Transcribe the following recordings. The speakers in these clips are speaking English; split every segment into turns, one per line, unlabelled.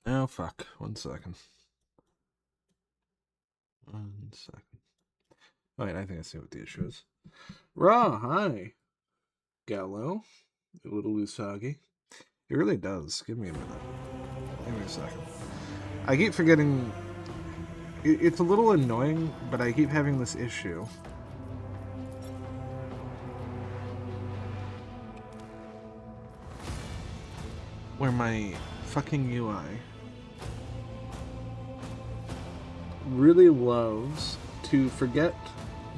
Oh, fuck. 1 second. 1 second. Wait, I think I see what the issue is. Raw, hi. Gallo. A little Usagi. It really does. Give me a minute. Give me a second. I keep forgetting. It's a little annoying, but I keep having this issue. Where my fucking UI really loves to forget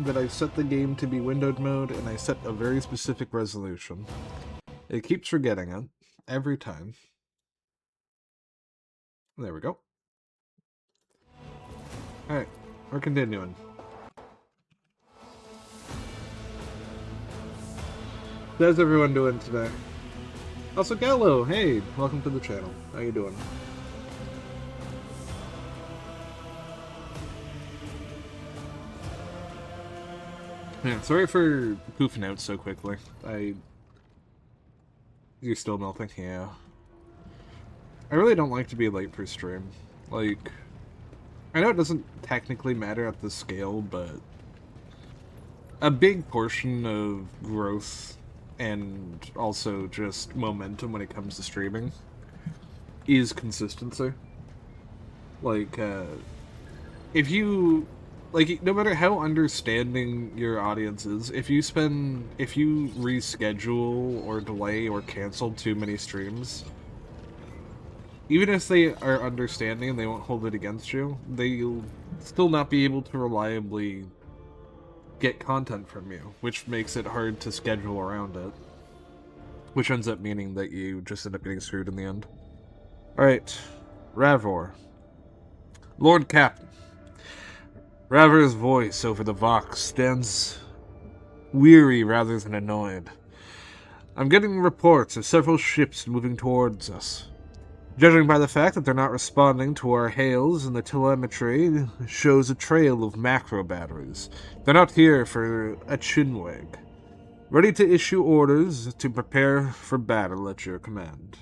that I've set the game to be windowed mode and I set a very specific resolution. It keeps forgetting it every time. There we go. Alright, we're continuing. How's everyone doing today? Also, Gallo, hey, welcome to the channel. How you doing? Yeah, sorry for poofing out so quickly. You're still melting? Yeah. I really don't like to be late for stream. Like, I know it doesn't technically matter at this scale, but a big portion of growth and also just momentum when it comes to streaming is consistency. Like, if you, like, no matter how understanding your audience is, if you reschedule or delay or cancel too many streams, even if they are understanding and they won't hold it against you, they'll still not be able to reliably get content from you, which makes it hard to schedule around it. Which ends up meaning that you just end up getting screwed in the end. Alright, Ravor. Lord Captain. Ravor's voice over the Vox stands weary rather than annoyed. I'm getting reports of several ships moving towards us. Judging by the fact that they're not responding to our hails and the telemetry shows a trail of macro batteries. They're not here for a chinwag. Ready to issue orders to prepare for battle at your command.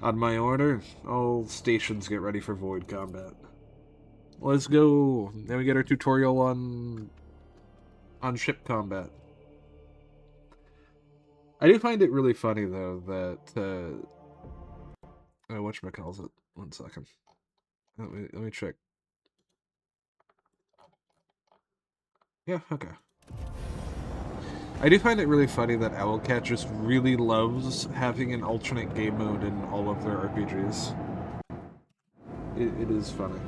On my order, all stations get ready for void combat. Let's go. Then we get our tutorial on ship combat. I do find it really funny though that whatchamacallit. 1 second. Let me check. Yeah, okay. I do find it really funny that Owlcat just really loves having an alternate game mode in all of their RPGs. It is funny.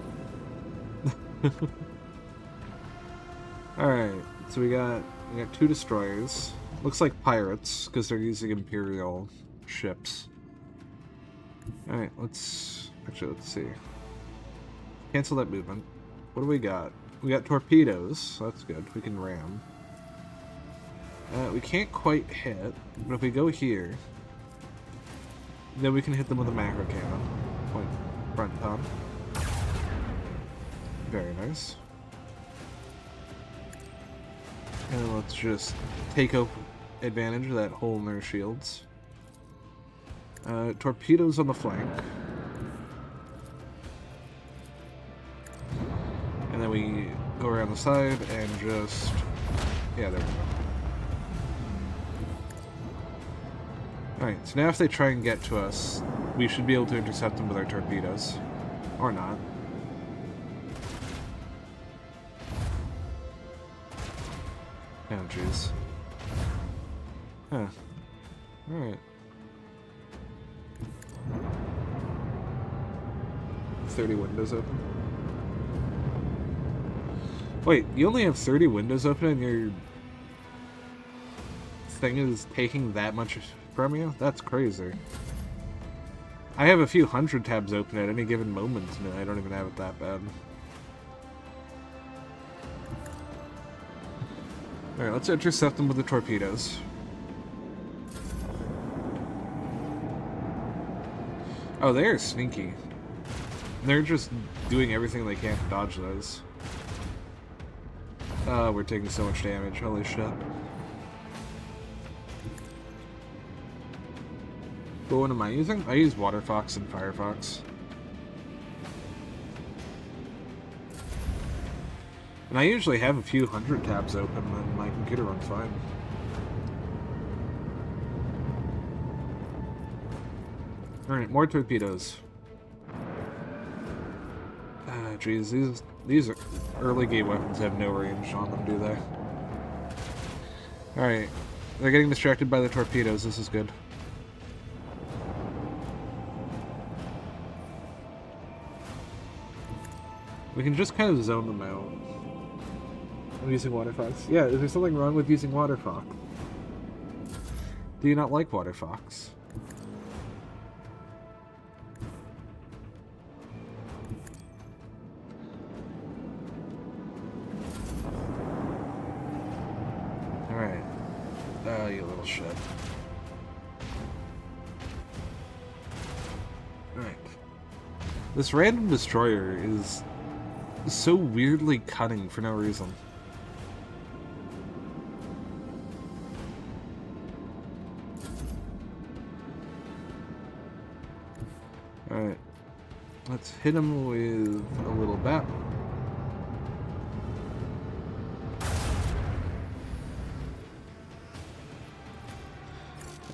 Alright, so we got 2 destroyers. Looks like pirates, because they're using Imperial ships. Alright, let's see. Cancel that movement. What do we got? We got torpedoes, so that's good. We can ram. We can't quite hit, but if we go here, then we can hit them with a macro cannon. Point front on. Very nice. And let's just take advantage of that hole in their shields. Torpedoes on the flank. And then we go around the side and just... yeah, there we go. Alright, so now if they try and get to us, we should be able to intercept them with our torpedoes. Or not. Oh, jeez. Huh. Alright. 30 windows open. Wait, you only have 30 windows open and your thing is taking that much from you? That's crazy. I have a few hundred tabs open at any given moment, and I don't even have it that bad. Alright, let's intercept them with the torpedoes. Oh, they are sneaky. They're just doing everything they can to dodge those. Oh, we're taking so much damage. Holy shit. But what am I using? I use Waterfox and Firefox. And I usually have a few hundred tabs open and my computer runs fine. Alright, more torpedoes. Ah, jeez, these early game weapons have no range on them, do they? Alright, they're getting distracted by the torpedoes, this is good. We can just kind of zone them out. I'm using Waterfox. Yeah, is there something wrong with using Waterfox? Do you not like Waterfox? Alright. Oh, you little shit. Alright. This random destroyer is so weirdly cunning for no reason. Alright. Let's hit him with a little bat.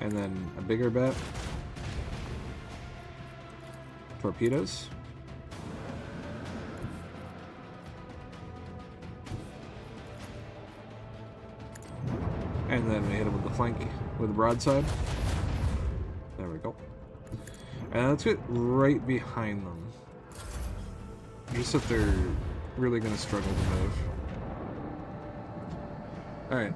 And then a bigger bat. Torpedoes. And then we hit him with the flank with the broadside. There we go. And let's get right behind them. Just that they're really going to struggle to move. Alright.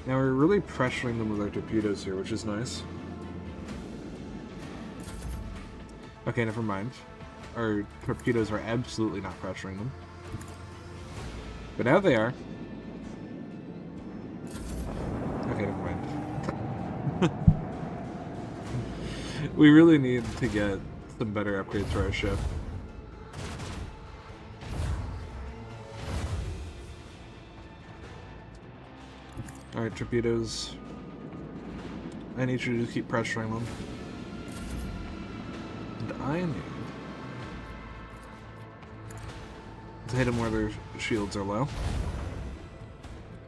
Now we're really pressuring them with our torpedoes here, which is nice. Okay, never mind. Our torpedoes are absolutely not pressuring them. But now they are. Okay, never mind. We really need to get some better upgrades for our ship. Alright, torpedoes. I need you to keep pressuring them. And I need to hit them where their shields are low.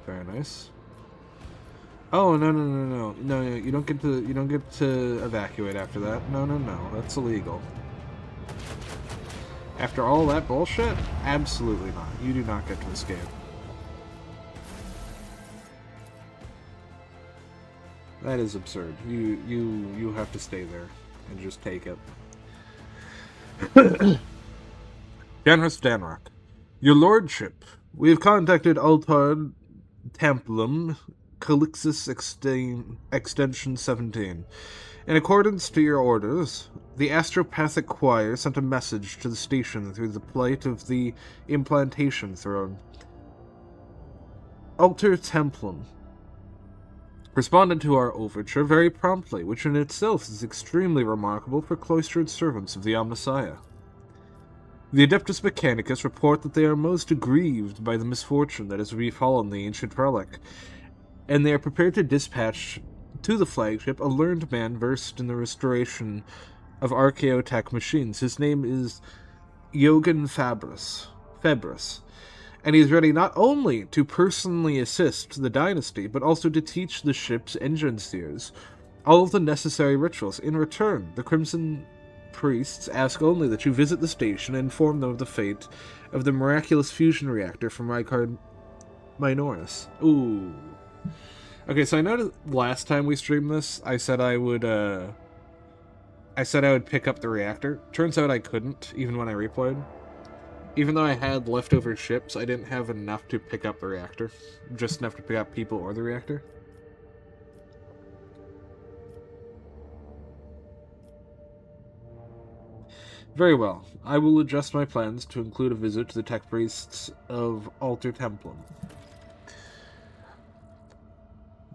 Very nice. Oh no, you don't get to evacuate after that. No, that's illegal. After all that bullshit? Absolutely not. You do not get to escape. That is absurd. You have to stay there and just take it. Generous Danrock. Your lordship, we have contacted Altar Templum, Calixis Extension 17. In accordance to your orders, the Astropathic Choir sent a message to the station through the plight of the Implantation Throne. Altar Templum responded to our overture very promptly, which in itself is extremely remarkable for cloistered servants of the Omnissiah. The Adeptus Mechanicus report that they are most aggrieved by the misfortune that has befallen the ancient relic, and they are prepared to dispatch to the flagship a learned man versed in the restoration of archaeotech machines. His name is Jogan Fabris, and he is ready not only to personally assist the dynasty, but also to teach the ship's engine seers all of the necessary rituals. In return, the Crimson Priests ask only that you visit the station and inform them of the fate of the miraculous fusion reactor from Rykard Minoris. Ooh. Okay, so I know last time we streamed this, I said I would pick up the reactor. Turns out I couldn't, even when I replayed. Even though I had leftover ships, I didn't have enough to pick up the reactor. Just enough to pick up people or the reactor. Very well. I will adjust my plans to include a visit to the tech priests of Altar Templum.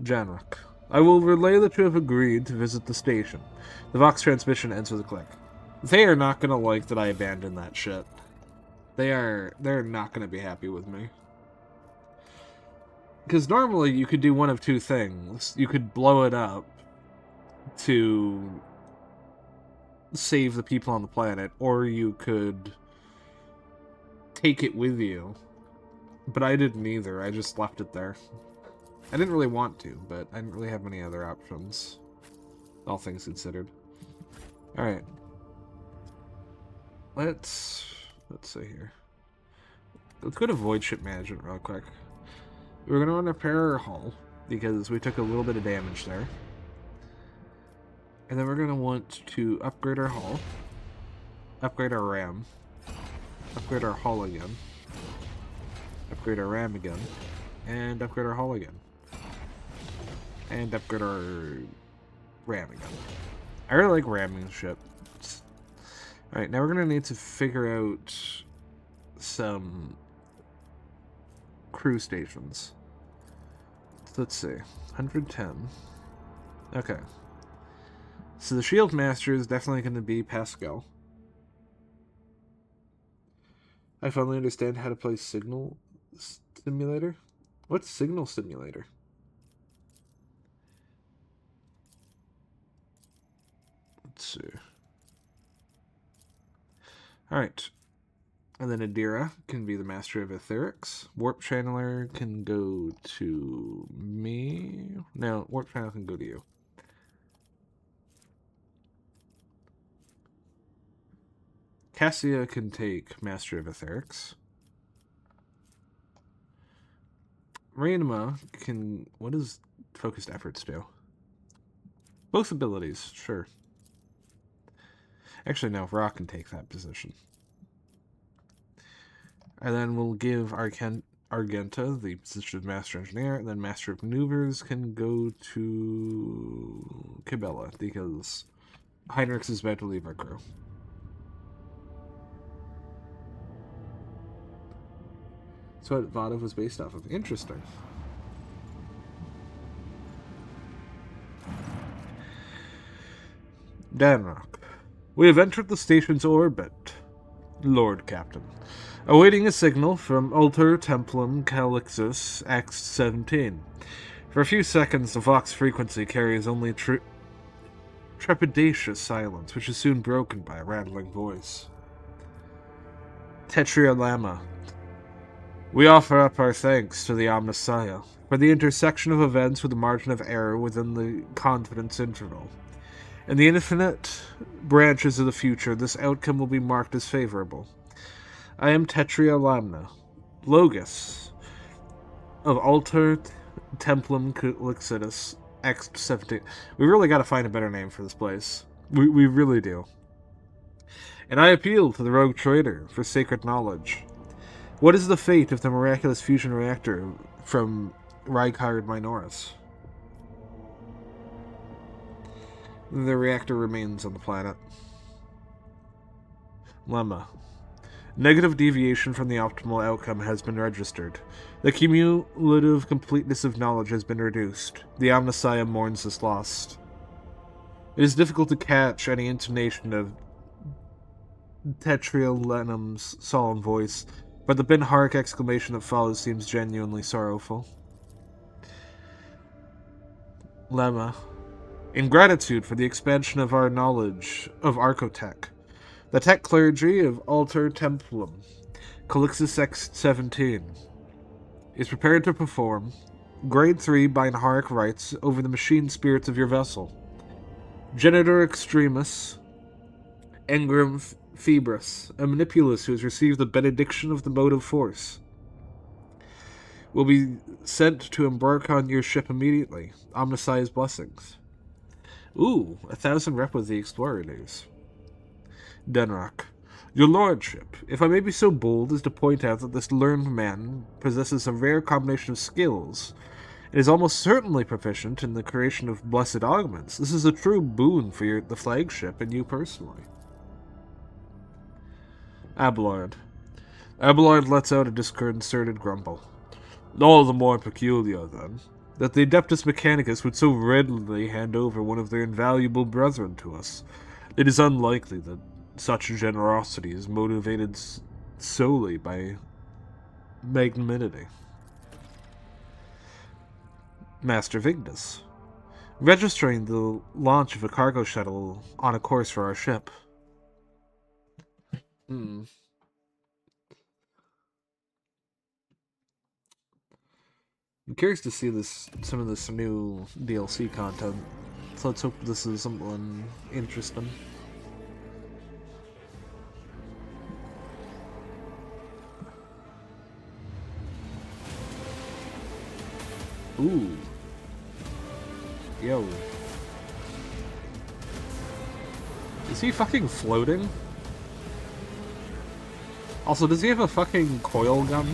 Janrock. I will relay that you have agreed to visit the station. The Vox transmission ends with a click. They are not going to like that I abandoned that shit. They're not going to be happy with me. Because normally you could do one of two things. You could blow it up to save the people on the planet, or you could take it with you. But I didn't either. I just left it there. I didn't really want to, but I didn't really have many other options. All things considered. Alright. Let's see here. Let's go to Void Ship Management real quick. We're going to want to repair our hull, because we took a little bit of damage there. And then we're going to want to upgrade our hull. Upgrade our RAM. Upgrade our hull again. Upgrade our RAM again. And upgrade our hull again. And upgrade our RAM again. I really like ramming ships. Alright, now we're going to need to figure out some crew stations. So let's see. 110. Okay. So the Shield Master is definitely going to be Pascal. I finally understand how to play Signal Simulator. What's Signal Simulator? Let's see. Alright. And then Adira can be the Master of Etherics. Warp Channeler can go to me. No, Warp Channeler can go to you. Cassia can take Master of Etherics. Rainma can... What does Focused Efforts do? Both abilities, sure. Actually, no, Rock can take that position. And then we'll give Argenta the position of Master Engineer, and then Master of Maneuvers can go to Cabela, because Heinrichs is about to leave our crew. That's what Vodov was based off of. Interesting. Danrock. We have entered the station's orbit, Lord Captain. Awaiting a signal from Alter Templum Calixus X-17. For a few seconds, the Vox frequency carries only trepidatious silence, which is soon broken by a rattling voice. Tetria Lama. We offer up our thanks to the Omnissiah for the intersection of events with a margin of error within the confidence interval. In the infinite branches of the future, this outcome will be marked as favorable. I am Tetria Lamna, Logos, of Alter Templum Calixus X-17. We really got to find a better name for this place. We really do. And I appeal to the rogue trader for sacred knowledge. What is the fate of the miraculous fusion reactor from Rykard Minoris? The reactor remains on the planet. Lemma. Negative deviation from the optimal outcome has been registered. The cumulative completeness of knowledge has been reduced. The Omnissiah mourns this loss. It is difficult to catch any intonation of Tetria Lenham's solemn voice, but the Ben-Harik exclamation that follows seems genuinely sorrowful. Lemma. In gratitude for the expansion of our knowledge of Archotech, the tech clergy of Alter Templum, Calixus X-17, is prepared to perform Grade 3 Ben-Harik rites over the machine spirits of your vessel. Genitor Extremus, Engram Febris, a manipulus who has received the benediction of the motive force, will be sent to embark on your ship immediately. Omnissiah's blessings. Ooh, 1,000 rep with the Explorer news. Denrock. Your lordship, if I may be so bold as to point out that this learned man possesses a rare combination of skills, and is almost certainly proficient in the creation of blessed augments. This is a true boon for the flagship and you personally. Abelard. Abelard lets out a disconcerted grumble. All the more peculiar, then, that the Adeptus Mechanicus would so readily hand over one of their invaluable brethren to us. It is unlikely that such generosity is motivated solely by magnanimity. Master Vigdis, registering the launch of a cargo shuttle on a course for our ship. Hmm. I'm curious to see some of this new DLC content. So let's hope this is something interesting. Ooh. Yo. Is he fucking floating? Also, does he have a fucking coil gun?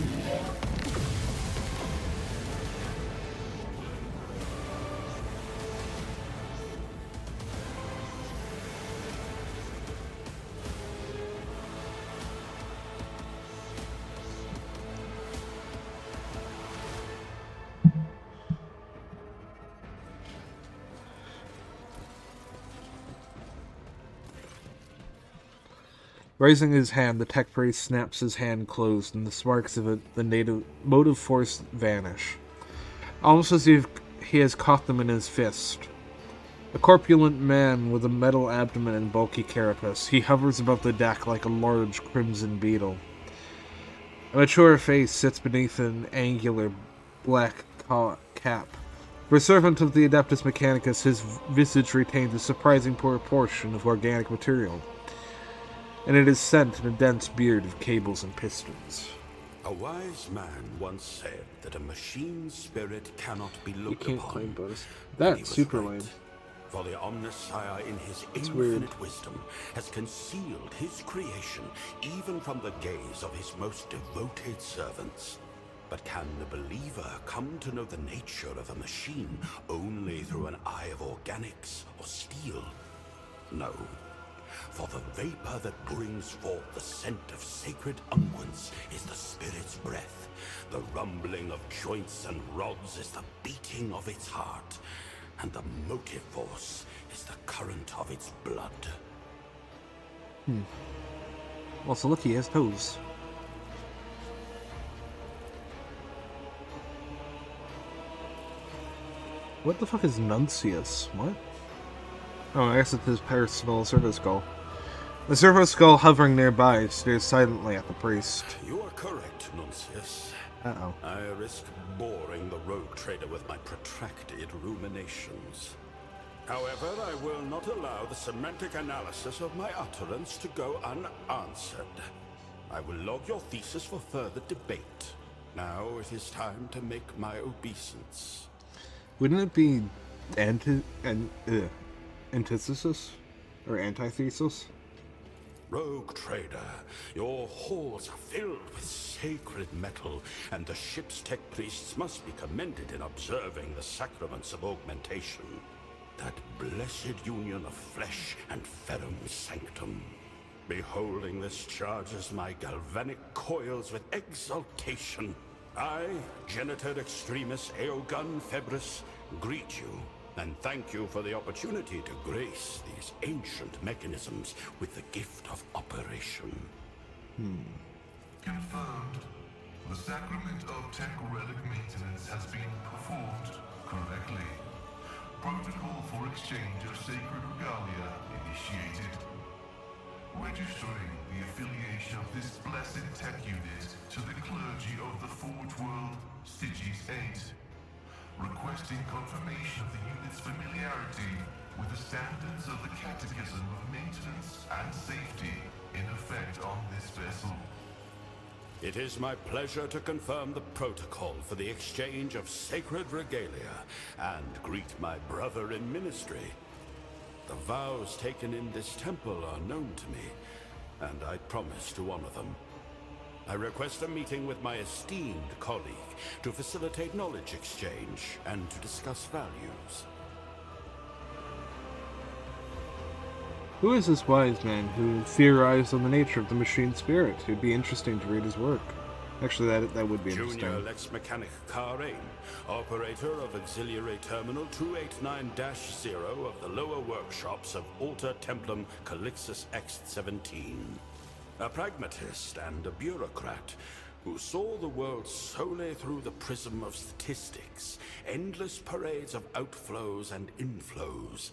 Raising his hand, the tech priest snaps his hand closed, and the sparks of the native motive force vanish, almost as if he has caught them in his fist. A corpulent man with a metal abdomen and bulky carapace, he hovers above the deck like a large crimson beetle. A mature face sits beneath an angular black cap. For a servant of the Adeptus Mechanicus, his visage retains a surprising proportion of organic material, and it is set in a dense beard of cables and pistons.
A wise man once said that a machine spirit cannot be looked
You can't
upon.
claim bonus.
And he
That's
was
super
right.
lame.
For the Omnissiah in his
It's
infinite
weird.
wisdom has concealed his creation even from the gaze of his most devoted servants. But can the believer come to know the nature of a machine only through an eye of organics or steel? No. For the vapor that brings forth the scent of sacred unguents is the spirit's breath. The rumbling of joints and rods is the beating of its heart. And the motive force is the current of its blood.
Also, look, he has toes. What the fuck is Nuncius? What? Oh, I guess it's his personal servo skull. The servo skull hovering nearby stares silently at the priest.
You are correct, Nuncius.
Uh-oh.
I risk boring the rogue trader with my protracted ruminations. However, I will not allow the semantic analysis of my utterance to go unanswered. I will log your thesis for further debate. Now it is time to make my obeisance.
Wouldn't it be antithesis? Or antithesis?
Rogue trader, your halls are filled with sacred metal, and the ship's tech priests must be commended in observing the sacraments of augmentation. That blessed union of flesh and ferrum sanctum. Beholding this charges my galvanic coils with exultation. I, Genitor Extremis Eogun Febris, greet you and thank you for the opportunity to grace these ancient mechanisms with the gift of operation.
Confirmed. The sacrament of tech relic maintenance has been performed correctly. Protocol for exchange of sacred regalia initiated. Registering the affiliation of this blessed tech unit to the clergy of the Forge World, Styges 8. Requesting confirmation of the unit's familiarity with the standards of the Catechism of Maintenance and Safety in effect on this vessel.
It is my pleasure to confirm the protocol for the exchange of sacred regalia and greet my brother in ministry. The vows taken in this temple are known to me, and I promise to honor them. I request a meeting with my esteemed colleague to facilitate knowledge exchange and to discuss values.
Who is this wise man who theorized on the nature of the machine spirit? It'd be interesting to read his work. Actually, that would be interesting.
Junior Lex Mechanic Karain, operator of Auxiliary Terminal 289-0 of the lower workshops of Alter Templum Calixus X-17. A pragmatist and a bureaucrat, who saw the world solely through the prism of statistics, endless parades of outflows and inflows.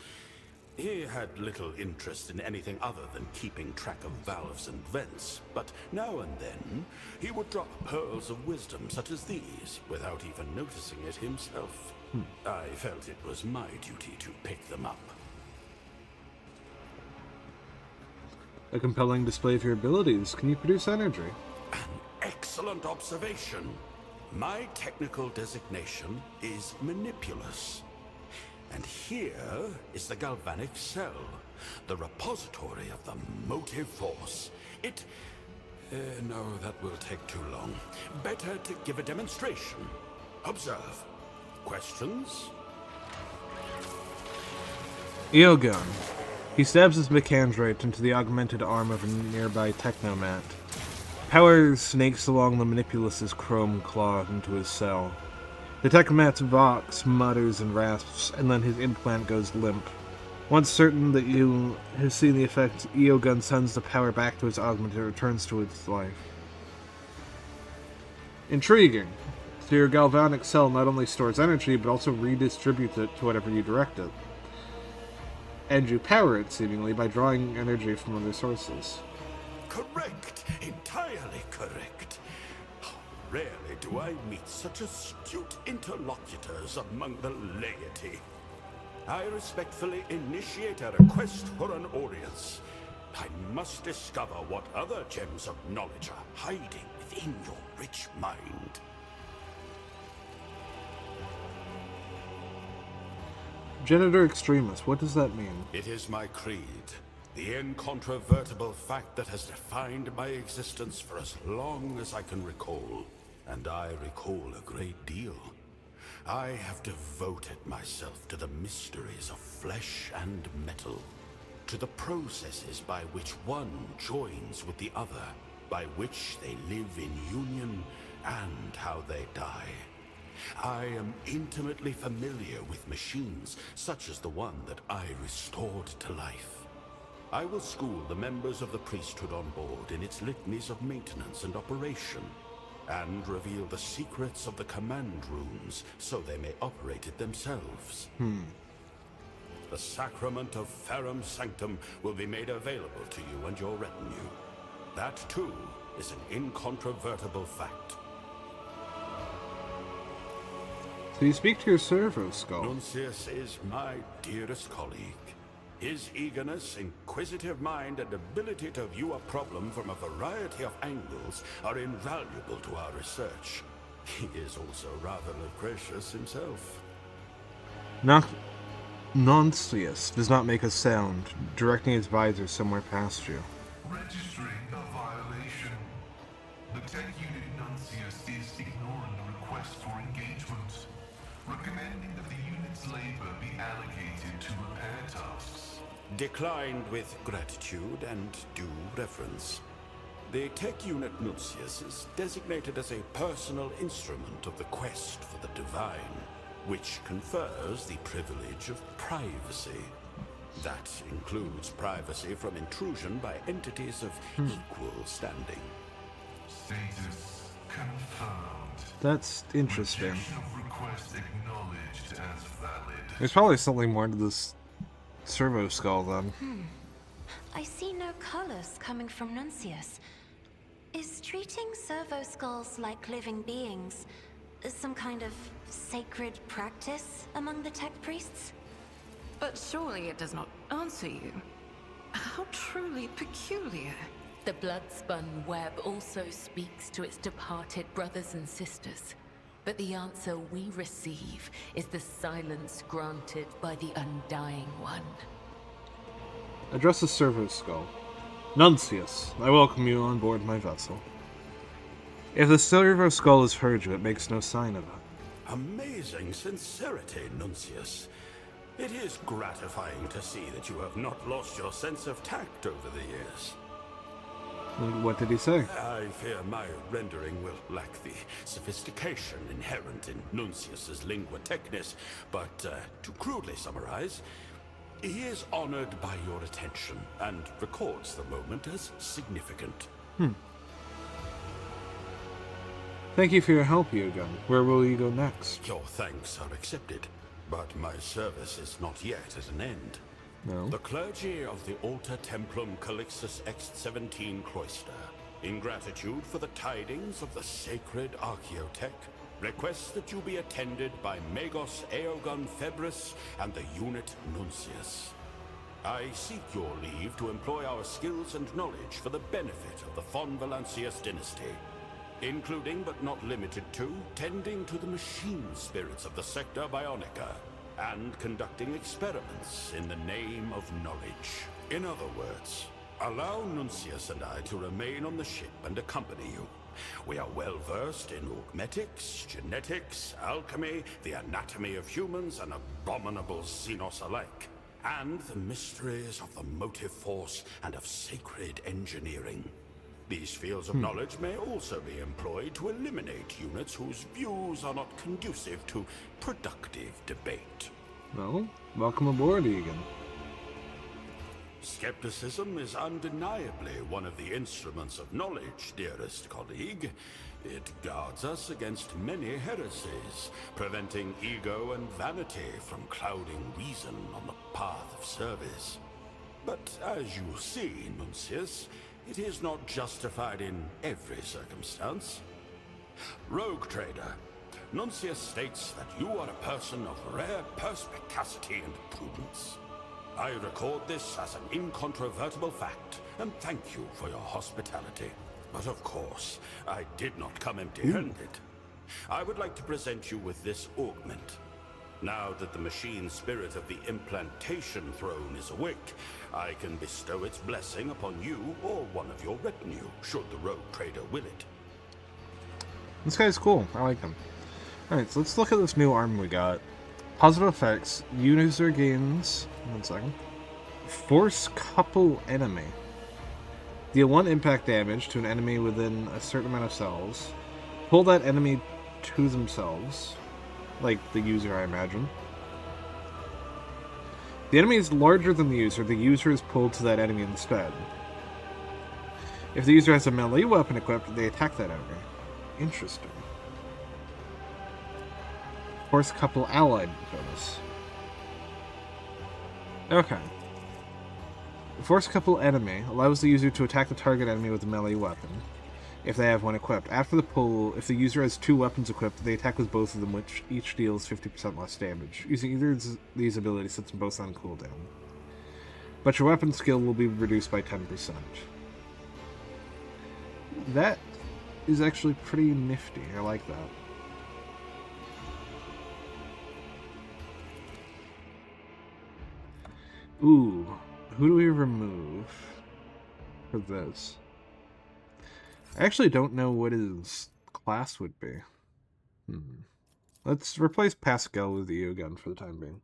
He had little interest in anything other than keeping track of valves and vents, but now and then he would drop pearls of wisdom such as these without even noticing it himself. I felt it was my duty to pick them up.
A compelling display of your abilities. Can you produce energy?
Excellent observation. My technical designation is manipulous. And here is the galvanic cell, the repository of the motive force. No, that will take too long. Better to give a demonstration. Observe. Questions?
Eogun. He stabs his mechandrite into the augmented arm of a nearby technomat. Power snakes along the manipulus's chrome claw into his cell. The technomat's vox mutters and rasps, and then his implant goes limp. Once certain that you have seen the effect, Eogun sends the power back to its augment and returns to its life. Intriguing. So your galvanic cell not only stores energy, but also redistributes it to whatever you direct it. And you power it, seemingly, by drawing energy from other sources.
Correct. Entirely correct. Rarely do I meet such astute interlocutors among the laity. I respectfully initiate a request for an audience. I must discover what other gems of knowledge are hiding within your rich mind.
Genitor Extremis, what does that mean?
It is my creed, the incontrovertible fact that has defined my existence for as long as I can recall. And I recall a great deal. I have devoted myself to the mysteries of flesh and metal, to the processes by which one joins with the other, by which they live in union, and how they die. I am intimately familiar with machines, such as the one that I restored to life. I will school the members of the priesthood on board in its litanies of maintenance and operation, and reveal the secrets of the command rooms so they may operate it themselves. The sacrament of Ferrum Sanctum will be made available to you and your retinue. That, too, is an incontrovertible fact.
So you speak to your servo skull.
Nuncius is my dearest colleague. His eagerness, inquisitive mind, and ability to view a problem from a variety of angles are invaluable to our research. He is also rather loquacious himself.
Nuncius does not make a sound, directing his visor somewhere past you.
Registering a violation. The tech unit Nuncius is ignoring the request for engagement, recommending that the unit's labor be allocated to repair tasks.
Declined with gratitude and due reverence. The tech unit Nuncius is designated as a personal instrument of the quest for the divine, which confers the privilege of privacy. That includes privacy from intrusion by entities of equal standing.
Status confirmed.
That's interesting.
Rejection of request acknowledged as valid.
There's probably something more to this servo skull, then.
I see no colors coming from Nuncius. Is treating servo skulls like living beings some kind of sacred practice among the tech priests?
But surely it does not answer you. How truly peculiar.
The blood-spun web also speaks to its departed brothers and sisters. But the answer we receive is the silence granted by the Undying One.
Address the servo skull. Nuncius, I welcome you on board my vessel. If the servo skull has heard you, it makes no sign of it.
Amazing sincerity, Nuncius. It is gratifying to see that you have not lost your sense of tact over the years.
What did he say?
I fear my rendering will lack the sophistication inherent in Nuncius's lingua technis, but to crudely summarize, he is honored by your attention and records the moment as significant.
Thank you for your help, Yugen. Where will you go next?
Your thanks are accepted, but my service is not yet at an end.
No.
The clergy of the Alter Templum Calixtus X-17 Cloister, in gratitude for the tidings of the sacred Archaeotech, request that you be attended by Magos Aeogon Febris and the unit Nuncius. I seek your leave to employ our skills and knowledge for the benefit of the Von Valancius dynasty, including but not limited to tending to the machine spirits of the Sector Bionica and conducting experiments in the name of knowledge. In other words, allow Nuncius and I to remain on the ship and accompany you. We are well versed in augmetics, genetics, alchemy, the anatomy of humans, and abominable xenos alike, and the mysteries of the motive force and of sacred engineering. These fields of knowledge may also be employed to eliminate units whose views are not conducive to productive debate.
Well, welcome aboard, Egan.
Skepticism is undeniably one of the instruments of knowledge, dearest colleague. It guards us against many heresies, preventing ego and vanity from clouding reason on the path of service. But as you see, Nuncius, it is not justified in every circumstance. Rogue Trader, Nuncius states that you are a person of rare perspicacity and prudence. I record this as an incontrovertible fact, and thank you for your hospitality. But of course, I did not come empty-handed. I would like to present you with this augment. Now that the machine spirit of the implantation throne is awake, I can bestow its blessing upon you or one of your retinue, should the rogue trader will it.
This guy's cool. I like him. Alright, so let's look at this new arm we got. Positive effects. User gains... One second. Force couple enemy. Deal 1 impact damage to an enemy within a certain amount of cells. Pull that enemy to themselves. Like the user, I imagine. The enemy is larger than the user is pulled to that enemy instead. If the user has a melee weapon equipped, they attack that enemy. Interesting. Force couple allied bonus. Okay. Force couple enemy allows the user to attack the target enemy with a melee weapon, if they have one equipped. After the pull, if the user has 2 weapons equipped, they attack with both of them, which each deals 50% less damage. Using either of these abilities sets them both on cooldown. But your weapon skill will be reduced by 10%. That is actually pretty nifty. I like that. Ooh, who do we remove for this? I actually don't know what his class would be. Let's replace Pascal with you again for the time being.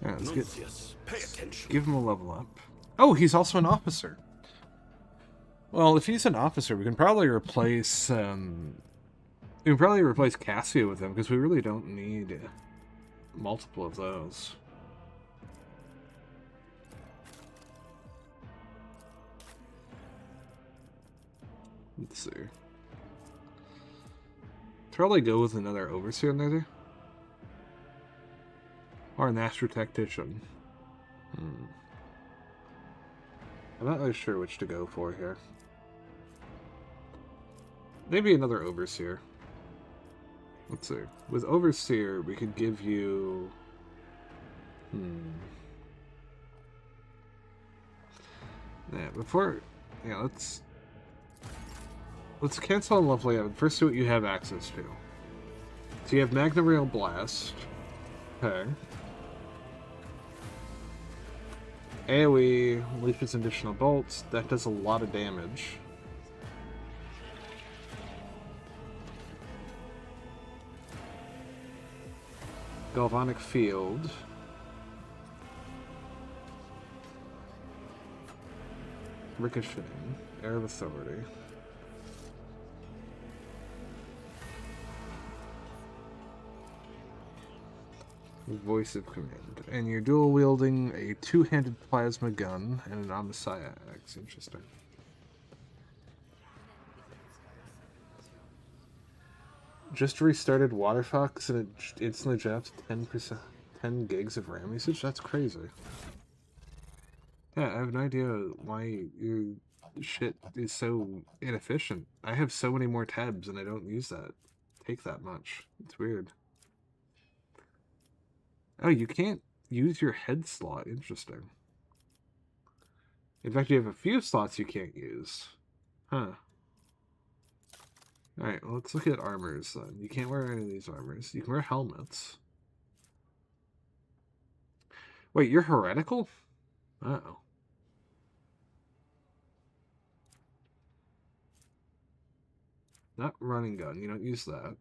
Alright, let's
Pay attention.
give him a level up. Oh, he's also an officer. Well, if he's an officer, we can probably replace Cassia with him, because we really don't need multiple of those. Let's see. Probably go with another overseer maybe? Or an astro tactician. I'm not really sure which to go for here. Maybe another overseer. Let's see. With overseer, we could give you... Yeah, before... Yeah, let's cancel on Lovely Evan. First, see what you have access to. So you have Magna Rail Blast. Okay. AoE, leashes additional bolts. That does a lot of damage. Galvanic Field. Ricocheting. Air of Authority. Voice of command. And you're dual wielding a two-handed plasma gun and an Omnissiah axe. Interesting. Just restarted Waterfox and it instantly dropped 10%, 10 gigs of RAM usage? That's crazy. Yeah, I have no idea why your shit is so inefficient. I have so many more tabs and I don't use that. Take that much. It's weird. Oh, you can't use your head slot. Interesting. In fact, you have a few slots you can't use. Huh. Alright, well, let's look at armors then. You can't wear any of these armors. You can wear helmets. Wait, you're heretical? Uh-oh. Not running gun. You don't use that.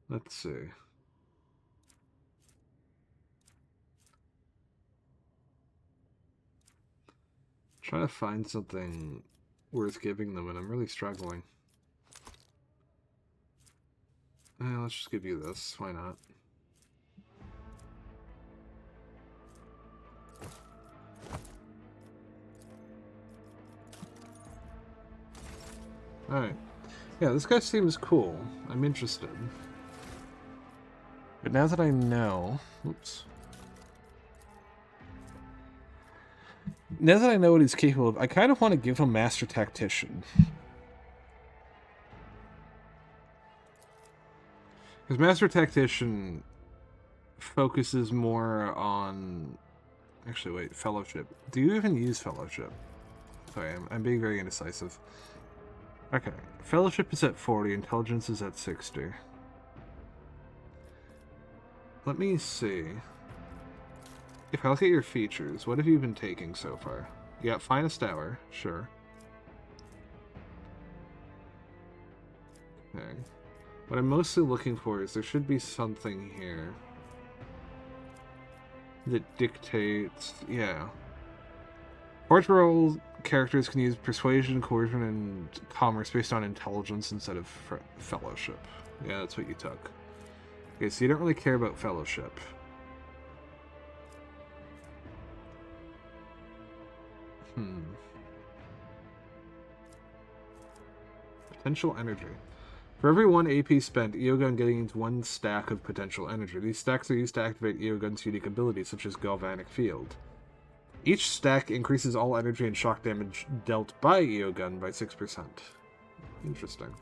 Let's see. Try to find something worth giving them, and I'm really struggling. Let's just give you this. Why not? Alright. Yeah, this guy seems cool. I'm interested. But now that I know... Oops. Now that I know what he's capable of, I kind of want to give him Master Tactician. Because Master Tactician focuses more on... Actually, wait, Fellowship. Do you even use Fellowship? Sorry, I'm being very indecisive. Okay, Fellowship is at 40, Intelligence is at 60. Let me see. If I look at your features, what have you been taking so far? You got Finest Hour, sure. Okay. What I'm mostly looking for is there should be something here that dictates... Yeah. Portugal characters can use Persuasion, Coercion, and Commerce based on Intelligence instead of Fellowship. Yeah, that's what you took. Okay, so you don't really care about Fellowship. Potential energy. For every 1 AP spent, Eogun gains 1 stack of potential energy. These stacks are used to activate Eogun's unique abilities, such as Galvanic Field. Each stack increases all energy and shock damage dealt by Eogun by 6%. Interesting.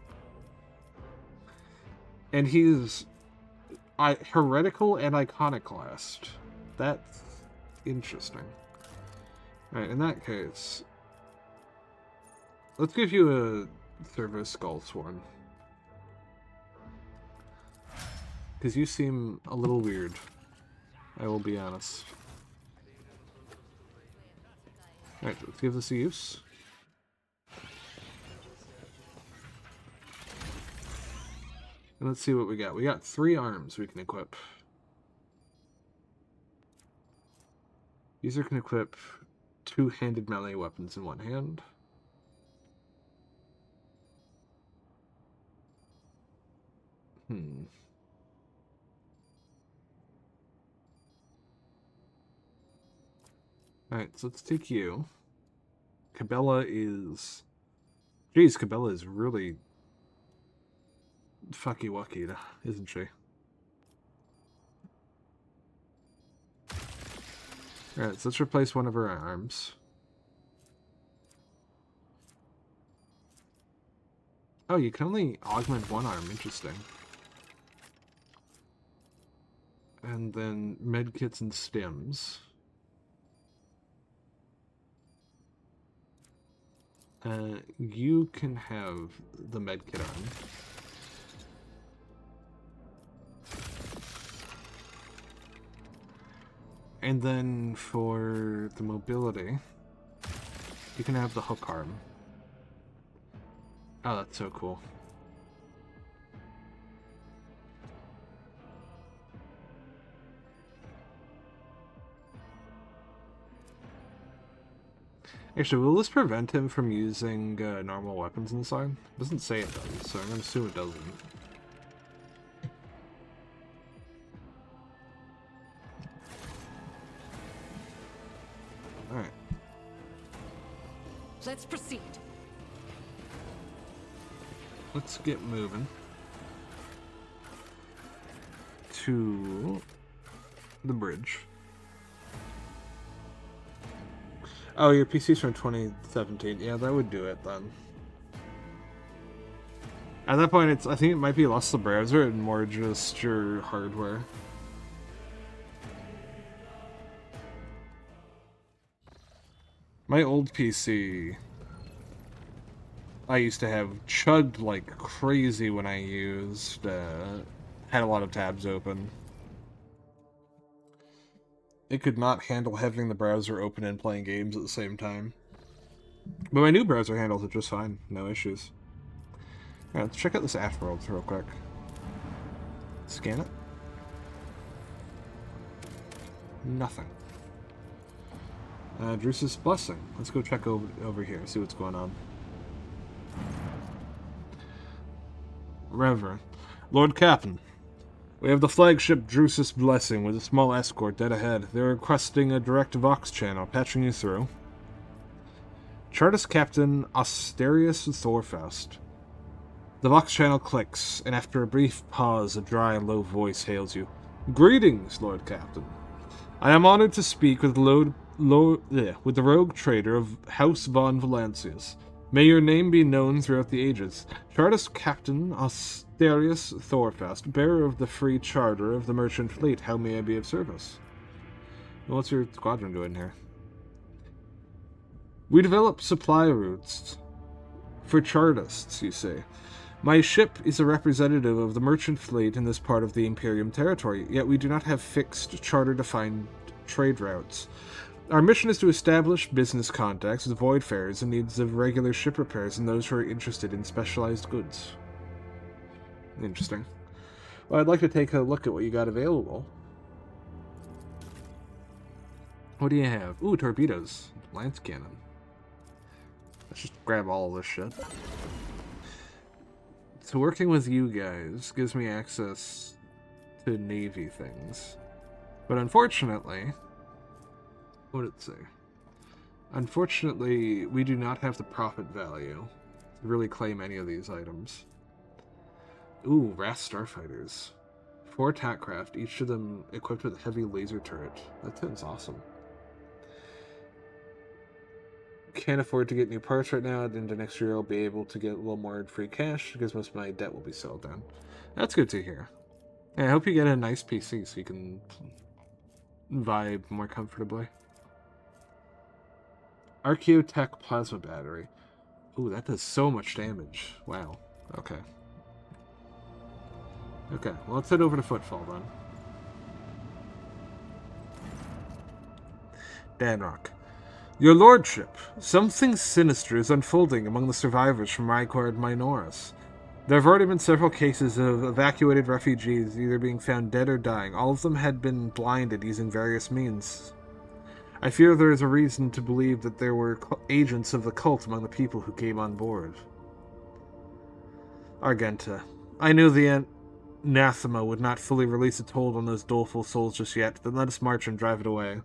And he's heretical and iconoclast. That's interesting. Alright, in that case, let's give you a Servo Skullsworn. Because you seem a little weird. I will be honest. Alright, let's give this a use. And let's see what we got. We got 3 arms we can equip. User can equip 2-handed melee weapons in 1 hand. Alright, so let's take you. Cabela is... Jeez, Cabela is really... fucky-wucky, isn't she? Alright, so let's replace one of her arms. Oh, you can only augment 1 arm. Interesting. And then medkits and stims. You can have the medkit arm. And then for the mobility, you can have the hook arm. Oh, that's so cool. Actually, will this prevent him from using normal weapons inside? It doesn't say it does, so I'm going to assume it doesn't. Alright.
Let's proceed.
Let's get moving to the bridge. Oh, your PC's from 2017. Yeah, that would do it then. At that point, I think it might be less the browser and more just your hardware. My old PC, I used to have chugged like crazy when I used, had a lot of tabs open. It could not handle having the browser open and playing games at the same time. But my new browser handles it just fine, no issues. Alright, let's check out this Afterworld real quick. Scan it. Nothing. Drusus' Blessing. Let's go check over here, see what's going on. Reverend. Lord Captain. We have the flagship Drusus' Blessing with a small escort dead ahead. They're requesting a direct Vox channel, patching you through. Chartist Captain Asterius Thorfest. The Vox channel clicks, and after a brief pause, a dry, low voice hails you. Greetings, Lord Captain. I am honored to speak with the rogue trader of House von Valancius. May your name be known throughout the ages. Chartist Captain Asterius Thorfest, bearer of the free charter of the merchant fleet. How may I be of service? What's your squadron doing here? We develop supply routes for Chartists, you say. My ship is a representative of the merchant fleet in this part of the Imperium territory, yet we do not have fixed, charter-defined trade routes. Our mission is to establish business contacts with voidfarers in needs of regular ship repairs and those who are interested in specialized goods. Interesting. Well, I'd like to take a look at what you got available. What do you have? Ooh, torpedoes. Lance cannon. Let's just grab all of this shit. So working with you guys gives me access to Navy things. But unfortunately... What did it say? Unfortunately, we do not have the profit value to really claim any of these items. Ooh, Wrath Starfighters. 4 attack craft, each of them equipped with a heavy laser turret. That sounds awesome. Can't afford to get new parts right now, and into next year I'll be able to get a little more in free cash because most of my debt will be sold down. That's good to hear. Yeah, I hope you get a nice PC so you can vibe more comfortably. Archaeotech Plasma Battery. Ooh, that does so much damage. Wow. Okay. Okay, well, let's head over to Footfall then. Danrock. Your lordship, something sinister is unfolding among the survivors from Ryquard Minoris. There have already been several cases of evacuated refugees either being found dead or dying. All of them had been blinded using various means. I fear there is a reason to believe that there were agents of the cult among the people who came on board. Argenta. I knew the anathema would not fully release its hold on those doleful souls just yet, then let us march and drive it away.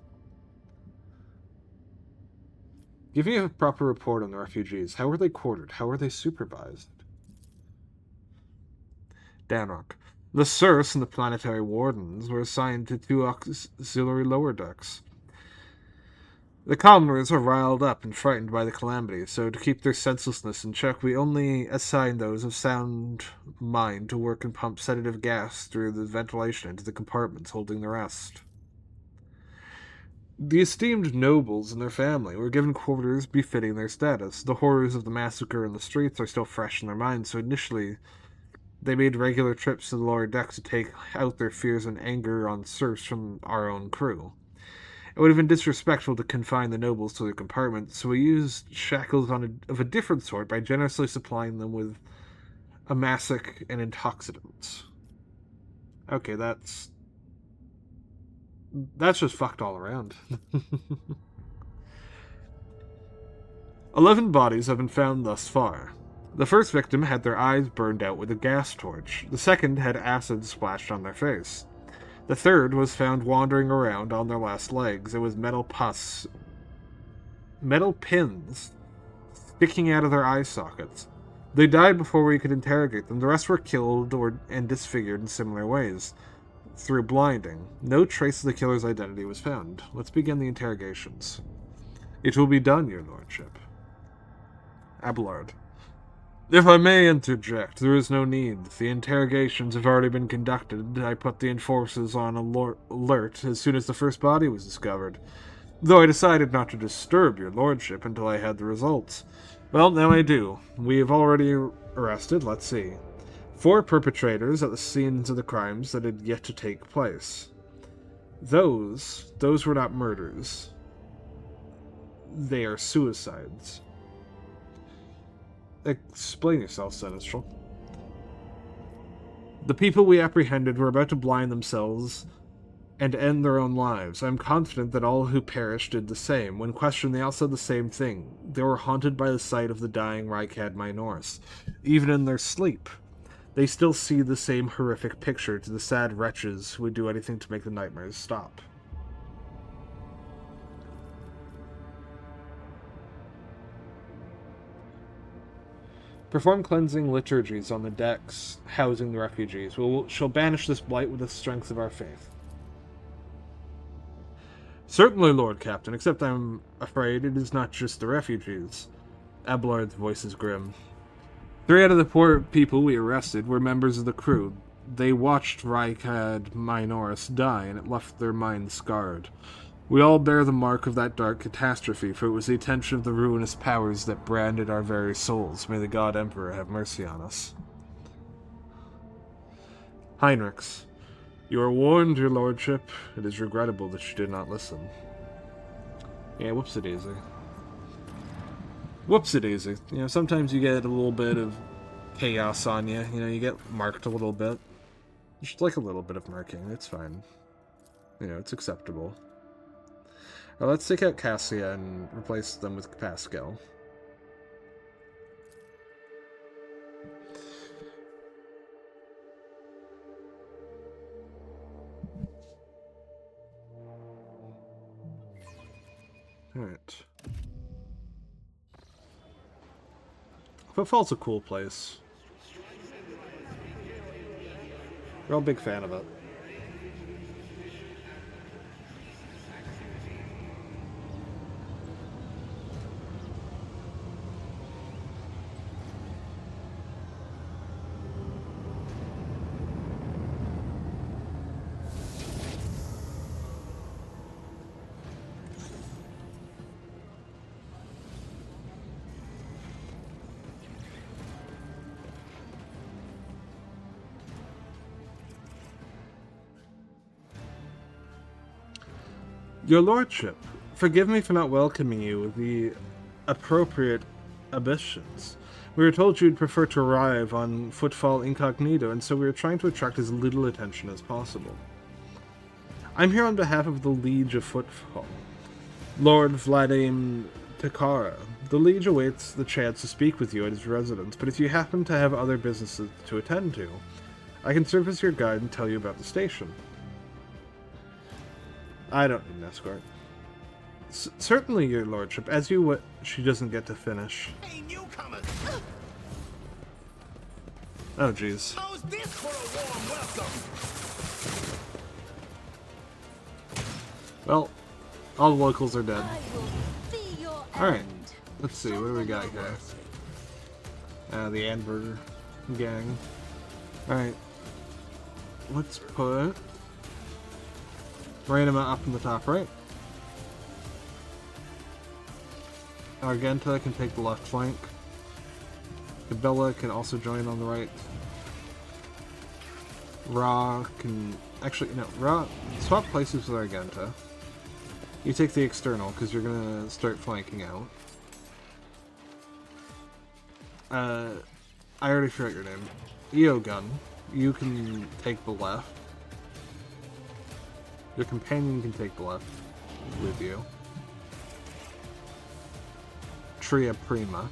Give me a proper report on the refugees. How were they quartered? How were they supervised? Danrock. The Circe and the Planetary Wardens were assigned to 2 auxiliary lower decks. The commoners are riled up and frightened by the calamity, so to keep their senselessness in check, we only assign those of sound mind to work and pump sedative gas through the ventilation into the compartments holding the rest. The esteemed nobles and their family were given quarters befitting their status. The horrors of the massacre in the streets are still fresh in their minds, so initially they made regular trips to the lower decks to take out their fears and anger on serfs from our own crew. It would have been disrespectful to confine the nobles to their compartments, so we used shackles of a different sort by generously supplying them with amasic and intoxicants. Okay, that's just fucked all around. 11 bodies have been found thus far. The first victim had their eyes burned out with a gas torch. The second had acid splashed on their face. The third was found wandering around on their last legs, and with metal pus metal pins sticking out of their eye sockets. They died before we could interrogate them. The rest were killed and disfigured in similar ways, through blinding. No trace of the killer's identity was found. Let's begin the interrogations. It will be done, your lordship. Abelard. If I may interject, there is no need. The interrogations have already been conducted. I put the enforcers on alert as soon as the first body was discovered, though I decided not to disturb your lordship until I had the results. Well, now I do. We have already arrested, let's see, 4 perpetrators at the scenes of the crimes that had yet to take place. Those were not murders. They are suicides. Explain yourself, Sinistral. The people we apprehended were about to blind themselves and end their own lives. I am confident that all who perished did the same. When questioned, they all said the same thing. They were haunted by the sight of the dying Rykad Minoris. Even in their sleep, they still see the same horrific picture to the sad wretches who would do anything to make the nightmares stop. Perform cleansing liturgies on the decks housing the refugees. We shall banish this blight with the strength of our faith. Certainly, Lord Captain, except I'm afraid it is not just the refugees. Abelard's voice is grim. 3 out of the 4 people we arrested were members of the crew. They watched Rykad Minoris die, and it left their minds scarred. We all bear the mark of that dark catastrophe, for it was the attention of the ruinous powers that branded our very souls. May the God Emperor have mercy on us. Heinrichs. You are warned, your lordship. It is regrettable that you did not listen. Yeah, whoopsie-daisy. Whoopsie-daisy. You know, sometimes you get a little bit of chaos on you. You know, you get marked a little bit. Just like a little bit of marking. It's fine. You know, it's acceptable. Well, let's take out Cassia and replace them with Pascal. Alright. Footfall's a cool place. We're all a big fan of it. Your lordship, forgive me for not welcoming you with the appropriate ambitions. We were told you'd prefer to arrive on Footfall incognito, and so we were trying to attract as little attention as possible. I'm here on behalf of the Liege of Footfall, Lord Vladimir Takara. The Liege awaits the chance to speak with you at his residence, but if you happen to have other businesses to attend to, I can serve as your guide and tell you about the station. I don't need an escort. Certainly, your lordship, as you what she doesn't get to finish.
Hey, newcomers!
Oh, jeez.
How's this for a warm welcome?
Well, all the locals are dead.
I will be your
Alright,
end.
let's see, what do we got here? The Anberger gang. Alright. Let's put Rainama up in the top right. Argenta can take the left flank. Cabela can also join on the right. Ra can... Actually, no, Ra... Swap places with Argenta. You take the external, because you're going to start flanking out. I already forgot your name. Eogun, you can take the left. Your companion can take the left with you. Tria Prima.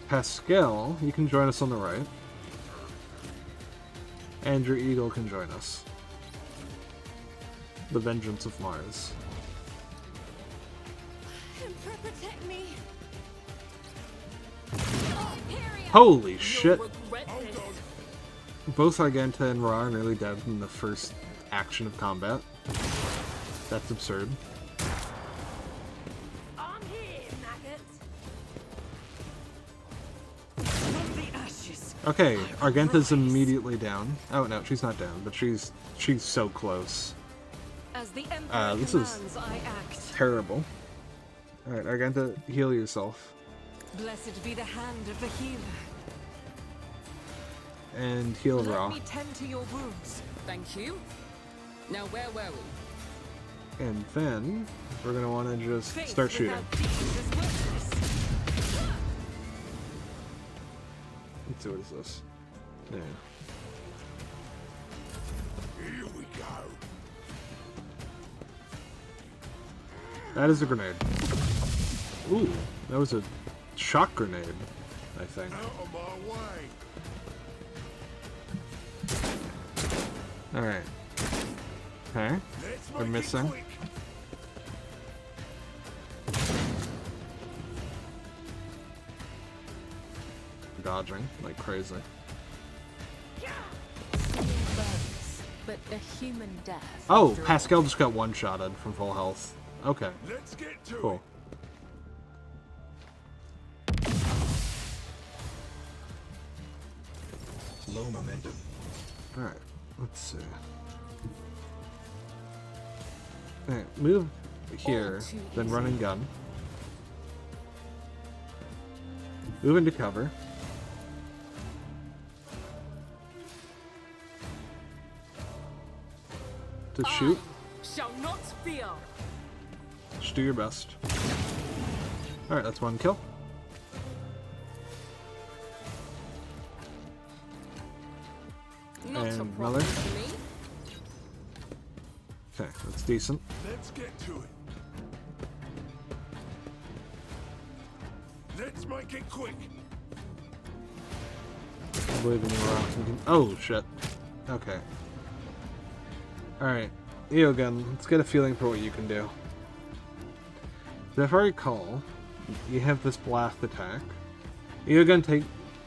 Pascal, you can join us on the right. And your eagle can join us. The Vengeance of Mars.
Emperor, protect me.
Holy shit!
Regret this.
Both Argenta and Ra are nearly dead in the first action of combat. That's absurd.
I'm here, maggot. From the ashes.
Okay, Argenta's immediately down. Oh no, she's not down, but she's so close.
As the Emperor
This is
commands, I act.
terrible. Alright, Argenta, heal yourself.
Blessed be the hand of the healer.
And heal
Let
Ra.
me tend to your wounds.
Thank you. Now where were we?
And then, we're gonna wanna just
Faith
start shooting.
without deeds is worthless.
Let's see, what is this? Yeah.
Here we go.
That is a grenade. Ooh, that was a shock grenade, I think.
Out of my way.
Alright. Okay.
Let's
We're
make it
missing.
quick.
Dodging like crazy.
Burns, but a human death.
Oh,
after all.
Pascal just got one-shotted from full health. Okay,
Let's get to
cool.
Low momentum.
Alright, let's see. Alright, move here, then run and gun. Move into cover. To shoot.
Shall not fear.
Just do your best. Alright, that's one kill.
Not a
And
problem
another.
to me.
Okay, that's decent.
Let's get to it. Let's make it quick.
I believe in you, Rock. Oh, shit. Okay. Alright. Eogun, let's get a feeling for what you can do. If I recall, you have this blast attack. Eogun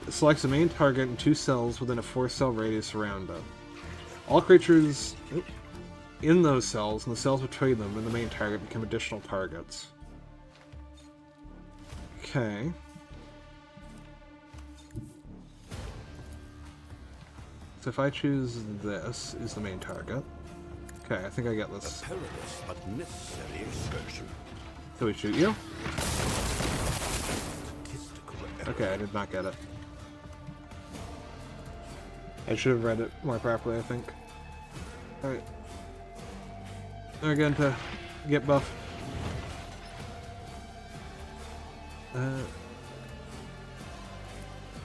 selects a main target and 2 cells within a 4-cell radius around it. All creatures in those cells and the cells between them and the main target become additional targets. Okay. So if I choose this is the main target. Okay, I think I get this.
Perilous but necessary excursion.
So we shoot you?
Statistical error.
Okay, I did not get it. I should have read it more properly, I think. Alright. Again, to get buff.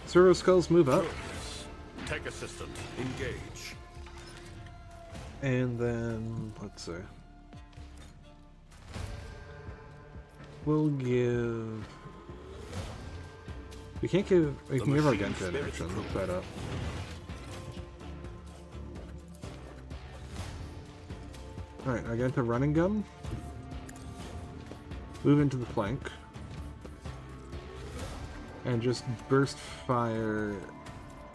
Servo skulls move up.
Progress. Tech assistant, engage.
And then, let's see. We'll give... We can't give... We can give Argenta an action. Look that up. Alright, Argenta running gun. Move into the flank. And just burst fire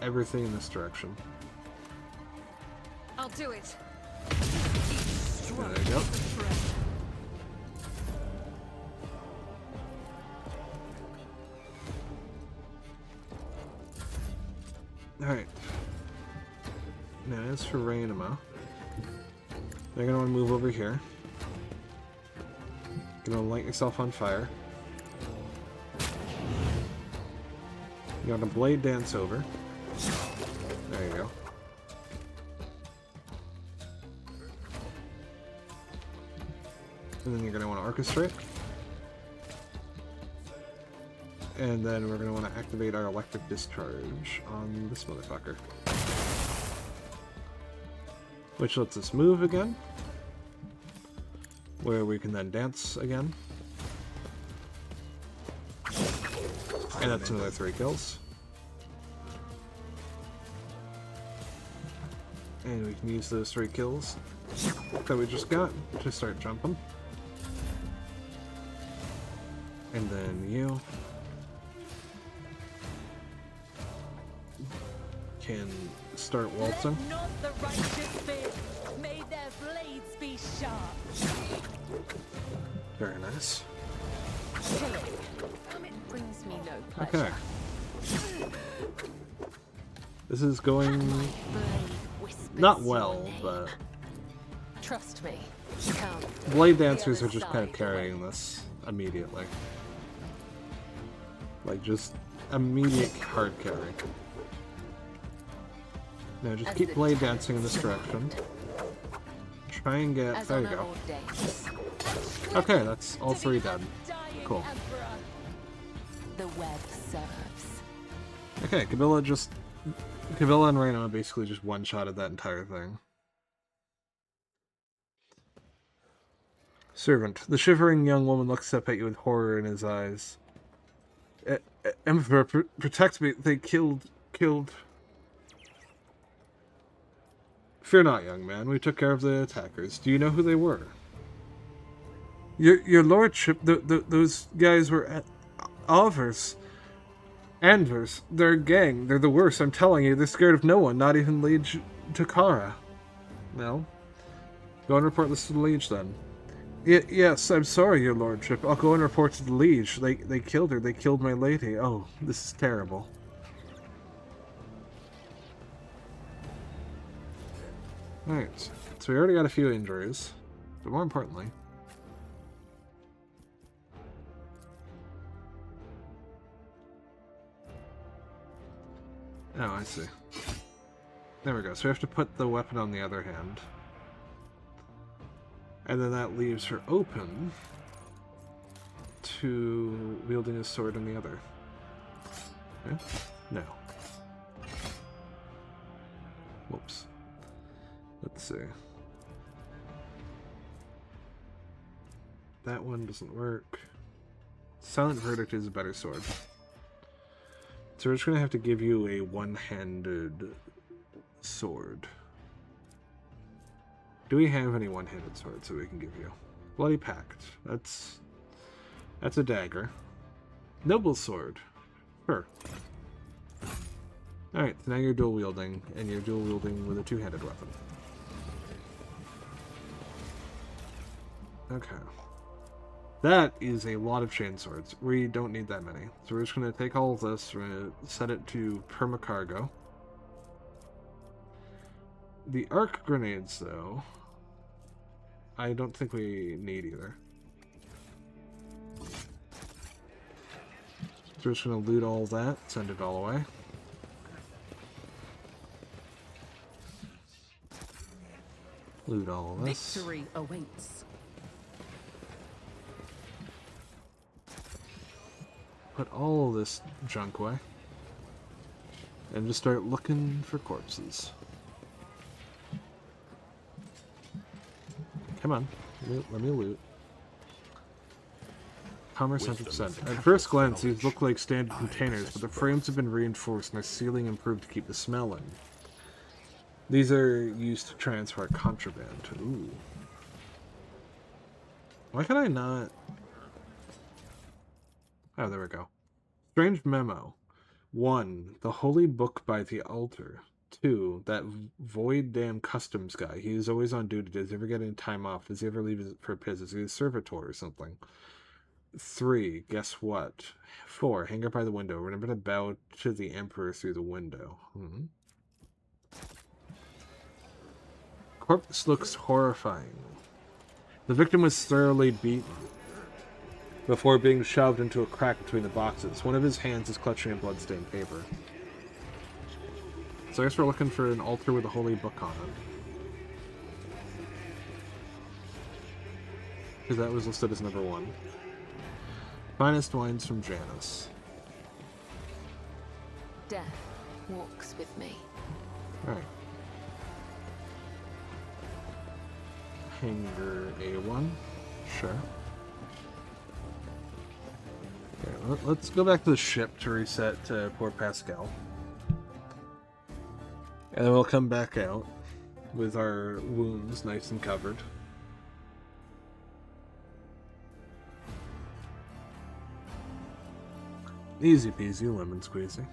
everything in this direction.
I'll do it.
There you go. Alright. Now as for Rainama, you're gonna want to move over here. You're gonna light yourself on fire. You're gonna blade dance over. There you go. And then you're gonna want to orchestrate. And then we're gonna want to activate our electric discharge on this motherfucker. Which lets us move again. Where we can then dance again. And that's another 3 kills. And we can use those 3 kills that we just got to start jumping. And then you can start waltzing.
Let not the righteous fear. May their blades be sharp.
Very nice.
Killing. It brings me no pleasure.
Okay. This is going
Blade whispers
not
your
well,
name.
but
Trust me. Come.
Blade
The
Dancers are
other
just kind of
side
carrying
wins.
this immediately. Like, just immediate hard carry. Now just
As
keep
the
blade
time
dancing in this
is
direction. Try and get...
As
there
on
you
our
go.
old days.
Okay, that's all
To
three
the
done.
undying
Cool.
Emperor. The web serves.
Okay, Kabila and Reyna basically just one-shotted that entire thing. Servant. The shivering young woman looks up at you with horror in his eyes. Emperor, protect me. They killed... Fear not, young man. We took care of the attackers. Do you know who they were? Your lordship, those guys were Alvers. Anvers. They're a gang. They're the worst. I'm telling you, they're scared of no one, not even Liege Takara. Well, go and report this to the Liege then. Yes, I'm sorry, your lordship. I'll go and report to the Liege. They killed her. They killed my lady. Oh, this is terrible. Alright, so we already got a few injuries, but more importantly... Oh, I see. There we go, so we have to put the weapon on the other hand. And then that leaves her open to wielding a sword in the other. Okay? No. Whoops. Let's see. That one doesn't work. Silent Verdict is a better sword. So we're just going to have to give you a one-handed sword. Do we have any one-handed swords that we can give you? Bloody Pact. That's a dagger. Noble Sword. Sure. Alright, so now you're dual wielding, and you're dual wielding with a two-handed weapon. Okay. That is a lot of chain swords. We don't need that many. So we're just going to take all of this, we're going to set it to permacargo. The arc grenades, though, I don't think we need either. So we're just going to loot all that, send it all away. Loot all of this.
Victory awaits.
Put all of this junk away. And just start looking for corpses. Come on, let me loot. Commerce 100%. At first glance, these look like standard containers, but the frames have been reinforced and their sealing improved to keep the smell in. These are used to transport contraband. Ooh. Why can I not... Oh, there we go. Strange memo. 1. The holy book by the altar. 2. That void damn customs guy. He is always on duty. Does he ever get any time off? Does he ever leave for piss? Is he a servitor or something? 3. Guess what? 4. Hanger by the window. Remember to bow to the emperor through the window. Corpse looks horrifying. The victim was thoroughly beaten before being shoved into a crack between the boxes. One of his hands is clutching a bloodstained paper. So I guess we're looking for an altar with a holy book on it. Because that was listed as number 1. Finest wines from Janus.
Death walks with me.
Alright. Hanger A1. Sure. Okay, let's go back to the ship to reset Port Pascal. And then we'll come back out with our wounds nice and covered. Easy peasy, lemon squeezy.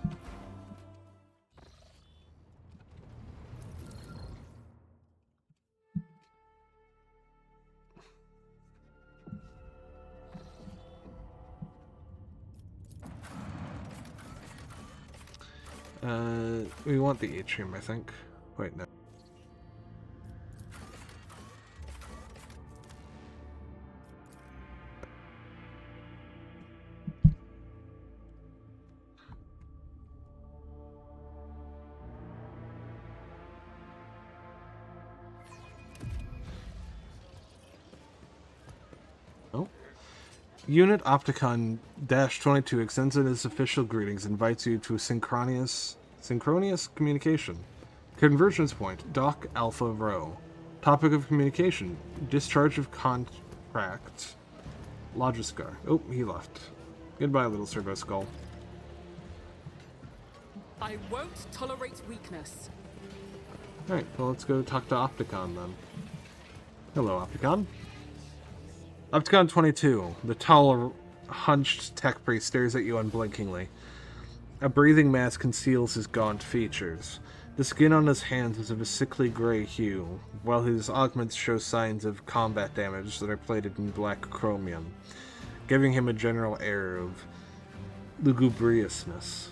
We want the atrium, I think. Wait, no. Oh. Unit Opticon-22 extends its official greetings and invites you to a synchronous communication. Convergence point, Dock Alpha Rho. Topic of communication, discharge of contract. Logiscar. Oh, he left. Goodbye, little servo skull.
I won't tolerate weakness.
Alright, well, let's go talk to Opticon then. Hello, Opticon. Opticon 22. The tall, hunched tech priest stares at you unblinkingly. A breathing mask conceals his gaunt features. The skin on his hands is of a sickly gray hue, while his augments show signs of combat damage that are plated in black chromium, giving him a general air of lugubriousness.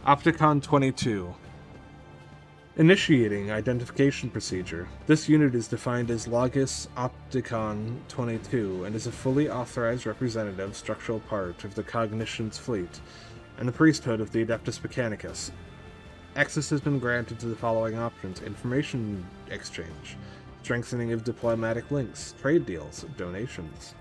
Opticon 22. Initiating identification procedure. This unit is defined as Logis Opticon 22 and is a fully authorized representative structural part of the Cognition's fleet and the priesthood of the Adeptus Mechanicus. Access has been granted to the following options: information exchange, strengthening of diplomatic links, trade deals, donations.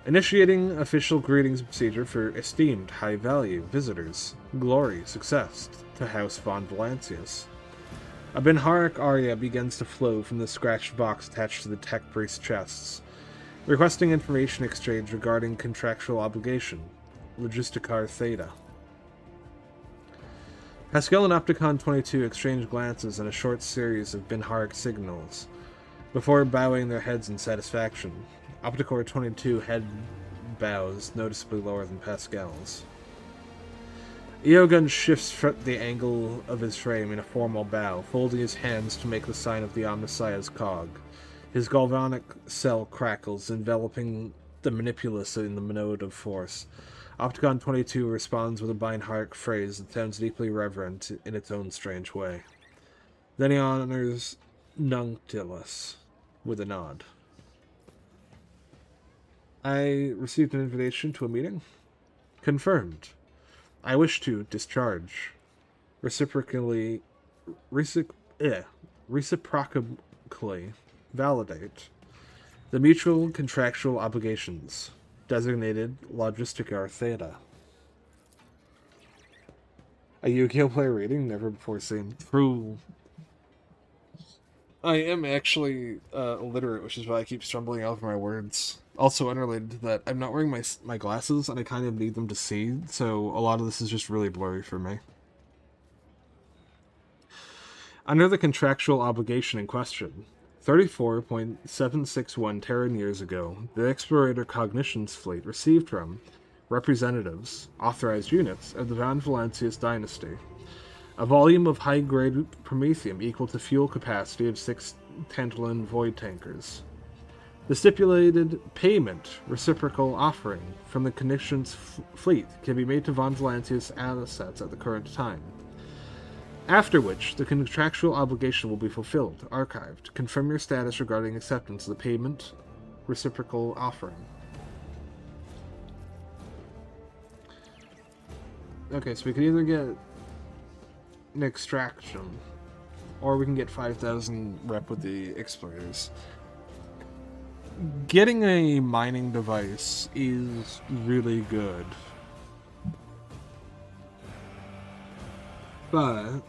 Initiating official greetings procedure for esteemed, high-value visitors. Glory, success to House von Valancius. A Benharic aria begins to flow from the scratched box attached to the tech priest's chests, requesting information exchange regarding contractual obligation. Logisticar Theta. Pascal and Opticon 22 exchange glances and a short series of Benharic signals, before bowing their heads in satisfaction. Opticor 22 head bows noticeably lower than Pascal's. Eogun shifts the angle of his frame in a formal bow, folding his hands to make the sign of the Omnissiah's cog. His galvanic cell crackles, enveloping the manipulus in the node of force. Opticon 22 responds with a Benharic phrase that sounds deeply reverent in its own strange way. Then he honors Nunctilus with a nod. I received an invitation to a meeting. Confirmed. I wish to discharge. Reciprocally validate the mutual contractual obligations. Designated Logisticar Theta. A Yu-Gi-Oh! Player reading never before seen. True. I am actually illiterate, which is why I keep stumbling over my words. Also unrelated to that, I'm not wearing my glasses, and I kind of need them to see, so a lot of this is just really blurry for me. Under the contractual obligation in question, 34.761 Terran years ago, the Explorator Cognition's fleet received from representatives, authorized units, of the Von Valancius dynasty a volume of high-grade promethium equal to fuel capacity of 6 tantalum void tankers. The stipulated payment reciprocal offering from the Cognition's fleet can be made to Von Valancius assets at the current time, after which the contractual obligation will be fulfilled, archived. Confirm your status regarding acceptance of the payment reciprocal offering. Okay, so we can either get an extraction, or we can get 5,000 rep with the explorators. Getting a mining device is really good, but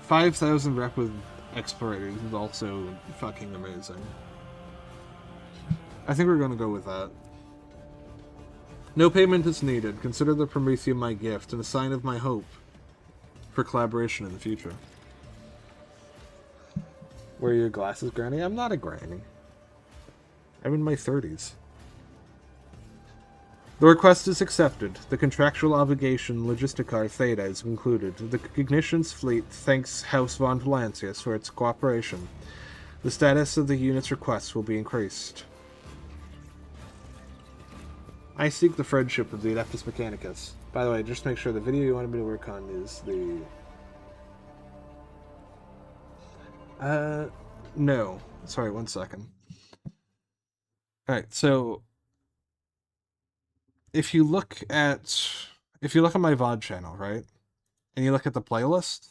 5,000 rep with explorators is also fucking amazing. I think we're going to go with that. No payment is needed. Consider the Prometheum my gift and a sign of my hope for collaboration in the future. Wear your glasses, Granny? I'm not a granny. I'm in my 30s. The request is accepted. The contractual obligation Logisticar Theta is concluded. The Cognition's fleet thanks House von Valancius for its cooperation. The status of the unit's requests will be increased. I seek the friendship of the Adeptus Mechanicus. By the way, just make sure the video you wanted me to work on is the... no. Sorry, 1 second. Alright, so... If you look at my VOD channel, right? And you look at the playlist,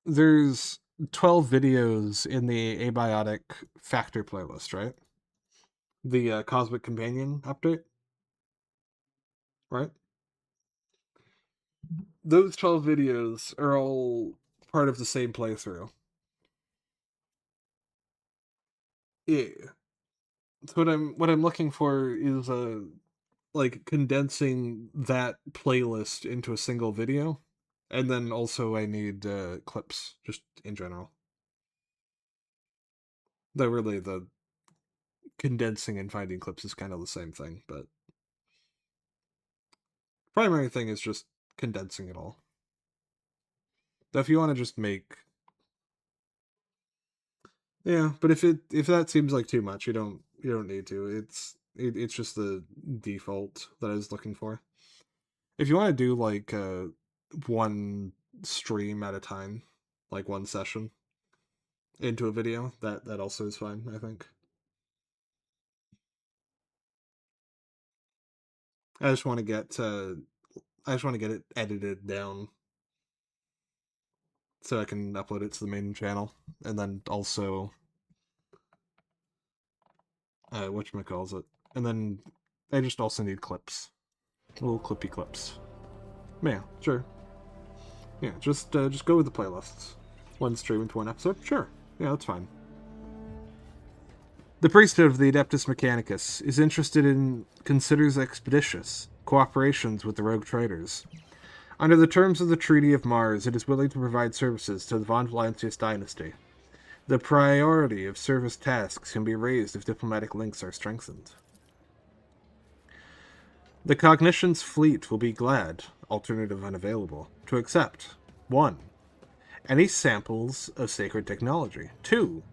there's 12 videos in the Abiotic Factor playlist, right? The Cosmic Companion update, right? Those 12 videos are all part of the same playthrough. Yeah. So what I'm looking for is like condensing that playlist into a single video, and then also I need clips just in general. Though really the condensing and finding clips is kind of the same thing, but primary thing is just condensing it all. Though if you want to just make, yeah, but if that seems like too much, you don't need to. It's just the default that I was looking for. If you want to do like one stream at a time, like one session into a video, that also is fine, I think. I just want to get it edited down so I can upload it to the main channel, and then also whatchamacallit, and then I just also need clips, little clippy clips. Yeah, sure. Yeah, just go with the playlists. One stream into one episode, sure. Yeah, that's fine. The priesthood of the Adeptus Mechanicus is interested in considers expeditious cooperations with the rogue traders. Under the terms of the Treaty of Mars, it is willing to provide services to the von Valancius dynasty. The priority of service tasks can be raised if diplomatic links are strengthened. The Cognition's fleet will be glad, alternative unavailable, to accept 1. Any samples of sacred technology. 2.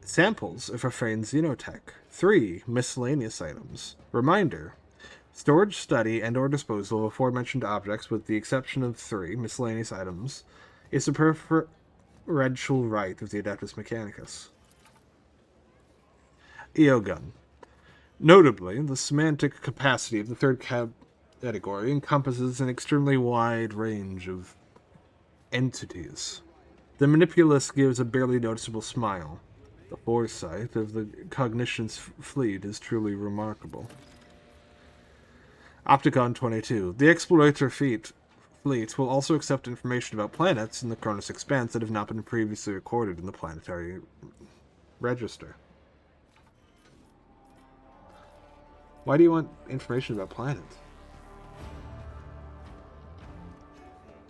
Samples of profane xenotech. 3. Miscellaneous items. Reminder. Storage, study, and or disposal of aforementioned objects, with the exception of 3 miscellaneous items, is the preferential right of the Adeptus Mechanicus. Eogun. Notably, the semantic capacity of the third category encompasses an extremely wide range of entities. The manipulus gives a barely noticeable smile. The foresight of the Cognition's fleet is truly remarkable. Opticon 22. The Explorator fleet will also accept information about planets in the Cronus Expanse that have not been previously recorded in the planetary register. Why do you want information about planets?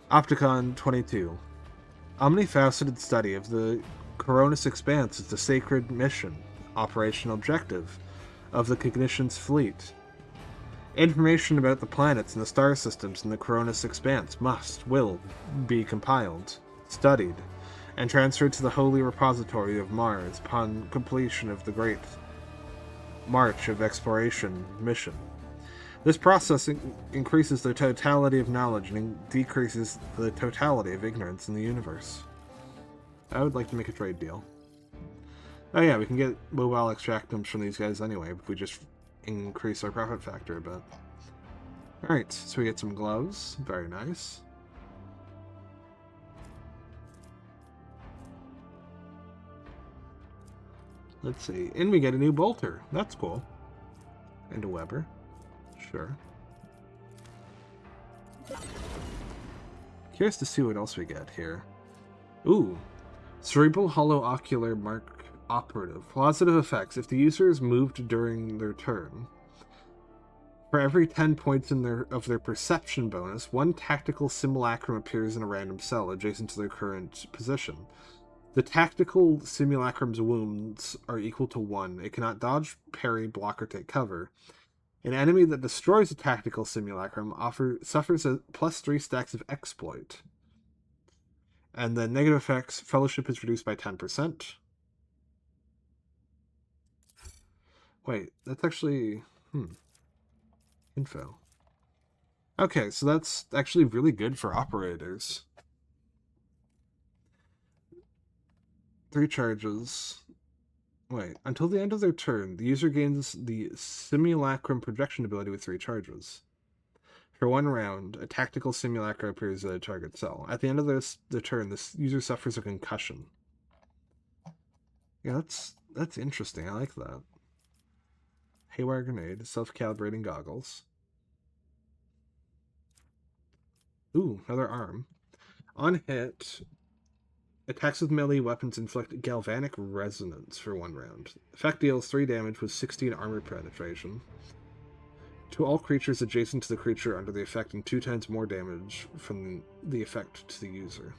Opticon 22. Omnifaceted study of the Cronus Expanse is the sacred mission, operational objective, of the Cognition's fleet. Information about the planets and the star systems in the Cronus Expanse will be compiled, studied, and transferred to the Holy Repository of Mars upon completion of the Great March of Exploration mission. This process increases the totality of knowledge and decreases the totality of ignorance in the universe. I would like to make a trade deal. Oh yeah, we can get mobile extractums from these guys anyway, if we just increase our profit factor a bit. Alright, so we get some gloves. Very nice. Let's see. And we get a new bolter. That's cool. And a Weber. Sure. Curious to see what else we get here. Ooh. Cerebral Hollow Ocular Mark Operative. Positive effects. If the user is moved during their turn, for every 10 points of their perception bonus, one tactical simulacrum appears in a random cell adjacent to their current position. The tactical simulacrum's wounds are equal to 1. It cannot dodge, parry, block, or take cover. An enemy that destroys a tactical simulacrum suffers a +3 stacks of exploit. And the negative effects, fellowship is reduced by 10%. Wait, that's actually... Info. Okay, so that's actually really good for operators. 3 charges. Wait, until the end of their turn, the user gains the simulacrum projection ability with 3 charges. For 1 round, a tactical simulacrum appears at a target cell. At the end of the turn, this user suffers a concussion. Yeah, that's interesting. I like that. Haywire grenade, self-calibrating goggles. Ooh, another arm. On hit, attacks with melee weapons inflict galvanic resonance for 1 round. Effect deals 3 damage with 16 armor penetration. To all creatures adjacent to the creature under the effect and 2 times more damage from the effect to the user.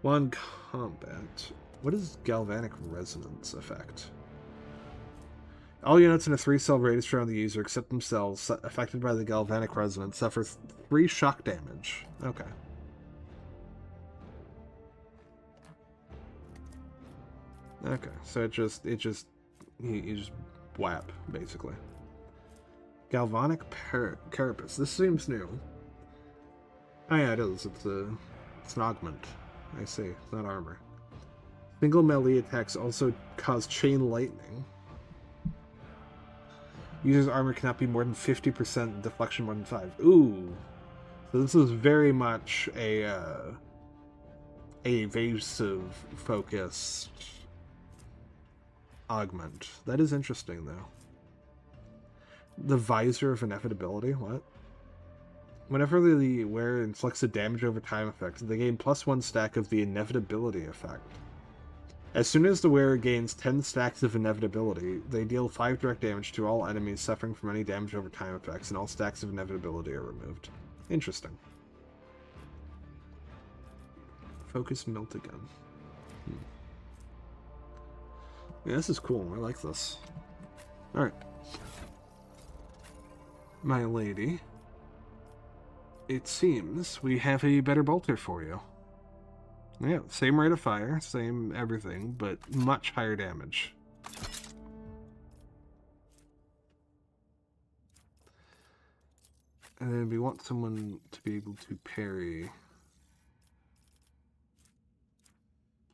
While combat, what is galvanic resonance effect? All units in a 3-cell radius around the user, except themselves, affected by the galvanic resonance, suffer 3 shock damage. Okay. Okay, so you just whap, basically. Galvanic carapace. This seems new. Oh yeah, it is. It's an augment. I see. It's not armor. Single melee attacks also cause chain lightning. User's armor cannot be more than 50%, deflection more than 5. Ooh. So this is very much a evasive focused augment. That is interesting, though. The visor of inevitability? What? Whenever the wearer inflicts a damage over time effect, they gain +1 stack of the inevitability effect. As soon as the wearer gains 10 stacks of inevitability, they deal 5 direct damage to all enemies suffering from any damage over time effects, and all stacks of inevitability are removed. Interesting. Focus melt again. Yeah, this is cool. I like this. Alright. My lady, it seems we have a better bolter for you. Yeah, same rate of fire, same everything, but much higher damage. And then we want someone to be able to parry.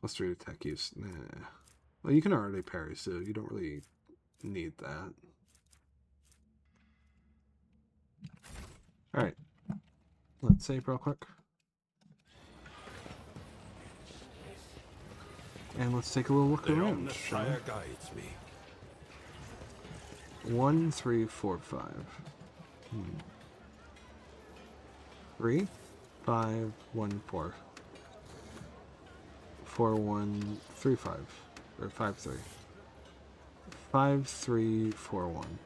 +3 attack use. Nah. Well, you can already parry, so you don't really need that. Alright. Let's save real quick. And let's take a little look around.
Fire guides me.
1, 3, 4, 5. 3, 5, 1, 4. 4, 1, 3, 5. Or 5, 3. 5, 3, 4, 1.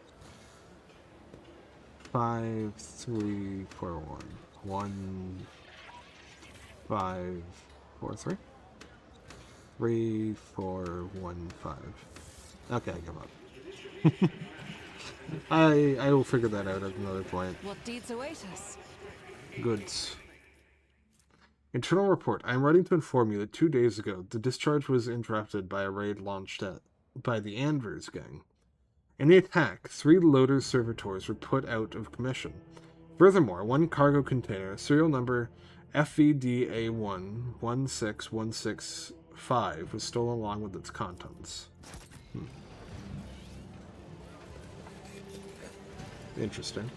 5, 3, 4, 1. 1, 5, 4, 3. 3, 4, 1, 5. Okay, I give up. I will figure that out at another point.
What deeds await us?
Goods. Internal report. I am writing to inform you that 2 days ago, the discharge was interrupted by a raid launched by the Andrews gang. In the attack, 3 loader servitors were put out of commission. Furthermore, 1 cargo container, serial number FVDA1 16165, was stolen along with its contents. Interesting.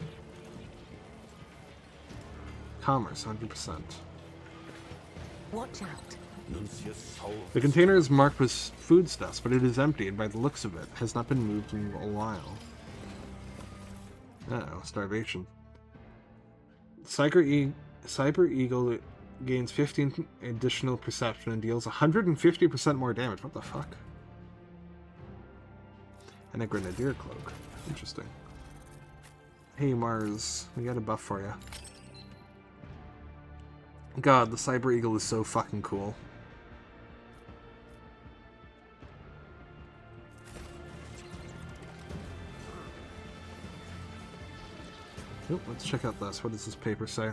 Commerce, 100%.
Watch out.
The container is marked with foodstuffs, but it is empty, and by the looks of it, has not been moved in a while. Uh-oh, starvation. Cyber Eagle gains 15 additional perception and deals 150% more damage. What the fuck? And a Grenadier Cloak. Interesting. Hey Mars, we got a buff for you. God, the Cyber Eagle is so fucking cool. Oop, let's check out this. What does this paper say?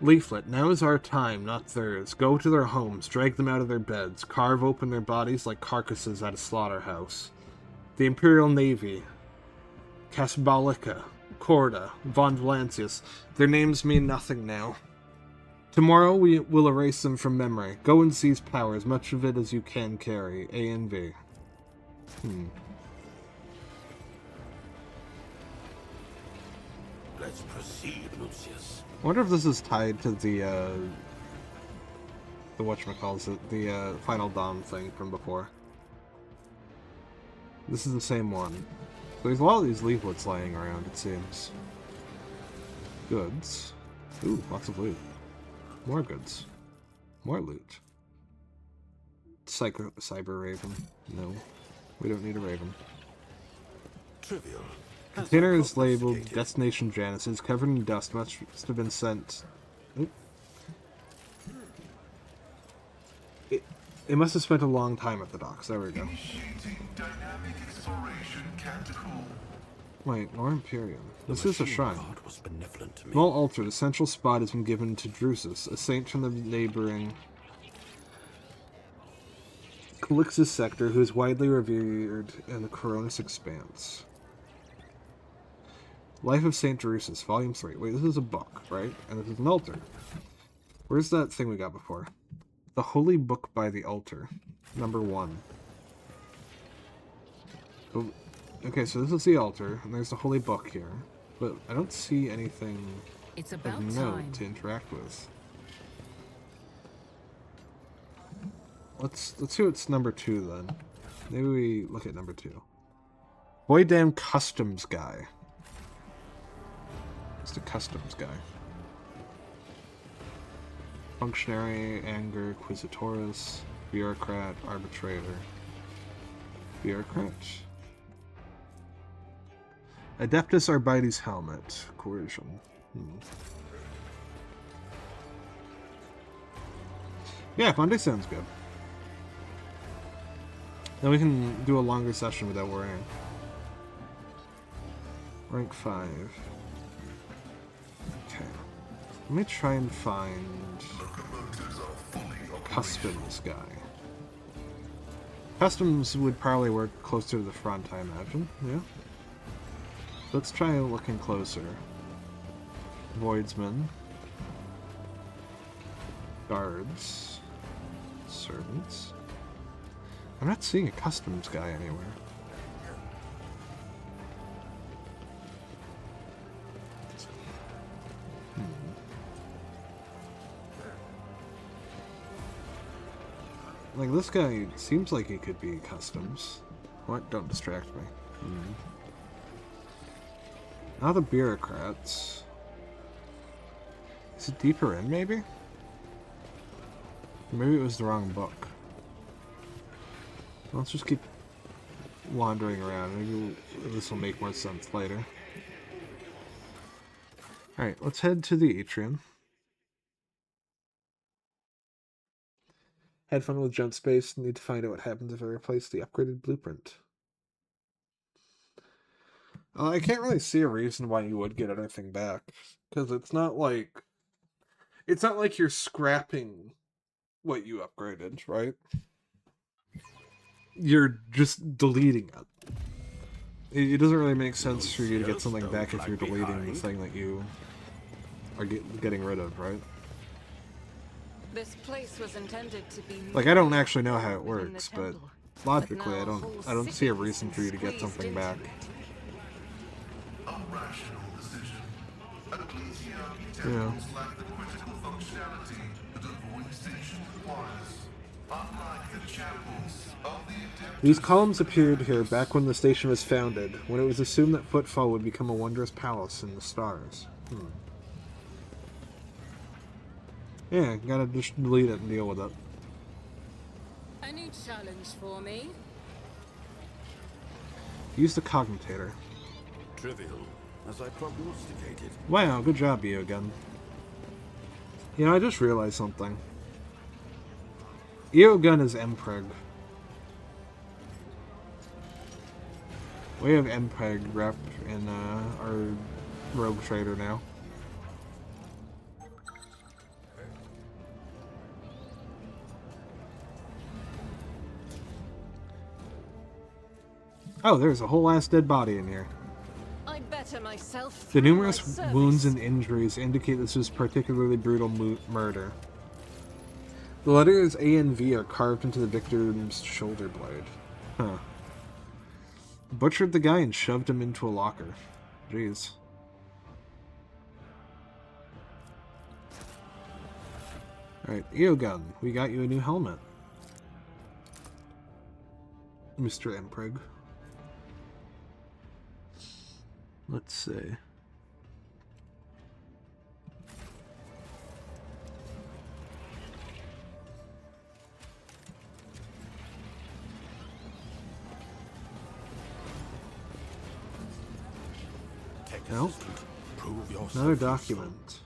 Leaflet, now is our time, not theirs. Go to their homes, drag them out of their beds, carve open their bodies like carcasses at a slaughterhouse. The Imperial Navy, Casbalica, Corda, Von Valancius, their names mean nothing now. Tomorrow we will erase them from memory. Go and seize power, as much of it as you can carry. A and V.
Let's proceed, Lucius.
I wonder if this is tied to the whatchamacallit, the Final Dawn thing from before. This is the same one. So there's a lot of these leaflets lying around, it seems. Goods. Ooh, lots of loot. More goods. More loot. Cyber Raven. No. We don't need a Raven.
Trivial.
Container is labeled Destination Janus. It's covered in dust. Must have been sent. Oop. It must have spent a long time at the docks. There we go.
Initiating dynamic exploration canticle.
Wait, Nor Imperium. This is a shrine.
God was benevolent to me.
Small altar. The central spot has been given to Drusus, a saint from the neighboring Calixtus sector who is widely revered in the Coronis Expanse. Life of Saint Drusus, Volume 3. Wait, this is a book, right? And this is an altar. Where's that thing we got before? The Holy Book by the Altar. Number 1. Oh, okay, so this is the altar, and there's the Holy Book here. But I don't see anything
It's
of
about
note
time.
to interact with. Let's see what's number 2 then. Maybe we look at number 2. Boy damn customs guy. It's the customs guy. Functionary, anger, quisitoris, bureaucrat, arbitrator. Bureaucrat. Adeptus Arbites helmet. Coercion. Yeah, Monday sounds good. Then we can do a longer session without worrying. Rank 5. Okay. Let me try and find Customs guy. Customs would probably work closer to the front, I imagine. Yeah. Let's try looking closer. Voidsman. Guards. Servants. I'm not seeing a customs guy anywhere. Like, this guy seems like he could be customs. What? Don't distract me. Now the bureaucrats. Is it deeper in, maybe? Maybe it was the wrong book. Let's just keep wandering around. Maybe this will make more sense later. Alright, let's head to the atrium. Had fun with jump space. Need to find out what happens if I replace the upgraded blueprint. I can't really see a reason why you would get anything back. Because it's not like you're scrapping what you upgraded, right? You're just deleting it. It doesn't really make sense for you to get something back if you're deleting the thing that you are getting rid of, right?
This place was intended to be
Like, I don't actually know how it works, but logically, I don't see a reason for you to get something back.
A rational decision. Ecclesiarchy
Yeah.
temples lack the critical functionality that a void station requires. Unlike the chapels of the Adeptus.
These columns appeared here back when the station was founded, when it was assumed that Footfall would become a wondrous palace in the stars. Yeah, gotta just delete it and deal with it.
A new challenge for me.
Use the cognitator.
Trivial, as I prognosticated.
Wow, good job, you again. You know, I just realized something. Eogun is Mpreg. We have Mpreg rep in our Rogue Trader now. Oh, there's a whole ass dead body in here.
I'd better myself.
The numerous wounds and injuries indicate this was particularly brutal murder. The letters A and V are carved into the victim's shoulder blade. Huh. Butchered the guy and shoved him into a locker. Jeez. Alright, Eogun, we got you a new helmet. Mr. Mpreg. Let's see. Nope. Another document.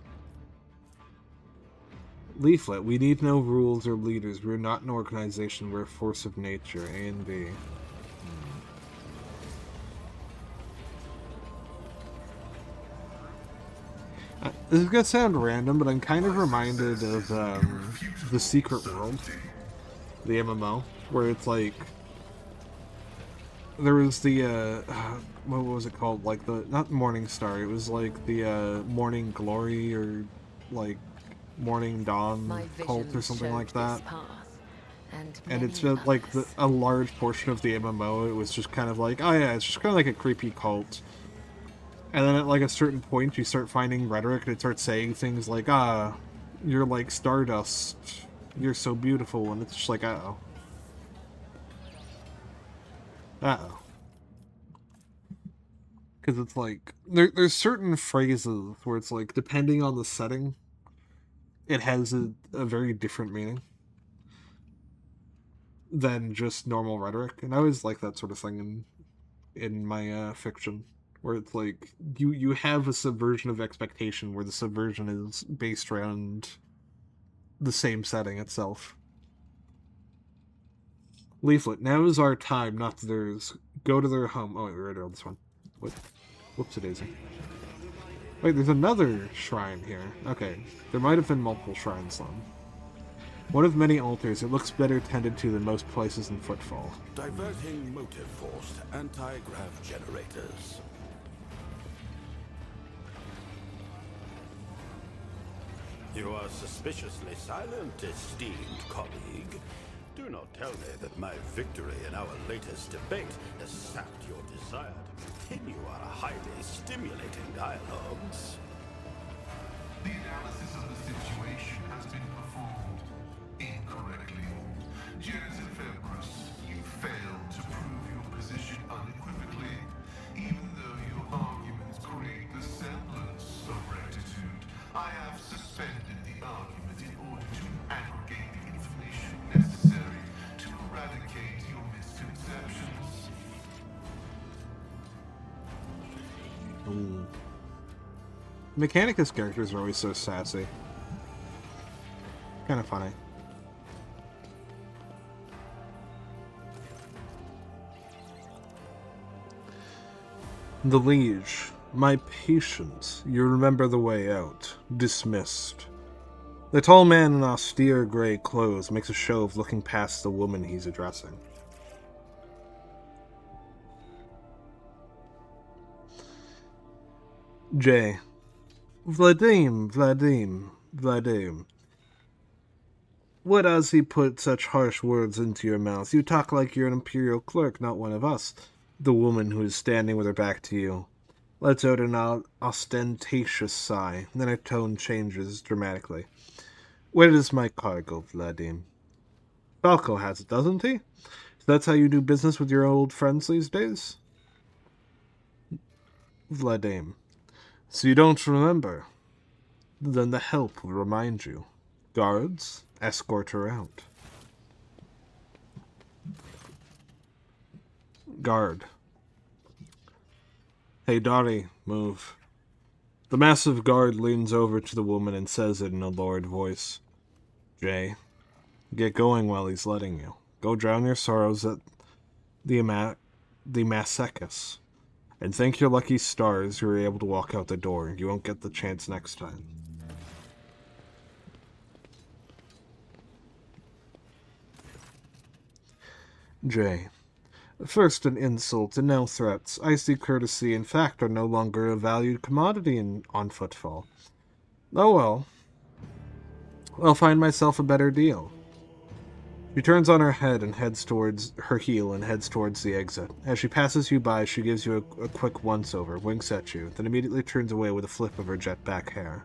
Leaflet. We need no rules or leaders. We're not an organization. We're a force of nature. A and B. This is gonna sound random, but I'm kind of reminded of The Secret World, the MMO, where it's like there was the what was it called? Like the not Morning Star. It was like the Morning Glory or like Morning Dawn cult or something like that. And it's just like a large portion of the MMO. It was just kind of like, oh yeah, it's just kind of like a creepy cult. And then at like a certain point, you start finding rhetoric, and it starts saying things like, you're like stardust, you're so beautiful, and it's just like, uh-oh. Uh-oh. Because it's like, there's certain phrases where it's like, depending on the setting, it has a very different meaning than just normal rhetoric. And I always like that sort of thing in my fiction. Where it's like, you have a subversion of expectation where the subversion is based around the same setting itself. Leaflet, now is our time, not theirs. Go to their home. Oh, wait, we already read this one. What? Whoops-a-daisy. Wait, there's another shrine here. Okay, there might have been multiple shrines then. One of many altars, it looks better tended to than most places in Footfall.
Diverting motive force to anti-grav generators. You are suspiciously silent, esteemed colleague. Do not tell me that my victory in our latest debate has sapped your desire to continue our highly stimulating dialogues.
The analysis of the situation has been performed incorrectly. Genitor Febris, you failed to prove your position unequivocally, even though your arguments create the semblance of rectitude. I have suspended the argument in order to aggregate the information necessary to eradicate your misconceptions.
Ooh. Mechanicus characters are always so sassy. Kind of funny. The Liege. My patience. You remember the way out. Dismissed. The tall man in austere gray clothes makes a show of looking past the woman he's addressing. J. Vladim. What does he put such harsh words into your mouth? You talk like you're an imperial clerk, not one of us. The woman who is standing with her back to you lets out an ostentatious sigh, then her tone changes dramatically. Where is my cargo, Vladim? Falco has it, doesn't he? So that's how you do business with your old friends these days? Vladim. So you don't remember? Then the help will remind you. Guards, escort her out. Guard. Hey, Dari, move. The massive guard leans over to the woman and says it in a lowered voice. Jay, get going while he's letting you. Go drown your sorrows at the Masekis. And thank your lucky stars you were able to walk out the door. You won't get the chance next time. Jay. First an insult, and now threats. Icy courtesy, in fact, are no longer a valued commodity on Footfall. Oh well. I'll find myself a better deal. She turns on her head and heads towards her heel and heads towards the exit. As she passes you by, she gives you a quick once-over, winks at you, then immediately turns away with a flip of her jet-back hair.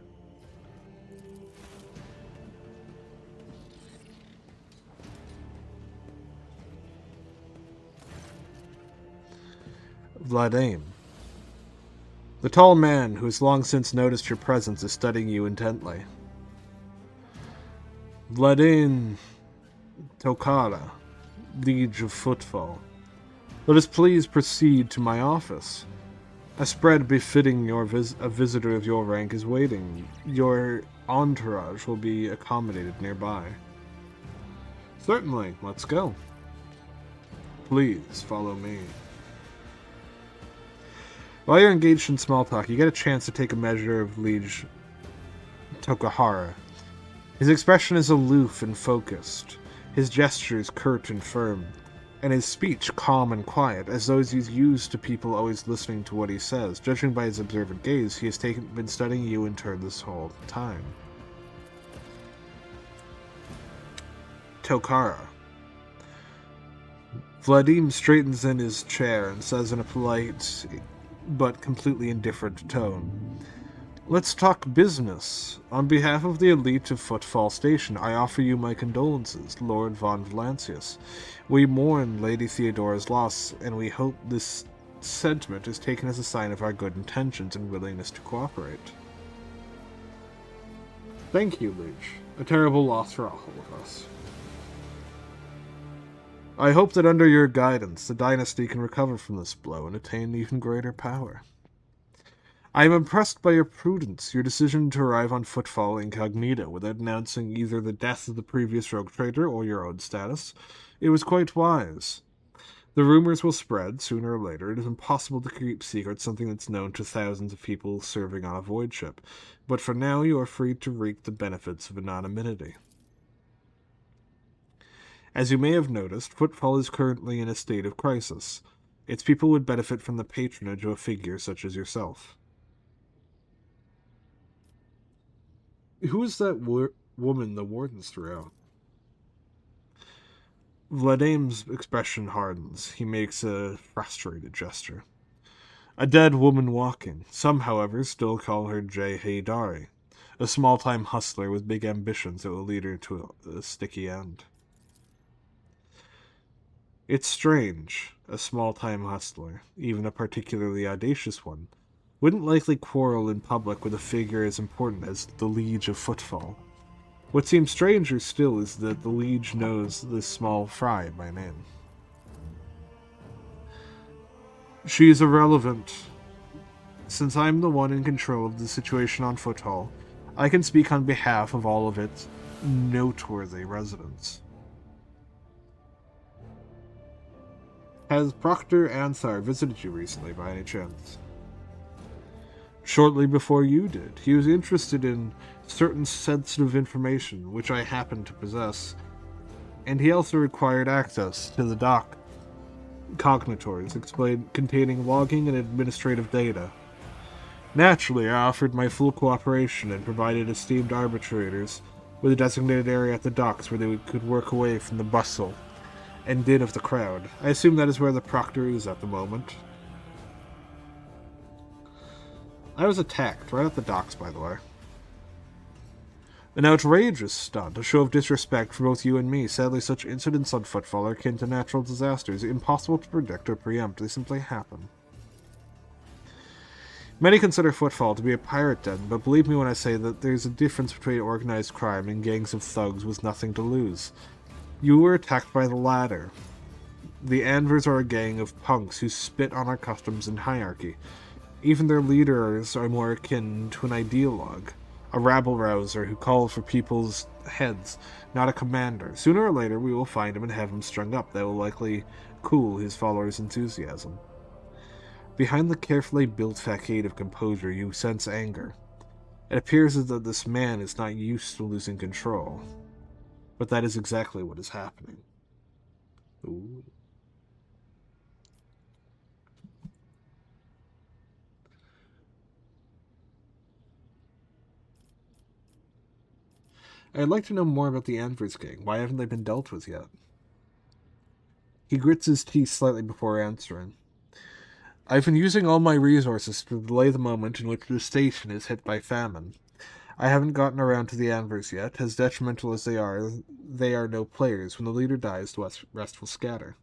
Vladimir. The tall man, who has long since noticed your presence, is studying you intently. Vladimir Tokara, Liege of Footfall. Let us please proceed to my office. A spread befitting a visitor of your rank is waiting. Your entourage will be accommodated nearby. Certainly, let's go. Please follow me. While you're engaged in small talk, you get a chance to take a measure of Liege Tokahara. His expression is aloof and focused, his gestures curt and firm, and his speech calm and quiet, as though he's used to people always listening to what he says. Judging by his observant gaze, he has been studying you in turn this whole time. Tokara. Vladimir straightens in his chair and says in a polite but completely indifferent tone, "Let's talk business. On behalf of the elite of Footfall Station, I offer you my condolences, Lord von Valancius. We mourn Lady Theodora's loss, and we hope this sentiment is taken as a sign of our good intentions and willingness to cooperate." Thank you, Liege. A terrible loss for all of us. I hope that under your guidance, the dynasty can recover from this blow and attain even greater power. I am impressed by your prudence, your decision to arrive on Footfall incognito without announcing either the death of the previous rogue trader or your own status. It was quite wise. The rumors will spread, sooner or later. It is impossible to keep secret something that's known to thousands of people serving on a void ship. But for now, you are free to reap the benefits of anonymity. As you may have noticed, Footfall is currently in a state of crisis. Its people would benefit from the patronage of a figure such as yourself. Who is that woman the wardens threw out? Vladimir's expression hardens. He makes a frustrated gesture. A dead woman walking. Some, however, still call her Jay Haydari, a small-time hustler with big ambitions that will lead her to a sticky end. It's strange. A small-time hustler, even a particularly audacious one, wouldn't likely quarrel in public with a figure as important as the Liege of Footfall. What seems stranger still is that the Liege knows this small fry by name. She is irrelevant. Since I'm the one in control of the situation on Footfall, I can speak on behalf of all of its noteworthy residents. Has Proctor Ansar visited you recently by any chance? Shortly before you did. He was interested in certain sensitive information, which I happen to possess, and he also required access to the dock cognitors containing logging and administrative data. Naturally, I offered my full cooperation and provided esteemed arbitrators with a designated area at the docks where they could work away from the bustle and din of the crowd. I assume that is where the Proctor is at the moment. I was attacked right at the docks, by the way. An outrageous stunt, a show of disrespect for both you and me. Sadly, such incidents on Footfall are akin to natural disasters, impossible to predict or preempt. They simply happen. Many consider Footfall to be a pirate den, but believe me when I say that there's a difference between organized crime and gangs of thugs with nothing to lose. You were attacked by the latter. The Anvers are a gang of punks who spit on our customs and hierarchy. Even their leaders are more akin to an ideologue, a rabble-rouser who calls for people's heads, not a commander. Sooner or later, we will find him and have him strung up. That will likely cool his followers' enthusiasm. Behind the carefully built facade of composure, you sense anger. It appears as though this man is not used to losing control. But that is exactly what is happening. Ooh. I'd like to know more about the Anvers gang. Why haven't they been dealt with yet? He grits his teeth slightly before answering. I've been using all my resources to delay the moment in which the station is hit by famine. I haven't gotten around to the Anvers yet. As detrimental as they are no players. When the leader dies, the rest will scatter.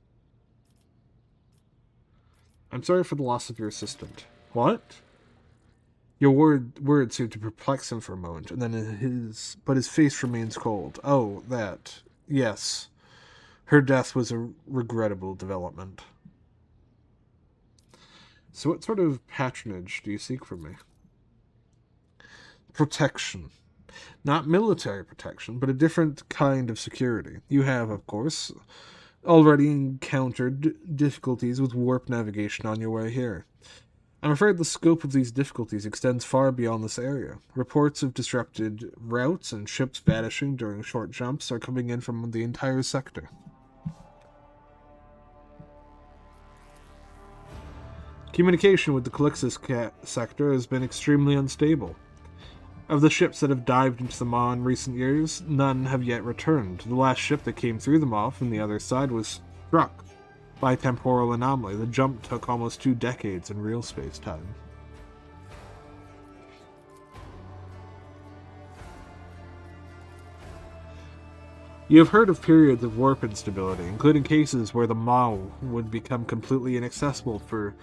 I'm sorry for the loss of your assistant. What? Your words seem to perplex him for a moment, and then his face remains cold. Oh, that. Yes. Her death was a regrettable development. So what sort of patronage do you seek from me? Protection. Not military protection, but a different kind of security. You have, of course, already encountered difficulties with warp navigation on your way here. I'm afraid the scope of these difficulties extends far beyond this area. Reports of disrupted routes and ships vanishing during short jumps are coming in from the entire sector. Communication with the Calixis sector has been extremely unstable. Of the ships that have dived into the Maw in recent years, none have yet returned. The last ship that came through the Maw from the other side was struck by a temporal anomaly. The jump took almost 2 decades in real space-time. You have heard of periods of warp instability, including cases where the Maw would become completely inaccessible for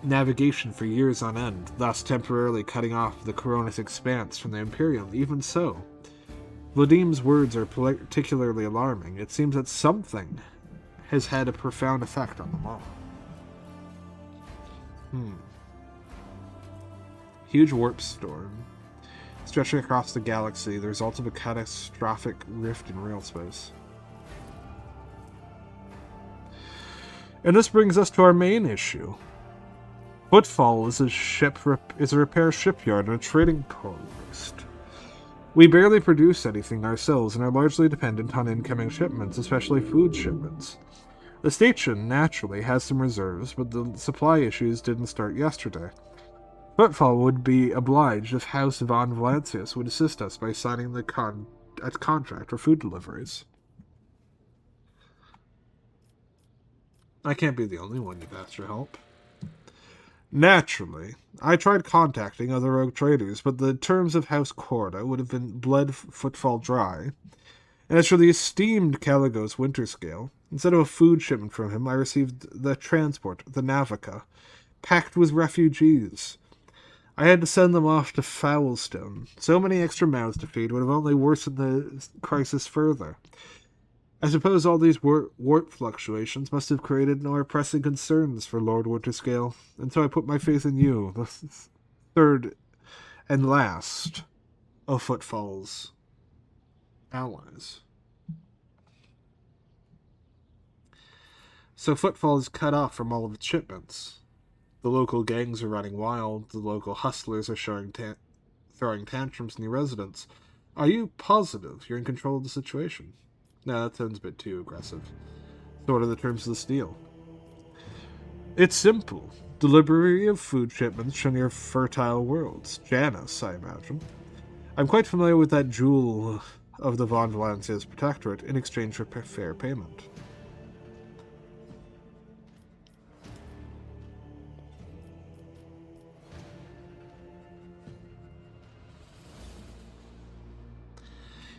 navigation for years on end, thus temporarily cutting off the Coronis expanse from the Imperium. Even so, Vladim's words are particularly alarming. It seems that something has had a profound effect on them all. Huge warp storm stretching across the galaxy, the result of a catastrophic rift in real space. And this brings us to our main issue. Footfall is a repair shipyard and a trading post. We barely produce anything ourselves and are largely dependent on incoming shipments, especially food shipments. The station, naturally, has some reserves, but the supply issues didn't start yesterday. Footfall would be obliged if House von Valancius would assist us by signing a contract for food deliveries. I can't be the only one you've asked for help. Naturally, I tried contacting other rogue traders, but the terms of House Corda would have been bled Footfall dry. And as for the esteemed Caligos Winterscale, instead of a food shipment from him, I received the transport, the Navica, packed with refugees. I had to send them off to Foulstone. So many extra mouths to feed would have only worsened the crisis further. I suppose all these warp fluctuations must have created more pressing concerns for Lord Winterscale, and so I put my faith in you, the third and last of Footfall's allies. So Footfall is cut off from all of its shipments. The local gangs are running wild, the local hustlers are throwing tantrums in your residence. Are you positive you're in control of the situation? No, that sounds a bit too aggressive. So what are the terms of this deal? It's simple. Delivery of food shipments from your fertile worlds. Janus, I imagine. I'm quite familiar with that jewel of the Von Valancius Protectorate in exchange for fair payment.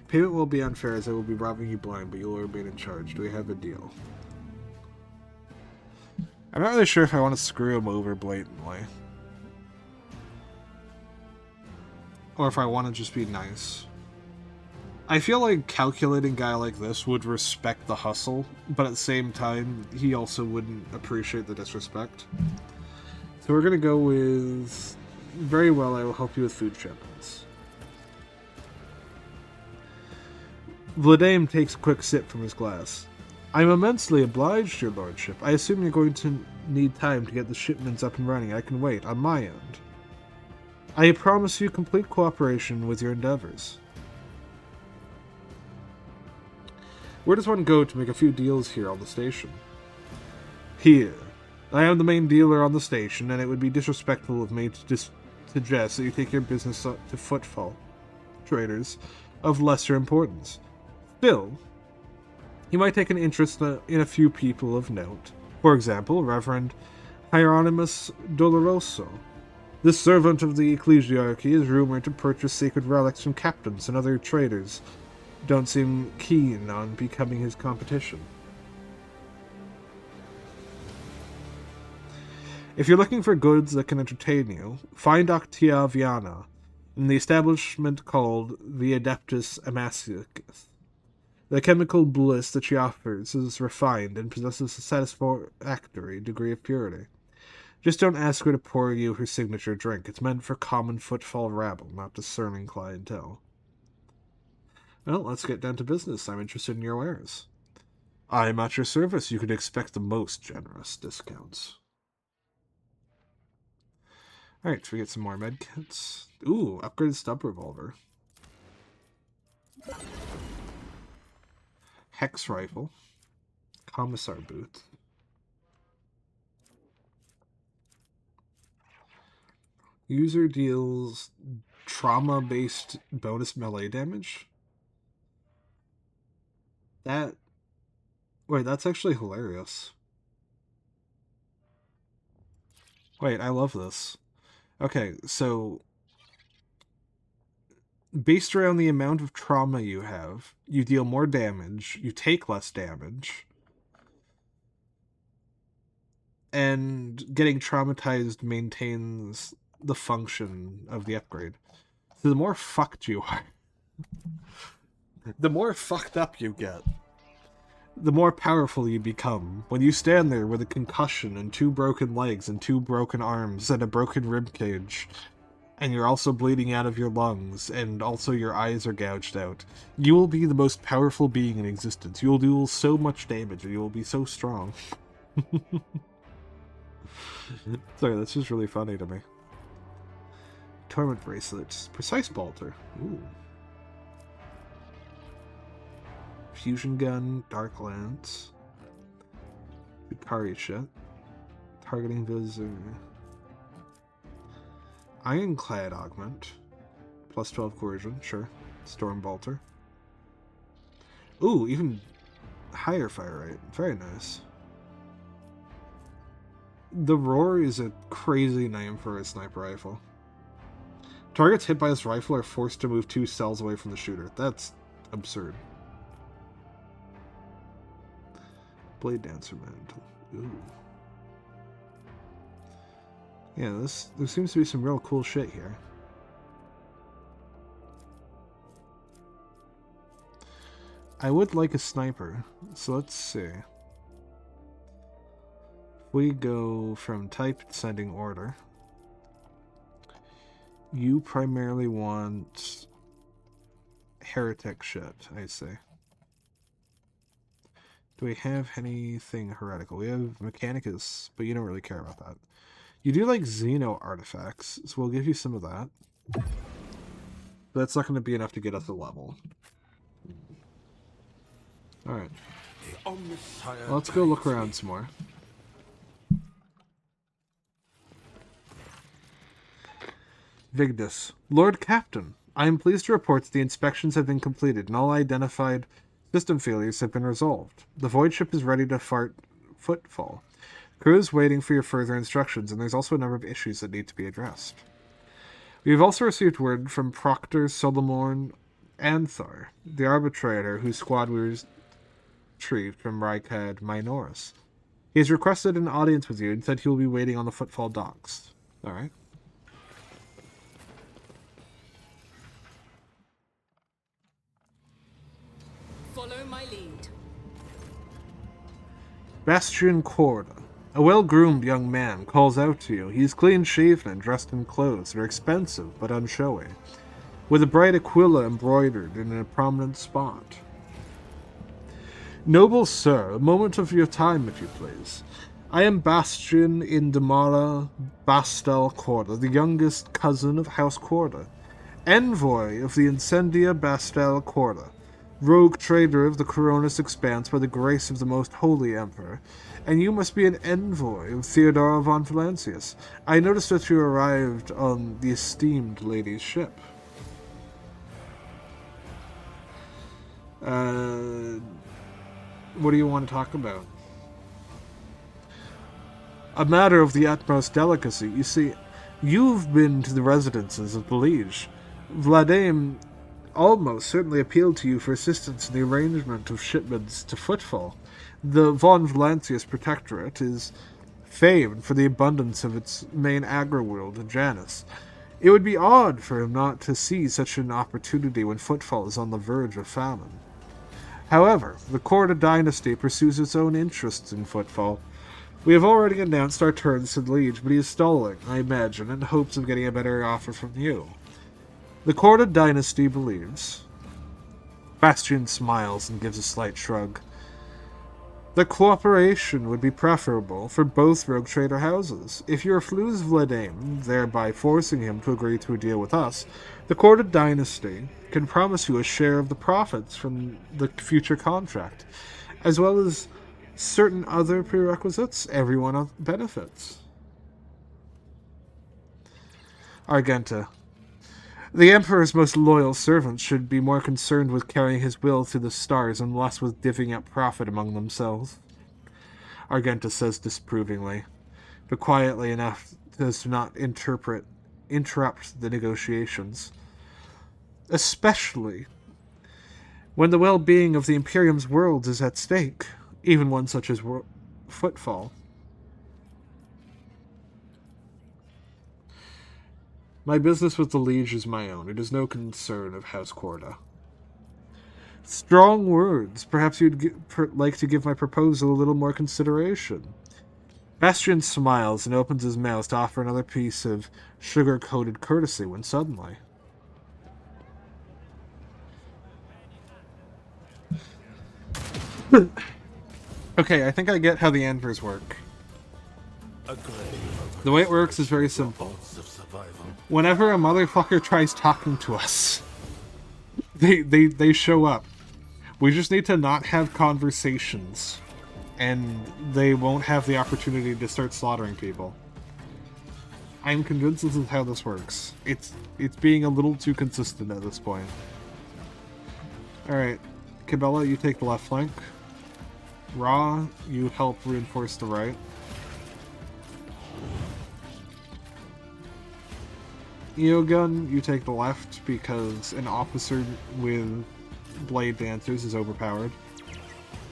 Payment will be unfair as I will be robbing you blind, but you'll remain in charge. Do we have a deal? I'm not really sure if I want to screw him over blatantly. Or if I want to just be nice. I feel like a calculating guy like this would respect the hustle, but at the same time, he also wouldn't appreciate the disrespect. So we're gonna go with... Very well, I will help you with food shipments. Vladame takes a quick sip from his glass. I'm immensely obliged, your lordship. I assume you're going to need time to get the shipments up and running. I can wait, on my end. I promise you complete cooperation with your endeavors. Where does one go to make a few deals here on the station? Here. I am the main dealer on the station, and it would be disrespectful of me to suggest that you take your business up to Footfall traders of lesser importance. Still, you might take an interest in a few people of note. For example, Reverend Hieronymus Doloroso. This servant of the ecclesiarchy is rumored to purchase sacred relics from captains and other traders. Don't seem keen on becoming his competition. If you're looking for goods that can entertain you, find Octaviana in the establishment called the Adeptus Amasiacus. The chemical bliss that she offers is refined and possesses a satisfactory degree of purity. Just don't ask her to pour you her signature drink. It's meant for common footfall rabble, not discerning clientele. Well, let's get down to business. I'm interested in your wares. I'm at your service. You could expect the most generous discounts. Alright, so we get some more medkits. Ooh, upgraded stub revolver. Hex rifle. Commissar boot. User deals trauma-based bonus melee damage. Wait, that's actually hilarious. Wait, I love this. Okay, so based around the amount of trauma you have, you deal more damage, you take less damage, and getting traumatized maintains the function of the upgrade. So the more fucked you are, the more fucked up you get, the more powerful you become. When you stand there with a concussion and 2 broken legs and 2 broken arms and a broken ribcage, and you're also bleeding out of your lungs, and also your eyes are gouged out, you will be the most powerful being in existence. You will do so much damage, and you will be so strong. Sorry, that's just really funny to me. Torment bracelets. Precise bolter. Ooh. Fusion gun. Dark lance. Hikari shit. Targeting visor. Ironclad augment. Plus 12 coercion. Sure. Storm bolter. Ooh, even higher fire rate. Very nice. The Roar is a crazy name for a sniper rifle. Targets hit by this rifle are forced to move 2 cells away from the shooter. That's absurd. Blade Dancer Mantle. Ooh. Yeah, there seems to be some real cool shit here. I would like a sniper, so let's see. We go from type descending order. You primarily want heretic shit, I say. Do we have anything heretical? We have Mechanicus, but you don't really care about that. You do like Xeno artifacts, so we'll give you some of that. But that's not going to be enough to get us a level. Alright. Let's go look around some more. Vigdis. Lord Captain, I am pleased to report that the inspections have been completed and all identified system failures have been resolved. The void ship is ready to Footfall. Crew is waiting for your further instructions, and there's also a number of issues that need to be addressed. We have also received word from Proctor Solomon Anthar, the arbitrator whose squad we retrieved from Rykad Minoris. He has requested an audience with you and said he will be waiting on the Footfall docks. Alright.
Follow my lead.
Bastion Corda. A well-groomed young man calls out to you. He's clean-shaven and dressed in clothes that are expensive but unshowy, with a bright aquila embroidered in a prominent spot. Noble sir, a moment of your time, if you please. I am Bastian Indamara Bastel Corda, the youngest cousin of House Corda, envoy of the Incendia Bastel Corda, rogue trader of the Coronis Expanse by the grace of the most holy emperor, and you must be an envoy of Theodora von Valancius. I noticed that you arrived on the esteemed lady's ship. What do you want to talk about? A matter of the utmost delicacy. You see, you've been to the residences of the Liege. Vladimir almost certainly appealed to you for assistance in the arrangement of shipments to Footfall. The von Valancius Protectorate is famed for the abundance of its main agri-world, Janus. It would be odd for him not to see such an opportunity when Footfall is on the verge of famine. However, the Corda dynasty pursues its own interests in Footfall. We have already announced our turns to the Liege, but he is stalling, I imagine, in hopes of getting a better offer from you. The Corda dynasty believes... Bastian smiles and gives a slight shrug. The cooperation would be preferable for both rogue trader houses. If you refuse Vladimir, thereby forcing him to agree to a deal with us, the Corda dynasty can promise you a share of the profits from the future contract, as well as certain other prerequisites. Everyone benefits. Argenta. The Emperor's most loyal servants should be more concerned with carrying his will through the stars and less with divvying up profit among themselves. Argenta says disapprovingly, but quietly enough as to not interrupt the negotiations. Especially when the well-being of the Imperium's world is at stake, even one such as Footfall. My business with the Liege is my own. It is no concern of House Corda. Strong words. Perhaps you'd like to give my proposal a little more consideration. Bastian smiles and opens his mouth to offer another piece of sugar-coated courtesy when suddenly... Okay, I think I get how the anvers work. The way it works is very simple. Whenever a motherfucker tries talking to us, they show up. We just need to not have conversations, and they won't have the opportunity to start slaughtering people. I'm convinced this is how this works. It's being a little too consistent at this point. Alright, Cabela, you take the left flank. Ra, you help reinforce the right. Eogun, you take the left because an officer with blade dancers is overpowered.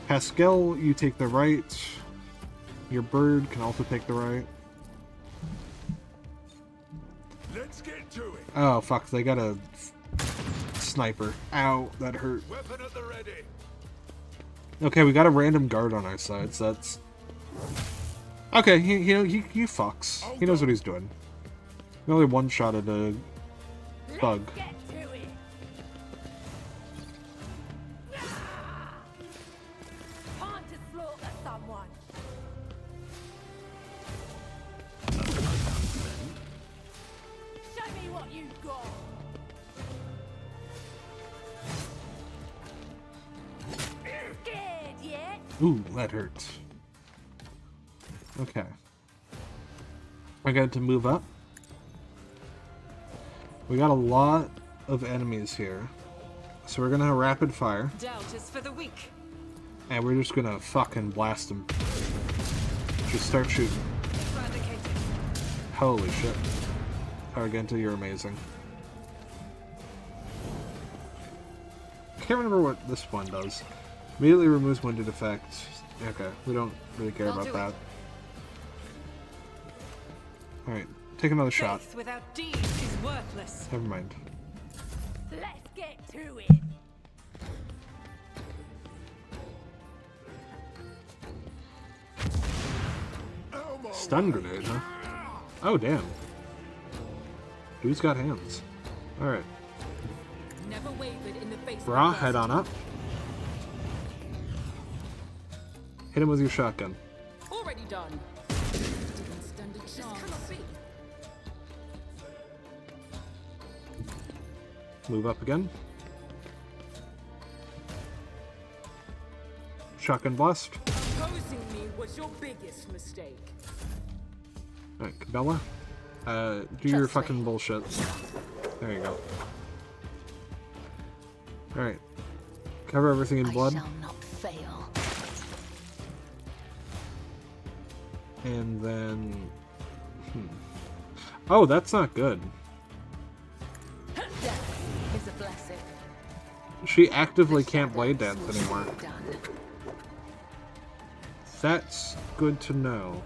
Pascal, you take the right. Your bird can also take the right.
Let's get to it.
Oh fuck, they got a sniper. Ow, that hurt.
Weapon at the ready.
Okay, we got a random guard on our side, so that's... Okay, he fucks. He knows what he's doing. He only one-shotted a bug.
Let's get to it. Time to slaughter someone. Show me what you've got. Scared yet?
Ooh, that hurts. Okay. I got to move up. We got a lot of enemies here. So we're gonna rapid fire.
Doubt is for the weak.
And we're just gonna fucking blast them. Just start shooting.
Eradicated.
Holy shit. Argenta, you're amazing. I can't remember what this one does. Immediately removes wounded effect. Okay, we don't really care about that. Alright, take another shot.
Faith without deeds is worthless.
Never mind.
Let's get to it.
Stun grenade, huh? Oh, damn. Dude's got hands. Alright.
Never wavered in the face
Bra,
of
head on up. Hit him with your shotgun.
Already done. Didn't stand a chance. This cannot be.
Move up again. Shotgun blast.
Opposing me was your biggest mistake.
Alright, Cabela. Do your fucking bullshit. There you go. Alright. Cover everything in blood.
Shall not fail.
And then... Oh, that's not good.
Death is a blessing.
She actively can't blade dance anymore.
Done.
That's good to know.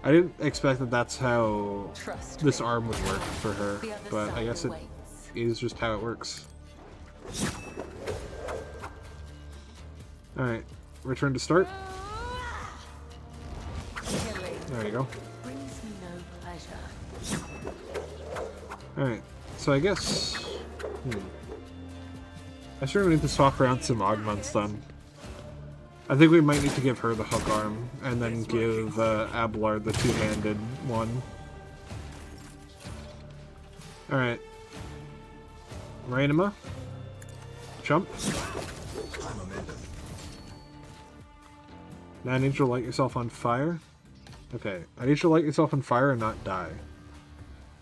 I didn't expect that that's how
Trust
this
me.
arm would work for her,
The other
but I
side
guess it
awaits.
is just how it works. Alright, return to start.
Killing
There you go.
brings me no pleasure.
Alright, so I guess... I sure need to swap around some augments then. I think we might need to give her the hook arm, and then give Abelard the two-handed one. Alright. Rainima. Jump. Now I need you to light yourself on fire. Okay, I need you to light yourself on fire and not die.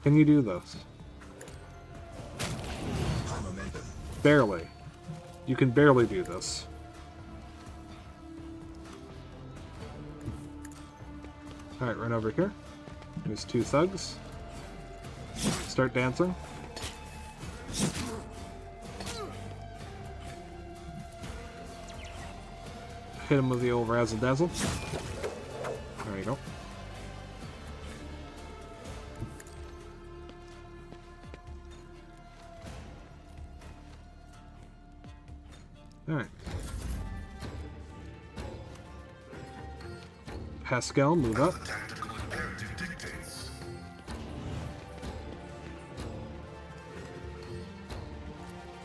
Can you do this? Barely. You can barely do this. Alright, run over here. There's two thugs. Start dancing. Hit him with the old razzle dazzle. There you go. Alright. Pascal, move up.
Tactical imperative dictates.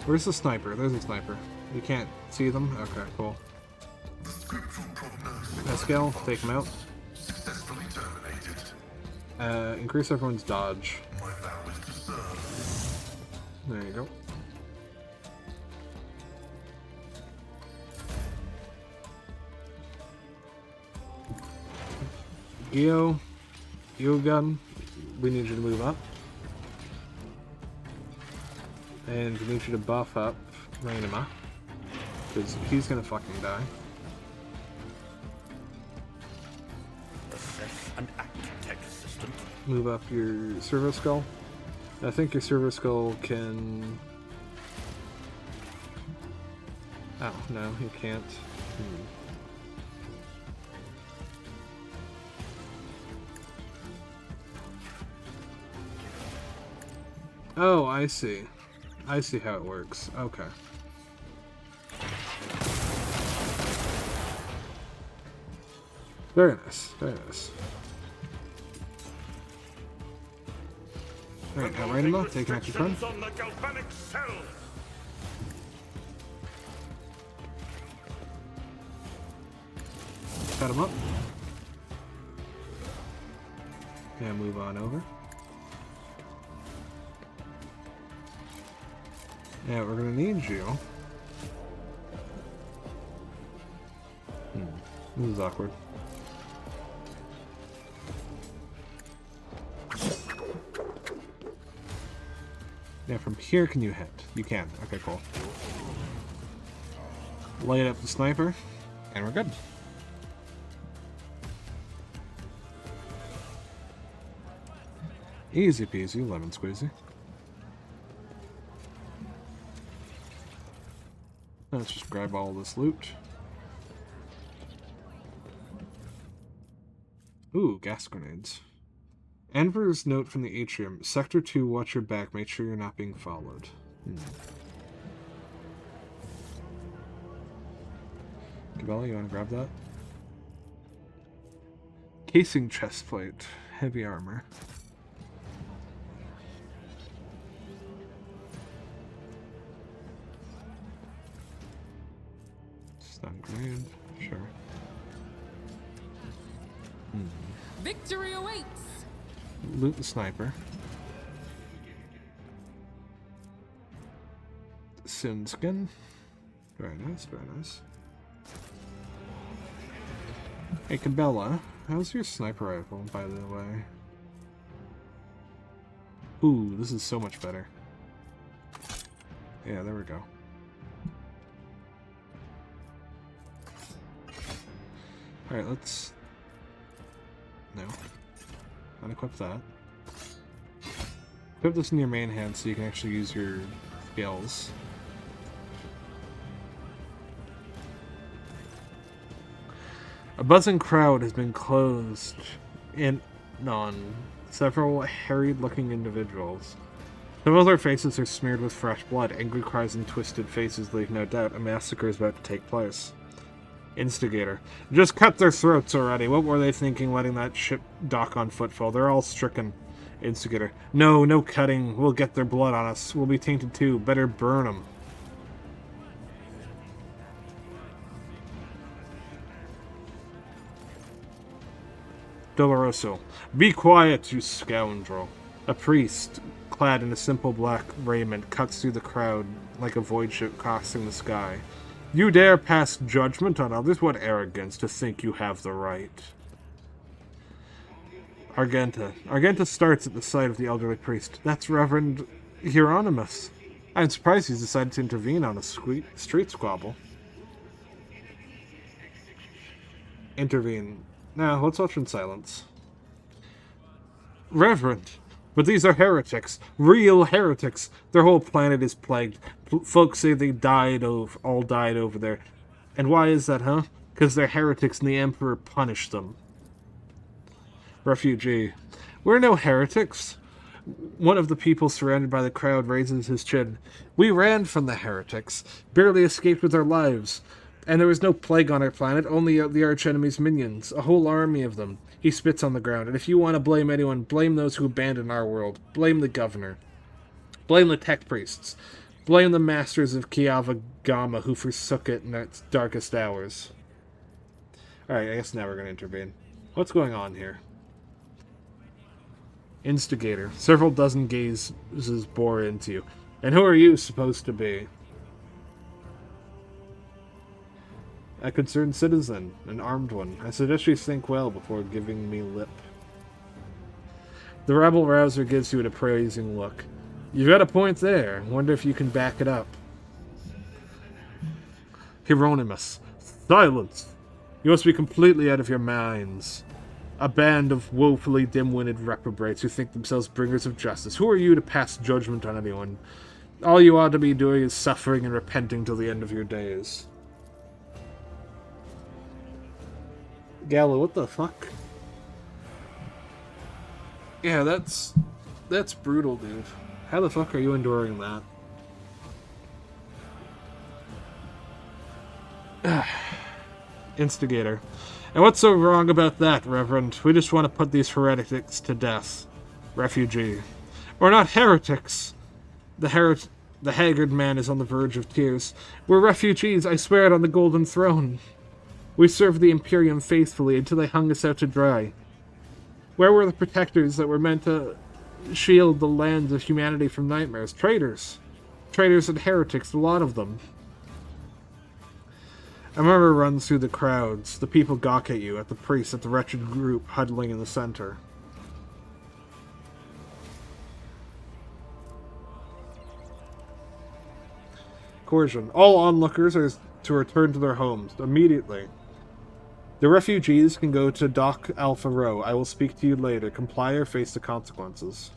Where's the sniper? There's a sniper. You can't see them? Okay, cool.
The scriptural prognosis
Pascal, take him out.
successfully terminated.
Increase everyone's dodge.
My vow is to serve.
There you go. Gun, we need you to move up. And we need you to buff up Rainima, because he's gonna fucking die.
Assess and act, tech assistant.
Move up your servo skull. I think your servo skull can... Oh, no, he can't. Oh, I see. I see how it works. Okay. Very nice. Very nice. Alright, now Rainima, take an extra turn.
On the galvanic cell.
Cut him up. And move on over. Yeah, we're gonna need you. This is awkward. Yeah, from here can you hit? You can. Okay, cool. Light up the sniper, and we're good. Easy peasy, lemon squeezy. Let's just grab all this loot. Ooh, gas grenades. Enver's note from the atrium. Sector 2, watch your back. Make sure you're not being followed. Cabela, you want to grab that? Casing chestplate. Heavy armor. Stun grenade. Sure.
Victory awaits!
Loot the sniper. Sin skin. Very nice, very nice. Hey, Cabela, how's your sniper rifle, by the way? Ooh, this is so much better. Yeah, there we go. Alright, let's... No. Unequip that. Equip this in your main hand so you can actually use your skills. A buzzing crowd has been closed in on several harried-looking individuals. Some of their faces are smeared with fresh blood. Angry cries and twisted faces leave no doubt a massacre is about to take place. Instigator. Just cut their throats already. What were they thinking letting that ship dock on Footfall? They're all stricken. Instigator. No, no cutting. We'll get their blood on us. We'll be tainted too. Better burn them. Doloroso. Be quiet, you scoundrel. A priest, clad in a simple black raiment, cuts through the crowd like a void ship crossing the sky. You dare pass judgment on others? What arrogance to think you have the right. Argenta. Argenta starts at the sight of the elderly priest. That's Reverend Hieronymus. I'm surprised he's decided to intervene on a street squabble. Intervene. Now, let's watch in silence. Reverend, but these are heretics. Real heretics. Their whole planet is plagued. Folks say they all died over there. And why is that, huh? Because they're heretics and the Emperor punished them. Refugee. We're no heretics. One of the people surrounded by the crowd raises his chin. We ran from the heretics, barely escaped with our lives. And there was no plague on our planet, only the archenemy's minions, a whole army of them. He spits on the ground, and if you want to blame anyone, blame those who abandoned our world. Blame the governor. Blame the tech priests. Blame the masters of Kiava Gama who forsook it in its darkest hours. Alright, I guess now we're going to intervene. What's going on here? Instigator. Several dozen gazes bore into you. And who are you supposed to be? A concerned citizen, an armed one. I suggest you think well before giving me lip. The rebel rouser gives you an appraising look. You've got a point there. Wonder if you can back it up. Hieronymus. Silence! You must be completely out of your minds. A band of woefully dim-witted reprobates who think themselves bringers of justice. Who are you to pass judgment on anyone? All you ought to be doing is suffering and repenting till the end of your days. Gallo, what the fuck? Yeah, that's brutal, dude. How the fuck are you enduring that? Instigator. And what's so wrong about that, Reverend? We just want to put these heretics to death. Refugee. We're not heretics. The haggard man is on the verge of tears. We're refugees, I swear it on the golden throne. We served the Imperium faithfully until they hung us out to dry. Where were the protectors that were meant to shield the lands of humanity from nightmares? Traitors. Traitors and heretics, a lot of them. A murmur runs through the crowds. The people gawk at you, at the priests, at the wretched group huddling in the center. Coercion. All onlookers are to return to their homes immediately. The refugees can go to Dock Alpha Row. I will speak to you later. Comply or face the consequences.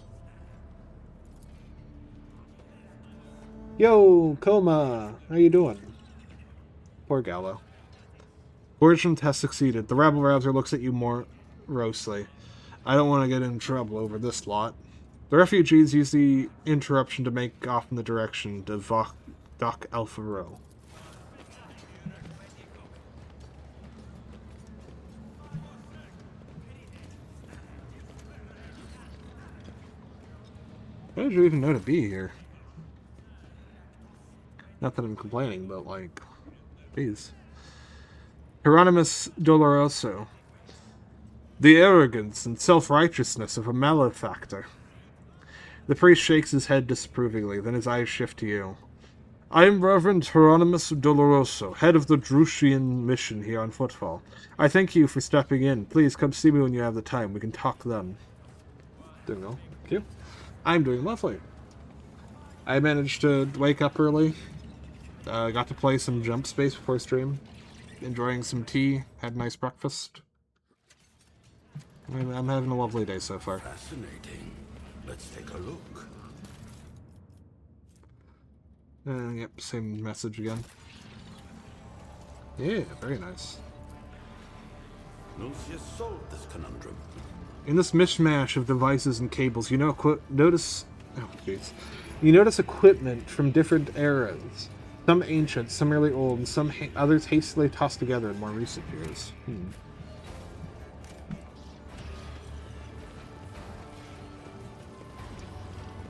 Yo, Coma! How you doing? Poor Gallo. Coercion test succeeded. The rabble rouser looks at you morosely. I don't want to get in trouble over this lot. The refugees use the interruption to make off in the direction to Dock Alpha Row. did you even know to be here? Not that I'm complaining, but like, please. Hieronymus Doloroso. The arrogance and self-righteousness of a malefactor. The priest shakes his head disapprovingly, then his eyes shift to you. I am Reverend Hieronymus Doloroso, head of the Drushian mission here on Footfall. I thank you for stepping in. Please come see me when you have the time. We can talk then. Doing well. Thank you. I'm doing lovely. I managed to wake up early. Got to play some Jump Space before stream. Enjoying some tea. Had a nice breakfast. I'm having a lovely day so far.
Fascinating. Let's take a look.
Yep, same message again. Yeah, very nice.
Nuncius solved this conundrum.
In this mishmash of devices and cables, you notice equipment from different eras. Some ancient, some really old, and some others hastily tossed together in more recent years.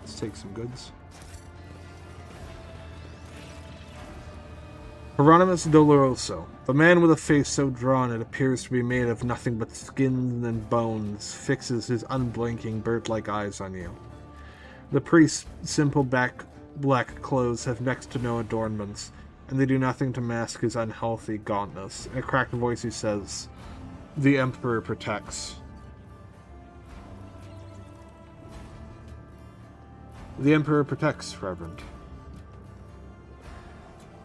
Let's take some goods. Hieronymus Doloroso, the man with a face so drawn it appears to be made of nothing but skin and bones, fixes his unblinking bird-like eyes on you. The priest's simple black clothes have next to no adornments, and they do nothing to mask his unhealthy gauntness. In a cracked voice he says, "The Emperor protects." The Emperor protects, Reverend.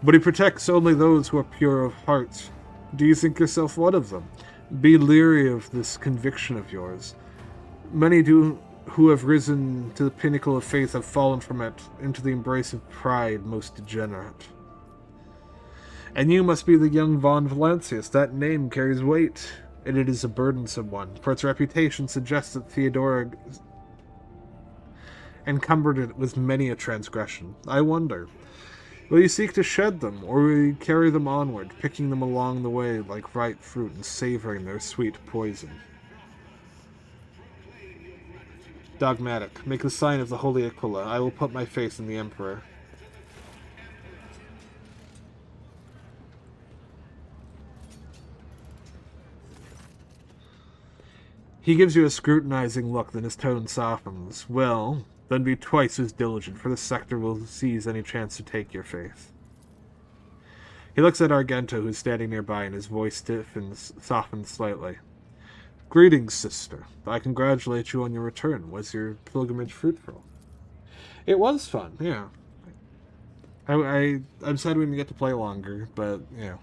But he protects only those who are pure of heart. Do you think yourself one of them? Be leery of this conviction of yours. Many who have risen to the pinnacle of faith have fallen from it into the embrace of pride most degenerate. And you must be the young Von Valancius. That name carries weight, and it is a burdensome one, for its reputation suggests that Theodora encumbered it with many a transgression. I wonder, will you seek to shed them, or will you carry them onward, picking them along the way like ripe fruit and savoring their sweet poison? Dogmatic. Make the sign of the Holy Aquila. I will put my faith in the Emperor. He gives you a scrutinizing look, then his tone softens. Well, then be twice as diligent, for the sector will seize any chance to take your faith. He looks at Argento, who's standing nearby, and his voice softens slightly. Greetings, sister. I congratulate you on your return. Was your pilgrimage fruitful? It was fun, yeah. I'm sad we didn't get to play longer, but, yeah.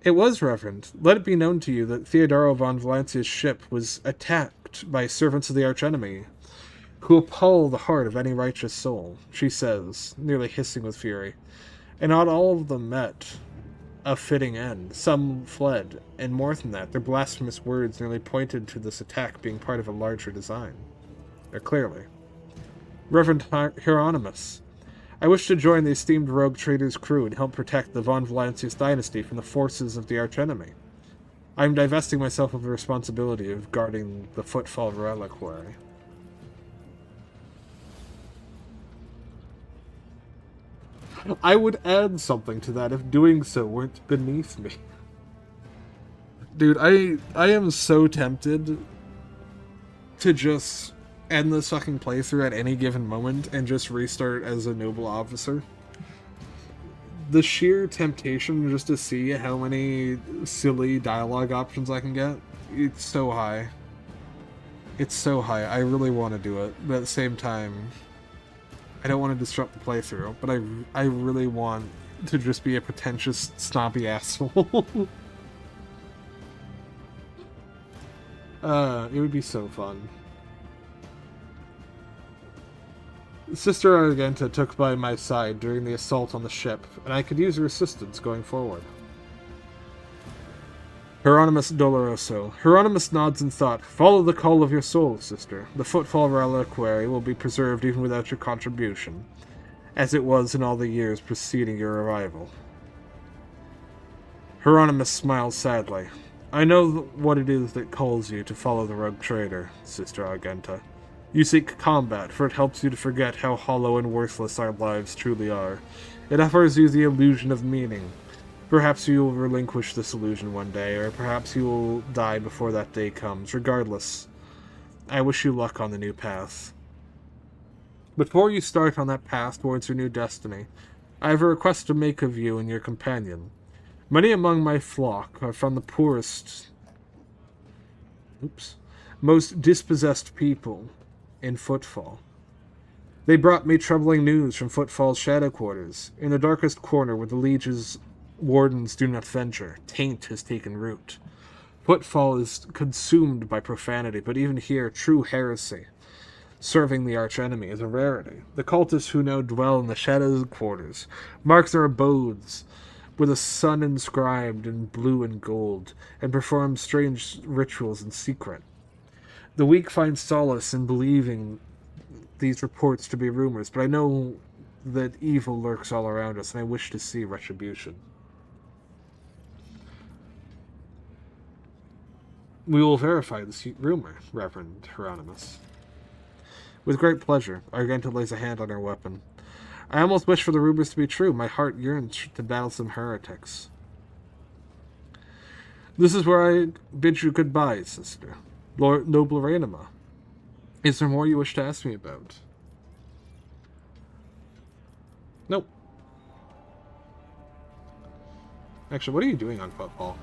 It was, Reverend. Let it be known to you that Theodoro von Valancius' ship was attacked by servants of the archenemy, who appall the heart of any righteous soul, she says, nearly hissing with fury. And not all of them met a fitting end. Some fled, and more than that, their blasphemous words nearly pointed to this attack being part of a larger design. Clearly. Reverend Hieronymus, I wish to join the esteemed rogue trader's crew and help protect the Von Valancius dynasty from the forces of the archenemy. I am divesting myself of the responsibility of guarding the Footfall reliquary. I would add something to that if doing so weren't beneath me. Dude, I am so tempted to just end this fucking playthrough at any given moment and just restart as a noble officer. The sheer temptation just to see how many silly dialogue options I can get, it's so high. It's so high. I really want to do it, but at the same time, I don't want to disrupt the playthrough, but I really want to just be a pretentious, snobby asshole. It would be so fun. Sister Argenta took by my side during the assault on the ship, and I could use her assistance going forward. Hieronymus Doloroso. Hieronymus nods in thought. Follow the call of your soul, sister. The Footfall reliquary will be preserved even without your contribution, as it was in all the years preceding your arrival. Hieronymus smiles sadly. I know what it is that calls you to follow the rogue trader, Sister Argenta. You seek combat, for it helps you to forget how hollow and worthless our lives truly are. It offers you the illusion of meaning. Perhaps you will relinquish this illusion one day, or perhaps you will die before that day comes. Regardless, I wish you luck on the new path. Before you start on that path towards your new destiny, I have a request to make of you and your companion. Many among my flock are from the poorest, most dispossessed people in Footfall. They brought me troubling news from Footfall's shadow quarters. In the darkest corner where the Liege's wardens do not venture, taint has taken root. Footfall is consumed by profanity, but even here, true heresy, serving the archenemy, is a rarity. The cultists who now dwell in the shadow quarters mark their abodes with a sun inscribed in blue and gold, and perform strange rituals in secret. The weak find solace in believing these reports to be rumors, but I know that evil lurks all around us, and I wish to see retribution. We will verify this rumor, Reverend Hieronymus. With great pleasure. Argenta lays a hand on her weapon. I almost wish for the rumors to be true. My heart yearns to battle some heretics. This is where I bid you goodbye, sister. Lord Noble Rainama. Is there more you wish to ask me about? Nope. Actually, what are you doing on Footfall?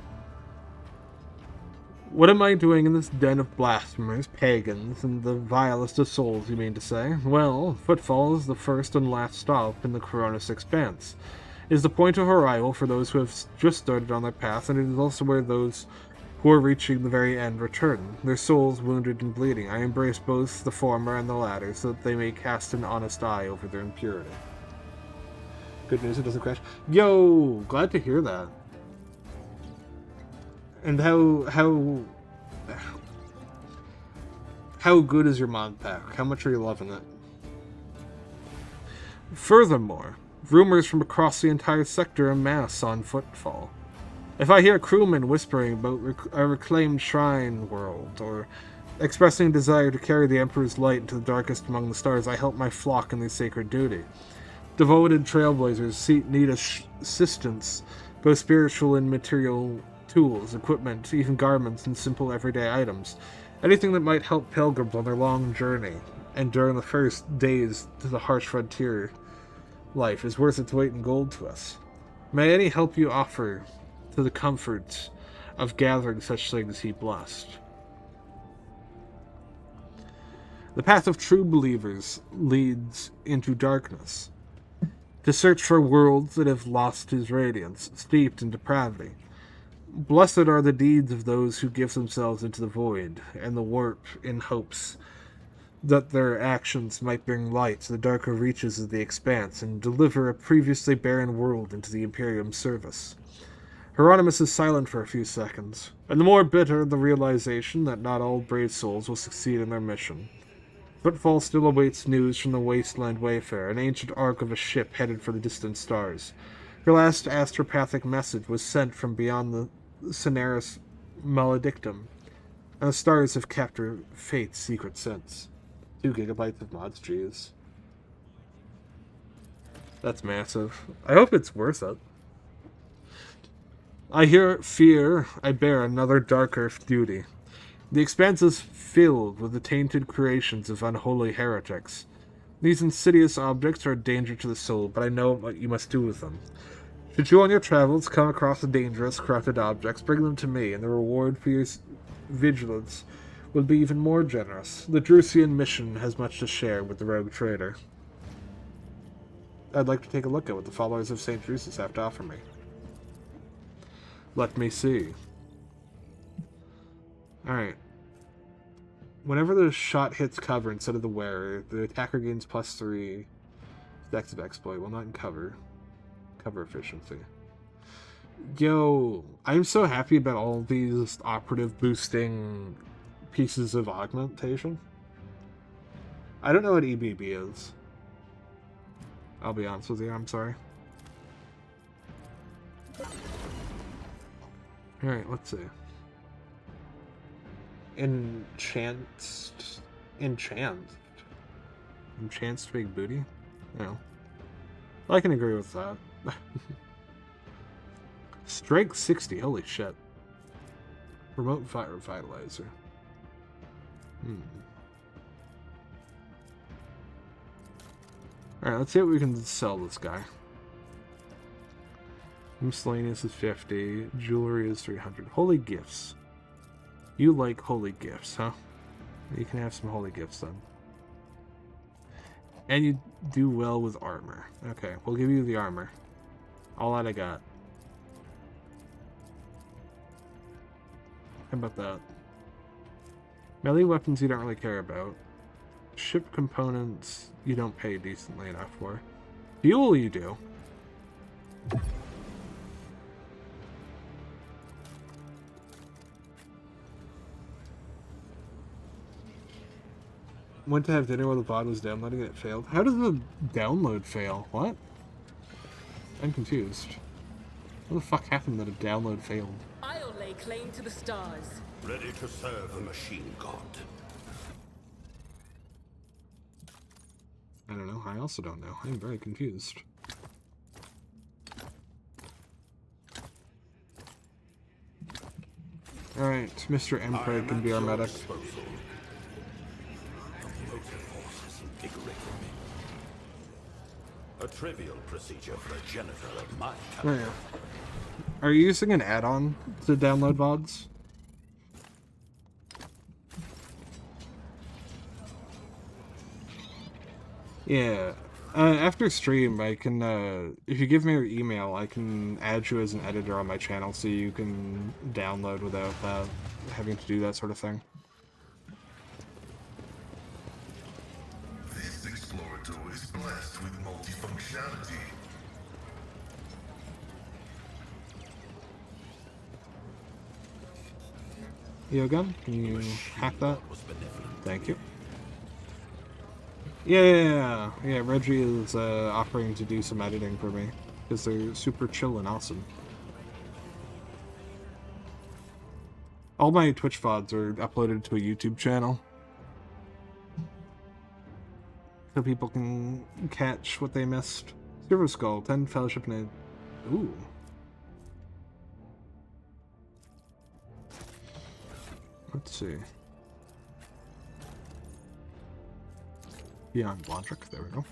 What am I doing in this den of blasphemers, pagans, and the vilest of souls, you mean to say? Well, Footfall is the first and last stop in the Coronis Expanse. It is the point of arrival for those who have just started on their path, and it is also where those who are reaching the very end return, their souls wounded and bleeding. I embrace both the former and the latter, so that they may cast an honest eye over their impurity. Good news, it doesn't crash. Yo! Glad to hear that. And how good is your mod pack? How much are you loving it? Furthermore, rumors from across the entire sector amass on Footfall. If I hear crewmen whispering about a reclaimed shrine world, or expressing a desire to carry the Emperor's light into the darkest among the stars, I help my flock in their sacred duty. Devoted trailblazers need assistance, both spiritual and material tools, equipment, even garments, and simple everyday items. Anything that might help pilgrims on their long journey, and during the first days to the harsh frontier life, is worth its weight in gold to us. May any help you offer to the comfort of gathering such things he blessed. The path of true believers leads into darkness, to search for worlds that have lost his radiance, steeped in depravity. Blessed are the deeds of those who give themselves into the void and the warp in hopes that their actions might bring light to the darker reaches of the expanse and deliver a previously barren world into the Imperium's service. Hieronymus is silent for a few seconds, and the more bitter the realization that not all brave souls will succeed in their mission. Footfall still awaits news from the Wasteland Wayfarer, an ancient ark of a ship headed for the distant stars. Her last astropathic message was sent from beyond the Cineris Maledictum, and the stars have kept her fate's secret since. 2 gigabytes of mods, jeez. That's massive. I hope it's worth it. I fear I bear another dark earth duty. The expanse is filled with the tainted creations of unholy heretics. These insidious objects are a danger to the soul, but I know what you must do with them. Should you on your travels come across the dangerous, corrupted objects, bring them to me, and the reward for your vigilance will be even more generous. The Drusian mission has much to share with the rogue trader. I'd like to take a look at what the followers of St. Drusus have to offer me. Let me see. Alright. Whenever the shot hits cover instead of the wearer, the attacker gains +3 stacks of exploit. Well, not in cover. Cover efficiency. Yo, I'm so happy about all these operative boosting pieces of augmentation. I don't know what EBB is. I'll be honest with you, I'm sorry. Alright, let's see. Enchant Enchant. Enchants to make booty? No. I can agree with that. Strength 60, holy shit. Remote fire vitalizer. Alright, let's see what we can sell this guy. Miscellaneous is 50. Jewelry is 300. Holy gifts. You like holy gifts, huh? You can have some holy gifts then. And you do well with armor. Okay, we'll give you the armor. All that I got. How about that? Melee weapons you don't really care about. Ship components you don't pay decently enough for. Fuel you do. Went to have dinner while the VOD was downloading and it failed. How does the download fail? What? I'm confused. What the fuck happened that a download failed?
I'll lay claim to the stars.
Ready to serve the machine god.
I don't know. I also don't know. I'm very confused. Alright, Mr. Emperor can be our medic.
A trivial procedure for a janitor of my
Oh,
caliber.
yeah. Are you using an add-on to download VODs? Yeah. After stream, I can, if you give me your email, I can add you as an editor on my channel so you can download without having to do that sort of thing.
This Explorator is blessed with multifunctionality.
Yogun, can you hack that? Thank you. Yeah, Reggie is offering to do some editing for me because they're super chill and awesome. All my Twitch VODs are uploaded to a YouTube channel, so people can catch what they missed. Silver Skull, 10 Fellowship and a... Ooh. Let's see. Beyond Blodrick, there we go.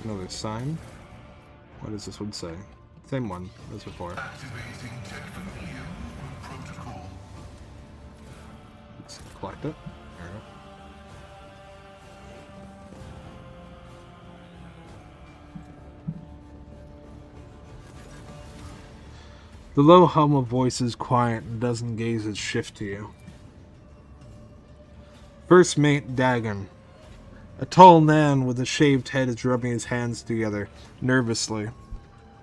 Another sign. What does this one say? Same one as before.
Activating tech familiar movement protocol.
Let's collect it. There we go. The low hum of voice is quiet and doesn't gaze its shift to you. First mate Dagon. A tall man with a shaved head is rubbing his hands together, nervously.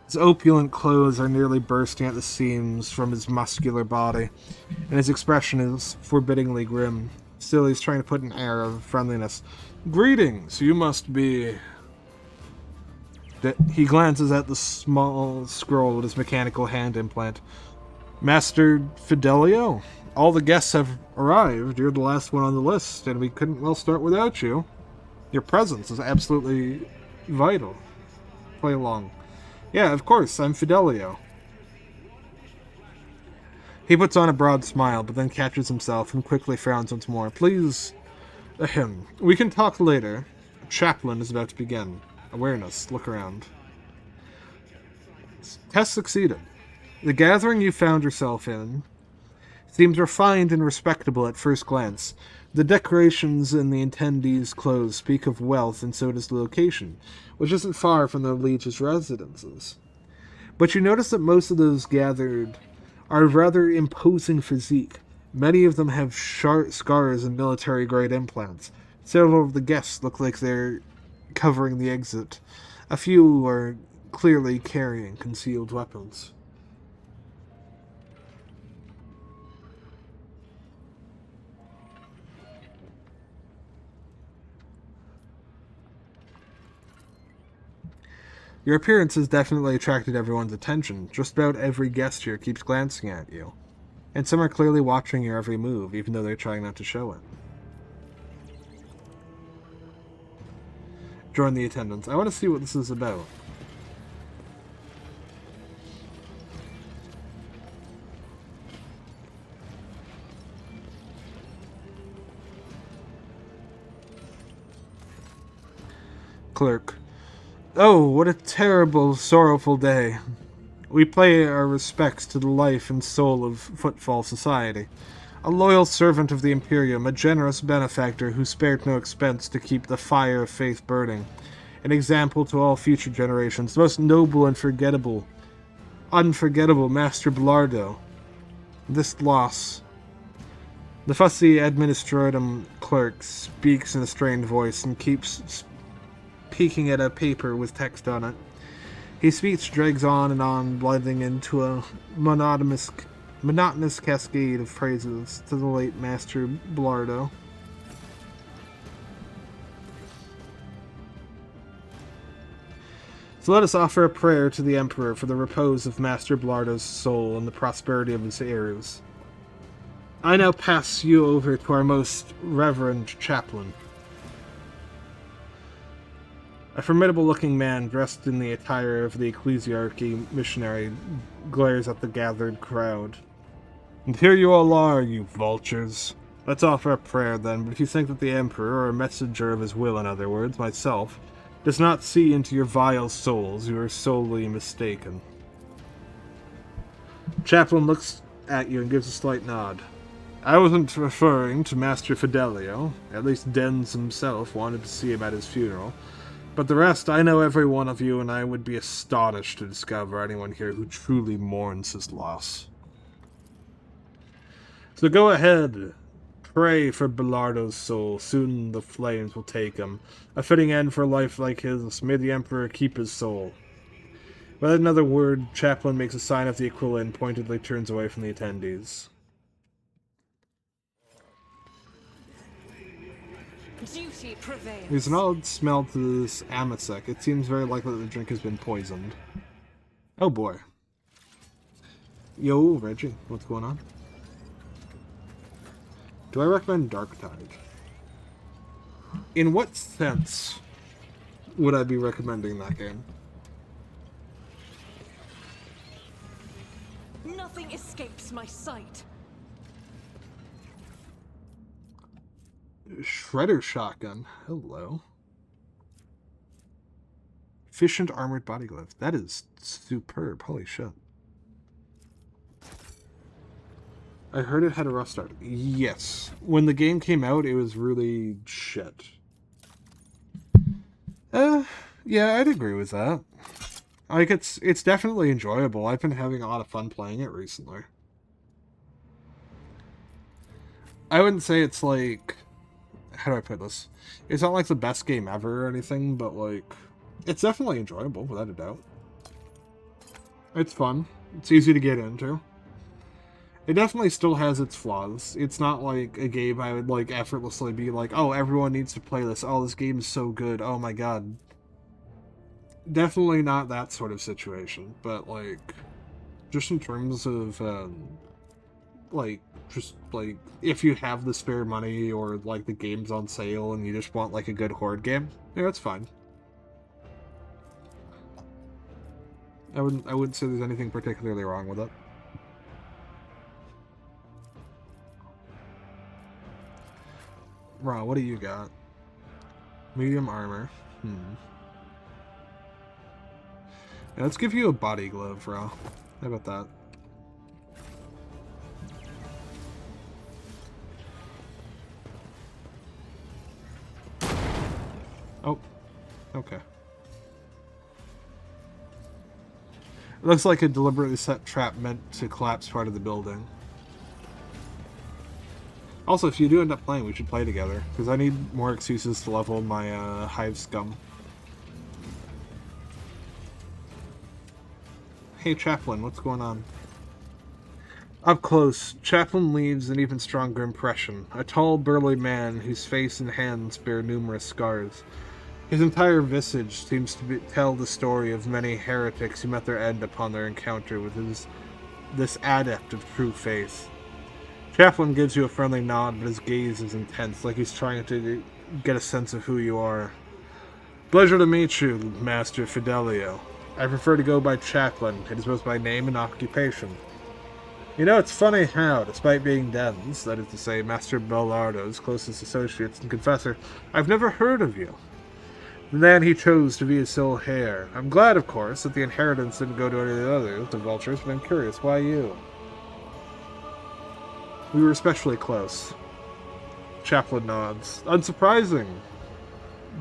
His opulent clothes are nearly bursting at the seams from his muscular body, and his expression is forbiddingly grim. Still, he's trying to put an air of friendliness. Greetings, you must be... He glances at the small scroll with his mechanical hand implant. Master Fidelio? All the guests have arrived. You're the last one on the list, and we couldn't well start without you. Your presence is absolutely vital. Play along. Yeah, of course, I'm Fidelio. He puts on a broad smile, but then catches himself and quickly frowns once more. Please, we can talk later. Chaplain is about to begin. Awareness, look around. Test succeeded. The gathering you found yourself in seems refined and respectable at first glance. The decorations in the attendees' clothes speak of wealth, and so does the location, which isn't far from the liege's residences. But you notice that most of those gathered are of rather imposing physique. Many of them have sharp scars and military-grade implants. Several of the guests look like they're covering the exit. A few are clearly carrying concealed weapons. Your appearance has definitely attracted everyone's attention. Just about every guest here keeps glancing at you. And some are clearly watching your every move, even though they're trying not to show it. Join the attendants. I want to see what this is about. Clerk. Oh, what a terrible, sorrowful day. We pay our respects to the life and soul of Footfall Society. A loyal servant of the Imperium, a generous benefactor who spared no expense to keep the fire of faith burning. An example to all future generations. The most noble and unforgettable Master Blardo. This loss. The fussy administratum clerk speaks in a strained voice and keeps peeking at a paper with text on it. His speech drags on and on, blending into a monotonous cascade of praises to the late Master Blardo. So let us offer a prayer to the Emperor for the repose of Master Blardo's soul and the prosperity of his heirs. I now pass you over to our most reverend chaplain. A formidable-looking man dressed in the attire of the ecclesiarchy missionary glares at the gathered crowd. And here you all are, you vultures. Let's offer a prayer then, but if you think that the Emperor, or a messenger of his will in other words, myself, does not see into your vile souls, you are sorely mistaken. Chaplain looks at you and gives a slight nod. I wasn't referring to Master Fidelio. At least Dens himself wanted to see him at his funeral. But the rest, I know every one of you, and I would be astonished to discover anyone here who truly mourns his loss. So go ahead, pray for Belardo's soul. Soon the flames will take him. A fitting end for a life like his. May the Emperor keep his soul. Without another word, Chaplain makes a sign of the Aquila and pointedly turns away from the attendees.
Duty prevails.
There's an odd smell to this amasec. It seems very likely that the drink has been poisoned. Oh boy. Yo, Reggie, what's going on? Do I recommend Darktide? In what sense would I be recommending that game?
Nothing escapes my sight.
Shredder shotgun. Hello. Efficient armored body glove. That is superb. Holy shit. I heard it had a rough start. Yes. When the game came out, it was really shit. Yeah, I'd agree with that. Like, it's definitely enjoyable. I've been having a lot of fun playing it recently. I wouldn't say it's like... How do I put this? It's not like the best game ever or anything, but like... It's definitely enjoyable, without a doubt. It's fun. It's easy to get into. It definitely still has its flaws. It's not like a game I would like effortlessly be like, oh, everyone needs to play this. Oh, this game is so good. Oh my god. Definitely not that sort of situation. But like, just in terms of, like, just like, if you have the spare money or like the game's on sale and you just want like a good horde game, yeah, that's fine. I wouldn't say there's anything particularly wrong with it. Raw, what do you got? Medium armor. Yeah, let's give you a body glove, Raw. How about that? Oh, okay. It looks like a deliberately set trap meant to collapse part of the building. Also, if you do end up playing, we should play together, because I need more excuses to level my hive scum. Hey Chaplain, what's going on? Up close, Chaplain leaves an even stronger impression. A tall, burly man whose face and hands bear numerous scars. His entire visage seems to tell the story of many heretics who met their end upon their encounter with this adept of true faith. Chaplain gives you a friendly nod, but his gaze is intense, like he's trying to get a sense of who you are. Pleasure to meet you, Master Fidelio. I prefer to go by Chaplain. It is both my name and occupation. You know, it's funny how, despite being Den's, that is to say, Master Bellardo's closest associates and confessor, I've never heard of you. The man he chose to be his sole heir. I'm glad, of course, that the inheritance didn't go to any of the others, the vultures, but I'm curious, why you? We were especially close. Chaplain nods. Unsurprising.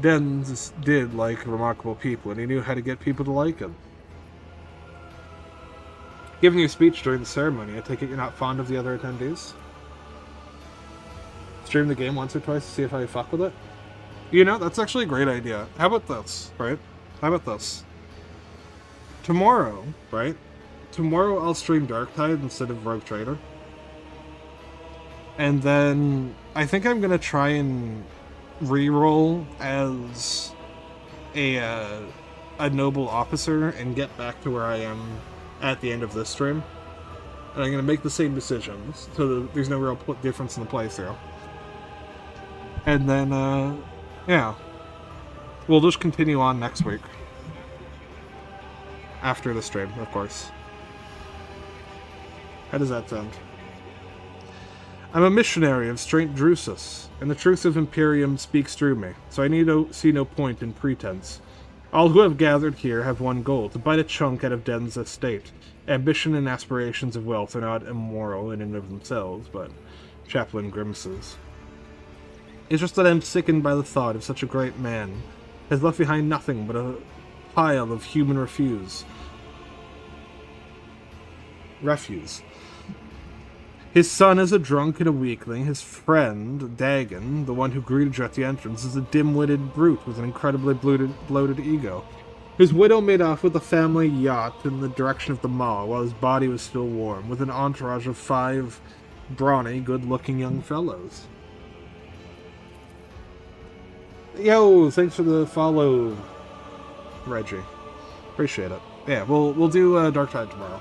Den's did like remarkable people, and he knew how to get people to like him. Given your speech during the ceremony, I take it you're not fond of the other attendees? Stream the game once or twice to see if I fuck with it? You know, that's actually a great idea. How about this, right? How about this? Tomorrow, right? Tomorrow I'll stream Darktide instead of Rogue Trader. And then I think I'm going to try and reroll as a noble officer and get back to where I am at the end of this stream. And I'm going to make the same decisions, so that there's no real difference in the playthrough. And then, yeah. We'll just continue on next week. After the stream, of course. How does that sound? I'm a missionary of St. Drusus, and the truth of Imperium speaks through me, so I see no point in pretense. All who have gathered here have one goal, to bite a chunk out of Den's estate. Ambition and aspirations of wealth are not immoral in and of themselves, but Chaplain grimaces. It's just that I'm sickened by the thought of such a great man has left behind nothing but a pile of human refuse. His son is a drunk and a weakling. His friend, Dagon, the one who greeted you at the entrance, is a dim-witted brute with an incredibly bloated ego. His widow made off with a family yacht in the direction of the mall while his body was still warm, with an entourage of 5 brawny, good-looking young fellows. Yo, thanks for the follow, Reggie. Appreciate it. Yeah, we'll do Darktide tomorrow.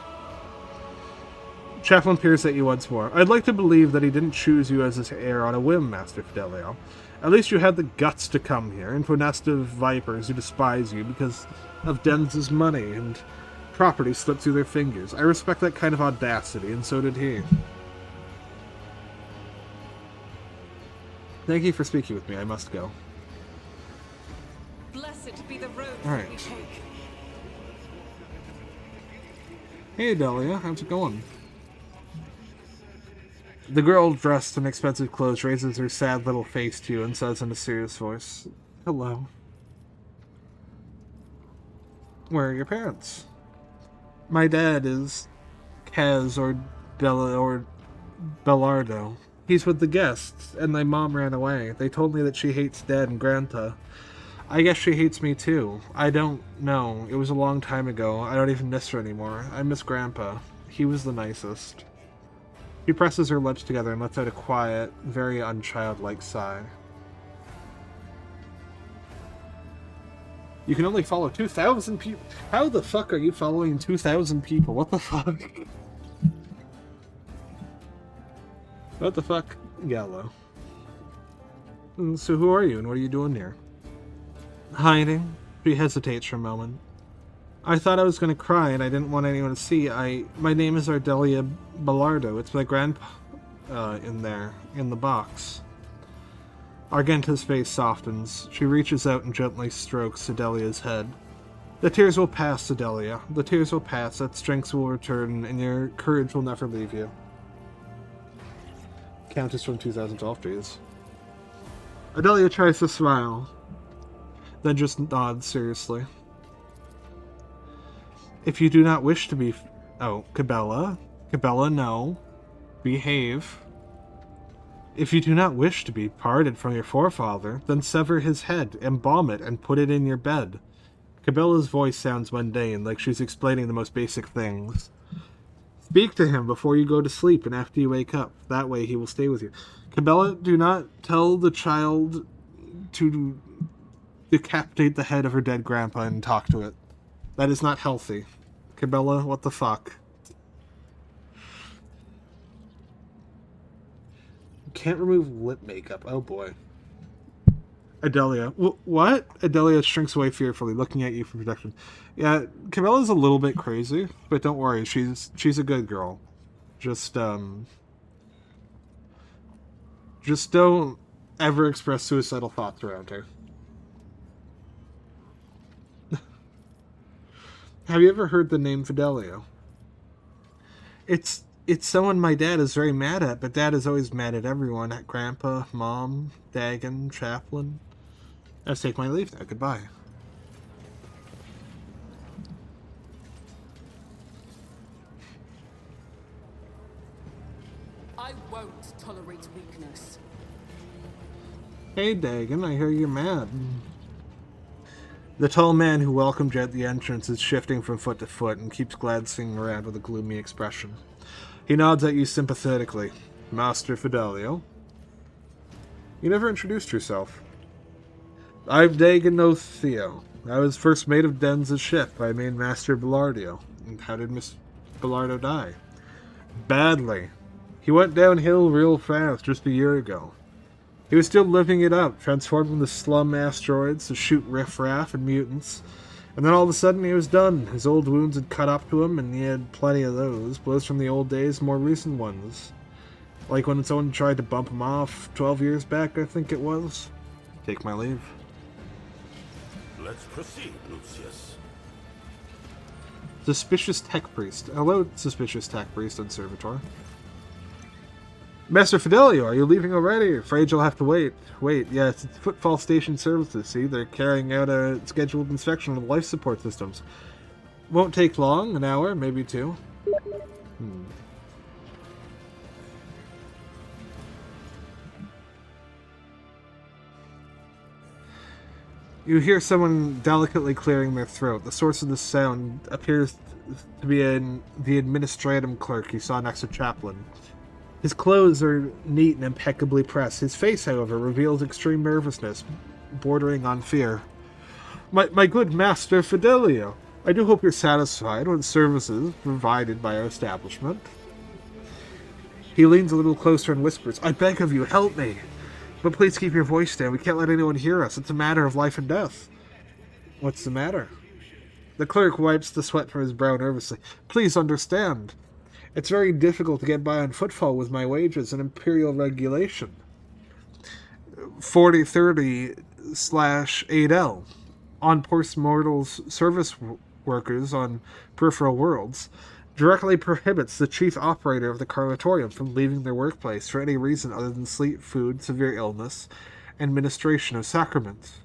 Chaplain peers at you once more. I'd like to believe that he didn't choose you as his heir on a whim, Master Fidelio. At least you had the guts to come here, into a nest of vipers who despise you because of Den's money and property slipped through their fingers. I respect that kind of audacity, and so did he. Thank you for speaking with me. I must go.
Blessed be the road
Alright.
we take.
Hey, Delia. How's it going? The girl dressed in expensive clothes raises her sad little face to you and says in a serious voice, Hello. Where are your parents? My dad is Kaz or Bellardo. He's with the guests, and my mom ran away. They told me that she hates Dad and Granta. I guess she hates me too. I don't know. It was a long time ago. I don't even miss her anymore. I miss Grandpa. He was the nicest. She presses her lips together and lets out a quiet, very unchildlike sigh. You can only follow 2,000 people. How the fuck are you following 2,000 people? What the fuck? What the fuck? Gallo. So who are you and what are you doing here? Hiding. She hesitates for a moment. I thought I was going to cry and I didn't want anyone to see. My name is Ardelia Bellardo. It's my grandpa in there, in the box. Argenta's face softens. She reaches out and gently strokes Adelia's head. The tears will pass, Adelia. The tears will pass, that strength will return, and your courage will never leave you. Countess from 2012, please. Adelia tries to smile, then just nods seriously. If you do not wish to be... Oh, Cabela? Cabela, no. Behave. If you do not wish to be parted from your forefather, then sever his head, embalm it, and put it in your bed. Cabela's voice sounds mundane, like she's explaining the most basic things. Speak to him before you go to sleep and after you wake up. That way he will stay with you. Cabela, do not tell the child to decapitate the head of her dead grandpa and talk to it. That is not healthy. Cabela, what the fuck? Can't remove lip makeup. Oh boy. Adelia. What? Adelia shrinks away fearfully, looking at you for protection. Yeah, Cabela's a little bit crazy, but don't worry, she's a good girl. Just don't ever express suicidal thoughts around her. Have you ever heard the name Fidelio? It's someone my dad is very mad at, but Dad is always mad at everyone. At Grandpa, Mom, Dagon, Chaplain. Let's take my leave now. Goodbye.
I won't tolerate weakness.
Hey, Dagon, I hear you're mad. The tall man who welcomed you at the entrance is shifting from foot to foot and keeps glancing around with a gloomy expression. He nods at you sympathetically. Master Fidelio? You never introduced yourself. I'm Dagon Theo. I was first mate of Den's ship by main Master Bellardio. And how did Miss Bellardo die? Badly. He went downhill real fast just a year ago. He was still living it up, transforming the slum asteroids to shoot riffraff and mutants. And then all of a sudden he was done. His old wounds had cut up to him, and he had plenty of those. Blows from the old days, more recent ones. Like when someone tried to bump him off 12 years back, I think it was. Take my leave.
Let's proceed, Lucius.
Suspicious Tech Priest. Hello, Suspicious Tech Priest and Servitor. Master Fidelio, are you leaving already? Afraid you'll have to wait. Wait, yes, it's Footfall Station Services, see? They're carrying out a scheduled inspection of the life support systems. Won't take long, an hour, maybe two. You hear someone delicately clearing their throat. The source of the sound appears to be the administratum clerk you saw next to Chaplain. His clothes are neat and impeccably pressed. His face, however, reveals extreme nervousness, bordering on fear. My good Master Fidelio, I do hope you're satisfied with the services provided by our establishment. He leans a little closer and whispers, I beg of you, help me. But please keep your voice down. We can't let anyone hear us. It's a matter of life and death. What's the matter? The clerk wipes the sweat from his brow nervously. Please understand. It's very difficult to get by on Footfall with my wages and Imperial regulation. 4030/8L. On post-mortals service workers on peripheral worlds directly prohibits the chief operator of the Carlatorium from leaving their workplace for any reason other than sleep, food, severe illness, and ministration of sacraments.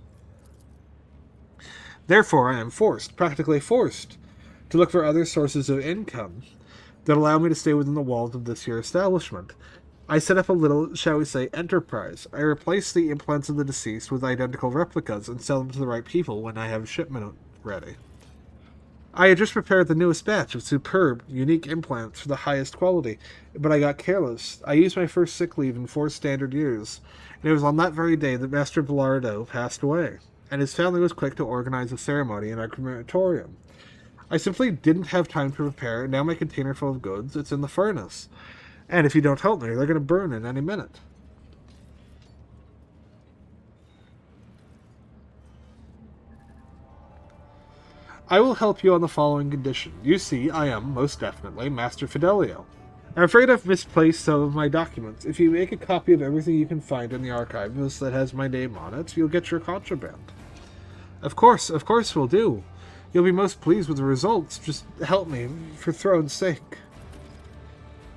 Therefore, I am practically forced, to look for other sources of income that allow me to stay within the walls of this here establishment. I set up a little, shall we say, enterprise. I replace the implants of the deceased with identical replicas and sell them to the right people when I have a shipment ready. I had just prepared the newest batch of superb, unique implants for the highest quality, but I got careless. I used my first sick leave in 4 standard years, and it was on that very day that Master Bellardo passed away, and his family was quick to organize a ceremony in our crematorium. I simply didn't have time to prepare, and now my container full of goods, it's in the furnace. And if you don't help me, they're going to burn in any minute. I will help you on the following condition. You see, I am, most definitely, Master Fidelio. I'm afraid I've misplaced some of my documents. If you make a copy of everything you can find in the archives that has my name on it, you'll get your contraband. Of course we'll do. You'll be most pleased with the results. Just help me, for Throne's sake.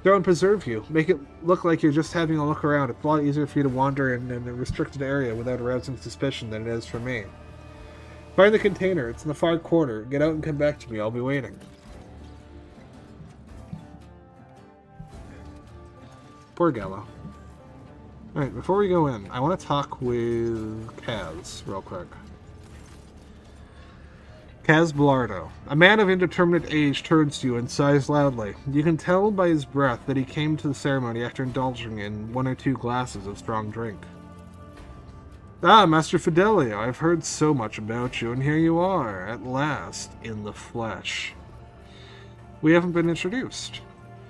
Throne preserve you. Make it look like you're just having a look around. It's a lot easier for you to wander in a restricted area without arousing suspicion than it is for me. Find the container. It's in the far corner. Get out and come back to me. I'll be waiting. Poor Gallo. Alright, before we go in, I want to talk with Kaz real quick. Kaz Bellardo. A man of indeterminate age turns to you and sighs loudly. You can tell by his breath that he came to the ceremony after indulging in 1 or 2 glasses of strong drink. Ah, Master Fidelio, I've heard so much about you, and here you are, at last, in the flesh. We haven't been introduced.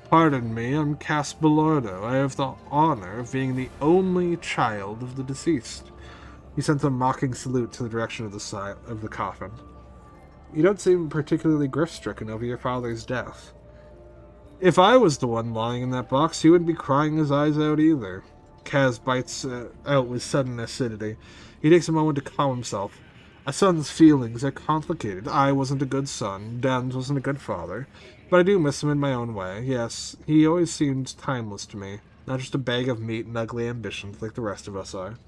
Pardon me, I'm Cas Bellardo. I have the honor of being the only child of the deceased. He sent a mocking salute to the direction of the coffin. You don't seem particularly grief-stricken over your father's death. If I was the one lying in that box, he wouldn't be crying his eyes out either. Kaz bites out with sudden acidity. He takes a moment to calm himself. A son's feelings are complicated. I wasn't a good son. Dan wasn't a good father. But I do miss him in my own way. Yes, he always seemed timeless to me. Not just a bag of meat and ugly ambitions like the rest of us are.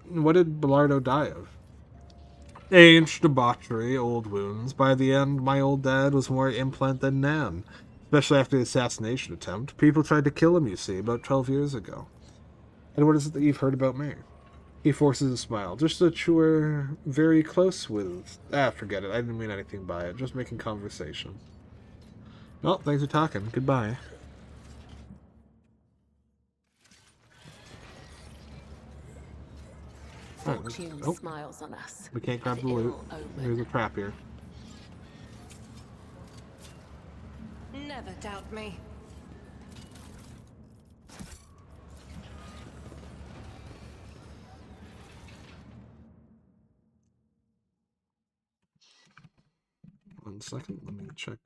What did Bellardo die of? Age, debauchery, old wounds. By the end, my old dad was more implant than Nan. Especially after the assassination attempt. People tried to kill him, you see, about 12 years ago. And what is it that you've heard about me? He forces a smile. Just that you were very close with... forget it. I didn't mean anything by it. Just making conversation. Well, thanks for talking. Goodbye.
Fortune smiles on us.
We can't grab the loot. There's a trap here.
Never doubt me.
One second, let me check.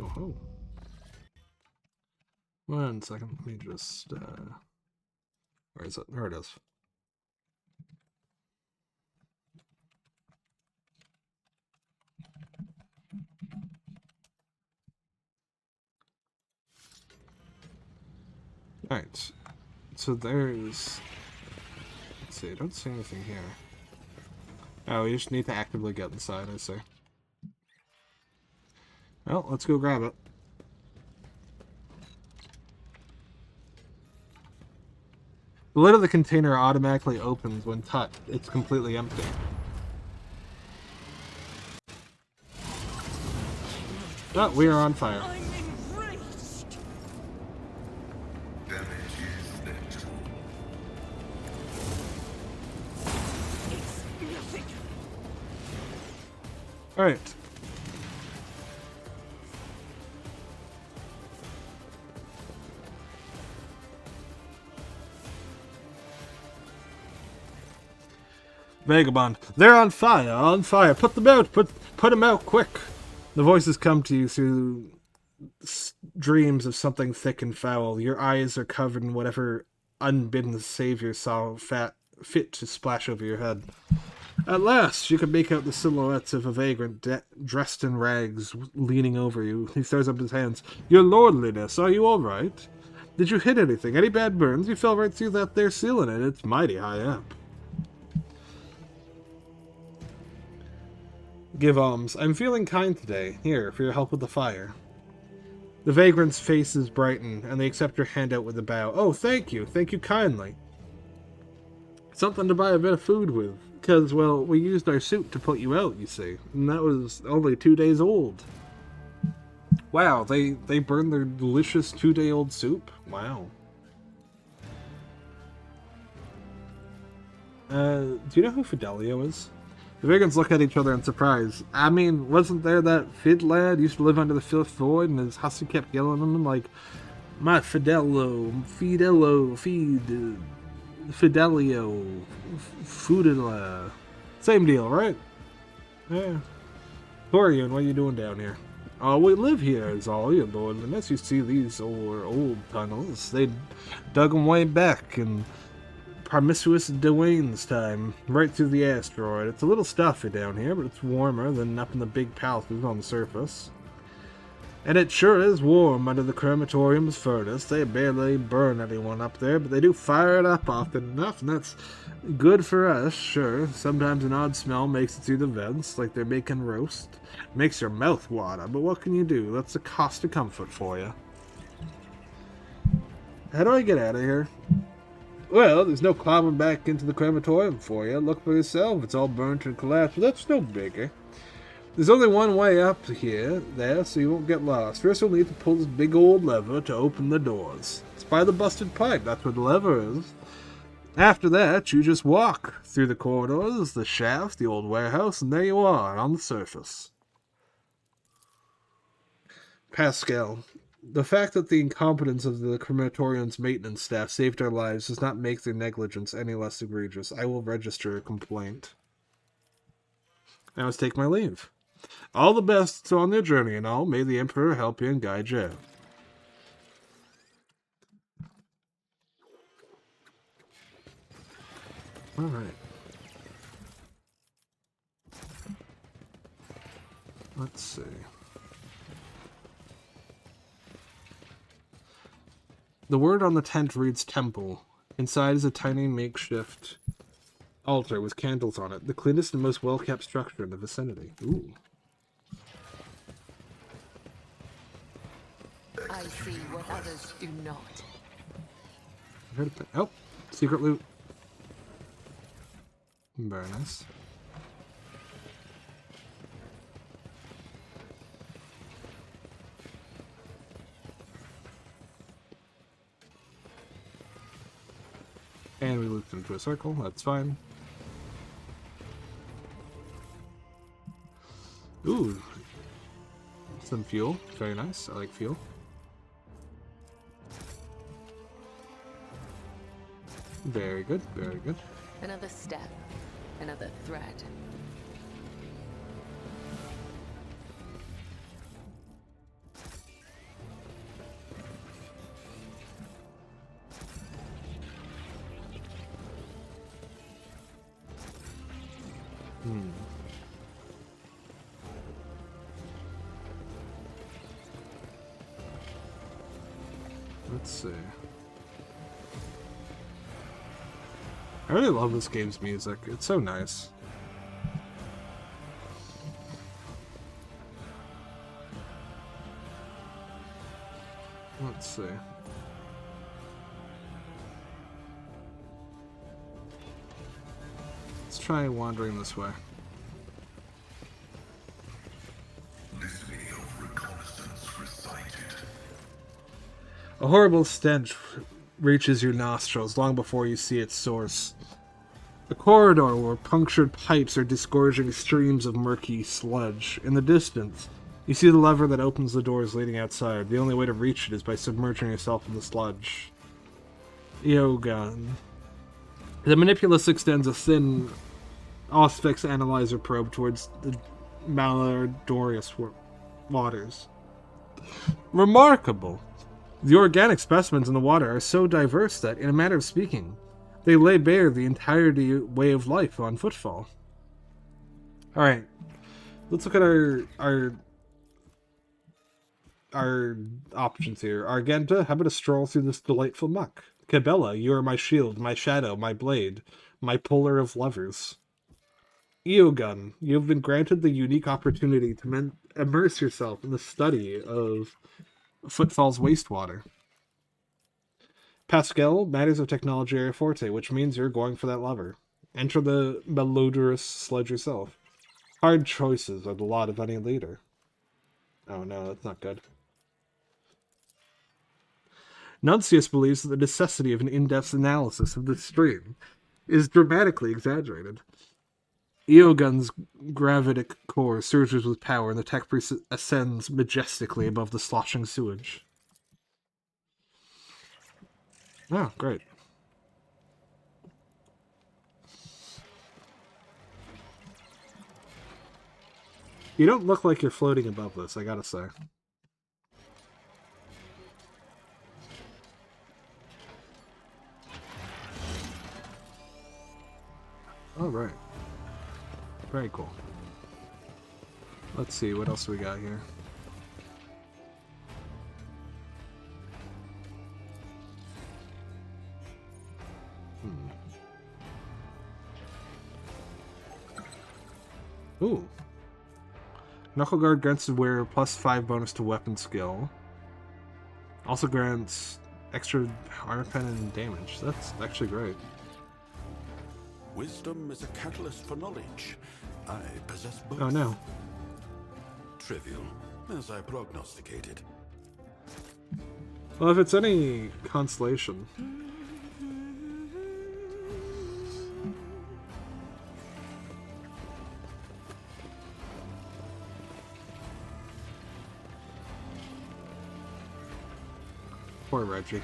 Oh, 1 second, let me just, where is it? There it is. Alright, so there's, let's see, I don't see anything here. Oh, we just need to actively get inside, I see. Well, let's go grab it. The lid of the container automatically opens when touched. It's completely empty. Oh, we are on fire. Alright. Vagabond. They're on fire, on fire. Put them out, put them out, quick. The voices come to you through dreams of something thick and foul. Your eyes are covered in whatever unbidden savior saw fit to splash over your head. At last, you can make out the silhouettes of a vagrant dressed in rags leaning over you. He throws up his hands. Your lordliness, are you all right? Did you hit anything? Any bad burns? You fell right through that there ceiling, and it's mighty high up. Give alms. I'm feeling kind today. Here, for your help with the fire. The vagrant's faces brighten, and they accept your handout with a bow. Oh, thank you. Thank you kindly. Something to buy a bit of food with. Because, well, we used our soup to put you out, you see. And that was only 2 days old. Wow, they burned their delicious 2-day-old soup? Wow. Do you know who Fidelio is? The vagrants look at each other in surprise. I mean, wasn't there that Fid lad used to live under the fifth void, and his hussy kept yelling at him like, my Fidelio, Fudela. Same deal, right? Yeah. Who are you, and what are you doing down here? Oh, we live here, is all, your lordliness. You see these old tunnels. They dug them way back, and promiscuous Dwayne's time, right through the asteroid. It's a little stuffy down here, but it's warmer than up in the big palaces on the surface. And it sure is warm under the crematorium's furnace. They barely burn anyone up there, but they do fire it up often enough, and that's good for us, sure. Sometimes an odd smell makes it through the vents, like they're making roast. Makes your mouth water, but what can you do? That's the cost of comfort for you. How do I get out of here? Well, there's no climbing back into the crematorium for you. Look for yourself. It's all burnt and collapsed, but that's no bigger. There's only one way up there, so you won't get lost. First, you'll need to pull this big old lever to open the doors. It's by the busted pipe. That's where the lever is. After that, you just walk through the corridors, the shaft, the old warehouse, and there you are, on the surface. Pascal, the fact that the incompetence of the crematorium's maintenance staff saved our lives does not make their negligence any less egregious. I will register a complaint. I must take my leave. All the best on their journey and all. May the Emperor help you and guide you. Alright. Let's see. The word on the tent reads temple. Inside is a tiny makeshift altar with candles on it. The cleanest and most well-kept structure in the vicinity. Ooh.
I see what others do not.
Oh, secret loot. Very nice. And we looped into a circle, that's fine. Ooh. Some fuel, very nice, I like fuel. Very good, very good.
Another step, another thread.
Let's see. I really love this game's music. It's so nice. Let's see. Let's try wandering this way.
Litany of reconnaissance recited.
A horrible stench reaches your nostrils long before you see its source. A corridor where punctured pipes are disgorging streams of murky sludge. In the distance, you see the lever that opens the doors leading outside. The only way to reach it is by submerging yourself in the sludge. Eogan. The Manipulus extends a thin Auspex analyzer probe towards the Maladorius waters. Remarkable! The organic specimens in the water are so diverse that, in a manner of speaking, they lay bare the entirety way of life on Footfall. Alright, let's look at our options here. Argenta, how about a stroll through this delightful muck? Cabela, you are my shield, my shadow, my blade, my puller of levers. Eogun, you have been granted the unique opportunity to immerse yourself in the study of Footfall's wastewater. Pascal, matters of technology are forte, which means you're going for that lever. Enter the malodorous sludge yourself. Hard choices are the lot of any leader. Oh no, that's not good. Nuncius believes that the necessity of an in-depth analysis of this stream is dramatically exaggerated. Eogun's gravitic core surges with power, and the tech priest ascends majestically above the sloshing sewage. Oh, great. You don't look like you're floating above this, I gotta say. Alright. Very cool. Let's see, what else we got here? Ooh. Knuckleguard grants the wearer +5 bonus to weapon skill. Also grants extra armor pen and damage. That's actually great.
Wisdom is a catalyst for knowledge. I possess both.
Oh no.
Trivial, as I prognosticated.
Well, if it's any consolation. Poor Reggie.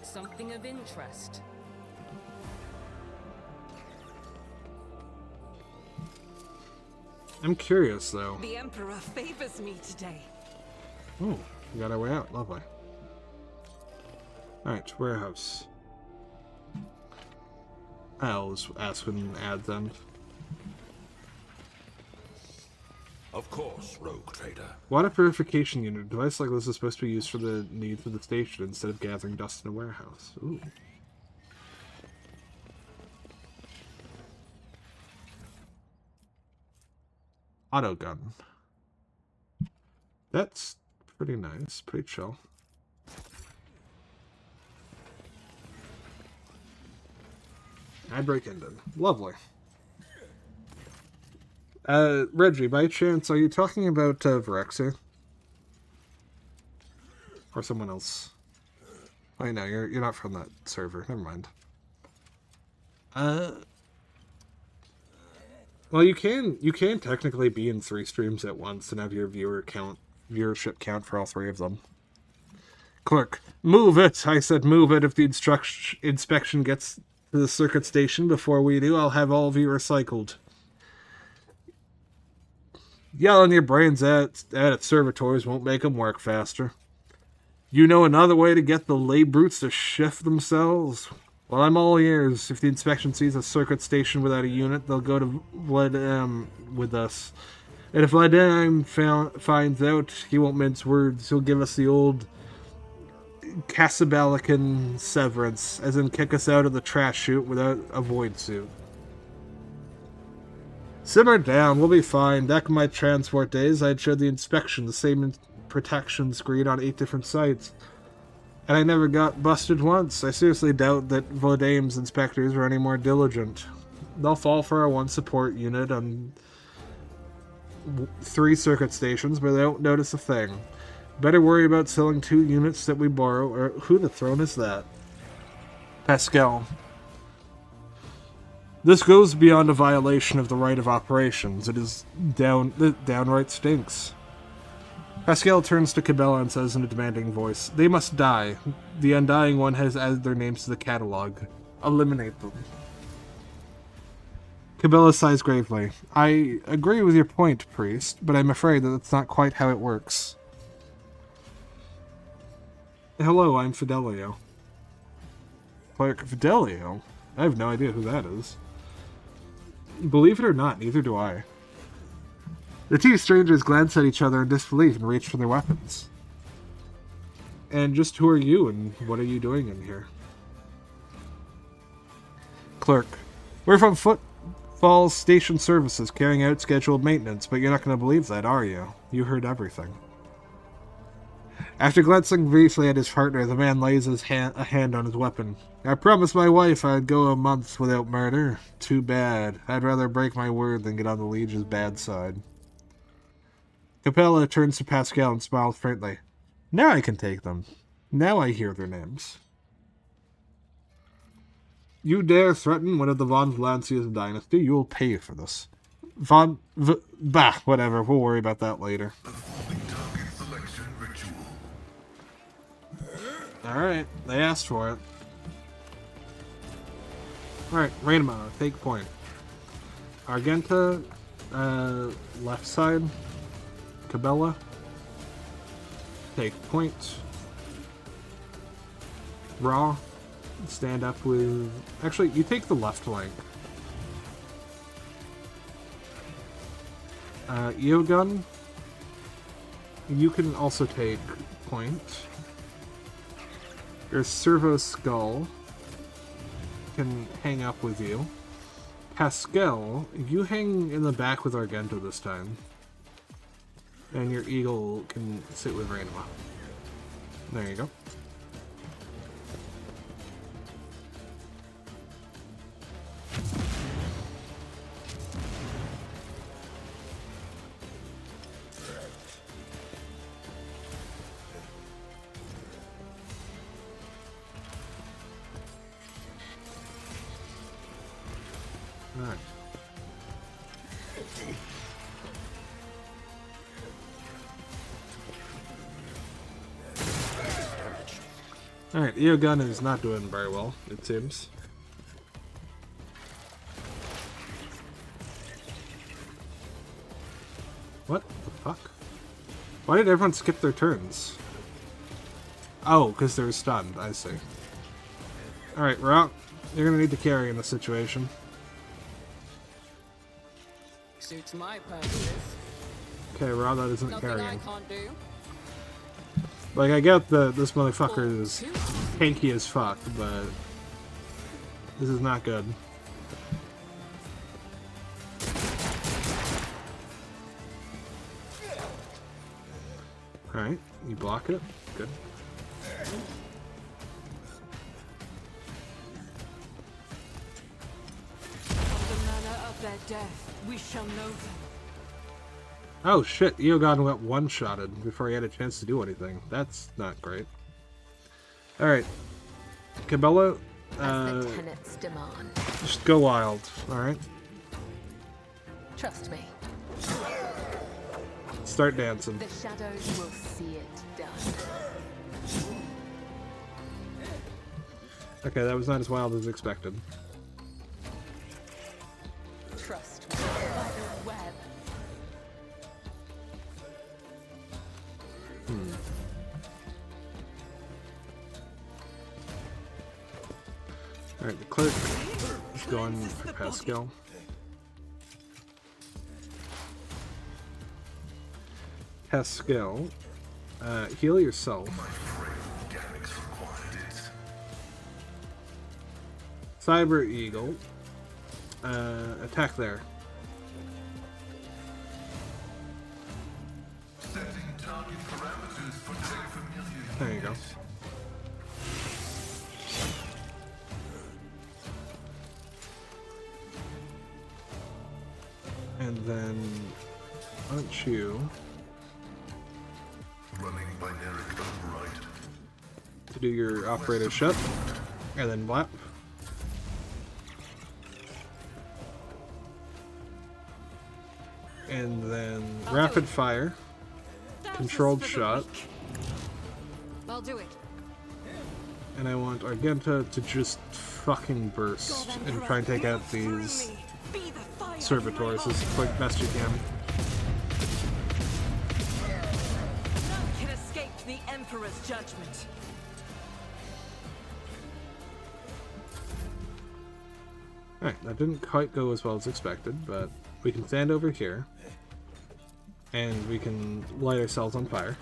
Something of interest.
I'm curious, though.
The Emperor favors me today.
Oh, we got our way out. Lovely. Alright, warehouse. I'll just ask when ads end.
Of course, rogue trader.
Water purification unit. A device like this is supposed to be used for the needs of the station instead of gathering dust in a warehouse. Ooh. Auto gun. That's pretty nice. Pretty chill. Ad break ended. Lovely. Reggie, by chance, are you talking about Virexia? Or someone else? I know, you're not from that server. Never mind. Well, you can technically be in 3 streams at once and have your viewership count for all 3 of them. Clerk, move it! I said move it. If the inspection gets to the circuit station before we do, I'll have all of you recycled. Yelling your brains at servitors won't make them work faster. You know another way to get the lay brutes to shift themselves? Well, I'm all ears. If the inspection sees a circuit station without a unit, they'll go to Vladimir with us. And if Vladimir finds out, he won't mince words. He'll give us the old Casabalican severance, as in kick us out of the trash chute without a void suit. Simmer down, we'll be fine. Back in my transport days, I'd showed the inspection the same protection screen on 8 different sites. And I never got busted once. I seriously doubt that Vladimir's inspectors are any more diligent. They'll fall for our 1 support unit on 3 circuit stations, but they won't notice a thing. Better worry about selling 2 units that we borrow, or who the throne is that? Pascal. This goes beyond a violation of the right of operations. It downright stinks. Pascal turns to Cabela and says in a demanding voice, "They must die. The Undying One has added their names to the catalog. Eliminate them." Cabela sighs gravely. "I agree with your point, priest, but I'm afraid that that's not quite how it works." Hello, I'm Fidelio. Clerk Fidelio? I have no idea who that is. Believe it or not, neither do I. The 2 strangers glance at each other in disbelief and reach for their weapons. And just who are you, and what are you doing in here? Clerk, we're from Footfall Station Services, carrying out scheduled maintenance, but you're not going to believe that, are you? You heard everything. After glancing briefly at his partner, the man lays a hand on his weapon. I promised my wife I'd go a month without murder. Too bad. I'd rather break my word than get on the Legion's bad side. Capella turns to Pascal and smiles faintly. Now I can take them. Now I hear their names. You dare threaten one of the von Valancia's dynasty? You will pay for this. Whatever. We'll worry about that later. Alright, they asked for it. Alright, Rainbow, take point. Argenta, left side. Cabela, take point. Raw, stand up with... Actually, you take the left flank. Eogun, you can also take point. Your Servo Skull can hang up with you. Pascal, you hang in the back with Argento this time. And your eagle can sit with Rainbow. There you go. Alright. Alright, Eogun is not doing very well, it seems. What the fuck? Why did everyone skip their turns? Oh, because they were stunned, I see. Alright, Rock, you're gonna need to carry in this situation.
Suits my purposes.
Okay, Rock, that isn't
Nothing I
carrying.
can't do.
Like, I get that this motherfucker is tanky as fuck, but this is not good. Alright, you block it. Good.
Of the manner of their death, we shall know them.
Oh shit, Eogon went one-shotted before he had a chance to do anything. That's not great. Alright. Cabela,
As the tenets demand.
just go wild, alright?
Trust me,
Start dancing.
the shadows will see it done.
Okay, that was not as wild as expected.
Trust me. Spider web.
Alright, the clerk is going for Pascal. Pascal, heal yourself.
Mechanics required it.
Cyber Eagle, attack there.
Setting target parameters for familiar.
There you go. And then, why don't you
Running binary override.
to do your operator shut, and then blap. And then rapid fire, controlled shot,
I'll do it.
and I want Argenta to just fucking burst and try and take out these servitors as quick best you can.
None can escape the Emperor's judgment.
Alright, that didn't quite go as well as expected, but we can stand over here, and we can light ourselves on fire.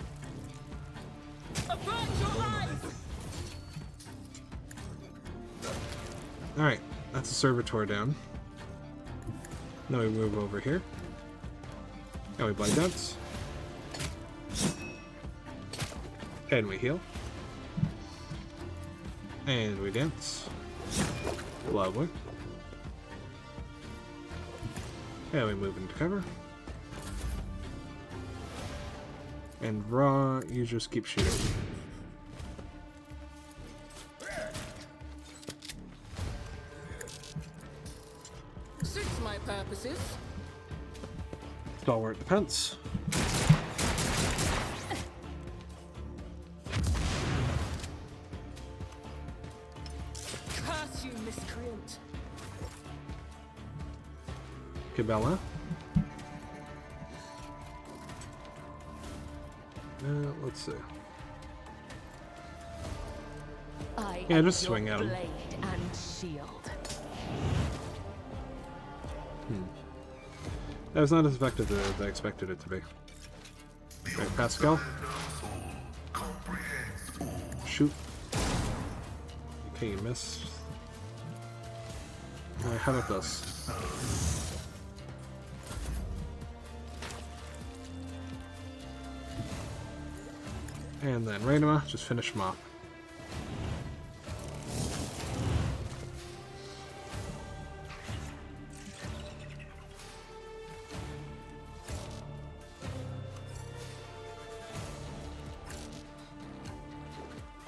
Alright, that's a servitor down. Now we move over here. Now we blind dance. And we heal. And we dance. Lovely. And we move into cover. And Raw, you just keep shooting.
Suits my purposes.
Stalwart defense.
Curse you, miscreant.
Cabela. Let's see.
I
Yeah,
am
just
your
swing at him.
blade and shield.
That was not as effective as I expected it to be. Alright, Pascal. Shoot. Okay, you missed. Alright, how about this? And then Rainama, just finish him off.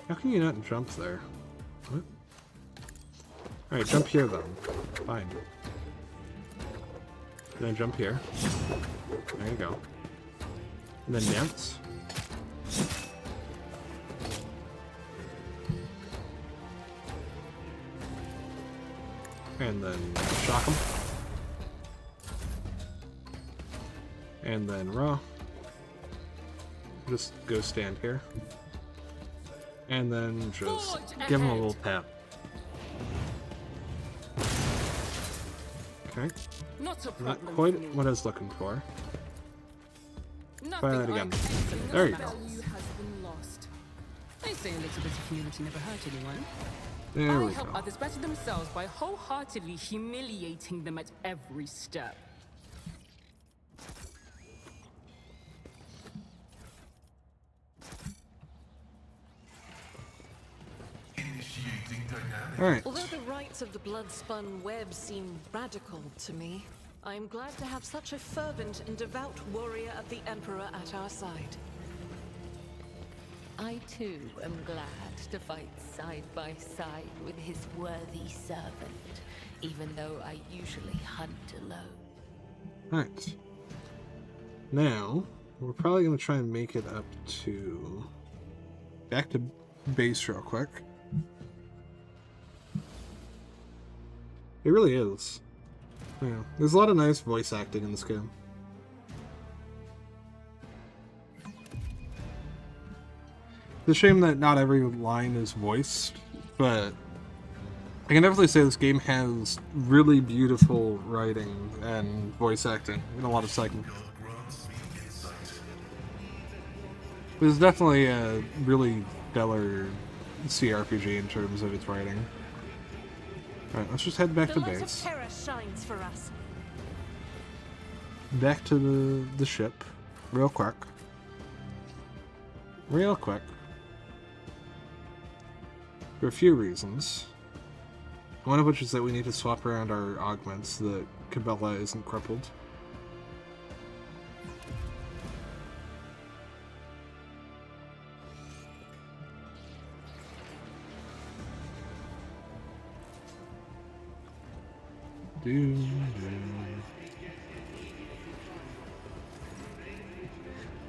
How can you not jump there? What? Alright, jump here then. Fine. Then jump here. There you go. And then dance. And then shock him. And then raw. Just go stand here. And then just give him a little tap. Okay.
Not a problem.
Not quite what I was looking for. Try that again. There you go.
Value has been lost. They say a little bit of humility never hurt anyone.
There
I
we
help
go.
others better themselves by wholeheartedly humiliating them at every step.
Initiating dynamic.
Alright.
Although the rites of the blood-spun web seem radical to me, I am glad to have such a fervent and devout warrior of the Emperor at our side.
I too am glad to fight side by side with his worthy servant, even though I usually hunt alone.
Alright. Now, we're probably going to try and make it up to... back to base real quick. It really is. Yeah, there's a lot of nice voice acting in this game. It's a shame that not every line is voiced, but I can definitely say this game has really beautiful writing and voice acting in a lot of segments. It's definitely a really stellar CRPG in terms of its writing. Alright, let's just head back to
The light of
base.
terror shines for us.
Back to the ship, real quick. Real quick. For a few reasons. One of which is that we need to swap around our augments so that Cabela isn't crippled.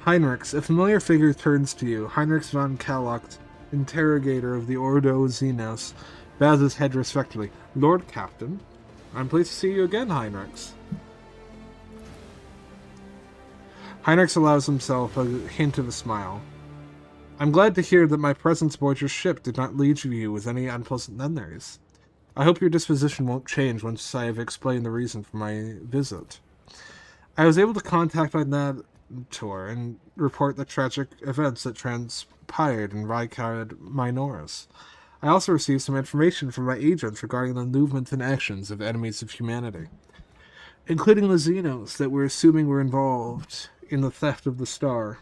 Heinrichs, a familiar figure turns to you. Heinrichs von Kallocht, interrogator of the Ordo Xenos, bows his head respectfully. Lord Captain, I'm pleased to see you again, Heinrichs. Heinrichs allows himself a hint of a smile. I'm glad to hear that my presence aboard your ship did not leave you with any unpleasant memories. I hope your disposition won't change once I have explained the reason for my visit. I was able to contact my Nator and report the tragic events that transpired in Rykard Minoris. I also received some information from my agents regarding the movements and actions of enemies of humanity, including the Xenos that we're assuming were involved in the theft of the star.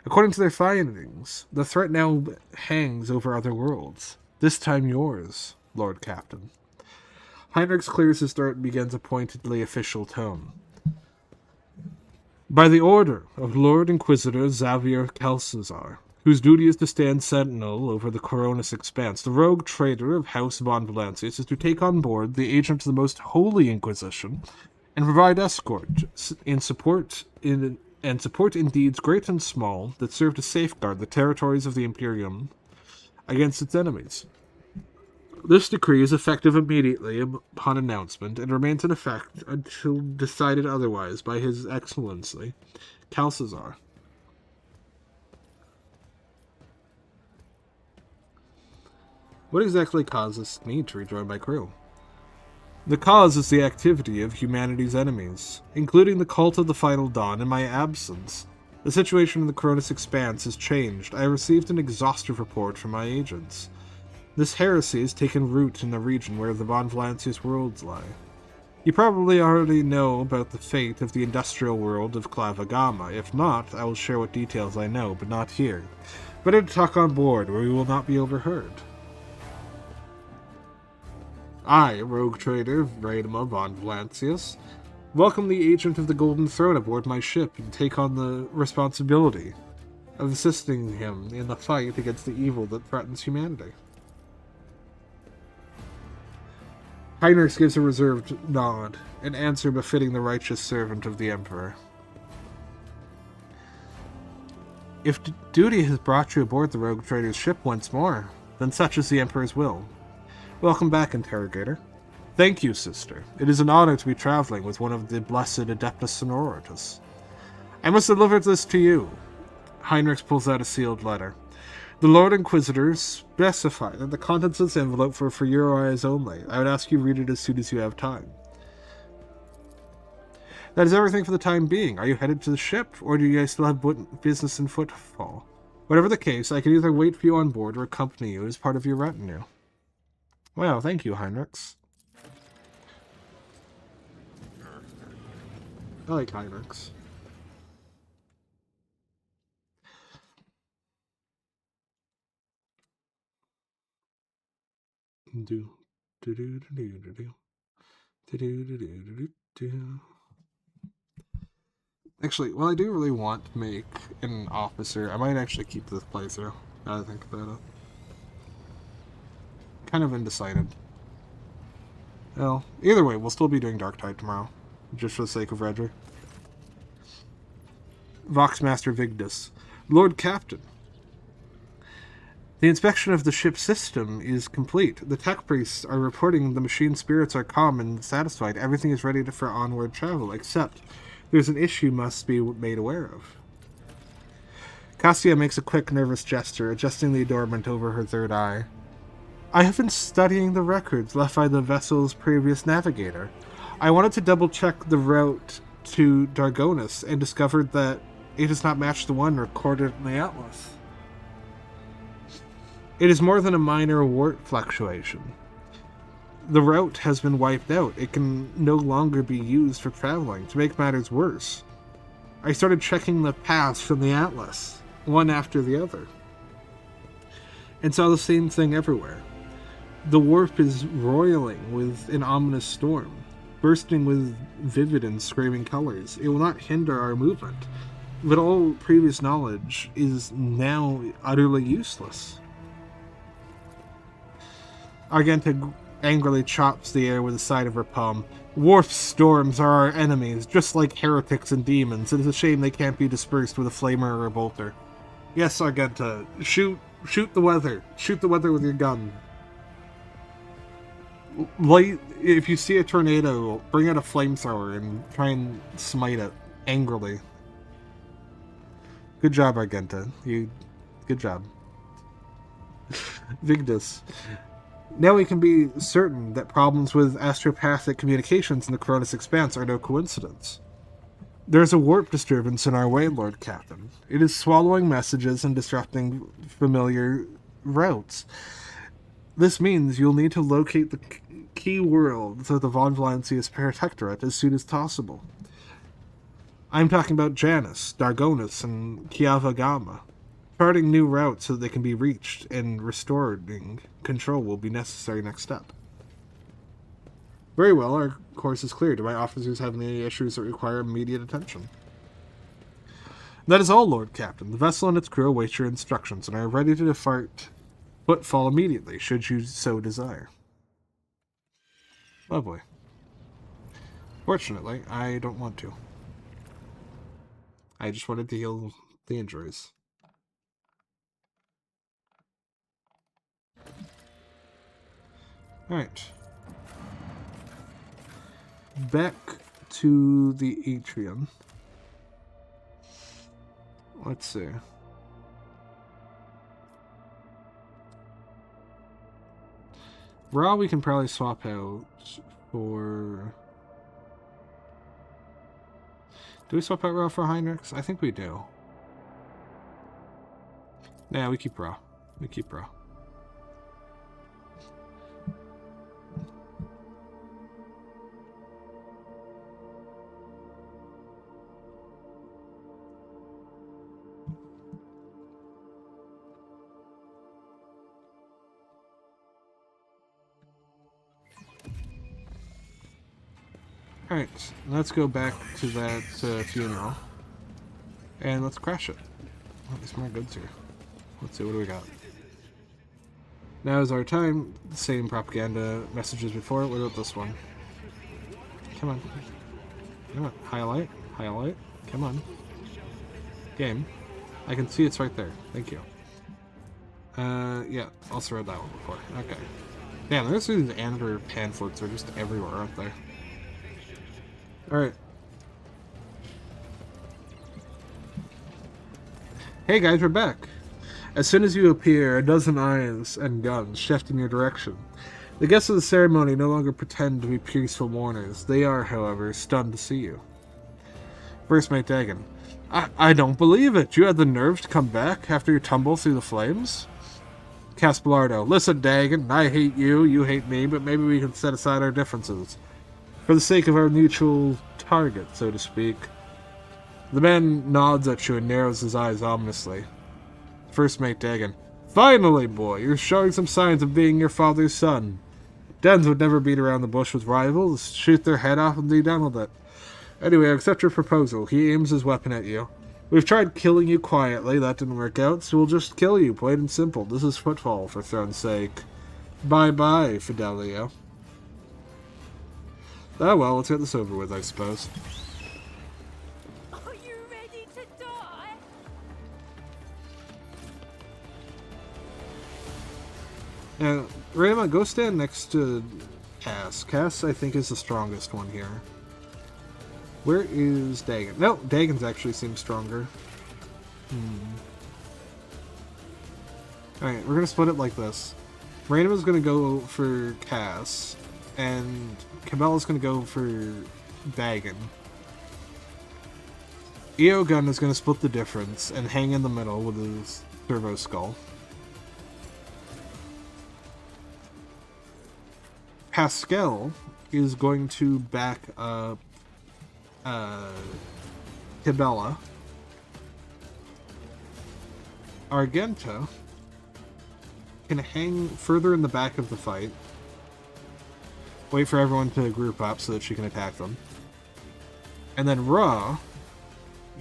According to their findings, the threat now hangs over other worlds, this time yours, Lord Captain. Heinrichs clears his throat and begins a pointedly official tone. By the order of Lord Inquisitor Xavier Kelsazar, whose duty is to stand sentinel over the Coronis Expanse, the rogue traitor of House von Valancius is to take on board the agent of the most holy Inquisition and provide escort and support in deeds great and small that serve to safeguard the territories of the Imperium against its enemies. This decree is effective immediately upon announcement and remains in effect until decided otherwise by His Excellency, Kelsazar. What exactly caused this need to rejoin my crew? The cause is the activity of humanity's enemies, including the Cult of the Final Dawn in my absence. The situation in the Coronis Expanse has changed. I received an exhaustive report from my agents. This heresy has taken root in the region where the Von Valancius worlds lie. You probably already know about the fate of the industrial world of Clava Gamma. If not, I will share what details I know, but not here. Better to talk on board, where we will not be overheard. I, rogue trader Raidema Von Valancius, welcome the agent of the Golden Throne aboard my ship and take on the responsibility of assisting him in the fight against the evil that threatens humanity. Heinrichs gives a reserved nod, an answer befitting the righteous servant of the Emperor. If duty has brought you aboard the rogue trader's ship once more, then such is the Emperor's will. Welcome back, Interrogator. Thank you, sister. It is an honor to be traveling with one of the blessed Adeptus Sonoritas. I must deliver this to you. Heinrichs pulls out a sealed letter. The Lord Inquisitor specified that the contents of this envelope were for your eyes only. I would ask you to read it as soon as you have time. That is everything for the time being. Are you headed to the ship, or do you guys still have business in Footfall? Whatever the case, I can either wait for you on board or accompany you as part of your retinue. Well, thank you, Heinrichs. I like Heinrichs. Actually, well, I do really want to make an officer. I might actually keep this playthrough. Now that I think about it. Kind of undecided. Well, either way, we'll still be doing Darktide tomorrow, just for the sake of Redra. Voxmaster Vigdus. Lord Captain. The inspection of the ship's system is complete. The tech priests are reporting the machine spirits are calm and satisfied. Everything is ready for onward travel, except there's an issue must be made aware of. Cassia makes a quick, nervous gesture, adjusting the adornment over her third eye. I have been studying the records left by the vessel's previous navigator. I wanted to double-check the route to Dargonus and discovered that it does not match the one recorded in the Atlas. It is more than a minor warp fluctuation. The route has been wiped out. It can no longer be used for traveling. To make matters worse, I started checking the paths from the Atlas, one after the other, and saw the same thing everywhere. The warp is roiling with an ominous storm, bursting with vivid and screaming colors. It will not hinder our movement, but all previous knowledge is now utterly useless. Argenta angrily chops the air with the side of her palm. Warp storms are our enemies, just like heretics and demons. It is a shame they can't be dispersed with a flamer or a bolter. Yes, Argenta, shoot the weather. Shoot the weather with your gun. Light, if you see a tornado, bring out a flamethrower and try and smite it angrily. Good job, Argenta. Good job. Vigdus. Now we can be certain that problems with astropathic communications in the Cronus Expanse are no coincidence. There is a warp disturbance in our way, Lord Captain. It is swallowing messages and disrupting familiar routes. This means you'll need to locate the key worlds of the Von Valancius Protectorate as soon as possible. I'm talking about Janus, Dargonus, and Kiava Gamma. Charting new routes so that they can be reached and restoring control will be necessary next step. Very well, our course is clear. Do my officers have any issues that require immediate attention? That is all, Lord Captain. The vessel and its crew await your instructions and are ready to depart Footfall immediately, should you so desire. Lovely. Fortunately, I don't want to. I just wanted to heal the injuries. Alright. Back to the atrium. Let's see. Ra we can probably swap out for... Do we swap out Ra for Heinrichs? I think we do. Nah, we keep Ra. We keep Ra. Alright, let's go back to that funeral. And let's crash it. Oh, there's more goods here. Let's see, what do we got? Now is our time. Same propaganda messages before. What about this one? Come on. Come on. Highlight. Highlight. Come on. Game. I can see it's right there. Thank you. Yeah. Also read that one before. Okay. Damn, there's these Andor pamphlets are just everywhere, aren't they? Alright. Hey guys, we're back. As soon as you appear, a dozen eyes and guns shift in your direction. The guests of the ceremony no longer pretend to be peaceful mourners. They are, however, stunned to see you. First Mate Dagon. I don't believe it. You had the nerve to come back after your tumble through the flames? Caspalardo. Listen, Dagon, I hate you, you hate me, but maybe we can set aside our differences. For the sake of our mutual target, so to speak. The man nods at you and narrows his eyes ominously. First Mate Dagon. Finally, boy, you're showing some signs of being your father's son. Dens would never beat around the bush with rivals, shoot their head off and be done with it. Anyway, I accept your proposal. He aims his weapon at you. We've tried killing you quietly, that didn't work out, so we'll just kill you, plain and simple. This is Footfall, for Throne's sake. Bye-bye, Fidelio. Oh well, let's get this over with, I suppose.
Are you ready to die?
Now, Rayma, go stand next to Cass. Cass, I think, is the strongest one here. Where is Dagon? No, Dagon's actually seems stronger. Alright, we're gonna split it like this. Rayma's gonna go for Cass, and Cabela's gonna go for Dagon. Eogun is gonna split the difference and hang in the middle with his servo skull. Pascal is going to back up Cabela. Argenta can hang further in the back of the fight. Wait for everyone to group up so that she can attack them. And then Ra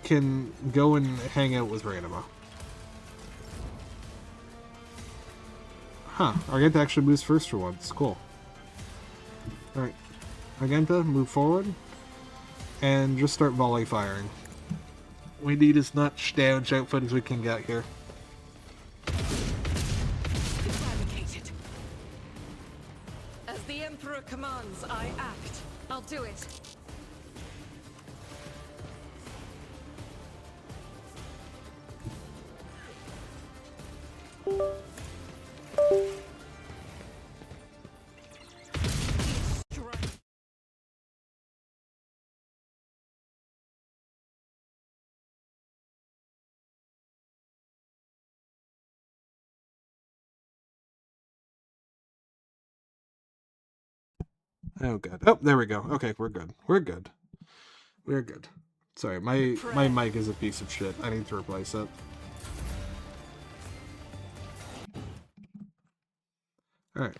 can go and hang out with Ranima. Huh, Argenta actually moves first for once. Cool. Alright. Argenta, move forward. And just start volley firing. We need as much damage output as we can get here.
Eradicated. As the Emperor commands, I act. I'll do it.
Oh god. Oh, there we go. Okay, we're good. We're good. We're good. Sorry, my mic is a piece of shit. I need to replace it. Alright.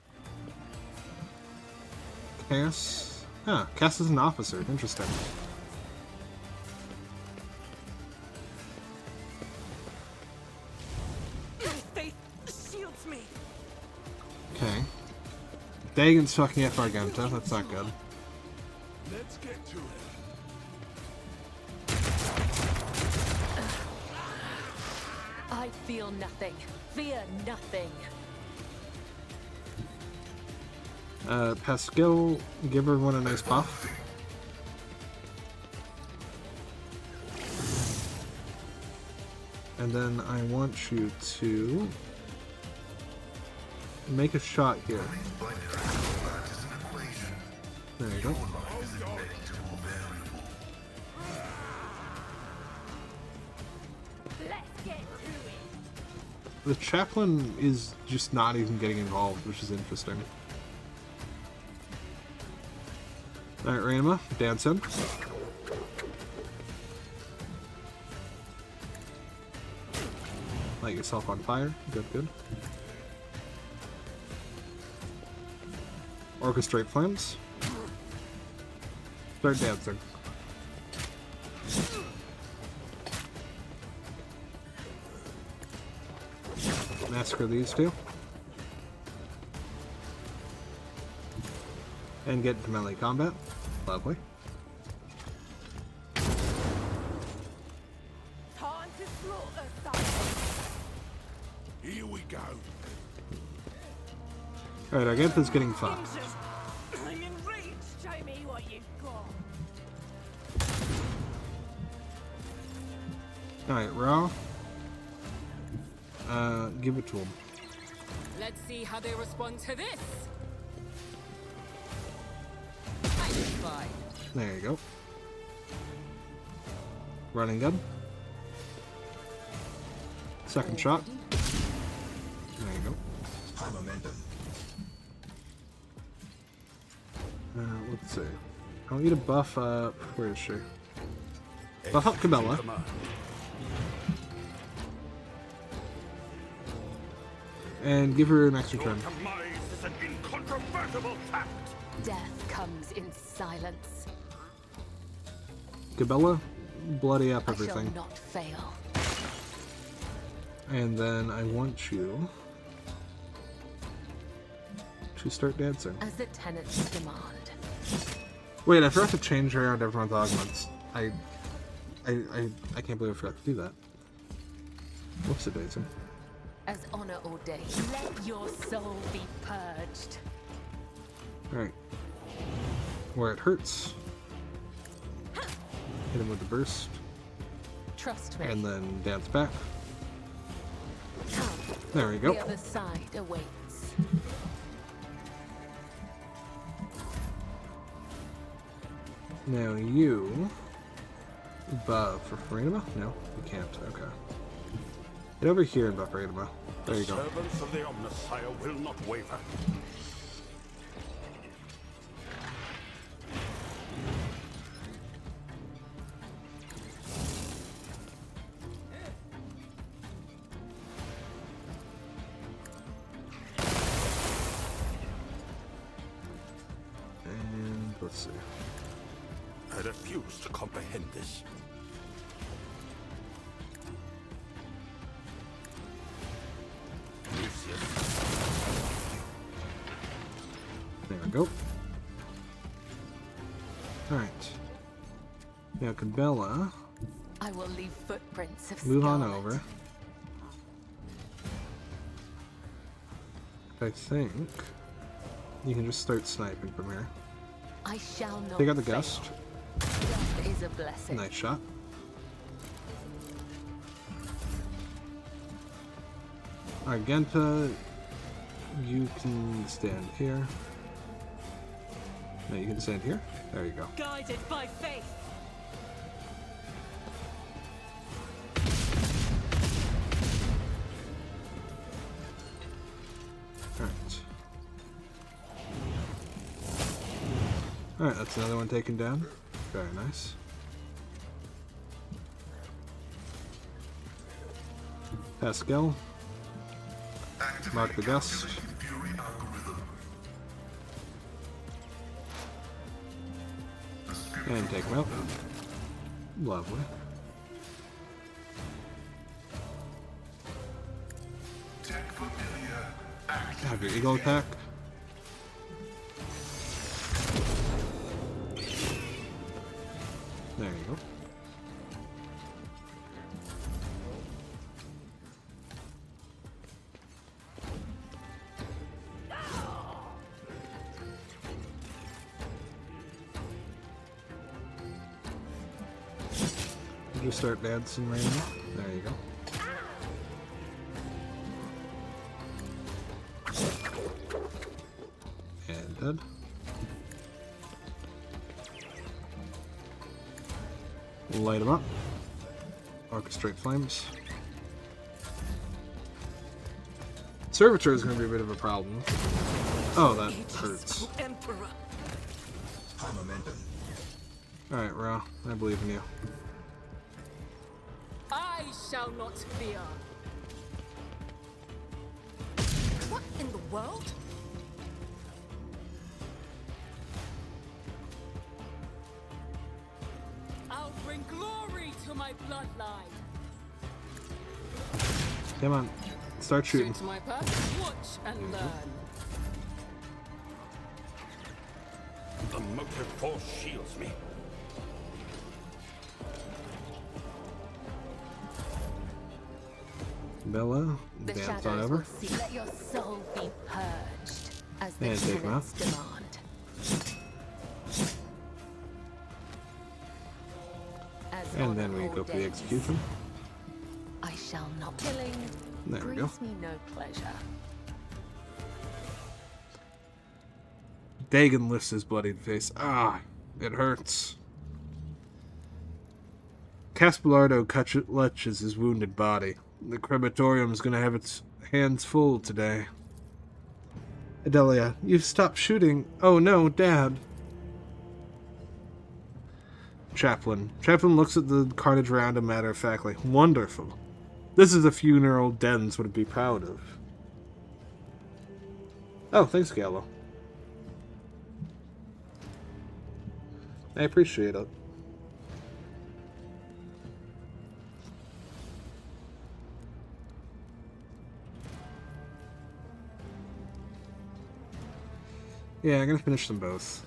Cass. Huh, Cass is an officer. Interesting.
Faith shields me.
Okay. Dagon's fucking up Argenta. That's not good.
Let's get to it.
I feel nothing. Fear nothing.
Pascal, give everyone a nice buff. And then I want you to make a shot here. There you go. The chaplain is just not even getting involved, which is interesting. Alright, Ranima, dance in. Light yourself on fire. Good, good. Orchestrate flames. Start dancing. Massacre these two. And get into melee combat. Lovely.
Time to slaughter something.
Here we go.
Alright, Argantha's getting fucked.
I'm enraged. Show me what you've got.
Alright, Raw. Give it to him.
Let's see how they respond to this. I defy.
There you go. Running gun. Second shot. There you go.
High momentum.
Let's see. I'll need a buff up. Where is she? Buff up Cabela. And give her an extra turn.
Demise is an incontrovertible fact.
Death comes in silence.
Cabela, bloody up
I shall
everything.
not fail.
And then I want you to start dancing.
As the tenants demand.
Wait, I forgot to change around everyone's augments. I can't believe I forgot to do that. Whoops, daisy.
As honor ordained, let your soul be purged.
Alright. Where it hurts. Hit him with the burst.
Trust me.
And then dance back.
Come.
There we go.
The other side awaits.
Now you buff for Farinama? No, you can't. Okay. Get over here and buff Farinama. There you go.
Servants of the Omnissiah will not waver.
And let's see.
I refuse to comprehend this.
There we go. Alright. Now Cabela,
I will leave footprints of
move on
scarlet.
over. I think you can just start sniping from here.
I shall not
Take out the
fail.
gust.
Death is a blessing.
Nice shot. Argenta, you can stand here. No, you can stand here. There you go.
Guided by faith.
Alright. Alright, that's another one taken down. Very nice. Pascal. Mark the gust.
Fury algorithm.
And take him out. Lovely.
Tech familiar. Act.
Have your eagle attack. There you go. You start dancing right now. There you go. And dead. Light them up. Orchestrate flames. Servitor is going to be a bit of a problem. Oh, that hurts.
Emperor.
High momentum.
Alright, Ra, I believe in you.
I shall not fear.
What in the world?
my bloodline.
Come on. Start shooting.
Suits my purpose. Watch and learn.
The motive force shields me.
Bella,
The
dance on
shadows
over.
will see. Let your soul be purged as the
And take him out.
tenets demand. As
And then
honor
we go for the
ordains,
execution.
I shall not. Killing
There we go.
brings me no pleasure.
Dagon lifts his bloodied face. Ah, it hurts. Caspelardo clutches his wounded body. The crematorium's gonna have its hands full today. Adelia, you've stopped shooting. Oh no, Dad. Chaplain. Chaplain looks at the carnage around him matter-of-factly. Wonderful. This is a funeral Dens would be proud of. Oh, thanks, Gallo. I appreciate it. Yeah, I'm gonna finish them both.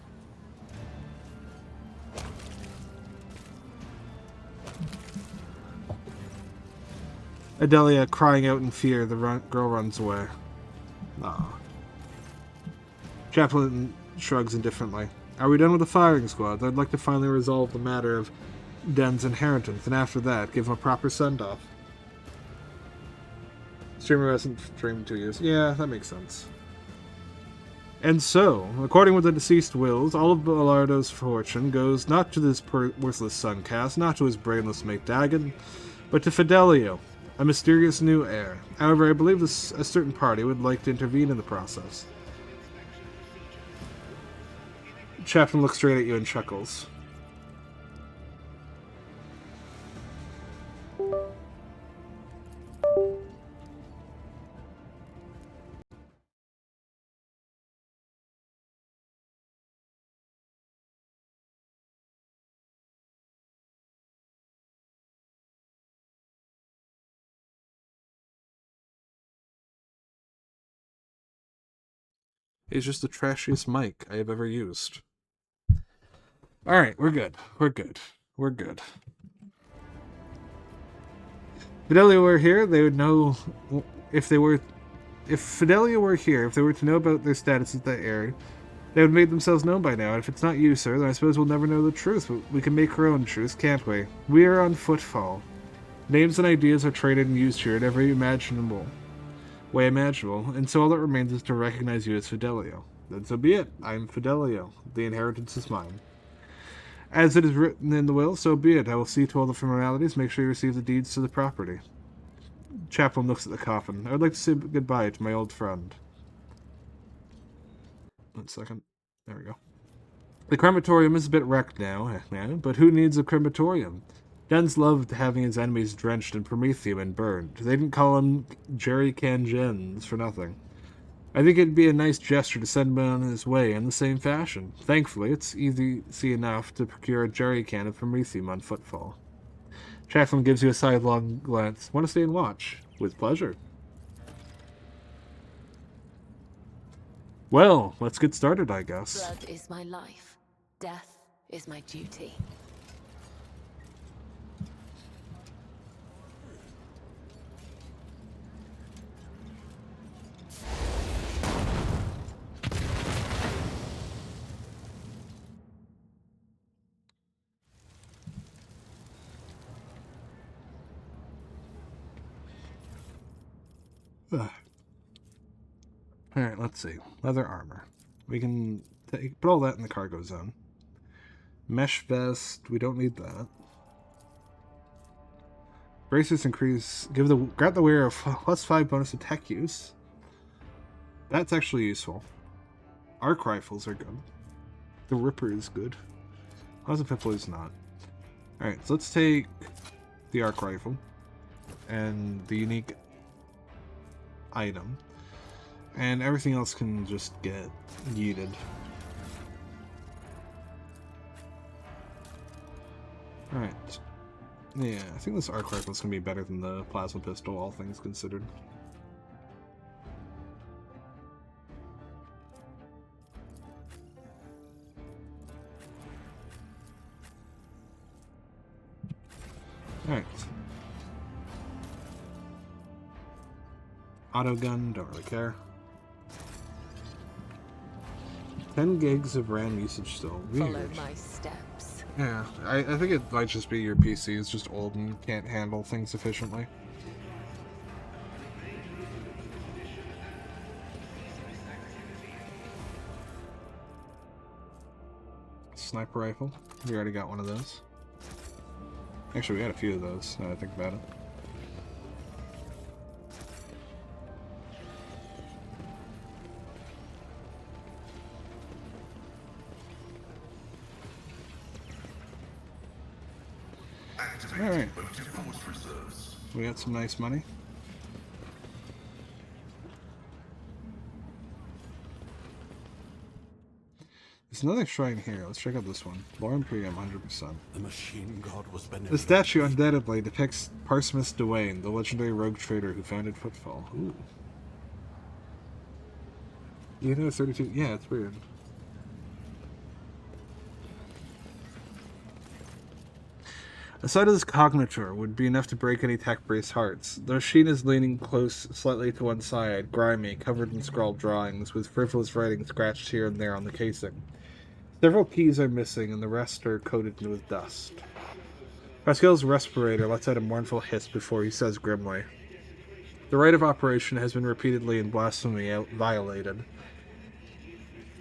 Adelia crying out in fear, the girl runs away. Aw. Chaplain shrugs indifferently. Are we done with the firing squad? I'd like to finally resolve the matter of Den's inheritance, and after that, give him a proper send-off. Streamer hasn't streamed in 2 years. Yeah, that makes sense. And so, according with the deceased wills, all of Belardo's fortune goes not to this worthless son Cass, not to his brainless mate Dagon, but to Fidelio, a mysterious new heir. However, I believe a certain party would like to intervene in the process. Chaplain looks straight at you and chuckles. He's just the trashiest mic I have ever used. Alright, we're good. We're good. We're good. If Fidelia were here, they would know if Fidelia were here, if they were to know about their status as the heir, they would have made themselves known by now. And if it's not you, sir, then I suppose we'll never know the truth. But we can make our own truth, can't we? We are on Footfall. Names and ideas are traded and used here in every way imaginable, and so all that remains is to recognize you as Fidelio. Then so be it. I am Fidelio. The inheritance is mine. As it is written in the will, so be it. I will see to all the formalities, make sure you receive the deeds to the property. Chaplain looks at the coffin. I would like to say goodbye to my old friend. 1 second. There we go. The crematorium is a bit wrecked now, but who needs a crematorium? Dens loved having his enemies drenched in promethium and burned. They didn't call him Jerry Can Jens for nothing. I think it'd be a nice gesture to send him on his way in the same fashion. Thankfully, it's easy enough to procure a jerry can of promethium on Footfall. Chaplain gives you a sidelong glance. Want to stay and watch? With pleasure. Well, let's get started, I guess.
Blood is my life. Death is my duty.
Alright, let's see. Leather armor. We can put all that in the cargo zone. Mesh vest, we don't need that. Bracers increase, grant the wearer a +5 bonus attack use. That's actually useful. Arc rifles are good. The Ripper is good. Plasma pistol is not. Alright, so let's take the arc rifle and the unique item. And everything else can just get yeeted. Alright. Yeah, I think this arc rifle's gonna be better than the plasma pistol, all things considered. Alright. Auto gun, don't really care. 10 gigs of RAM usage still. Weird.
Follow my steps.
Yeah, I think it might just be your PC is just old and can't handle things efficiently. Sniper rifle. We already got one of those. Actually, we had a few of those, now that I think about it. Alright. We got some nice money. There's another shrine here. Let's check out this one. Lore Imperium, 100%.
The machine god was
The
benevolent.
statue undoubtedly depicts Parsimus Dwayne, the legendary rogue trader who founded Footfall. Ooh. You know, 32. Yeah, it's weird. A sight of this cognitor would be enough to break any tech-braced hearts. The machine is leaning close, slightly to one side, grimy, covered in scrawled drawings, with frivolous writing scratched here and there on the casing. Several keys are missing, and the rest are coated with dust. Pascal's respirator lets out a mournful hiss before he says grimly, "The right of operation has been repeatedly in blasphemy violated.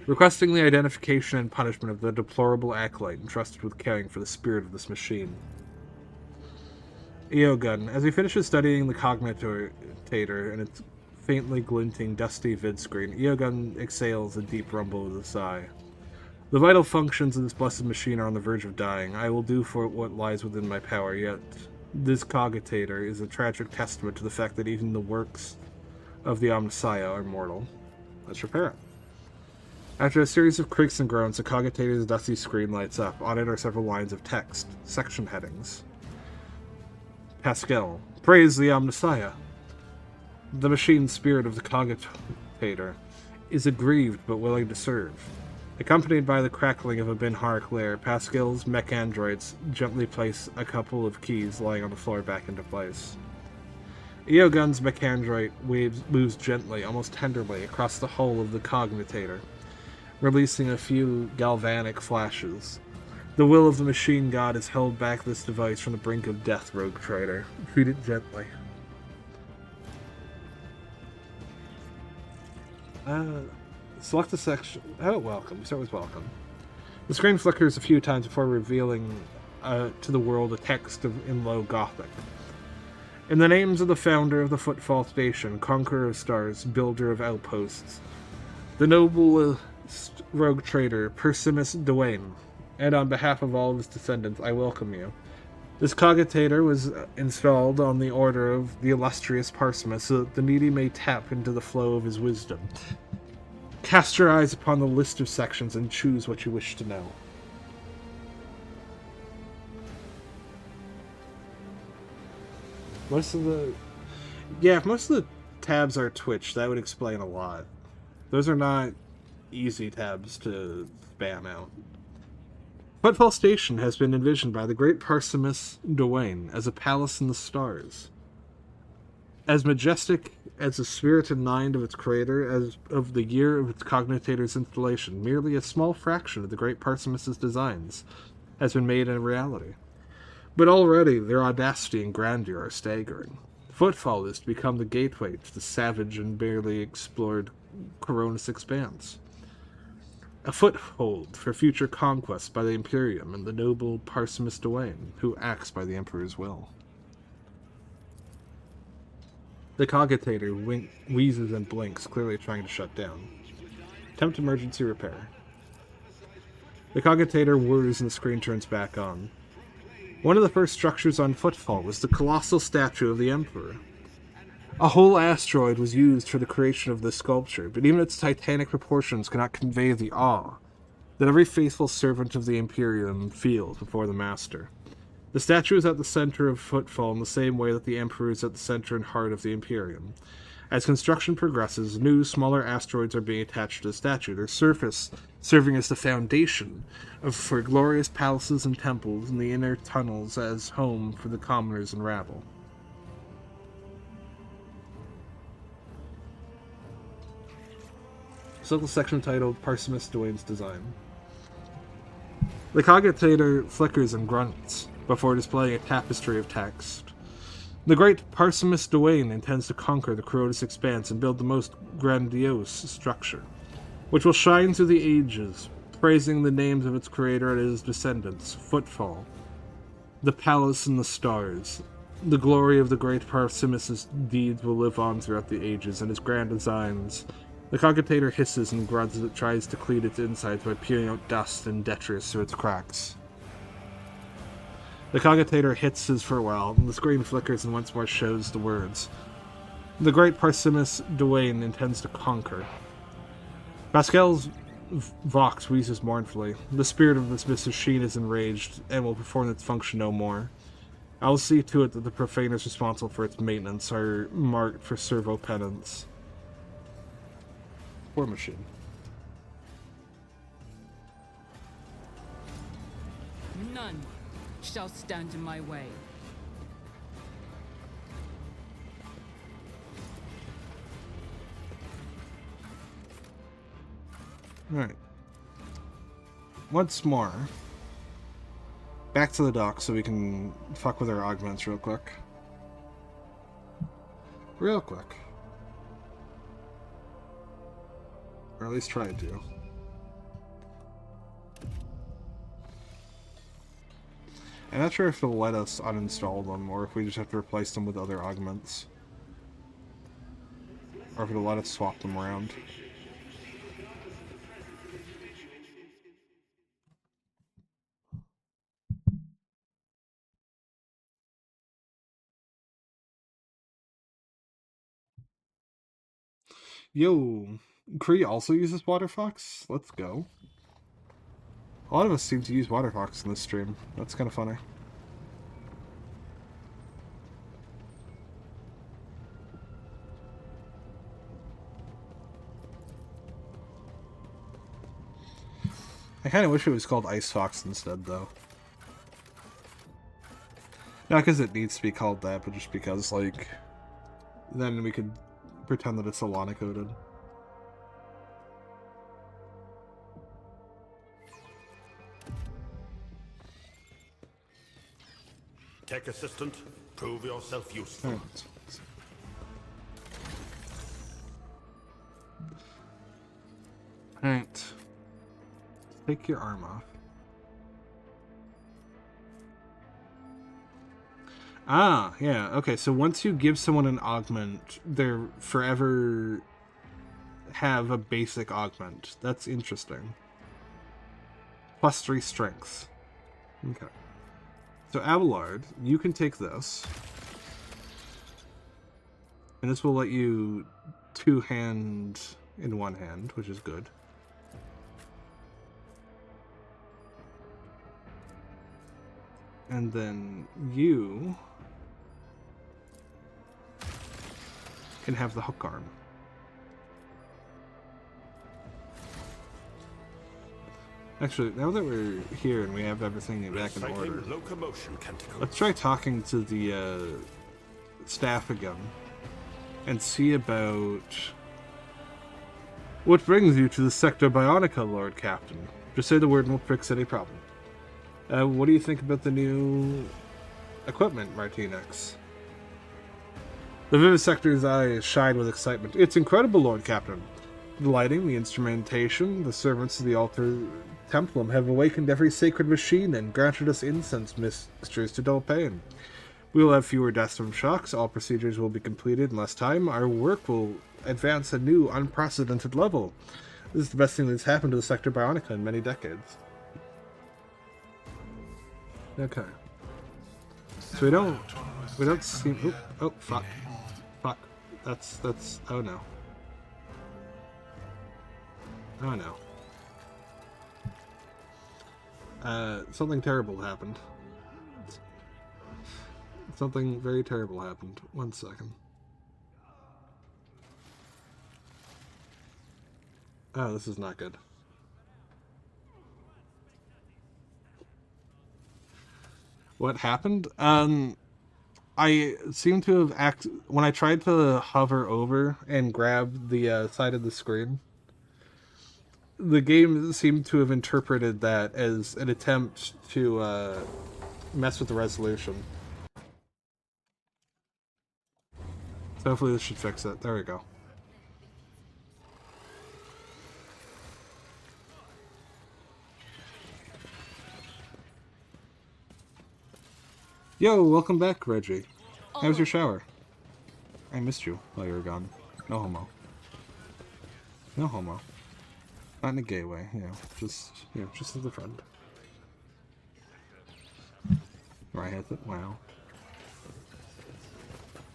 Requesting the identification and punishment of the deplorable acolyte entrusted with caring for the spirit of this machine." Eogun, as he finishes studying the cognitor and its faintly glinting, dusty vid screen, Eogun exhales a deep rumble with a sigh. "The vital functions of this blessed machine are on the verge of dying. I will do for what lies within my power, yet this cogitator is a tragic testament to the fact that even the works of the Omnissiah are mortal. Let's repair it." After a series of creaks and groans, the cogitator's dusty screen lights up. On it are several lines of text, section headings. Pascal, praise the Omnissiah. The machine spirit of the cogitator is aggrieved but willing to serve. Accompanied by the crackling of a Binhar glare, Pascal's mech androids gently place a couple of keys lying on the floor back into place. Eogun's mech android moves gently, almost tenderly, across the hull of the cogitator, releasing a few galvanic flashes. The will of the machine god has held back this device from the brink of death, rogue trader. Treat it gently. Select a section. Oh, welcome. Start with welcome. The screen flickers a few times before revealing to the world a text in low Gothic. "In the names of the founder of the Footfall Station, conqueror of stars, builder of outposts, the noble rogue trader, Persimus Dwayne, and on behalf of all of his descendants, I welcome you. This cogitator was installed on the order of the illustrious Parsimus so that the needy may tap into the flow of his wisdom. Cast your eyes upon the list of sections and choose what you wish to know." Most of the tabs are Twitch, that would explain a lot. Those are not easy tabs to spam out. Footfall Station has been envisioned by the great Parsimus Dwayne as a palace in the stars. As majestic as the spirit and mind of its creator, as of the year of its cognitator's installation, merely a small fraction of the great Parsimus's designs has been made a reality. But already their audacity and grandeur are staggering. Footfall is to become the gateway to the savage and barely explored Coronis expanse. A foothold for future conquests by the Imperium and the noble Parsimus Dwayne, who acts by the Emperor's will. The cogitator wheezes and blinks, clearly trying to shut down. Attempt emergency repair. The cogitator whirs and the screen turns back on. One of the first structures on Footfall was the colossal statue of the Emperor. A whole asteroid was used for the creation of this sculpture, but even its titanic proportions cannot convey the awe that every faithful servant of the Imperium feels before the Master. The statue is at the center of Footfall in the same way that the Emperor is at the center and heart of the Imperium. As construction progresses, new, smaller asteroids are being attached to the statue, their surface serving as the foundation for glorious palaces and temples and the inner tunnels as home for the commoners and rabble. So the section titled Parsimus Duane's Design. The cogitator flickers and grunts before displaying a tapestry of text. The great Parsimus Duane intends to conquer the Corrodus Expanse and build the most grandiose structure, which will shine through the ages, praising the names of its creator and his descendants, Footfall, the palace and the stars. The glory of the great Parsimus' deeds will live on throughout the ages, and his grand designs. The cogitator hisses and grunts as it tries to clean its insides by peeling out dust and detritus through its cracks. The cogitator hisses for a while, and the screen flickers and once more shows the words. The great Parsimus Duane intends to conquer. Pascal's vox wheezes mournfully. The spirit of this machine is enraged, and will perform its function no more. I will see to it that the profaners responsible for its maintenance are marked for servo penance. War machine.
None shall stand in my way.
Alright. Once more. Back to the dock so we can fuck with our augments real quick. Real quick. Or at least try to. I'm not sure if it'll let us uninstall them, or if we just have to replace them with other augments. Or if it'll let us swap them around. Yo, Kree also uses Waterfox? Let's go. A lot of us seem to use Waterfox in this stream. That's kind of funny. I kind of wish it was called Ice Fox instead, though. Not because it needs to be called that, but just because, like, then we could pretend that it's Solana coded.
Tech assistant, prove yourself useful.
Right. Alright. Take your arm off. Ah, yeah, okay, so once you give someone an augment, they're forever have a basic augment. That's interesting. +3 strength. Okay. So Abelard, you can take this. And this will let you two-hand in one hand, which is good. And then you can have the hook arm. Actually, now that we're here and we have everything back in order, let's try talking to the staff again and see about what brings you to the Sector Bionica, Lord Captain. Just say the word and we'll fix any problem. What do you think about the new equipment, Martinez? The Vivisector's eyes shine with excitement. It's incredible, Lord Captain. The lighting, the instrumentation, the servants of the altar templum have awakened every sacred machine and granted us incense mixtures to dull pain. We will have fewer deaths from shocks, all procedures will be completed in less time, our work will advance a new, unprecedented level. This is the best thing that's happened to the Sector Bionica in many decades. Okay. So we don't seem... Oh, fuck. Fuck. That's, oh no. Oh no. Something terrible happened. Something very terrible happened. 1 second. Oh, this is not good. What happened? I seem to have when I tried to hover over and grab the side of the screen, the game seemed to have interpreted that as an attempt to mess with the resolution. So hopefully this should fix it. There we go. Yo, welcome back, Reggie. How was your shower? I missed you while you were gone. No homo. No homo. Not in a gay way, just as a friend. Right, has it? Wow.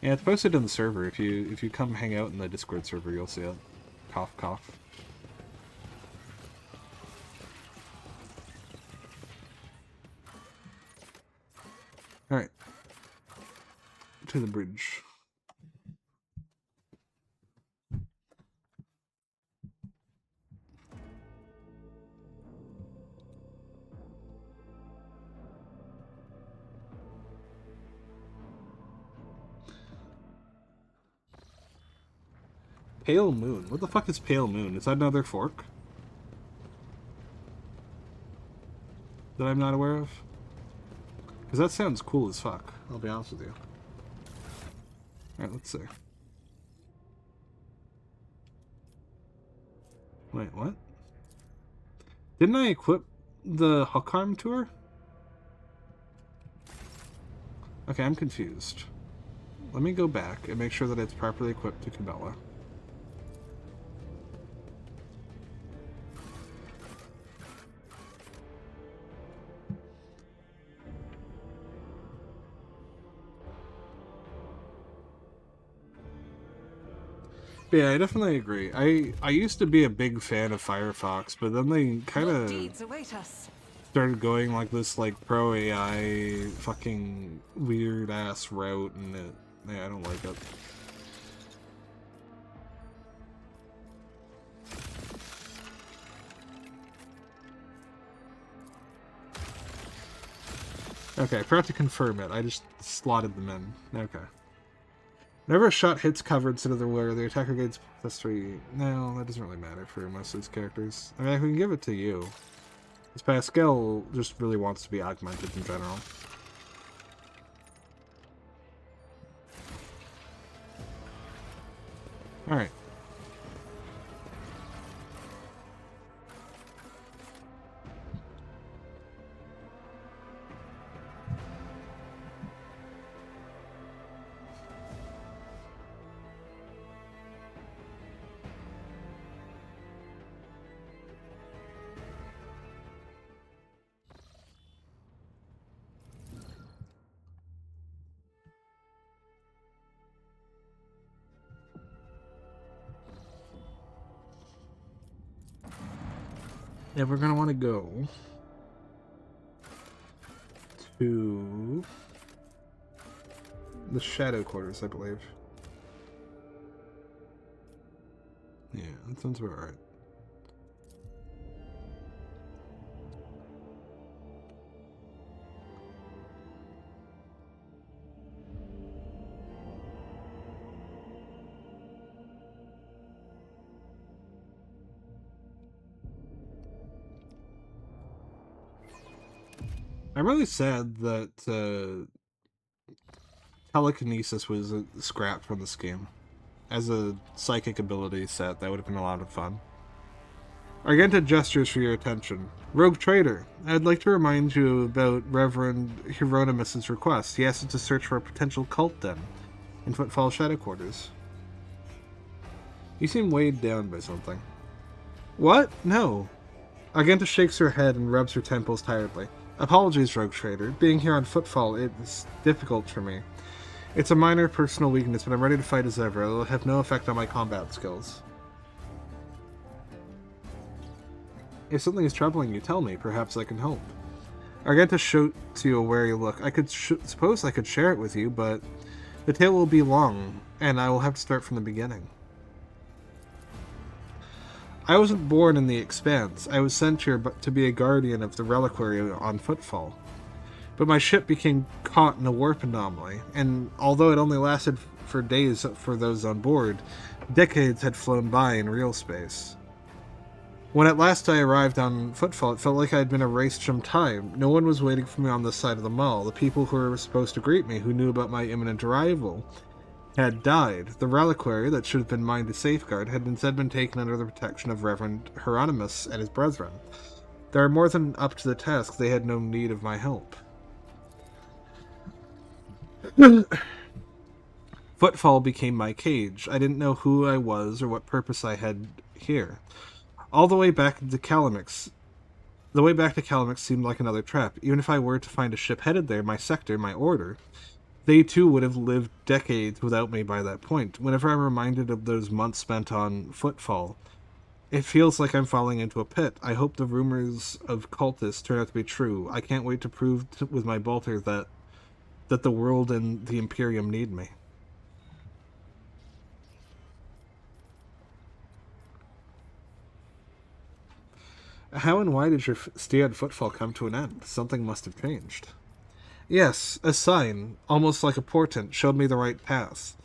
Yeah, it's posted in the server. If you come hang out in the Discord server, you'll see it. Cough, cough. Alright. To the bridge. Pale Moon? What the fuck is Pale Moon? Is that another fork? That I'm not aware of? Because that sounds cool as fuck, I'll be honest with you. Alright, let's see. Wait, what? Didn't I equip the Huckarm tour? Okay, I'm confused. Let me go back and make sure that it's properly equipped to Cabela. Yeah, I definitely agree. I used to be a big fan of Firefox, but then they kind of started going like this pro AI fucking weird ass route, and I don't like it. Okay, I forgot to confirm it. I just slotted them in. Okay. Whenever a shot hits cover instead of the where the attacker gains +3. No, that doesn't really matter for most of these characters. I mean, I can give it to you. This Pascal just really wants to be augmented in general. Alright. And we're gonna want to go to the Shadow Quarters, I believe. Yeah, that sounds about right. I'm really sad that telekinesis was scrapped from this game. As a psychic ability set, that would have been a lot of fun. Argenta gestures for your attention. Rogue Trader, I'd like to remind you about Reverend Hieronymus's request. He asked us to search for a potential cult den in Footfall Shadow Quarters. You seem weighed down by something. What? No. Argenta shakes her head and rubs her temples tiredly. Apologies, Rogue Trader. Being here on Footfall is difficult for me. It's a minor personal weakness, but I'm ready to fight as ever. It'll have no effect on my combat skills. If something is troubling you, tell me. Perhaps I can help. I get to show to you a wary look. I could suppose I could share it with you, but the tale will be long, and I will have to start from the beginning. I wasn't born in the Expanse. I was sent here to be a guardian of the reliquary on Footfall. But my ship became caught in a warp anomaly, and although it only lasted for days for those on board, decades had flown by in real space. When at last I arrived on Footfall, it felt like I had been erased from time. No one was waiting for me on the side of the mall. The people who were supposed to greet me, who knew about my imminent arrival, had died. The reliquary that should have been mine to safeguard had instead been taken under the protection of Reverend Hieronymus and his brethren. They are more than up to the task. They had no need of my help. Footfall became my cage. I didn't know who I was or what purpose I had here. All the way back to Calamix. The way back to Calamix seemed like another trap. Even if I were to find a ship headed there, my sector, my order, they too would have lived decades without me by that point. Whenever I'm reminded of those months spent on Footfall, it feels like I'm falling into a pit. I hope the rumors of cultists turn out to be true. I can't wait to prove with my bolter that the world and the Imperium need me. How and why did your stay at Footfall come to an end? Something must have changed. Yes, a sign, almost like a portent, showed me the right path.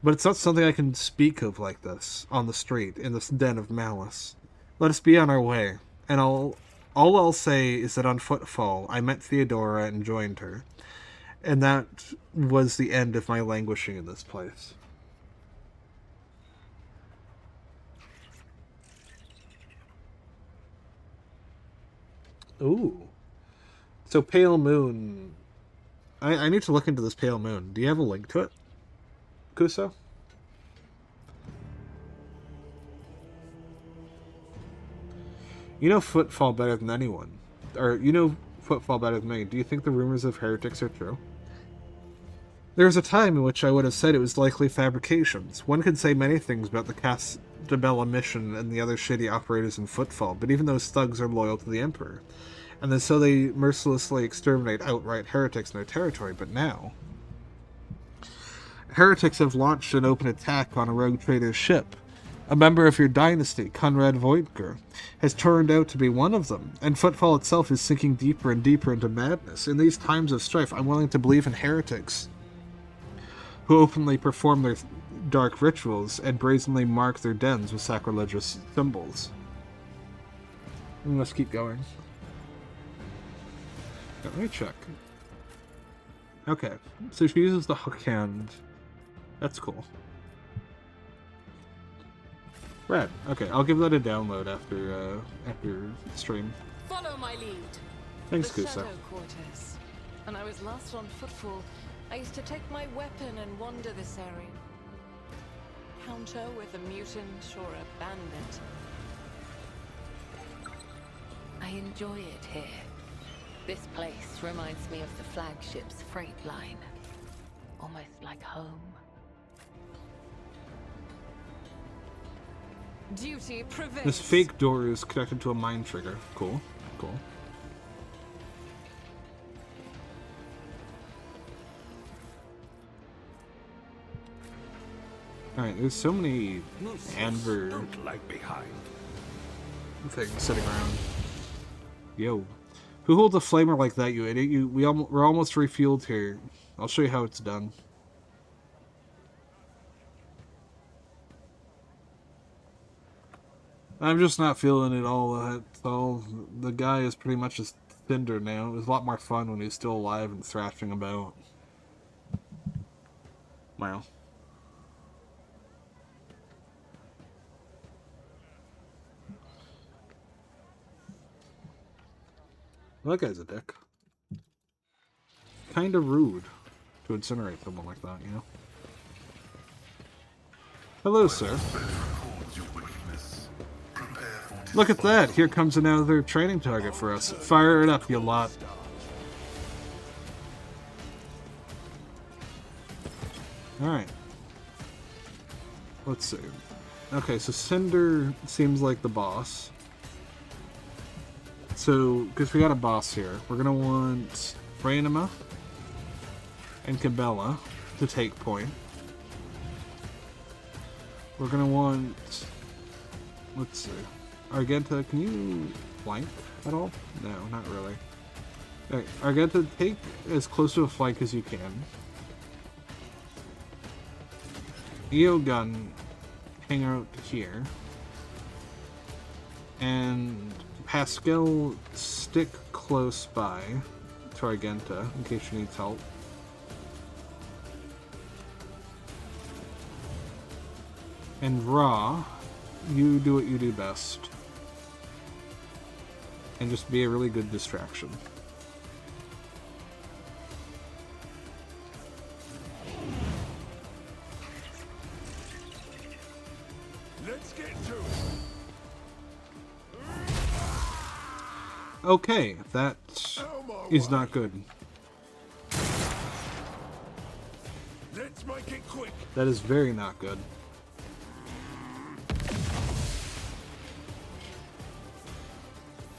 But it's not something I can speak of like this, on the street, in this den of malice. Let us be on our way, and all I'll say is that on Footfall, I met Theodora and joined her. And that was the end of my languishing in this place. Ooh. So Pale Moon. I need to look into this Pale Moon. Do you have a link to it, Kuso? You know Footfall better than anyone. Or, you know Footfall better than me. Do you think the rumors of heretics are true? There was a time in which I would have said it was likely fabrications. One could say many things about the Castabella mission and the other shady operators in Footfall, but even those thugs are loyal to the Emperor. And then so they mercilessly exterminate outright heretics in their territory, but now heretics have launched an open attack on a rogue trader's ship. A member of your dynasty, Conrad Voigtger, has turned out to be one of them, and Footfall itself is sinking deeper and deeper into madness. In these times of strife, I'm willing to believe in heretics who openly perform their dark rituals and brazenly mark their dens with sacrilegious symbols. Let's keep going. Let me check. Okay, so she uses the hook hand. That's cool. Rad. Okay, I'll give that a download after stream.
Follow my lead.
Thanks,
The
Kusa.
Shadow Quarters. When I was last on Footfall, I used to take my weapon and wander this area. Counter with a mutant or a bandit.
I enjoy it here. This place reminds me of the flagship's freight line. Almost like home.
Duty prevails.
This fake door is connected to a mind trigger. Cool. Cool. Alright, there's so many Anver
Don't lag behind.
things sitting around. Yo. Who holds a flamer like that, you idiot? We're almost refueled here. I'll show you how it's done. I'm just not feeling it all. The guy is pretty much just cinder now. It was a lot more fun when he was still alive and thrashing about. Wow. That guy's a dick. Kinda rude to incinerate someone like that, you know? Hello, sir. Look at that! Here comes another training target for us. Fire it up, you lot. Alright. Let's see. Okay, so Cinder seems like the boss. So, because we got a boss here, we're gonna want Franema and Cabela to take point. We're gonna want, let's see, Argenta, can you flank at all? No, not really. Alright, Argenta, take as close to a flank as you can. Eogun, hang out here. And Pascal, stick close by to Argenta in case she needs help. And Ra, you do what you do best. And just be a really good distraction.
Let's get to it.
Okay, that is not good.
Let's make it quick.
That is very not good.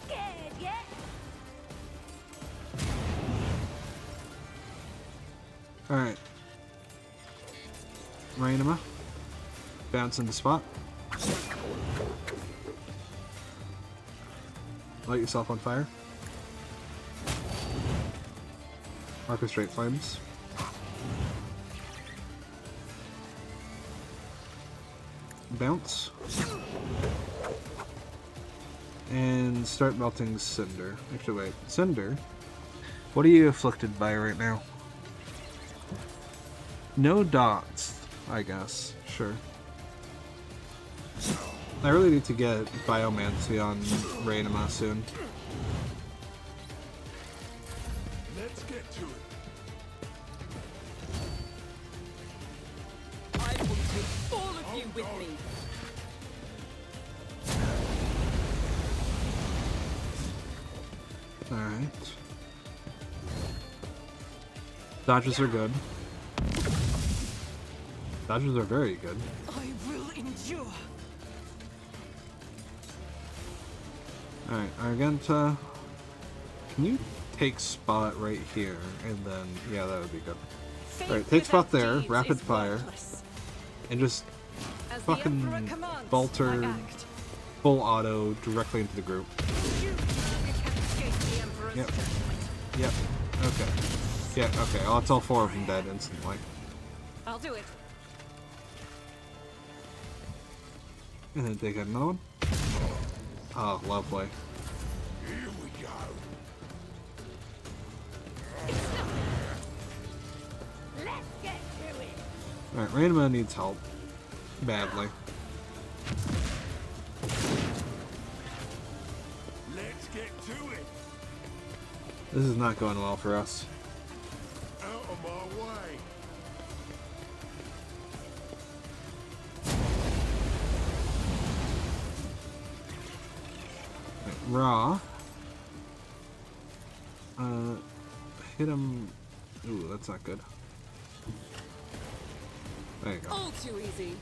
Scared yet?
Alright. Rainema. Bounce in the spot. Light yourself on fire. Orchestrate flames. Bounce. And start melting Cinder. Actually, wait. Cinder? What are you afflicted by right now? No dots, I guess. Sure. I really need to get Biomancy on Rainema soon.
Let's get to it.
I will take all of you with me.
Alright. Dodges are good. Dodges are very good.
I will endure.
Alright, Argenta. Can you take spot right here? And then, yeah, that would be good. Alright, take spot there, rapid fire. And just fucking bolter full auto directly into the group. Yep. Yep. Okay. Yeah, okay. Oh, it's all four of them dead instantly.
I'll do it.
And then take another one. Oh, lovely.
Here we go.
Let's get to it.
Alright, Rainema needs help. Badly.
Let's get to it.
This is not going well for us.
Out of my way.
Raw. Hit him. Ooh, that's not good. There you go.
All too easy.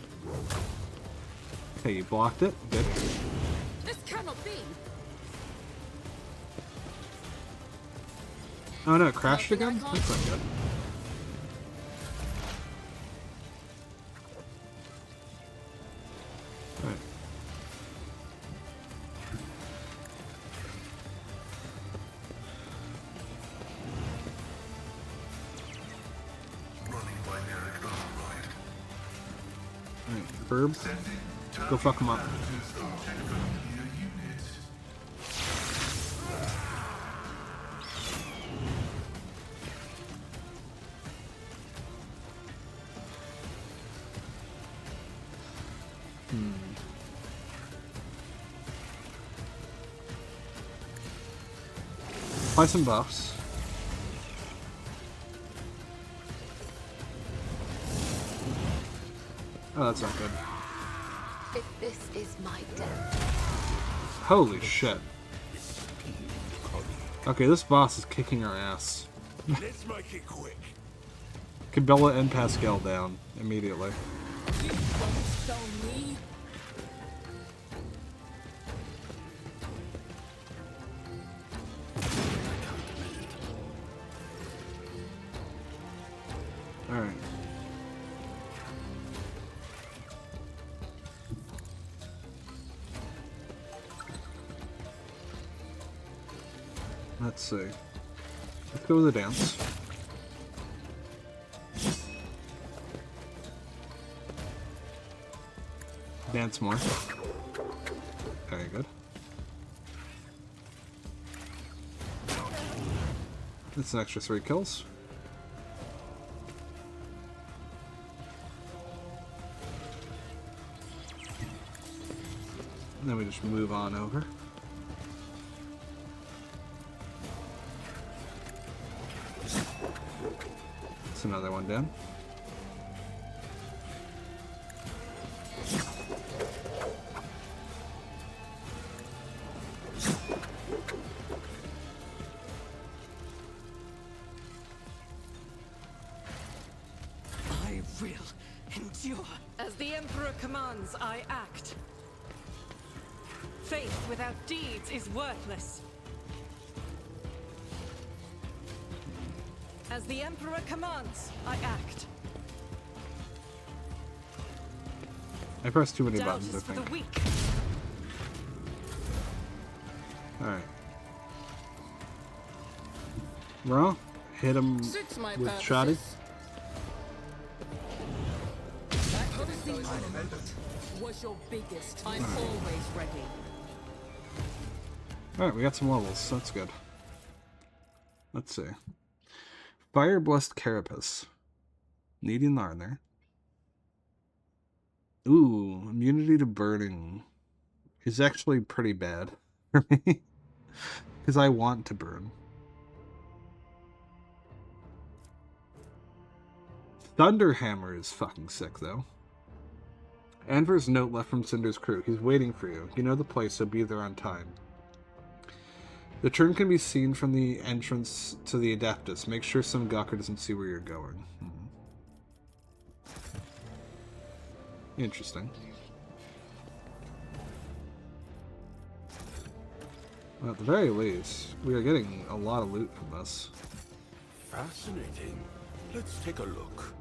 Okay, you blocked it. Good.
This cannot be.
Oh no, it crashed again? That's not good. Alright.
Running binary override.
Alright, Burb. Go fuck him up. Apply some buffs. Oh, that's not good.
If this is my death.
Holy shit. Okay, this boss is kicking our ass.
Let's make it quick.
Cabela and Pascal down immediately.
You won't stone me.
Let's see. Let's go with a dance. Dance more. Very good. That's an extra 3 kills. And then we just move on over. That's another one down.
I will endure.
As the Emperor commands, I act. Faith without deeds is worthless. As the Emperor commands, I act.
I pressed too many
Doubt
buttons, I
is for the
think.
weak.
Alright. Raw, hit him
Suits my
with
purposes.
shoddy.
That Odyssey monument was your biggest. I'm always ready.
Alright, we got some levels. That's good. Let's see. Fire Blessed Carapace. Needing Larner. Ooh, immunity to burning is actually pretty bad for me. Because I want to burn. Thunderhammer is fucking sick, though. Anver's note left from Cinder's crew. He's waiting for you. You know the place, so be there on time. The turn can be seen from the entrance to the Adeptus. Make sure some gawker doesn't see where you're going. Interesting. Well, at the very least, we are getting a lot of loot from this.
Fascinating. Let's take a look.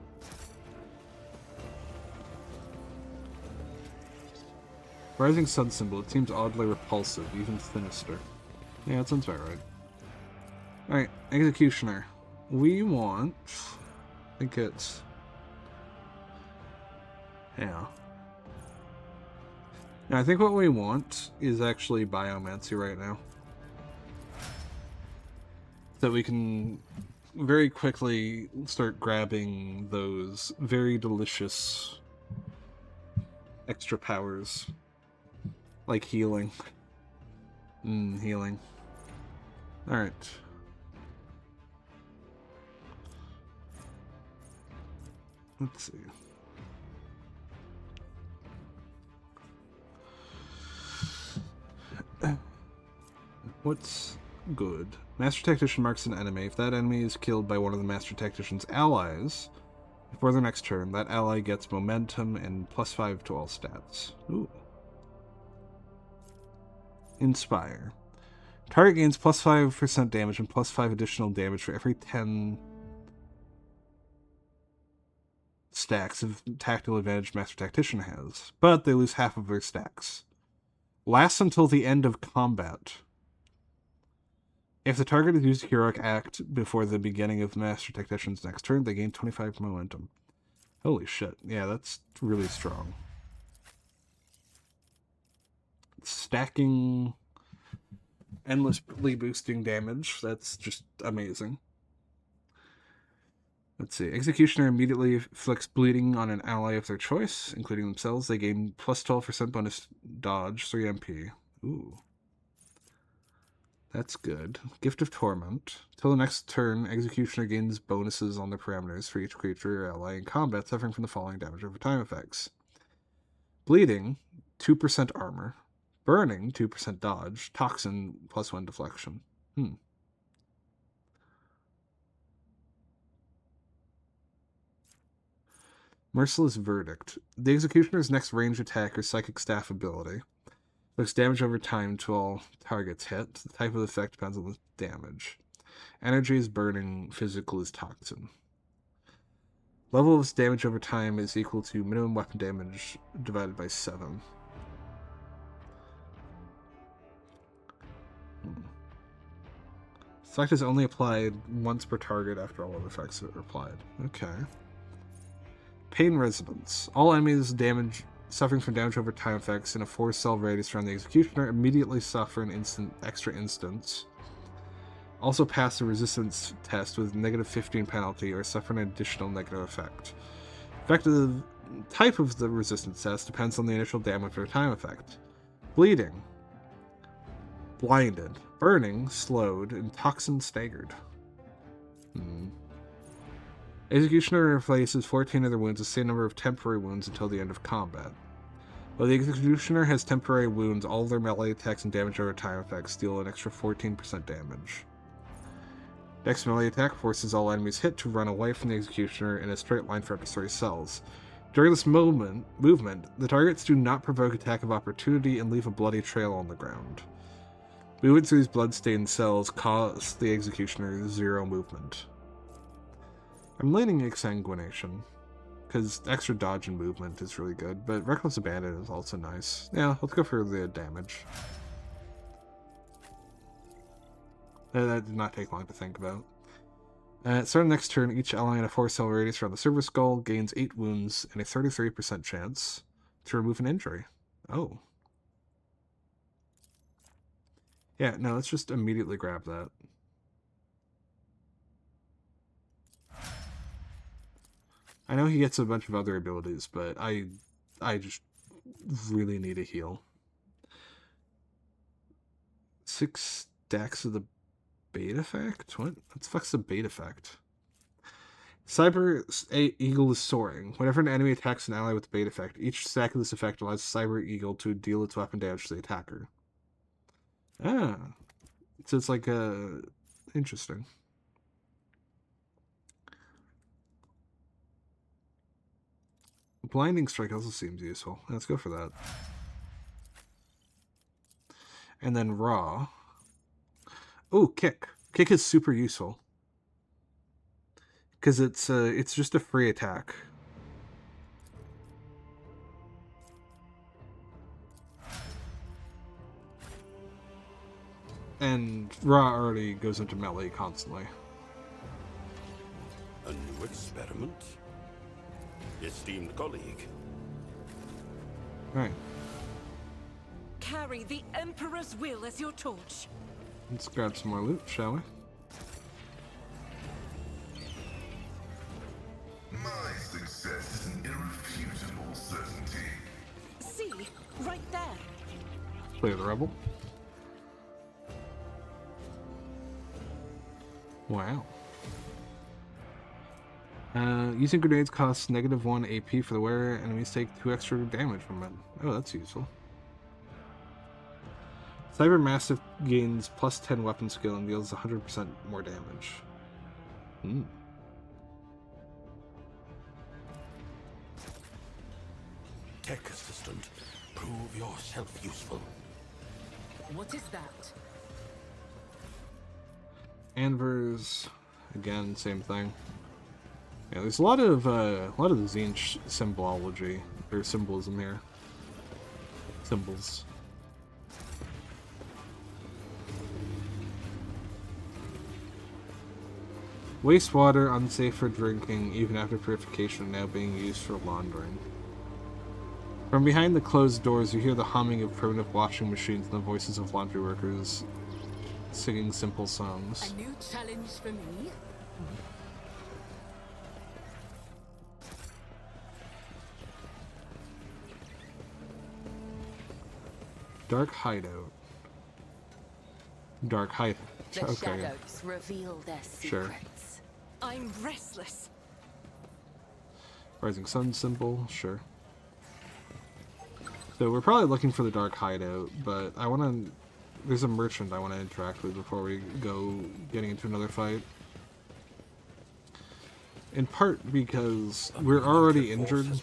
Rising sun symbol. It seems oddly repulsive, even sinister. Yeah, that sounds about right. Alright, Executioner. We want... I think it's... Yeah. Now, I think what we want is actually Biomancy right now. So we can very quickly start grabbing those very delicious extra powers. Like healing. Healing. Alright. Let's see. What's good? Master Tactician marks an enemy. If that enemy is killed by one of the Master Tactician's allies before their next turn, that ally gets momentum and +5 to all stats. Ooh. Inspire. Target gains +5% damage and +5 additional damage for every 10 stacks of tactical advantage Master Tactician has, but they lose half of their stacks. Lasts until the end of combat. If the target has used a heroic act before the beginning of Master Tactician's next turn, they gain 25 momentum. Holy shit. Yeah, that's really strong. Stacking, endlessly boosting damage. That's just amazing. Let's see. Executioner immediately inflicts bleeding on an ally of their choice, including themselves. They gain +12% bonus dodge, 3 MP. Ooh. That's good. Gift of Torment. Till the next turn, Executioner gains bonuses on the parameters for each creature or ally in combat suffering from the following damage over time effects. Bleeding, 2% armor. Burning, 2% dodge. Toxin, +1 deflection. Merciless Verdict. The Executioner's next range attack or Psychic Staff ability inflicts damage over time to all targets hit. The type of effect depends on the damage. Energy is burning, physical is toxin. Level of damage over time is equal to minimum weapon damage divided by 7. Effect is only applied once per target after all other effects are applied. Okay. Pain Resonance. All enemies suffering from damage over time effects in a 4-cell radius around the executioner immediately suffer an extra instance. Also pass the resistance test with -15 penalty or suffer an additional negative effect. Effective type of the resistance test depends on the initial damage or time effect. Bleeding. Blinded. Burning, slowed, and toxin staggered. Executioner replaces 14 other wounds, the same number of temporary wounds until the end of combat. While the Executioner has temporary wounds, all of their melee attacks and damage over time effects deal an extra 14% damage. Next melee attack forces all enemies hit to run away from the Executioner in a straight line for up to 3 cells. During this movement, the targets do not provoke attack of opportunity and leave a bloody trail on the ground. Moving through these blood-stained cells costs the Executioner 0 movement. I'm leaning Exsanguination, because extra dodge and movement is really good, but Reckless Abandon is also nice. Yeah, let's go for the damage. That did not take long to think about. Starting next turn, each ally in a 4-cell radius around the Silver Skull gains 8 wounds and a 33% chance to remove an injury. Oh. Yeah, no, let's just immediately grab that. I know he gets a bunch of other abilities, but I just really need a heal. 6 stacks of the bait effect? What? What the fuck's the bait effect? Cyber Eagle is soaring. Whenever an enemy attacks an ally with the bait effect, each stack of this effect allows Cyber Eagle to deal its weapon damage to the attacker. Ah. So it's like interesting. Blinding Strike also seems useful. Let's go for that. And then Raw. Oh, Kick. Kick is super useful. Because it's just a free attack. And Raw already goes into melee constantly.
A new experiment? Esteemed colleague.
Right.
Carry the Emperor's will as your torch.
Let's grab some more loot, shall we?
My success is an irrefutable certainty.
See, right there.
Play the Rebel. Wow. Using grenades costs -1 AP for the wearer. Enemies take 2 extra damage from it. Oh, that's useful. Cyber Mastiff gains +10 weapon skill and deals 100% more damage.
Tech assistant, prove yourself useful.
What is that?
Anvers, again, same thing. Yeah, there's a lot of Tzeentch symbology or symbolism here. Symbols. Wastewater unsafe for drinking, even after purification, now being used for laundering. From behind the closed doors, you hear the humming of primitive washing machines and the voices of laundry workers singing simple songs.
A new challenge for me?
Dark Hideout. Dark Hideout.
The
Okay.
shadows reveal their
Sure.
secrets.
I'm restless.
Rising Sun symbol, sure. So we're probably looking for the Dark Hideout, but I want to... There's a merchant I want to interact with before we go getting into another fight. In part because we're already injured.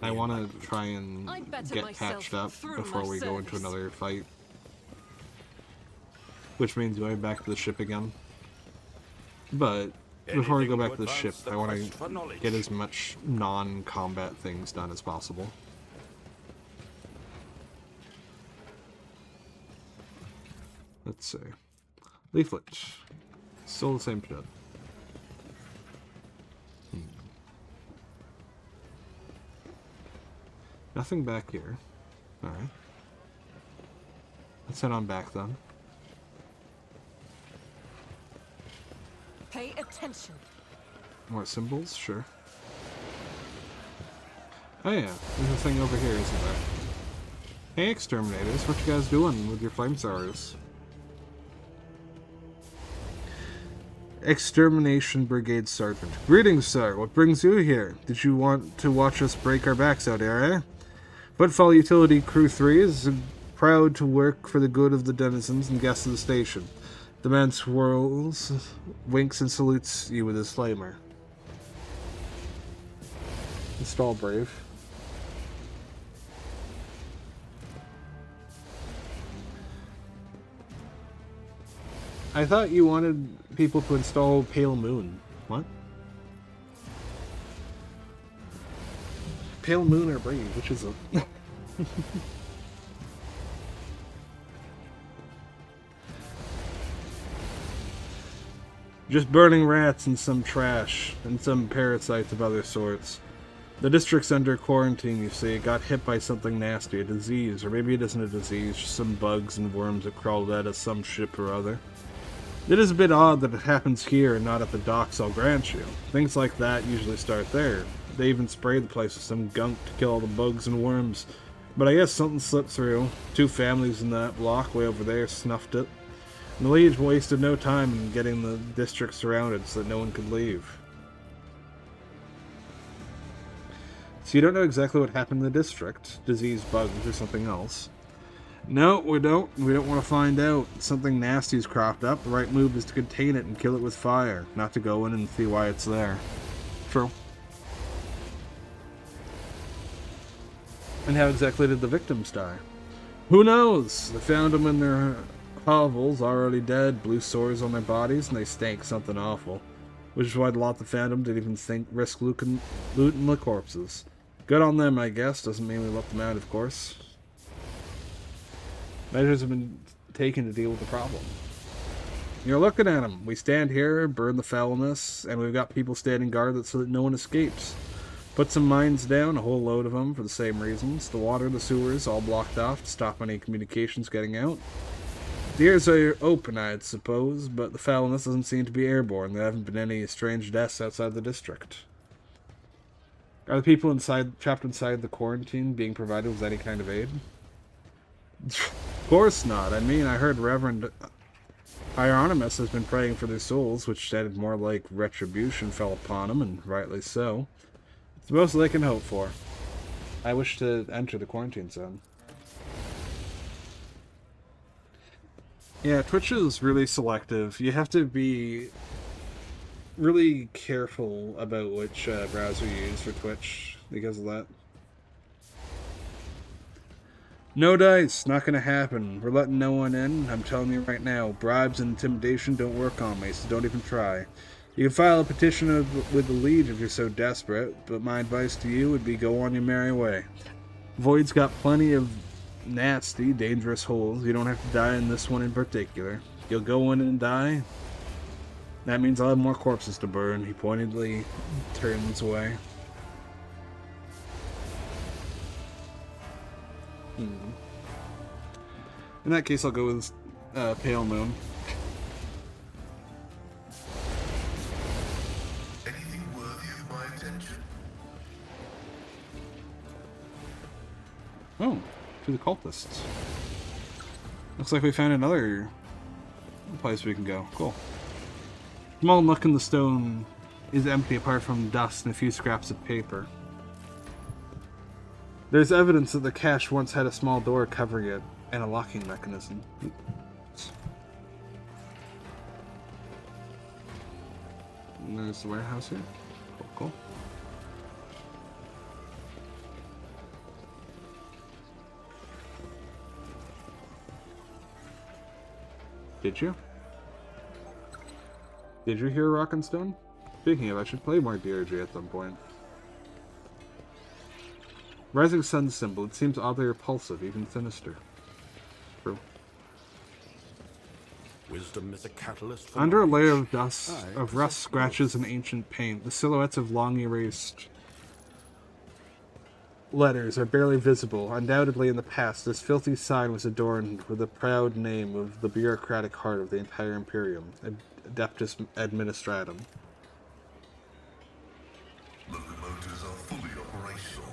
I want to try and get patched up before we go into another fight. Which means going back to the ship again. But before we go back to the ship, I want to get as much non-combat things done as possible. Let's see. Leaflet. Still the same shit. Nothing back here. Alright. Let's head on back then.
Pay attention.
More symbols? Sure. Oh yeah, there's a thing over here, isn't there? Hey exterminators, what you guys doing with your flamethrowers? Extermination Brigade Sergeant. Greetings, sir. What brings you here? Did you want to watch us break our backs out here, eh? Footfall Utility Crew 3 is proud to work for the good of the denizens and guests of the station. The man swirls, winks, and salutes you with his flamer. Install Brave. I thought you wanted people to install Pale Moon. What? Pale Moon or Brave, which is it? Just burning rats and some trash, and some parasites of other sorts. The district's under quarantine, you see. It got hit by something nasty, a disease, or maybe it isn't a disease, just some bugs and worms that crawled out of some ship or other. It is a bit odd that it happens here and not at the docks, I'll grant you. Things like that usually start there. They even spray the place with some gunk to kill all the bugs and worms. But I guess something slipped through. 2 families in that block way over there snuffed it. And the Liege wasted no time in getting the district surrounded so that no one could leave. So you don't know exactly what happened in the district? Disease, bugs, or something else? No, we don't. We don't want to find out. Something nasty's cropped up. The right move is to contain it and kill it with fire, not to go in and see why it's there. True. And how exactly did the victims die? Who knows? They found them in their hovels, already dead, blue sores on their bodies, and they stank something awful. Which is why the lot that found them didn't even risk looting the corpses. Good on them, I guess. Doesn't mean we let them out, of course. Measures have been taken to deal with the problem. You're looking at them. We stand here, burn the foulness, and we've got people standing guard so that no one escapes. Put some mines down, a whole load of them, for the same reasons. The water, the sewers, all blocked off to stop any communications getting out. The ears are open, I'd suppose, but the foulness doesn't seem to be airborne. There haven't been any strange deaths outside the district. Are the people trapped inside the quarantine being provided with any kind of aid? Of course not. I mean, I heard Reverend Hieronymus has been praying for their souls, which sounded more like retribution fell upon them, and rightly so. It's the most they can hope for. I wish to enter the quarantine zone. Yeah, Twitch is really selective. You have to be really careful about which browser you use for Twitch because of that. No dice, not gonna happen. We're letting no one in. I'm telling you right now, bribes and intimidation don't work on me, so don't even try. You can file a petition with the Liege if you're so desperate, but my advice to you would be go on your merry way. Void's got plenty of nasty, dangerous holes. You don't have to die in this one in particular. You'll go in and die. That means I'll have more corpses to burn. He pointedly turns away. In that case, I'll go with Pale Moon.
Anything worthy of my attention?
Oh, to the cultists. Looks like we found another place we can go. Cool. Small nook in the stone is empty apart from dust and a few scraps of paper. There's evidence that the cache once had a small door covering it and a locking mechanism. And there's the warehouse here. Cool, cool. Did you? Did you hear Rock and Stone? Speaking of, I should play more DRG at some point. Rising sun symbol. It seems oddly repulsive, even sinister. True.
Wisdom is a catalyst for
Under a
knowledge.
layer of dust,
I
of rust,
possess
scratches, and ancient paint, the silhouettes of long erased letters are barely visible. Undoubtedly, in the past, this filthy sign was adorned with the proud name of the bureaucratic heart of the entire Imperium, Adeptus Administratum.
Locomotives are fully operational.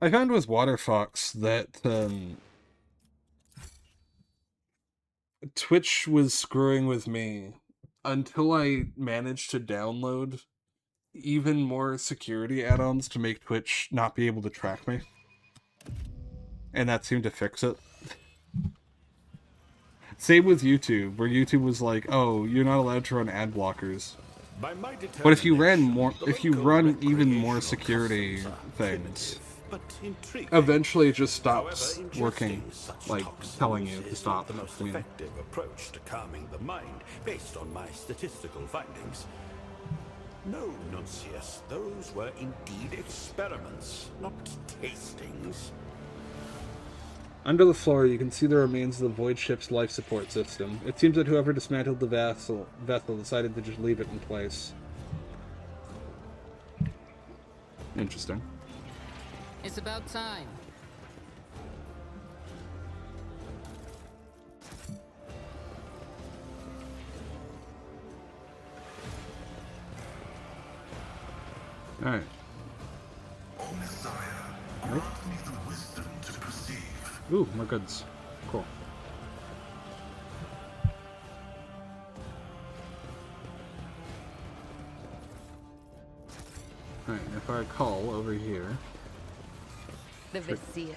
I found with Waterfox that Twitch was screwing with me until I managed to download even more security add-ons to make Twitch not be able to track me. And that seemed to fix it. Same with YouTube, where YouTube was like, "Oh, you're not allowed to run ad blockers." But if you run even more security things, eventually it just stops working, like telling you to stop.
The most effective approach to calming the mind, based on my statistical findings. No, Nuncius, those were indeed experiments, not tastings.
Under the floor, you can see the remains of the Void ship's life support system. It seems that whoever dismantled the vessel decided to just leave it in place. Interesting.
It's about time.
Alright.
O Messiah, grant me the wisdom to perceive.
Ooh, more goods. Cool. Alright, if I recall, over here.
The Vizier.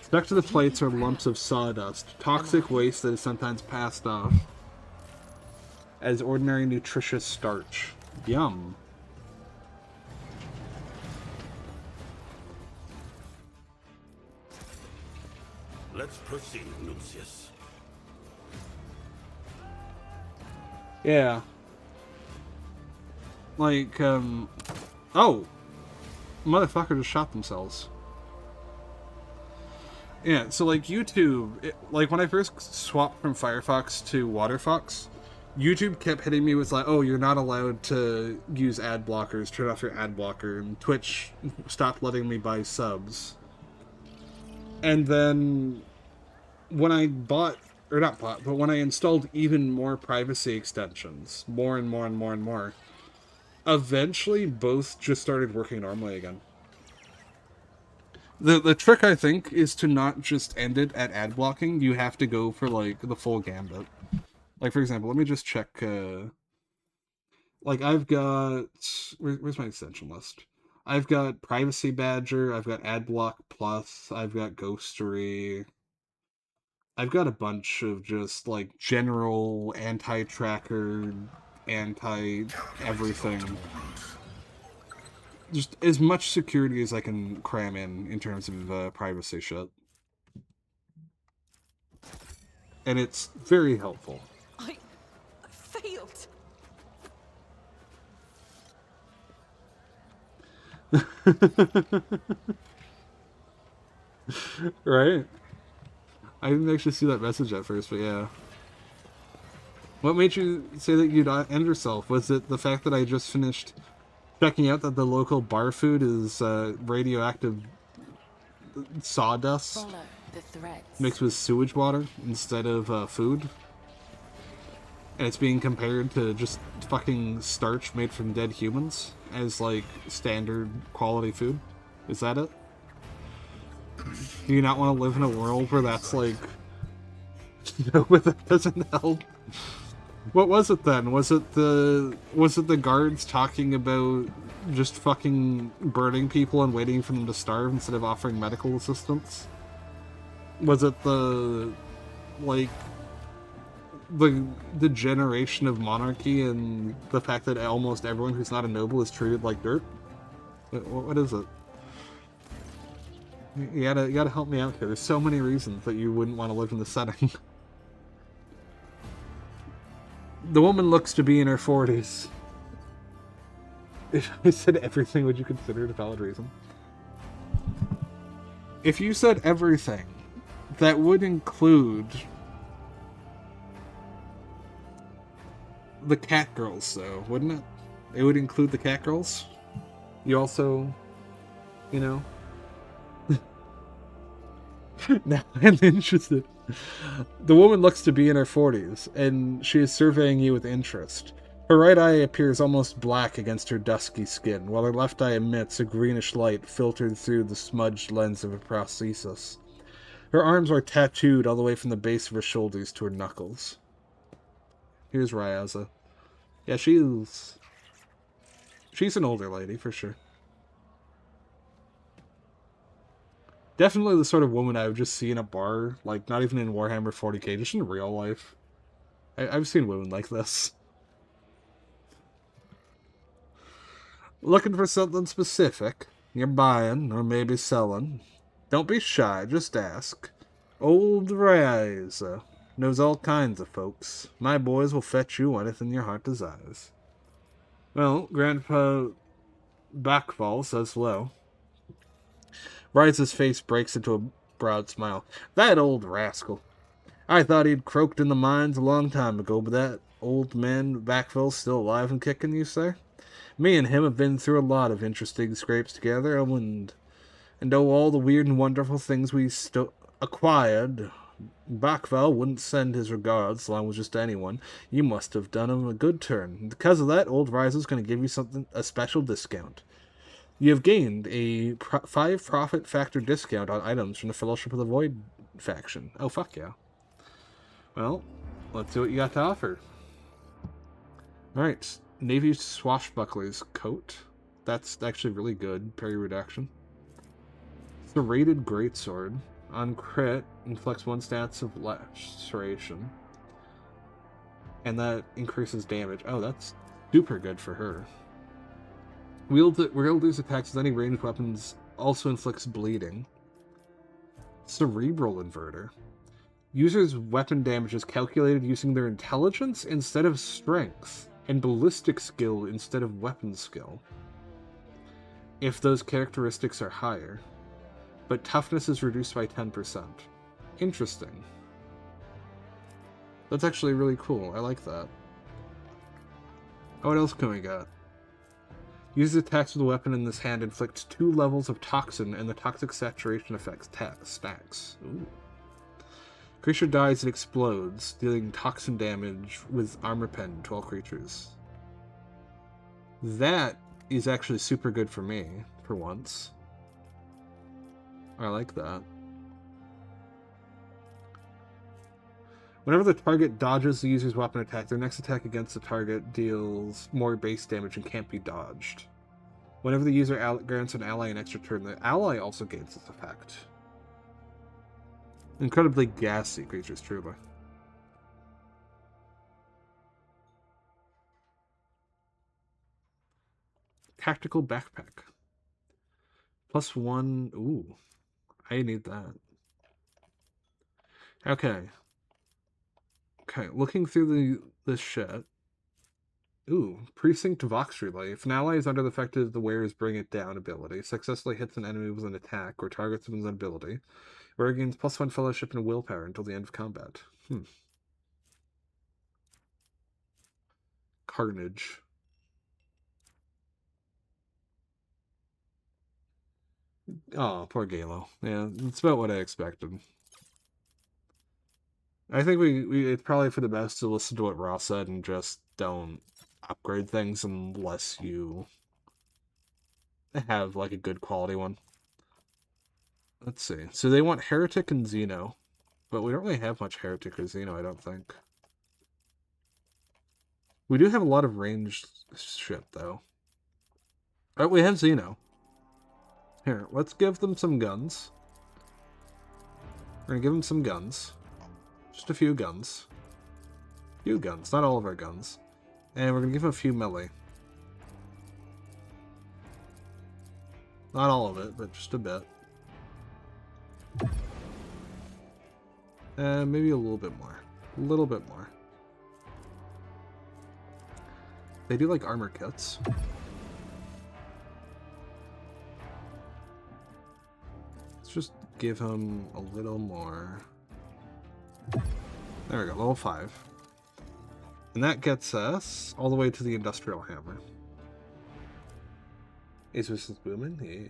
Stuck to the plates are lumps of sawdust, toxic waste that is sometimes passed off as ordinary nutritious starch. Yum.
Let's proceed, Nuncius.
Yeah. Like, oh! Motherfucker just shot themselves. Yeah, so like YouTube, like when I first swapped from Firefox to Waterfox, YouTube kept hitting me with like, oh, you're not allowed to use ad blockers, turn off your ad blocker, and Twitch stopped letting me buy subs. And then when I when I installed even more privacy extensions, more and more and more and more, eventually both just started working normally again. The trick, I think, is to not just end it at ad blocking. You have to go for, like, the full gambit. Like, for example, let me just check, like, I've got... Where's my extension list? I've got Privacy Badger, I've got Adblock Plus, I've got Ghostery. I've got a bunch of just, like, general anti-tracker, anti-everything. Just as much security as I can cram in terms of privacy shit. And it's very helpful.
I failed.
Right? I didn't actually see that message at first, but yeah. What made you say that you'd end yourself? Was it the fact that I just finished checking out that the local bar food is radioactive sawdust
Follow the threads.
mixed with sewage water instead of food? And it's being compared to just fucking starch made from dead humans as, like, standard quality food? Is that it? Do you not want to live in a world where that's, like... where that doesn't help? What was it then? Was it the guards talking about just fucking burning people and waiting for them to starve instead of offering medical assistance? Was it the, like, the generation of monarchy and the fact that almost everyone who's not a noble is treated like dirt? What is it? You gotta help me out here. There's so many reasons that you wouldn't want to live in the setting. The woman looks to be in her 40s. If I said everything, would you consider it a valid reason? If you said everything, that would include the cat girls, though, wouldn't it? It would include the cat girls. You also, you know. Now I'm interested. The woman looks to be in her 40s, and she is surveying you with interest. Her right eye appears almost black against her dusky skin, while her left eye emits a greenish light filtered through the smudged lens of a prosthesis. Her arms are tattooed all the way from the base of her shoulders to her knuckles. Here's Ryaza. Yeah, she's an older lady, for sure. Definitely the sort of woman I would just see in a bar, like, not even in Warhammer 40k, just in real life. I've seen women like this. Looking for something specific? You're buying, or maybe selling? Don't be shy, just ask. Old Ryaza knows all kinds of folks. My boys will fetch you anything your heart desires. Well, Grandpa Backfall says hello. Ryaza's face breaks into a broad smile. That old rascal. I thought he'd croaked in the mines a long time ago, but that old man Backfall's still alive and kicking, you say? Me and him have been through a lot of interesting scrapes together, and all the weird and wonderful things we acquired. Backfall wouldn't send his regards along with just anyone. You must have done him a good turn. Because of that, old Ryaza's going to give you a special discount. You have gained a 5 profit factor discount on items from the Fellowship of the Void faction. Oh, fuck yeah. Well, let's see what you got to offer. Alright, Navy Swashbuckler's coat. That's actually really good. Parry reduction. Serrated Greatsword. On crit, inflicts 1 stats of laceration. And that increases damage. Oh, that's super good for her. Wielder's attacks with any ranged weapons also inflicts bleeding. Cerebral Inverter. Users' weapon damage is calculated using their intelligence instead of strength, and ballistic skill instead of weapon skill, if those characteristics are higher. But toughness is reduced by 10%. Interesting. That's actually really cool. I like that. Oh, what else can we got? Uses attacks with a weapon in this hand inflicts 2 levels of toxin, and the toxic saturation effect stacks. Ooh. Creature dies and explodes, dealing toxin damage with armor pen to all creatures. That is actually super good for me, for once. I like that. Whenever the target dodges the user's weapon attack, their next attack against the target deals more base damage and can't be dodged. Whenever the user grants an ally an extra turn, the ally also gains this effect. Incredibly gassy creatures, truly. Tactical backpack. +1. Ooh. I need that. Okay. Okay, looking through this shit. Ooh, Precinct Vox Relay. If an ally is under the effect of the wearer's Bring It Down ability, successfully hits an enemy with an attack or targets them with an ability, wearer gains +1 fellowship and willpower until the end of combat. Carnage. Oh, poor Galo. Yeah, that's about what I expected. I think it's probably for the best to listen to what Ross said and just don't upgrade things unless you have like a good quality one. Let's see. So they want Heretic and Xeno, but we don't really have much Heretic or Xeno, I don't think. We do have a lot of ranged shit, though. Oh, we have Xeno. Here, let's give them some guns. We're gonna give them some guns. Just a few guns. Few guns, not all of our guns. And we're gonna give them a few melee. Not all of it, but just a bit. Maybe a little bit more. A little bit more. They do like armor kits. just give him a little more. There we go, level 5. And that gets us all the way to the industrial hammer. Ace resistance booming? Yeah.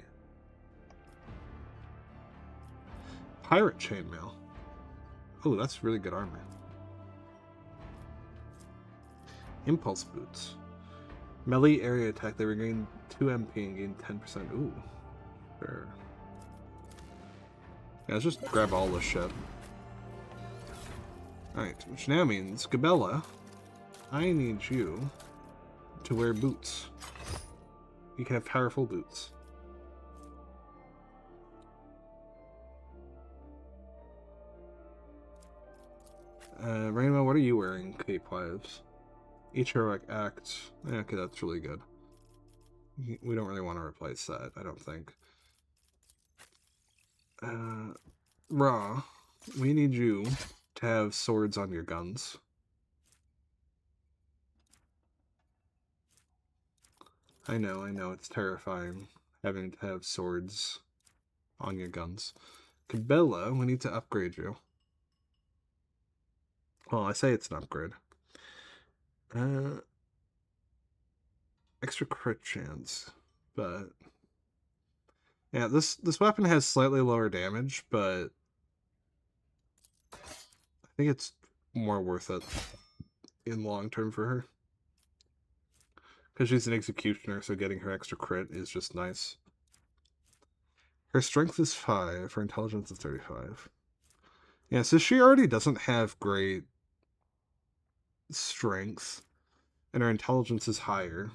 Pirate chainmail. Oh, that's really good armor. Impulse boots. Melee area attack. They regain 2 MP and gain 10%. Ooh. Sure. Yeah, let's just grab all this shit. Alright, which now means, Gabella, I need you to wear boots. You can have powerful boots. Rainbow, what are you wearing, cape-wise? Each heroic act. Okay, that's really good. We don't really want to replace that, I don't think. Ra, we need you to have swords on your guns. I know, it's terrifying having to have swords on your guns. Cabela, we need to upgrade you. Well, I say it's an upgrade. Extra crit chance, but yeah, this weapon has slightly lower damage, but I think it's more worth it in long term for her. Because she's an executioner, so getting her extra crit is just nice. Her strength is 5, her intelligence is 35. Yeah, so she already doesn't have great strength, and her intelligence is higher.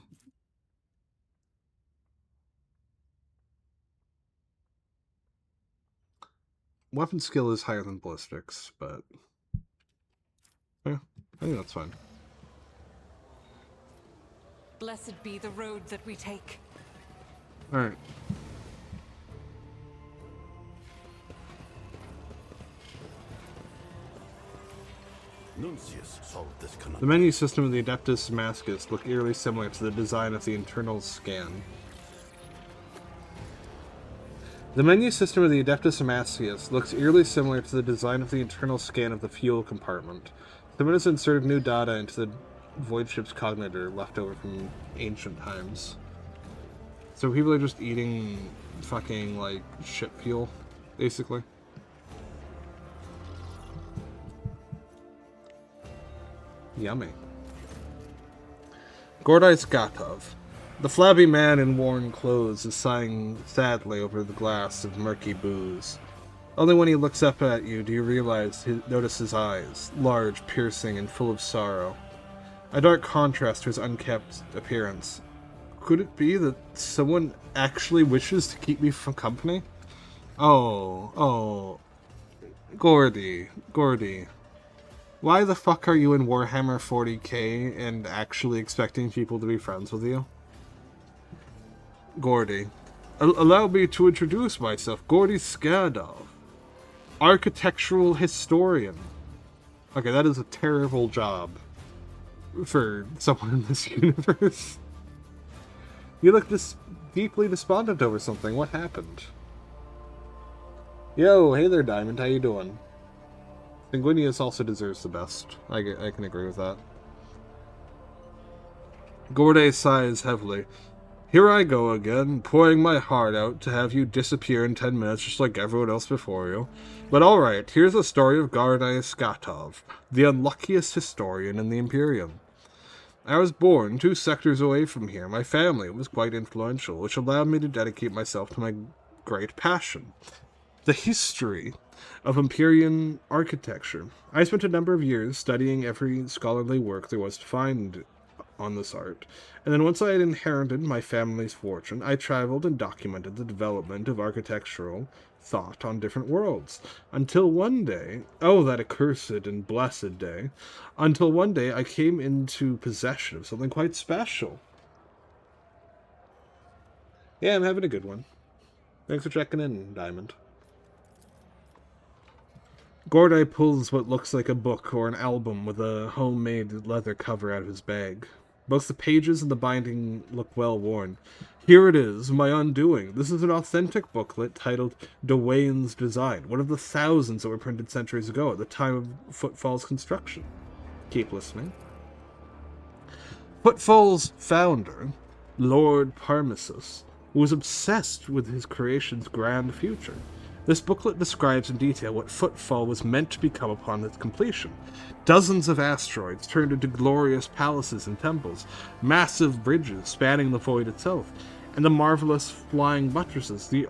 Weapon skill is higher than ballistics, but yeah, I think that's fine.
Blessed be the road that we take.
Alright.
Nuncius solved this
The
conundrum.
menu system of the Adeptus Damascus look eerily similar to the design of the internal scan. The menu system of the Adeptus Damascus looks eerily similar to the design of the internal scan of the fuel compartment. Someone has inserted new data into the void ship's cognitor left over from ancient times. So people are just eating fucking, like, ship fuel, basically. Yummy. Gordai Skatov. The flabby man in worn clothes is sighing sadly over the glass of murky booze. Only when he looks up at you do you notice his eyes, large, piercing, and full of sorrow. A dark contrast to his unkempt appearance. Could it be that someone actually wishes to keep me from company? Oh. Gordy. Why the fuck are you in Warhammer 40k and actually expecting people to be friends with you? Gordy. Allow me to introduce myself. Gordy Skadov. Architectural historian. Okay, that is a terrible job for someone in this universe. You look deeply despondent over something. What happened? Yo, hey there, Diamond. How you doing? Sanguinius also deserves the best. I can agree with that. Gorday sighs heavily. Here I go again, pouring my heart out to have you disappear in 10 minutes just like everyone else before you. But alright, here's the story of Gardai Skatov, the unluckiest historian in the Imperium. I was born 2 sectors away from here. My family was quite influential, which allowed me to dedicate myself to my great passion, the history of Imperial architecture. I spent a number of years studying every scholarly work there was to find on this art, and then once I had inherited my family's fortune, I traveled and documented the development of architectural thought on different worlds, until one day, oh, that accursed and blessed day, until one day I came into possession of something quite special. Yeah, I'm having a good one. Thanks for checking in, Diamond. Gordai pulls what looks like a book or an album with a homemade leather cover out of his bag. Both the pages and the binding look well worn. Here it is, my undoing. This is an authentic booklet titled Dwayne's Design, one of the thousands that were printed centuries ago at the time of Footfall's construction. Keep listening. Footfall's founder, Lord Parmesus, was obsessed with his creation's grand future. This booklet describes in detail what Footfall was meant to become upon its completion. Dozens of asteroids turned into glorious palaces and temples, massive bridges spanning the void itself, and the marvelous flying buttresses, the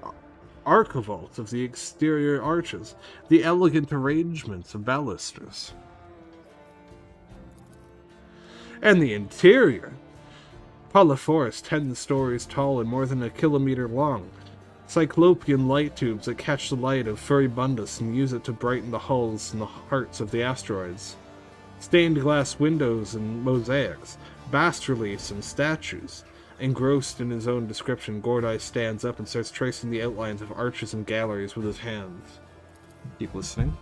archivolts of the exterior arches, the elegant arrangements of balusters. And the interior! Polyphorus 10 stories tall and more than a kilometer long. Cyclopean light tubes that catch the light of Furibundus and use it to brighten the hulls and the hearts of the asteroids. Stained glass windows and mosaics, bas-reliefs and statues. Engrossed in his own description, Gordai stands up and starts tracing the outlines of arches and galleries with his hands. Keep listening.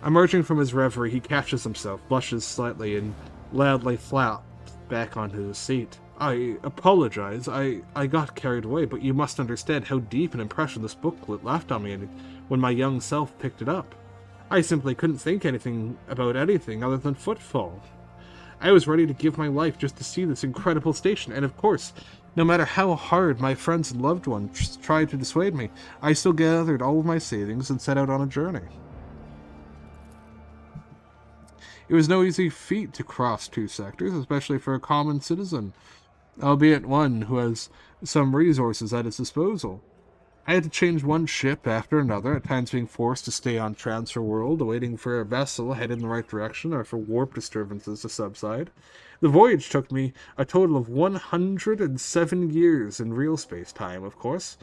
Emerging from his reverie, he catches himself, blushes slightly, and loudly flaps back onto his seat. I apologize. I got carried away, but you must understand how deep an impression this booklet left on me when my young self picked it up. I simply couldn't think anything about anything other than Footfall. I was ready to give my life just to see this incredible station, and of course, no matter how hard my friends and loved ones tried to dissuade me, I still gathered all of my savings and set out on a journey. It was no easy feat to cross 2 sectors, especially for a common citizen, albeit one who has some resources at his disposal. I had to change one ship after another, at times being forced to stay on Transfer World, waiting for a vessel headed in the right direction or for warp disturbances to subside. The voyage took me a total of 107 years in real space-time, of course.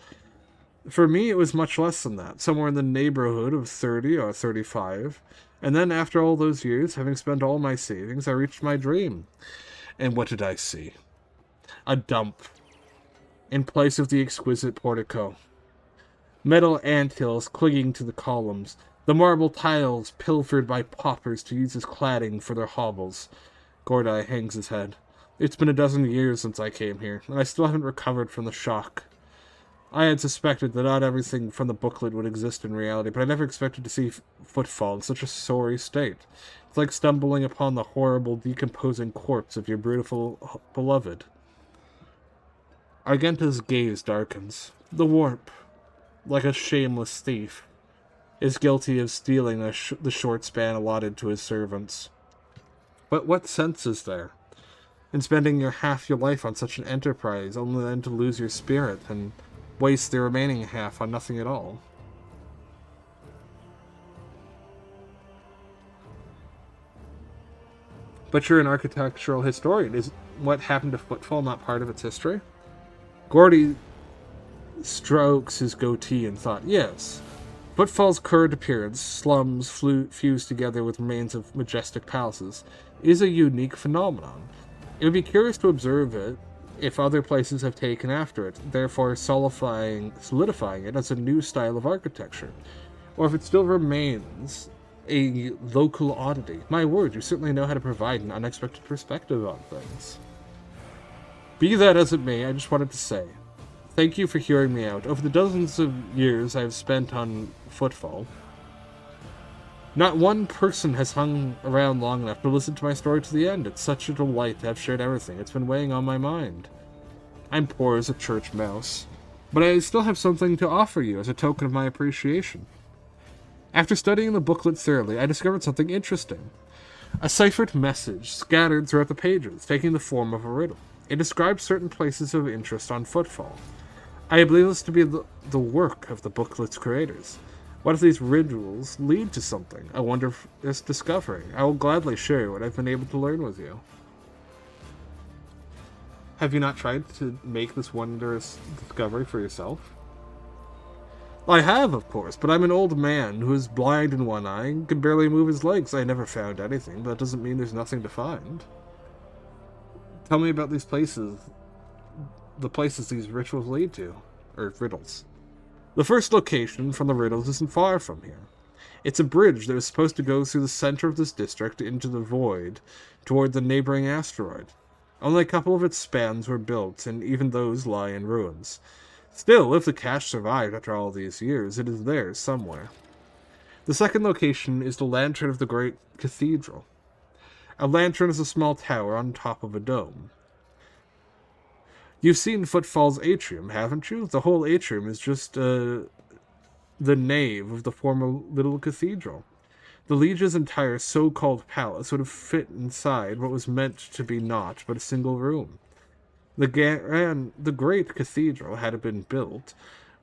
For me, it was much less than that, somewhere in the neighborhood of 30 or 35. And then, after all those years, having spent all my savings, I reached my dream. And what did I see? A dump, in place of the exquisite portico. Metal anthills clinging to the columns, the marble tiles pilfered by paupers to use as cladding for their hovels. Gordai hangs his head. It's been a dozen years since I came here, and I still haven't recovered from the shock. I had suspected that not everything from the booklet would exist in reality, but I never expected to see Footfall in such a sorry state. It's like stumbling upon the horrible, decomposing corpse of your beautiful beloved. Argenta's gaze darkens. The warp, like a shameless thief, is guilty of stealing the short span allotted to his servants. But what sense is there in spending half your life on such an enterprise, only then to lose your spirit and waste the remaining half on nothing at all? But you're an architectural historian. Is what happened to Footfall not part of its history? Gordy strokes his goatee in thought. Yes. Footfall's current appearance, slums fused together with remains of majestic palaces, is a unique phenomenon. It would be curious to observe it if other places have taken after it, therefore solidifying it as a new style of architecture, or if it still remains a local oddity. My word, you certainly know how to provide an unexpected perspective on things. Be that as it may, I just wanted to say, thank you for hearing me out. Over the dozens of years I've spent on Footfall, not one person has hung around long enough to listen to my story to the end. It's such a delight to have shared everything. It's been weighing on my mind. I'm poor as a church mouse, but I still have something to offer you as a token of my appreciation. After studying the booklet thoroughly, I discovered something interesting. A ciphered message scattered throughout the pages, taking the form of a riddle. It describes certain places of interest on Footfall. I believe this to be the work of the booklet's creators. What if these riddles lead to something? I wonder if it's discovery. I will gladly share what I've been able to learn with you. Have you not tried to make this wondrous discovery for yourself? I have, of course, but I'm an old man who is blind in one eye and can barely move his legs. I never found anything, but that doesn't mean there's nothing to find. Tell me about these places, the places these rituals lead to, or riddles. The first location from the riddles isn't far from here. It's a bridge that was supposed to go through the center of this district into the void toward the neighboring asteroid. Only a couple of its spans were built, and even those lie in ruins. Still, if the cache survived after all these years, it is there somewhere. The second location is the Lantern of the Great Cathedral. A lantern is a small tower on top of a dome. You've seen Footfall's atrium, haven't you? The whole atrium is just the nave of the former little cathedral. The Liege's entire so-called palace would have fit inside what was meant to be naught but a single room. The great cathedral, had it been built,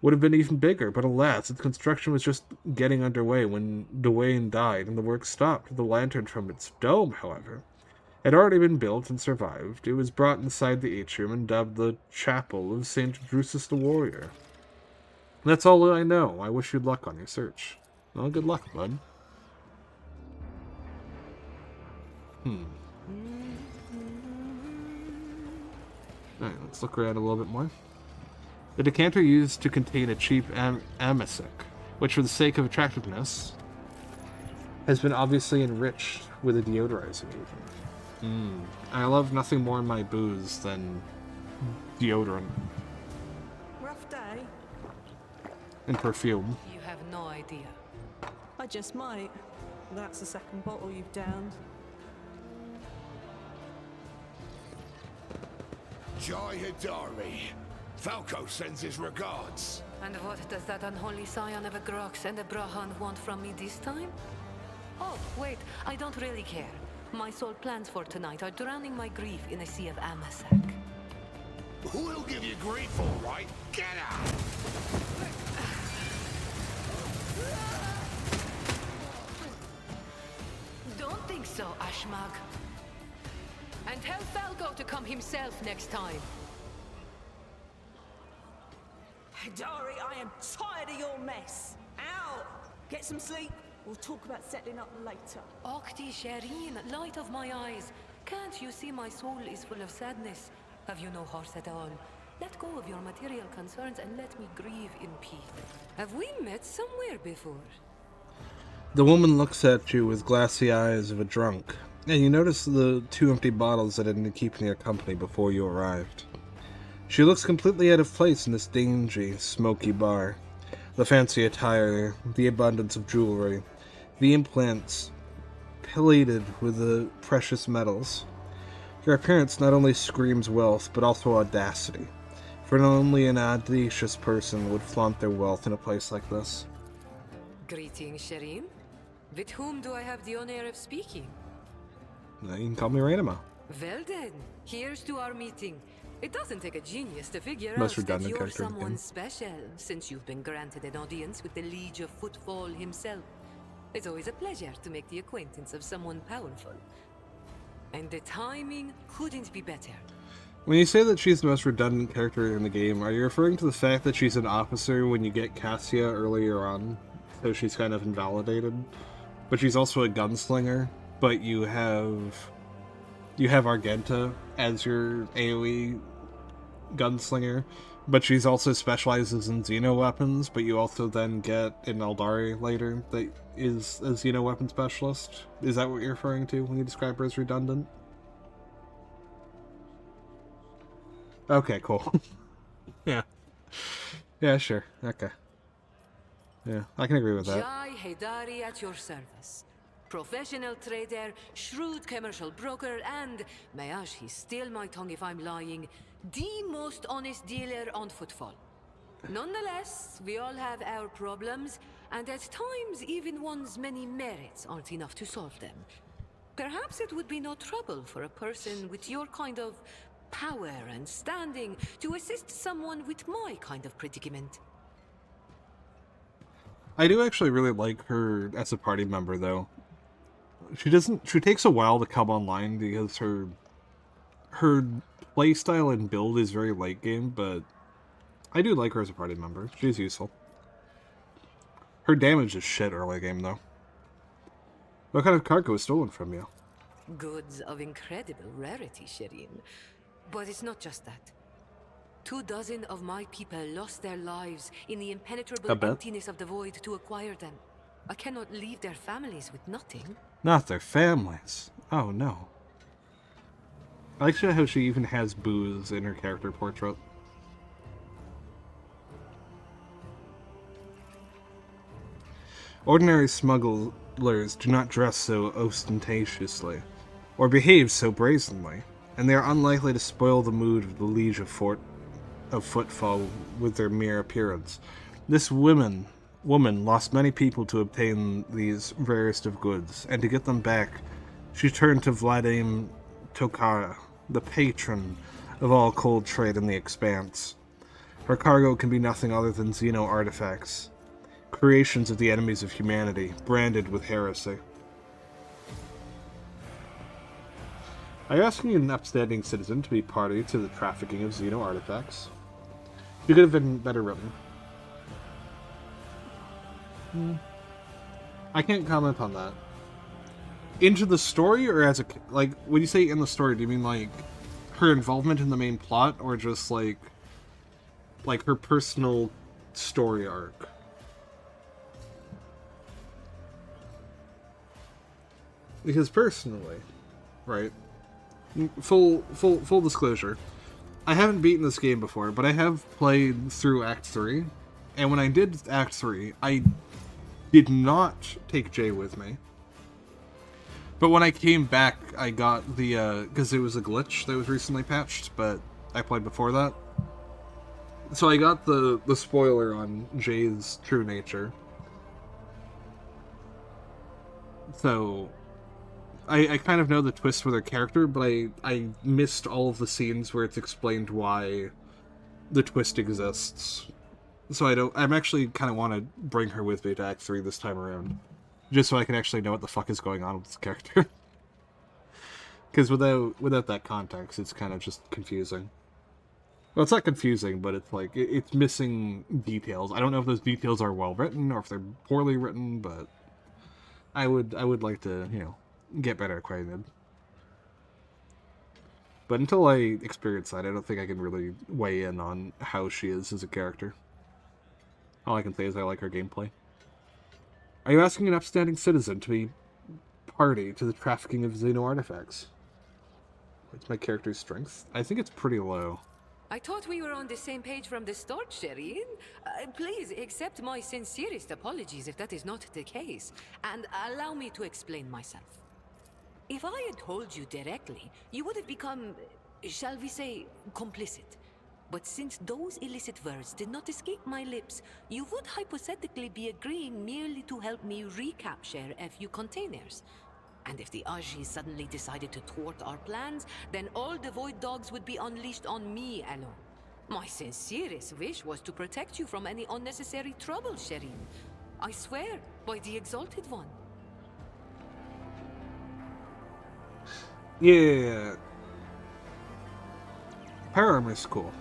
would have been even bigger, but alas, its construction was just getting underway when Dwayne died and the work stopped. The lantern from its dome, however, had already been built and survived. It was brought inside the atrium and dubbed the Chapel of St. Drusus the Warrior. That's all I know. I wish you luck on your search. Well, good luck, bud. Alright, let's look around a little bit more. The decanter used to contain a cheap amasec, which for the sake of attractiveness has been obviously enriched with a deodorizing agent. I love nothing more in my booze than deodorant
Rough day?
and perfume.
You have no idea.
I just might. That's the second bottle you've downed.
Jai Hidari. Falco sends his regards.
And what does that unholy scion of a Grox and a Brahan want from me this time? Oh, wait, I don't really care. My sole plans for tonight are drowning my grief in a sea of Amasak.
We'll give you grief, all right. Get out!
Don't think so, Ashmag. And tell Falco to come himself next time.
Hidari, I am tired of your mess. Out! Get some sleep. We'll talk about settling up later.
Okti Shireen, light of my eyes. Can't you see my soul is full of sadness? Have you no heart at all? Let go of your material concerns and let me grieve in peace. Have we met somewhere before?
The woman looks at you with glassy eyes of a drunk, and you notice the 2 empty bottles that had been keeping her company before you arrived. She looks completely out of place in this dingy, smoky bar. The fancy attire, the abundance of jewelry, the implants plated with the precious metals. Her appearance not only screams wealth, but also audacity, for only an audacious person would flaunt their wealth in a place like this.
Greetings, Shireen. With whom do I have the honor of speaking?
You can call me Rainama.
Well then, here's to our meeting. It doesn't take a genius to figure
Most
out that
redundant
you're
character in the
someone
game.
special, since you've been granted an audience with the Liege of Footfall himself. It's always a pleasure to make the acquaintance of someone powerful. And the timing couldn't be better.
When you say that she's the most redundant character in the game, are you referring to the fact that she's an officer when you get Cassia earlier on? So she's kind of invalidated? But she's also a gunslinger, but you have Argenta as your AoE gunslinger, but she's also specializes in Xeno weapons, but you also then get an Eldari later that is a Xeno weapon specialist. Is that what you're referring to when you describe her as redundant? Okay, cool. Yeah. Yeah, sure. Okay. Yeah, I can agree with that.
Jai Hidari at your service. Professional trader, shrewd commercial broker, and, may he steal my tongue if I'm lying, the most honest dealer on Footfall. Nonetheless, we all have our problems, and at times even one's many merits aren't enough to solve them. Perhaps it would be no trouble for a person with your kind of power and standing to assist someone with my kind of predicament.
I do actually really like her as a party member, though. She takes a while to come online because her playstyle and build is very late game, but I do like her as a party member. She's useful. Her damage is shit early game, though. What kind of cargo was stolen from you?
Goods of incredible rarity, Shireen. But it's not just that. 24 of my people lost their lives in the impenetrable emptiness of the void to acquire them. I cannot leave their families with nothing.
Not their families. Oh, no. I like how she even has booze in her character portrait. Ordinary smugglers do not dress so ostentatiously, or behave so brazenly, and they are unlikely to spoil the mood of the Liege of Footfall with their mere appearance. This woman lost many people to obtain these rarest of goods, and to get them back, she turned to Vladimir Tokara, the patron of all cold trade in the Expanse. Her cargo can be nothing other than Xeno artifacts, creations of the enemies of humanity, branded with heresy. Are you asking an upstanding citizen to be party to the trafficking of Xeno artifacts? You could have been better written. I can't comment on that. Into the story, or as a... Like, when you say in the story, do you mean, like, her involvement in the main plot, or just, like her personal story arc? Because personally, right, full disclosure, I haven't beaten this game before, but I have played through Act 3, and when I did Act 3, I did not take Jay with me. But when I came back, I got the, because it was a glitch that was recently patched, but I played before that. So I got the spoiler on Jay's true nature. So I kind of know the twist with her character, but I missed all of the scenes where it's explained why the twist exists. So I'm actually kind of want to bring her with me to Act 3 this time around. Just so I can actually know what the fuck is going on with this character. Because without that context, it's kind of just confusing. Well, it's not confusing, but it's like, it's missing details. I don't know if those details are well written, or if they're poorly written, but I would like to, get better acquainted. But until I experience that, I don't think I can really weigh in on how she is as a character. All I can say is I like her gameplay. Are you asking an upstanding citizen to be party to the trafficking of Xeno artifacts? What's my character's strength? I think it's pretty low.
I thought we were on the same page from the start, Shireen. Please accept my sincerest apologies if that is not the case, and allow me to explain myself. If I had told you directly, you would have become, shall we say, complicit. But since those illicit words did not escape my lips, you would hypothetically be agreeing merely to help me recapture a few containers. And if the Aji suddenly decided to thwart our plans, then all the Void Dogs would be unleashed on me alone. My sincerest wish was to protect you from any unnecessary trouble, Shireen. I swear, by the Exalted One.
Yeah. Power Armor's cool.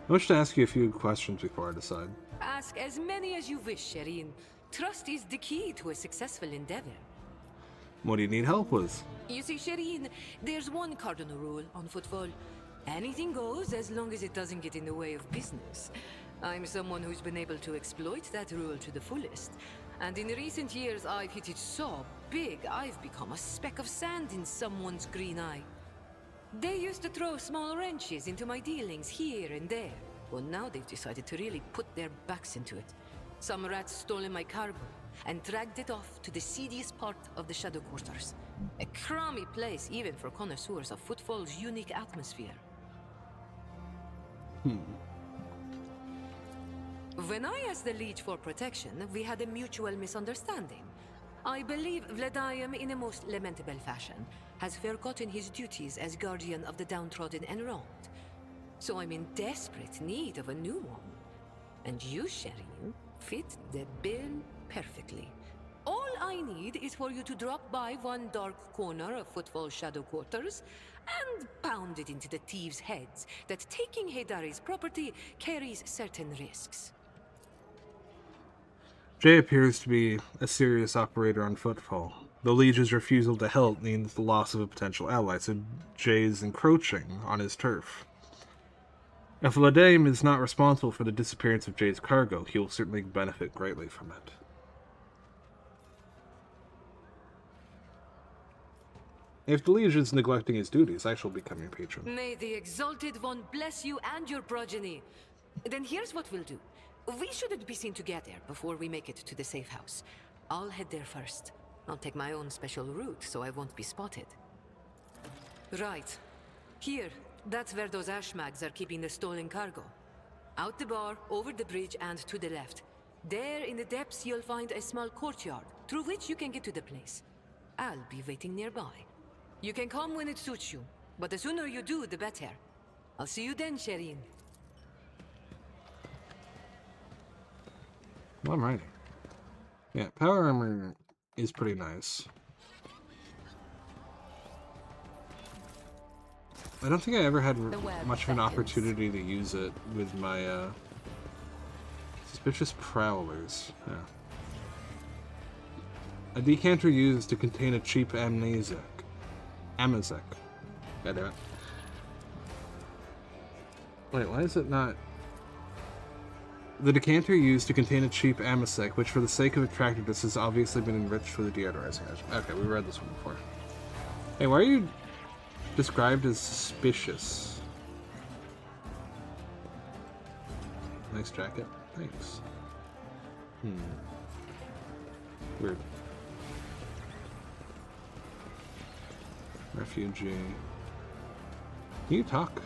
I wish to ask you a few questions before I decide.
Ask as many as you wish, Shireen. Trust is the key to a successful endeavor.
What do you need help with?
You see, Shireen, there's one cardinal rule on Footfall. Anything goes as long as it doesn't get in the way of business. I'm someone who's been able to exploit that rule to the fullest. And in recent years, I've hit it so big, I've become a speck of sand in someone's green eye. They used to throw small wrenches into my dealings here and there. Well, now they've decided to really put their backs into it. Some rats stolen my cargo and dragged it off to the seediest part of the Shadow Quarters. A crummy place even for connoisseurs of Footfall's unique atmosphere. When I asked the Liege for protection, we had a mutual misunderstanding. I believe Vladimir, in a most lamentable fashion, has forgotten his duties as guardian of the downtrodden and wronged. So I'm in desperate need of a new one. And you, Shireen, fit the bill perfectly. All I need is for you to drop by one dark corner of Footfall Shadow Quarters and pound it into the thieves' heads that taking Haydari's property carries certain risks.
Jay appears to be a serious operator on Footfall. The Liege's refusal to help means the loss of a potential ally, so Jay's encroaching on his turf. If Vladimir is not responsible for the disappearance of Jay's cargo, he will certainly benefit greatly from it. If the liege is neglecting his duties, I shall become your patron.
May the Exalted One bless you and your progeny. Then here's what we'll do. We shouldn't be seen together before we make it to the safe house. I'll head there first. I'll take my own special route so I won't be spotted. Right. Here, that's where those ashmags are keeping the stolen cargo. Out the bar, over the bridge, and to the left. There in the depths you'll find a small courtyard, through which you can get to the place. I'll be waiting nearby. You can come when it suits you, but the sooner you do, the better. I'll see you then, Sherin.
Alrighty. Yeah, power armor is pretty nice. I don't think I ever had much of an opportunity to use it with my suspicious prowlers. Yeah. A decanter used to contain a cheap amnesic. Amazec. God damn it. Wait, why is it not? The decanter used to contain a cheap amazec, which for the sake of attractiveness has obviously been enriched with a deodorizing agent. Okay, we read this one before. Hey, why are you described as suspicious? Nice jacket. Thanks. Weird. Refugee. Can you talk?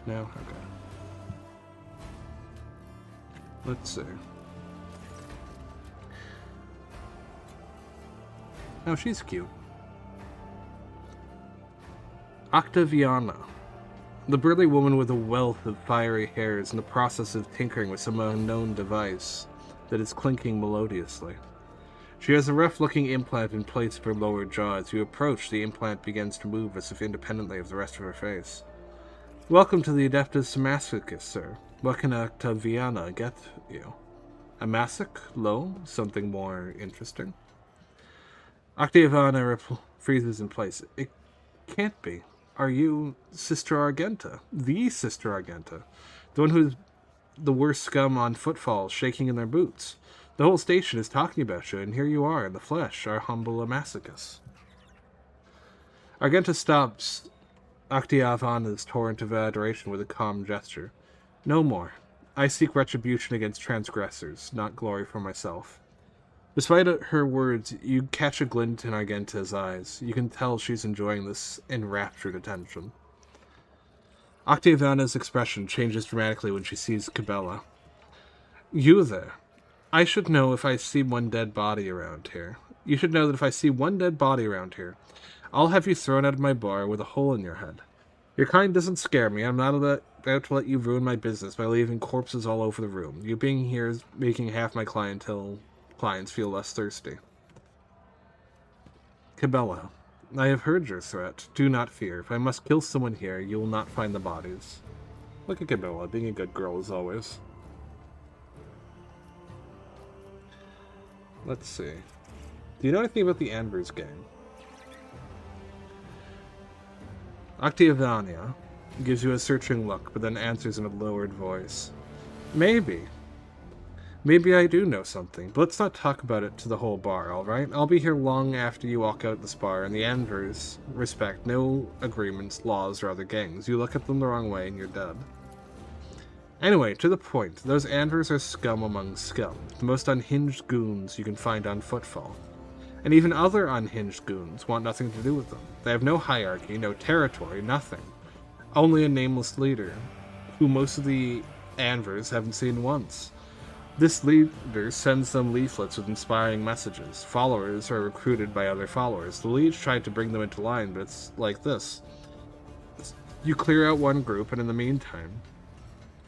No? Okay. Let's see. Oh, she's cute. Octaviana. The burly woman with a wealth of fiery hair is in the process of tinkering with some unknown device that is clinking melodiously. She has a rough-looking implant in place of her lower jaw. As you approach, the implant begins to move as if independently of the rest of her face. Welcome to the Adeptus Masochist, sir. What can Octaviana get you? A masoch? Lo? Something more interesting? Octaviana freezes in place. It can't be. Are you Sister Argenta? The Sister Argenta? The one who's the worst scum on Footfall, shaking in their boots. The whole station is talking about you, and here you are in the flesh, our humble masochist. Argenta stops Octaviana's torrent of adoration with a calm gesture. No more. I seek retribution against transgressors, not glory for myself. Despite her words, you catch a glint in Argenta's eyes. You can tell she's enjoying this enraptured attention. Octaviana's expression changes dramatically when she sees Cabela. You there. I should know if I see one dead body around here. You should know that if I see one dead body around here, I'll have you thrown out of my bar with a hole in your head. Your kind doesn't scare me. I'm not about to let you ruin my business by leaving corpses all over the room. You being here is making half my clients feel less thirsty. Cabela, I have heard your threat. Do not fear. If I must kill someone here, you will not find the bodies. Look at Cabela, being a good girl as always. Let's see. Do you know anything about the Anvers gang? Octaviana gives you a searching look, but then answers in a lowered voice. Maybe. Maybe I do know something, but let's not talk about it to the whole bar, alright? I'll be here long after you walk out this bar, and the Anvers respect no agreements, laws, or other gangs. You look at them the wrong way and you're dead. Anyway, to the point, those Anvers are scum among scum, the most unhinged goons you can find on Footfall. And even other unhinged goons want nothing to do with them. They have no hierarchy, no territory, nothing. Only a nameless leader, who most of the Anvers haven't seen once. This leader sends them leaflets with inspiring messages. Followers are recruited by other followers. The Liege tried to bring them into line, but it's like this. You clear out one group, and in the meantime,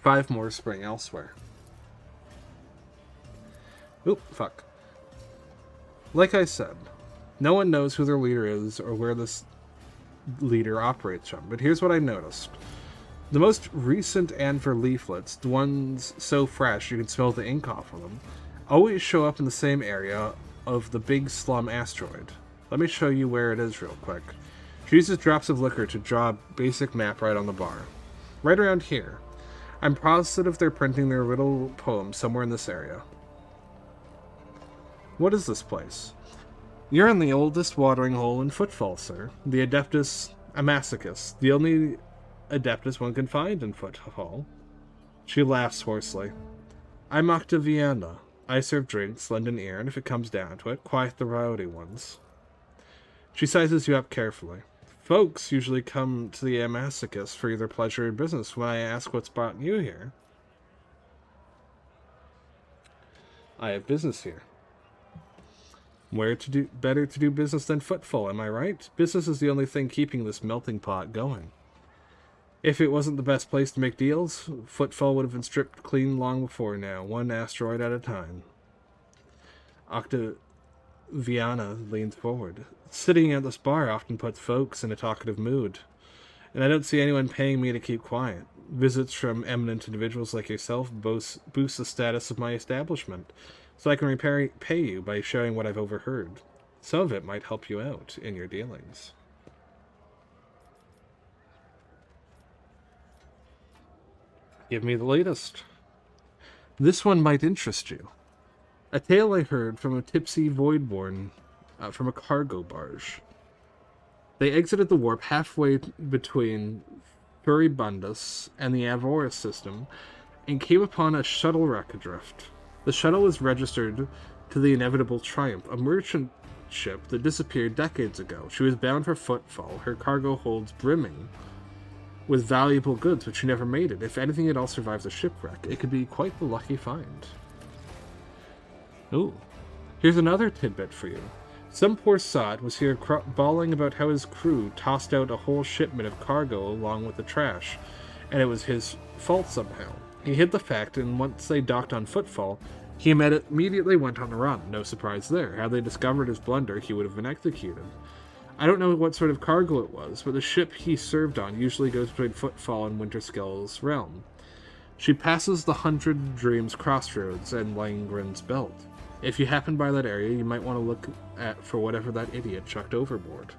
5 more spring elsewhere. Oop, fuck. Like I said, no one knows who their leader is or where this leader operates from, but here's what I noticed. The most recent Anver leaflets, the ones so fresh you can smell the ink off of them, always show up in the same area of the Big Slum asteroid. Let me show you where it is real quick. She uses drops of liquor to draw a basic map right on the bar. Right around here. I'm positive they're printing their little poem somewhere in this area. What is this place? You're in the oldest watering hole in Footfall, sir. The Adeptus Amacicus, the only Adeptus one can find in Footfall. She laughs hoarsely. I'm Octaviana. I serve drinks, lend an ear, and if it comes down to it, quiet the rowdy ones. She sizes you up carefully. Folks usually come to the Amacicus for either pleasure or business. When I ask what's brought you here, I have business here. Where to do better to do business than Footfall, am I right? Business is the only thing keeping this melting pot going. If it wasn't the best place to make deals, Footfall would have been stripped clean long before now, one asteroid at a time. Octaviana leans forward. Sitting at this bar often puts folks in a talkative mood, and I don't see anyone paying me to keep quiet. Visits from eminent individuals like yourself boost the status of my establishment, so I can repay you by sharing what I've overheard. Some of it might help you out in your dealings. Give me the latest. This one might interest you. A tale I heard from a tipsy voidborn from a cargo barge. They exited the warp halfway between Furibundus and the Avoris system and came upon a shuttle wreck adrift. The shuttle was registered to the Inevitable Triumph, a merchant ship that disappeared decades ago. She was bound for Footfall. Her cargo holds brimming with valuable goods, but she never made it. If anything at all survives a shipwreck, it could be quite the lucky find. Ooh. Here's another tidbit for you. Some poor sot was here bawling about how his crew tossed out a whole shipment of cargo along with the trash, and it was his fault somehow. He hid the fact, and once they docked on Footfall, he immediately went on the run. No surprise there. Had they discovered his blunder, he would have been executed. I don't know what sort of cargo it was, but the ship he served on usually goes between Footfall and Winterskill's realm. She passes the 100 Dreams crossroads and Langren's belt. If you happen by that area, you might want to look for whatever that idiot chucked overboard.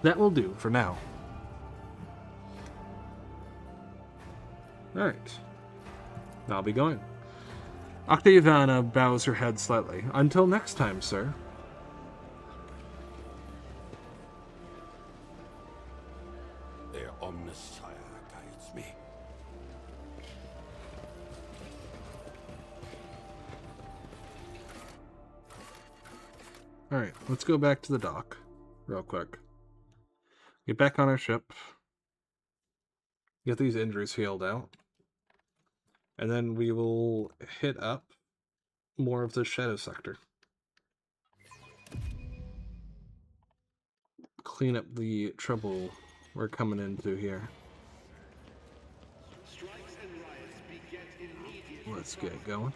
That will do for now. Alright. I'll be going. Octaviana bows her head slightly. Until next time, sir.
Their Omnissiah guides me.
Alright, let's go back to the dock real quick. Get back on our ship. Get these injuries healed out. And then we will hit up more of the Shadow Sector. Clean up the trouble we're coming into here. Let's get going.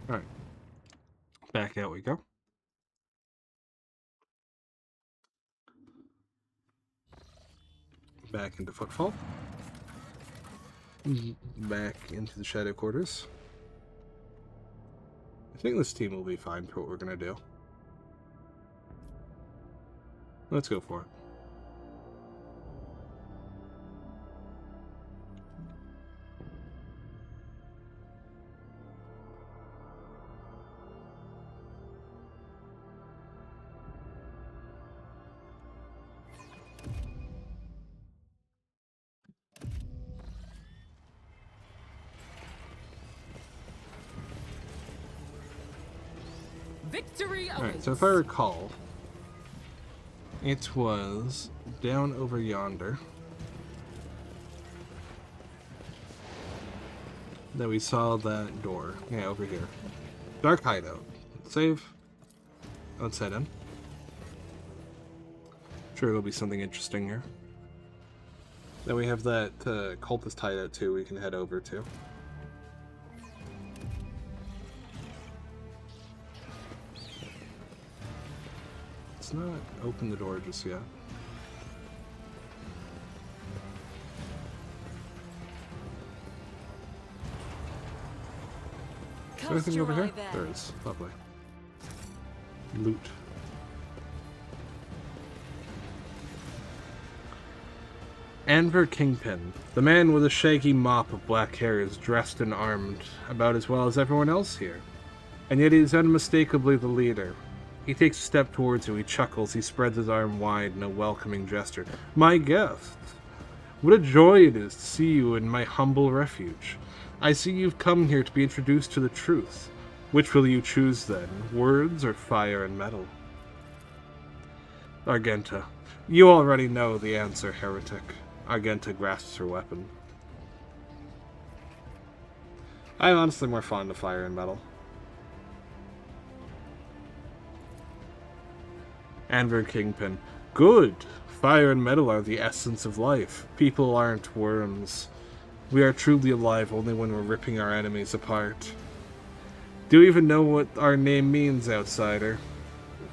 Alright. Back out we go. Back into Footfall. Back into the Shadow Quarters. I think this team will be fine for what we're going to do. Let's go for it.
Victory awaits.
Alright, so if I recall, it was down over yonder that we saw that door. Yeah, over here. Dark hideout. Save. Let's head in. Sure, there'll be something interesting here. Then we have that cultist hideout too we can head over to. let's not open the door just yet. Is there anything over here? There is. Lovely. Loot. Anver Kingpin. The man with a shaggy mop of black hair is dressed and armed about as well as everyone else here. And yet he is unmistakably the leader. He takes a step towards you, he chuckles, he spreads his arm wide in a welcoming gesture. My guest! What a joy it is to see you in my humble refuge. I see you've come here to be introduced to the truth. Which will you choose then, words or fire and metal? Argenta. You already know the answer, heretic. Argenta grasps her weapon. I'm honestly more fond of fire and metal. Anver Kingpin. Good! Fire and metal are the essence of life. People aren't worms. We are truly alive only when we're ripping our enemies apart. Do you even know what our name means, outsider?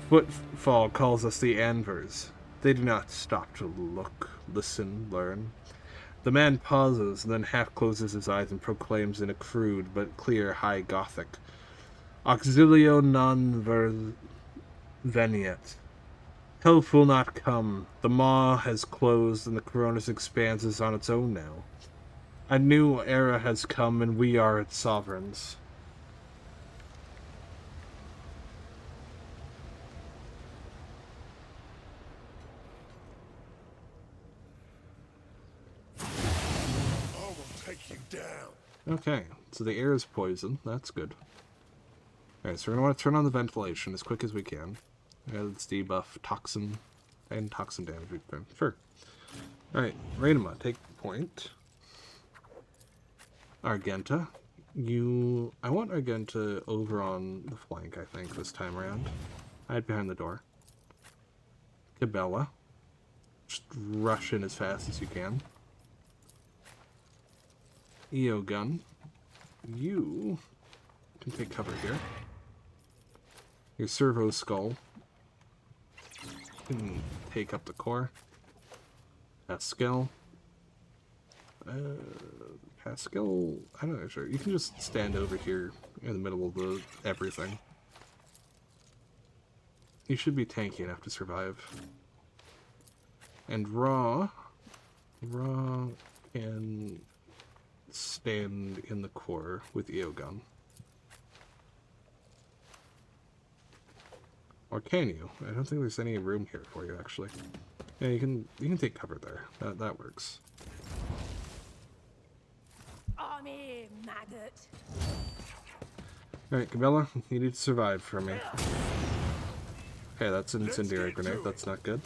Footfall calls us the Anvers. They do not stop to look, listen, learn. The man pauses, and then half closes his eyes and proclaims in a crude but clear High Gothic. Auxilio non veniet. Help will not come. The maw has closed, and the Coronis Expanse is on its own now. A new era has come, and we are its sovereigns. Okay, so the air is poison. That's good. Alright, so we're going to want to turn on the ventilation as quick as we can. Let's debuff toxin and toxin damage. Sure. Alright, Rainama, take point. Argenta. I want Argenta over on the flank, I think, this time around. Hide behind the door. Cabela. Just rush in as fast as you can. Eogun, you can take cover here. Your servo skull can take up the core. Pascal. Pascal, I'm not sure. You can just stand over here in the middle of the everything. You should be tanky enough to survive. And Raw can stand in the core with Eogun. Or can you? I don't think there's any room here for you, actually. Yeah, you can take cover there. That works.
I'm here, maggot.
Alright, Cabela, you need to survive for me. Okay, that's an incendiary grenade. That's not good.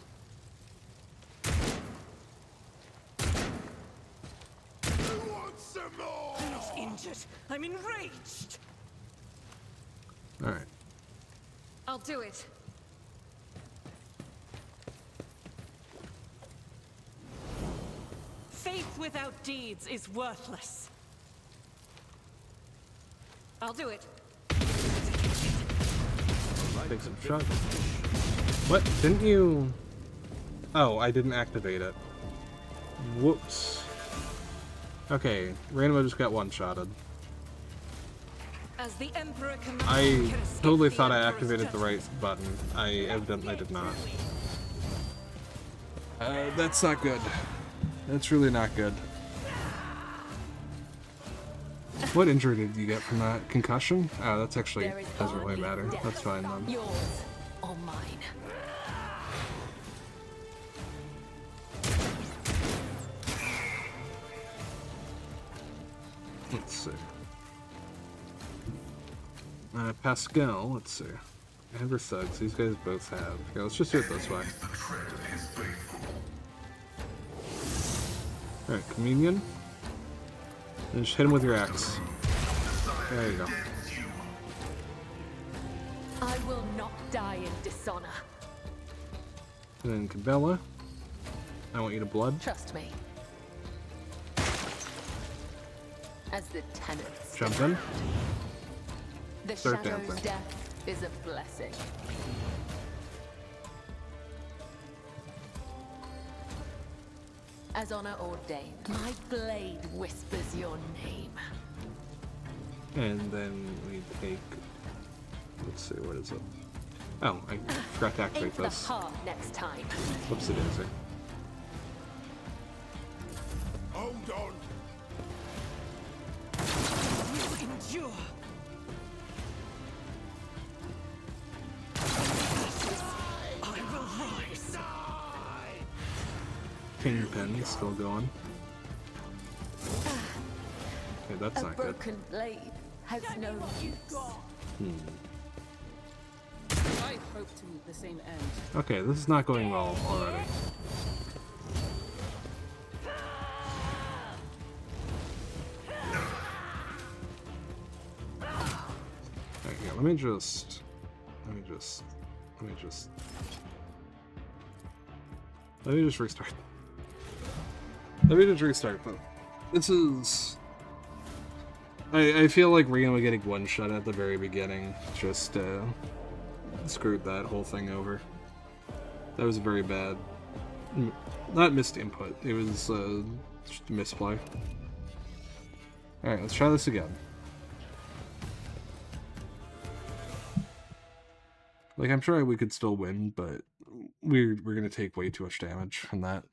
I'm enraged!
Alright.
I'll do it.
Faith without deeds is worthless.
I'll do it.
Take some shots. What? Didn't you... Oh, I didn't activate it. Whoops. Okay, Rainbow just got one-shotted.
As the Emperor commands,
I totally thought I activated the right button. I evidently did not. That's not good. That's really not good. What injury did you get from that? Concussion? Oh, that's actually doesn't really matter. That's fine then.
Yours or mine.
Let's see. Pascal, let's see. Amber Thugs, these guys both have. Yeah, let's just do it this way. Alright, Communion. And just hit him with your axe. There you go.
I will not die in dishonor.
And then Cabela. I want you to blood.
Trust me. As the tenants
Jump in.
The
Start
shadow's
dancing.
death is a blessing. As honor ordained, my blade whispers your name.
And then we take... Let's see, what is it? Oh, I forgot to
Aim
activate
for the
this.
heart next time.
Whoopsie daisy.
Hold on.
You endure. I will rise.
Kingpin is still going. Okay, that's
A
not good.
broken blade has no use.
I hope to meet the same end.
Okay, this is not going well already. Okay, yeah, let me just restart. Let me just restart though. This is... I feel like Reno getting one shot at the very beginning just screwed that whole thing over. That was very bad. Not missed input, it was just a misplay. Alright, let's try this again. Like, I'm sure we could still win, but we're gonna take way too much damage from that.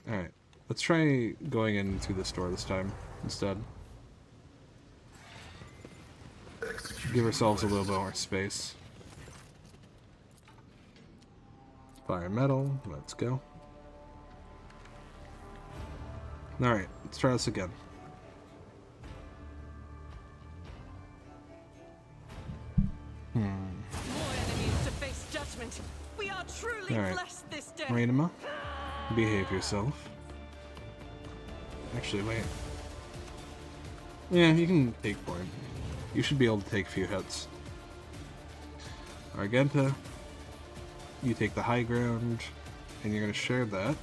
Alright, let's try going in through this door this time instead. Give ourselves a little bit more space. Fire metal, let's go. Alright, let's try this again.
More enemies to face judgment. We are truly
All right.
blessed this day.
Rainima, behave yourself. Actually, wait. Yeah, you can take point. You should be able to take a few hits. Argenta, you take the high ground, and you're going to share that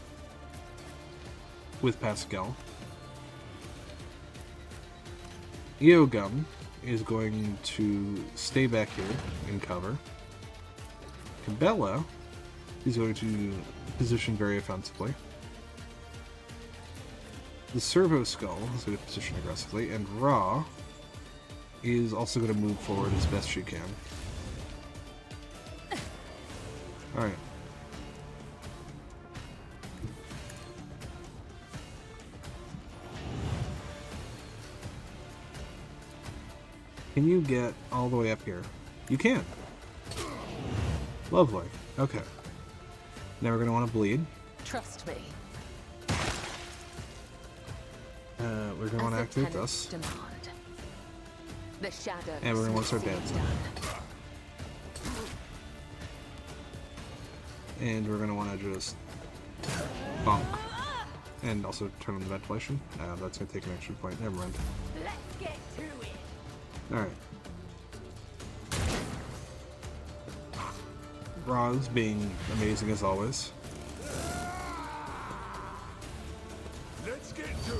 with Pascal. Eogum is going to stay back here and cover. Cabela is going to position very offensively. The Servo Skull is going to position aggressively, and Ra is also going to move forward as best she can. Alright. Can you get all the way up here? You can. Lovely. Okay. Now we're going to want to bleed.
Trust me.
We're going to want to activate this.
Demand. The shadow.
And we're going to want to start dancing. And we're going to want to just bonk. And also turn on the ventilation. That's going to take an extra point. Never mind.
Let's get to it.
Alright. Roz being amazing as always.
Let's get to it.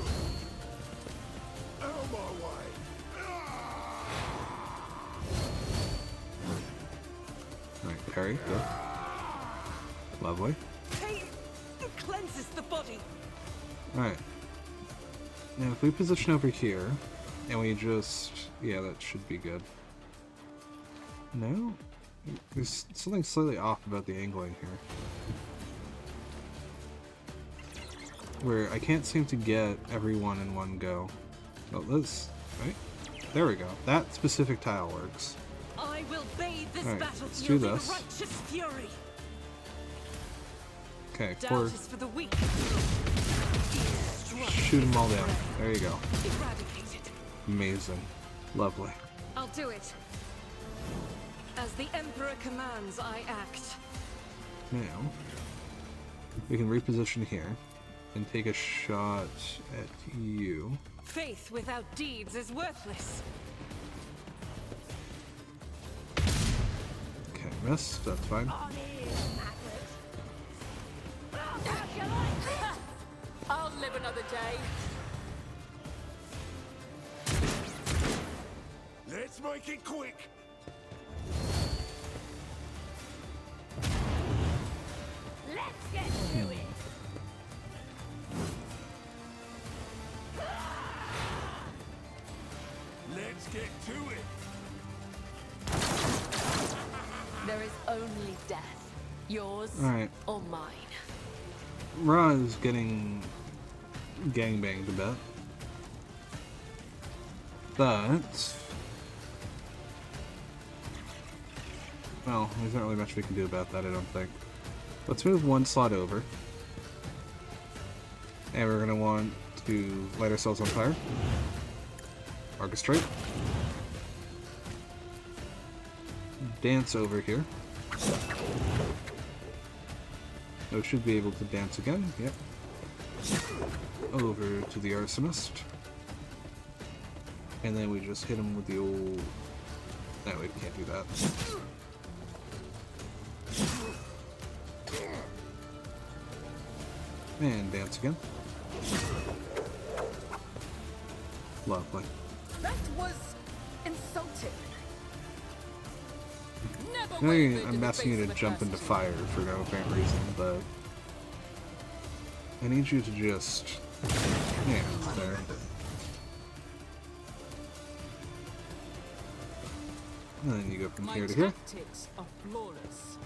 Out of my way.
Alright, parry. Good. Lovely.
Pain cleanses the body.
Alright. Now if we position over here, and we just... yeah, that should be good. No? There's something slightly off about the angling here. Where I can't seem to get everyone in one go. Oh, this... right? There we go. That specific tile works.
I will bathe this
Alright,
battle
let's do
yielding
this.
righteous fury.
Okay,
Doubt is for the weak.
shoot them all down. There you go.
Eradicated.
Amazing. Lovely.
I'll do it. As the Emperor commands, I act.
Now, we can reposition here and take a shot at you.
Faith without deeds is worthless.
Okay, missed. That's fine.
I'll live another day.
Let's make it quick.
Let's get to it. death. Yours
Alright.
or mine.
Ra is getting gangbanged a bit. But... well, there's not really much we can do about that, I don't think. Let's move one slot over. And we're going to want to light ourselves on fire. Orchestrate. Dance over here. Oh, should be able to dance again. Yep. Over to the arsonist. And then we just hit him with the old... no, we can't do that. And dance again. Lovely.
That was insulting. Never
Now
wavered
I'm
in the
asking you
face
to
of
jump into
adversity.
fire for no apparent reason, but... I need you to just... yeah, there. And then you go from
My
here to here.
tactics are flawless.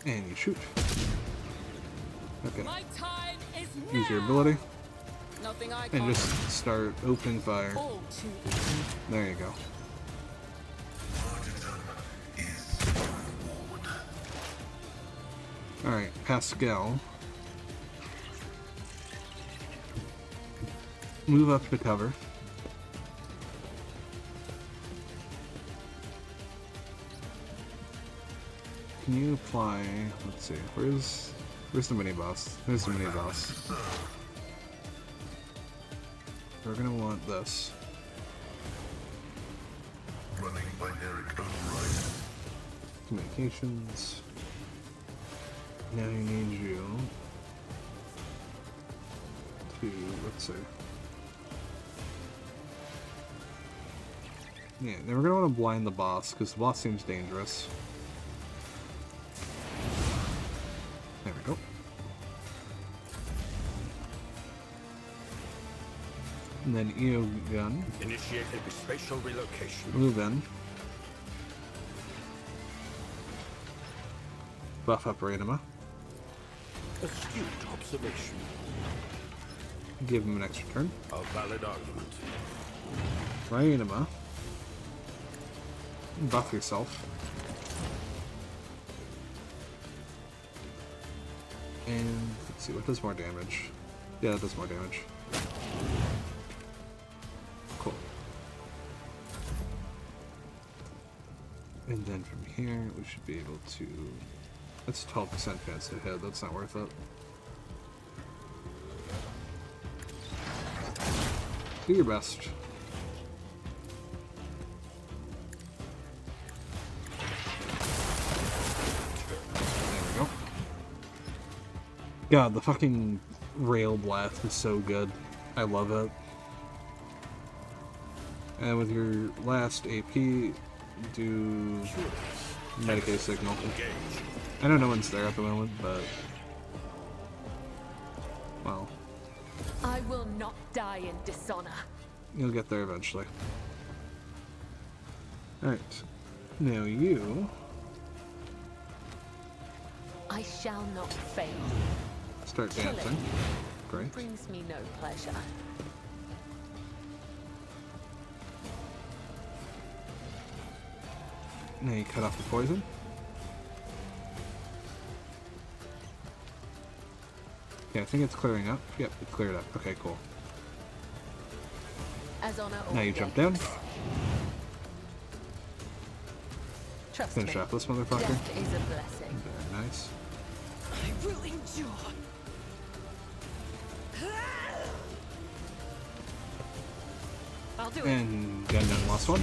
And you shoot. Okay.
My time is
Use your
now.
ability.
Nothing I
And
can't
just start opening fire.
all too easy.
There you go. Alright, Pascal. Move up to cover. Can you apply... let's see, where's the mini-boss? There's the mini-boss. We're gonna want this.
Running binary override.
Communications. Now you need you to, let's see. Yeah, then we're gonna want to blind the boss, because the boss seems dangerous. There we go. And then EO gun.
Initiated with spatial relocation.
Move in. Buff up Rainama.
Astute observation.
Give him an extra turn.
A valid argument.
Rainama. Buff yourself. And let's see, what does more damage? Yeah, it does more damage. Cool. And then from here, we should be able to... that's a 12% chance to hit, that's not worth it. Do your best. God, the fucking rail blast is so good. I love it. And with your last AP, do Medicaid signal. I know no one's there at the moment, but... well,
I will not die in dishonor.
you'll get there eventually. Alright. Now you...
I shall not fail.
start dancing. Great.
Brings me no pleasure.
Now you cut off the poison. Yeah, I think it's clearing up. Yep, it's cleared up. Okay, cool.
As honor
Now you jump down.
Trust
Finish
me.
off this motherfucker.
Death is a blessing.
Very nice.
I will endure. I'll do it.
And gun down the last one.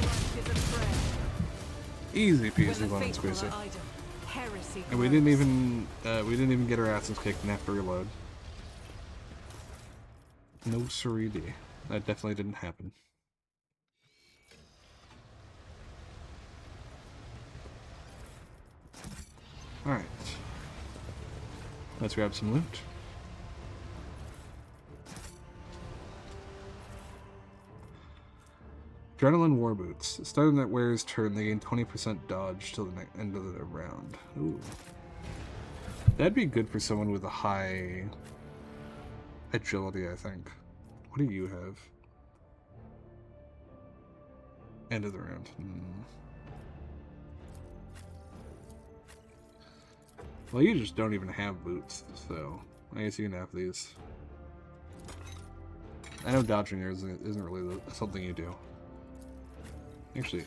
Easy peasy, lemon squeezy. And we didn't even get our asses kicked and have to reload. No siree. That definitely didn't happen. Alright. Let's grab some loot. Adrenaline War Boots. Starting that wearer's turn, they gain 20% dodge till the end of the round. Ooh. That'd be good for someone with a high agility, I think. What do you have? End of the round. Well, you just don't even have boots, so I guess you can have these. I know dodging isn't really something you do. Actually,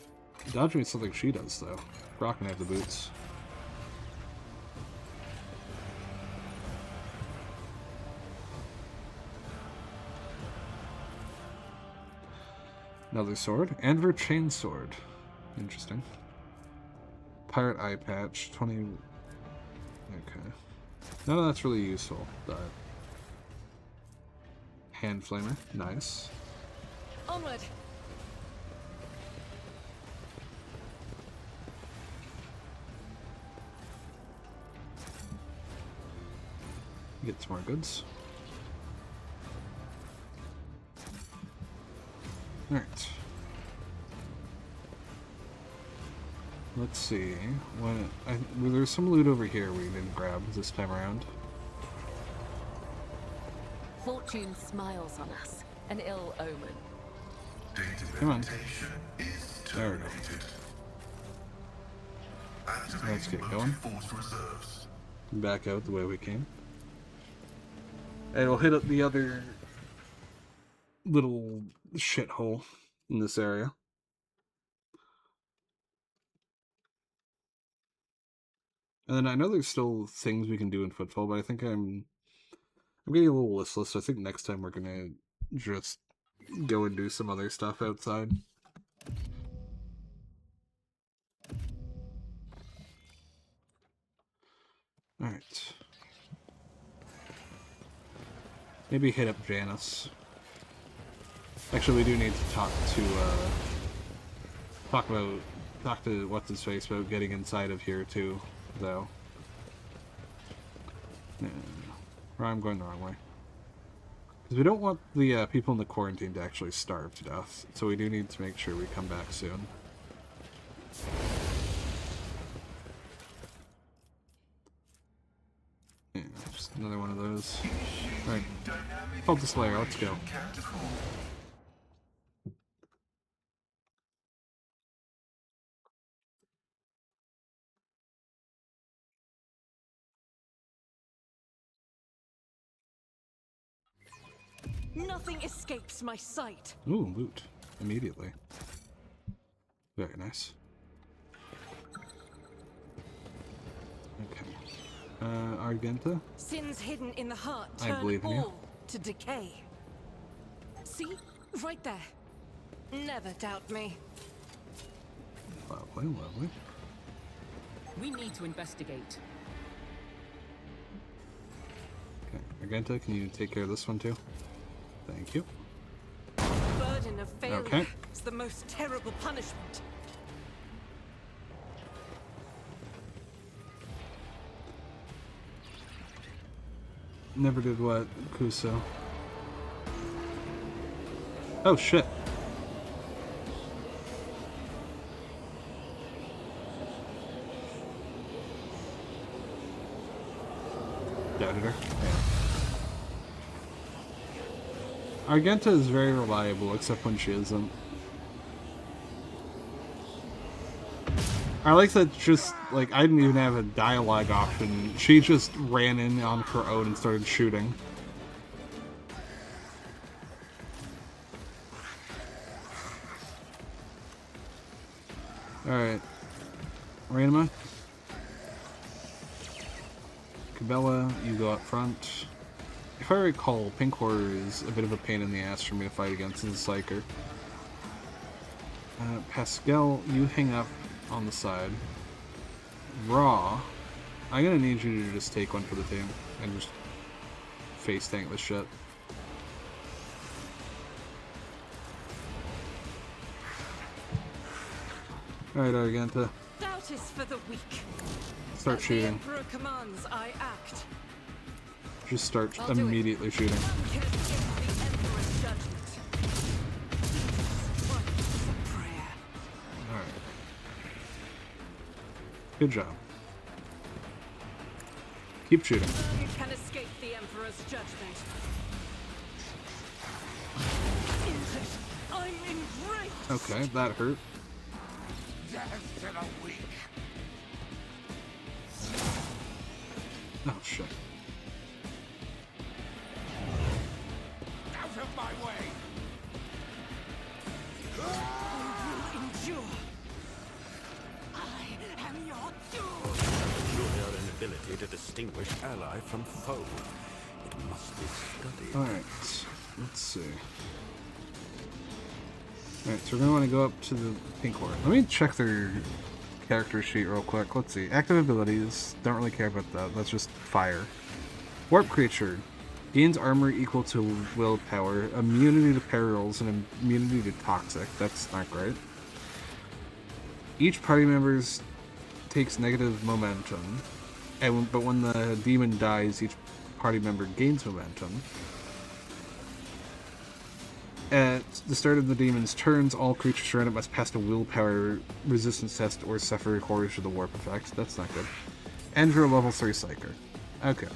dodging is something she does, though. Brock can have the boots. Another sword. And her chain sword. Interesting. Pirate eye patch. 20... Okay. None of that's really useful, but... Hand flamer. Nice.
Onward.
Get some more goods. Alright. Let's see. Well, there's some loot over here we didn't grab this time around.
Fortune smiles on us. An ill omen.
Come on. There we go. Let's get going. Back out the way we came. And we'll hit up the other little shithole in this area. And then I know there's still things we can do in Footfall, but I think I'm getting a little listless, so I think next time we're gonna just go and do some other stuff outside. Alright. Maybe hit up Janice. Actually, we do need to talk to what's his face about getting inside of here too, though. Yeah. Or I'm going the wrong way. Because we don't want the people in the quarantine to actually starve to death, so we do need to make sure we come back soon. Yeah, just another one of those. Alright. Hold the Slayer, let's go.
Nothing escapes my sight.
Ooh, loot. Immediately. Very nice. Okay. Argenta?
Sins hidden in the heart
I
turn
believe in you.
all to decay. See? Right there. Never doubt me.
Lovely, lovely.
We need to investigate.
Okay. Argenta, can you take care of this one too? Thank you.
Burden of failure
Okay.
is the most terrible punishment.
Never did what, Kuso? Oh shit. Doubted her. Yeah. Argenta is very reliable, except when she isn't. I like that just, like, I didn't even have a dialogue option. She just ran in on her own and started shooting. Alright. Ranma. Cabela, you go up front. If I recall, Pink Horror is a bit of a pain in the ass for me to fight against as a psyker. Pascal, you hang up on the side. Raw, I'm gonna need you to just take one for the team and just face tank this shit. Alright, Argenta.
Doubt is for the weak.
Start shooting.
The Emperor commands, I act.
Just start immediately shooting.
None can escape the Emperor's judgment. Jesus Christ,
Good job. Keep shooting.
You can escape the Emperor's judgment. I'm in great.
Okay, that hurt.
Death to the weak.
Oh, shit.
Out of my way.
You endure. I am your doom.
Your inability to distinguish ally from foe. It must be studied.
Alright, let's see. Alright, so we're going to want to go up to the pink horde. Let me check their character sheet real quick. Let's see. Active abilities. Don't really care about that. That's just fire. Warp creature. Gains armor equal to willpower. Immunity to perils and immunity to toxic. That's not great. Each party member takes negative momentum. But when the demon dies, each party member gains momentum. At the start of the demon's turns, all creatures around it must pass a willpower resistance test or suffer horrors to the warp effect. That's not good. And you're a level 3 psyker. Okay.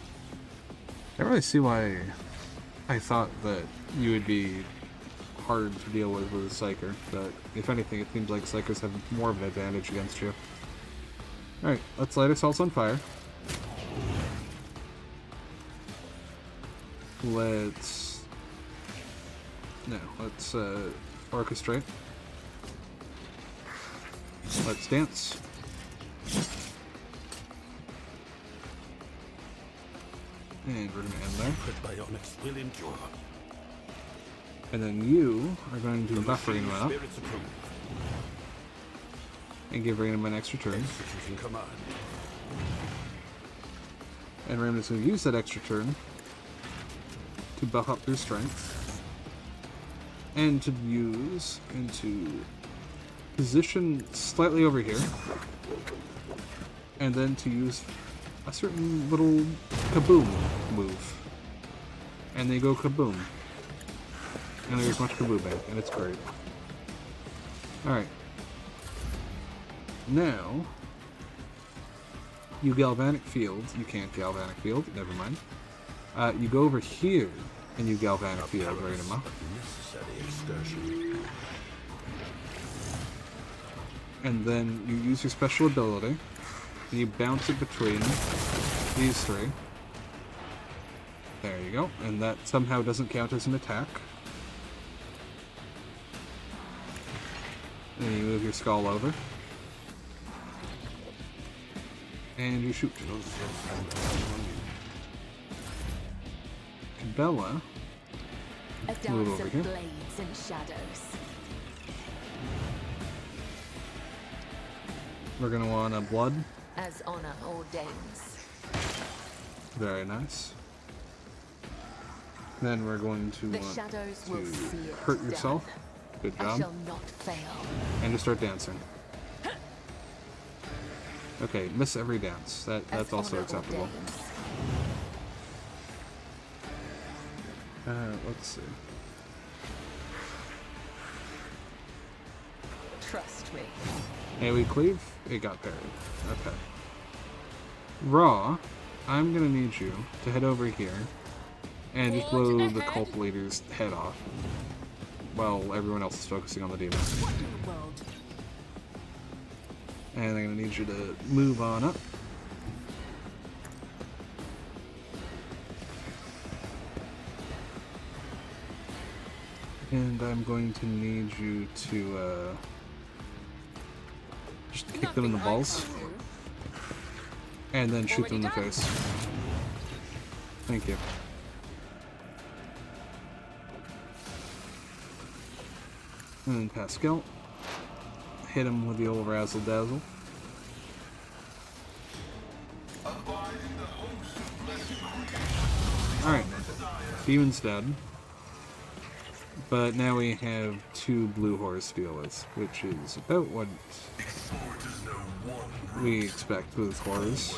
I really see why I thought that you would be hard to deal with a psyker, but if anything, it seems like psykers have more of an advantage against you. Alright, let's light ourselves on fire. Let's orchestrate. Let's dance. And we're going to end there.
Bionics will endure.
And then you are going to buff Rainman up
Spirits approve.
and give Rainman an extra turn.
Executing command.
And Rainman's going to use that extra turn to buff up their strength. And to use and to position slightly over here, and then to use a certain little kaboom move, and they go kaboom, and there's much kabooming, and it's great. Alright, now you galvanic field. You can't galvanic field, never mind. You go over here and you galvanic field right in my. And then you use your special ability, and you bounce it between these three. There you go, and that somehow doesn't count as an attack. And you move your skull over. And you shoot. Bella.
A dance
Move over
of
here.
blades and shadows.
We're gonna want a blood.
As honor ordains.
Very nice. Then we're going to
The
want
shadows will
to
see it
hurt yourself.
done.
Good
I
job.
shall not fail.
And to start dancing. Okay, miss every dance. That's
As
also
honor
acceptable.
ordains.
Let's see.
Trust me.
AoE cleave? It got parried. Okay. Raw, I'm gonna need you to head over here and just blow the cult leader's head off while everyone else is focusing on the demon.
What in the world?
And I'm gonna need you to move on up. And I'm going to need you to just kick them in the balls. And then shoot them in the face. Thank you. And then Pascal. Hit him with the old razzle dazzle. Alright. Demon's dead. But now we have 2 blue horse to deal with, which is about what we expect with horrors.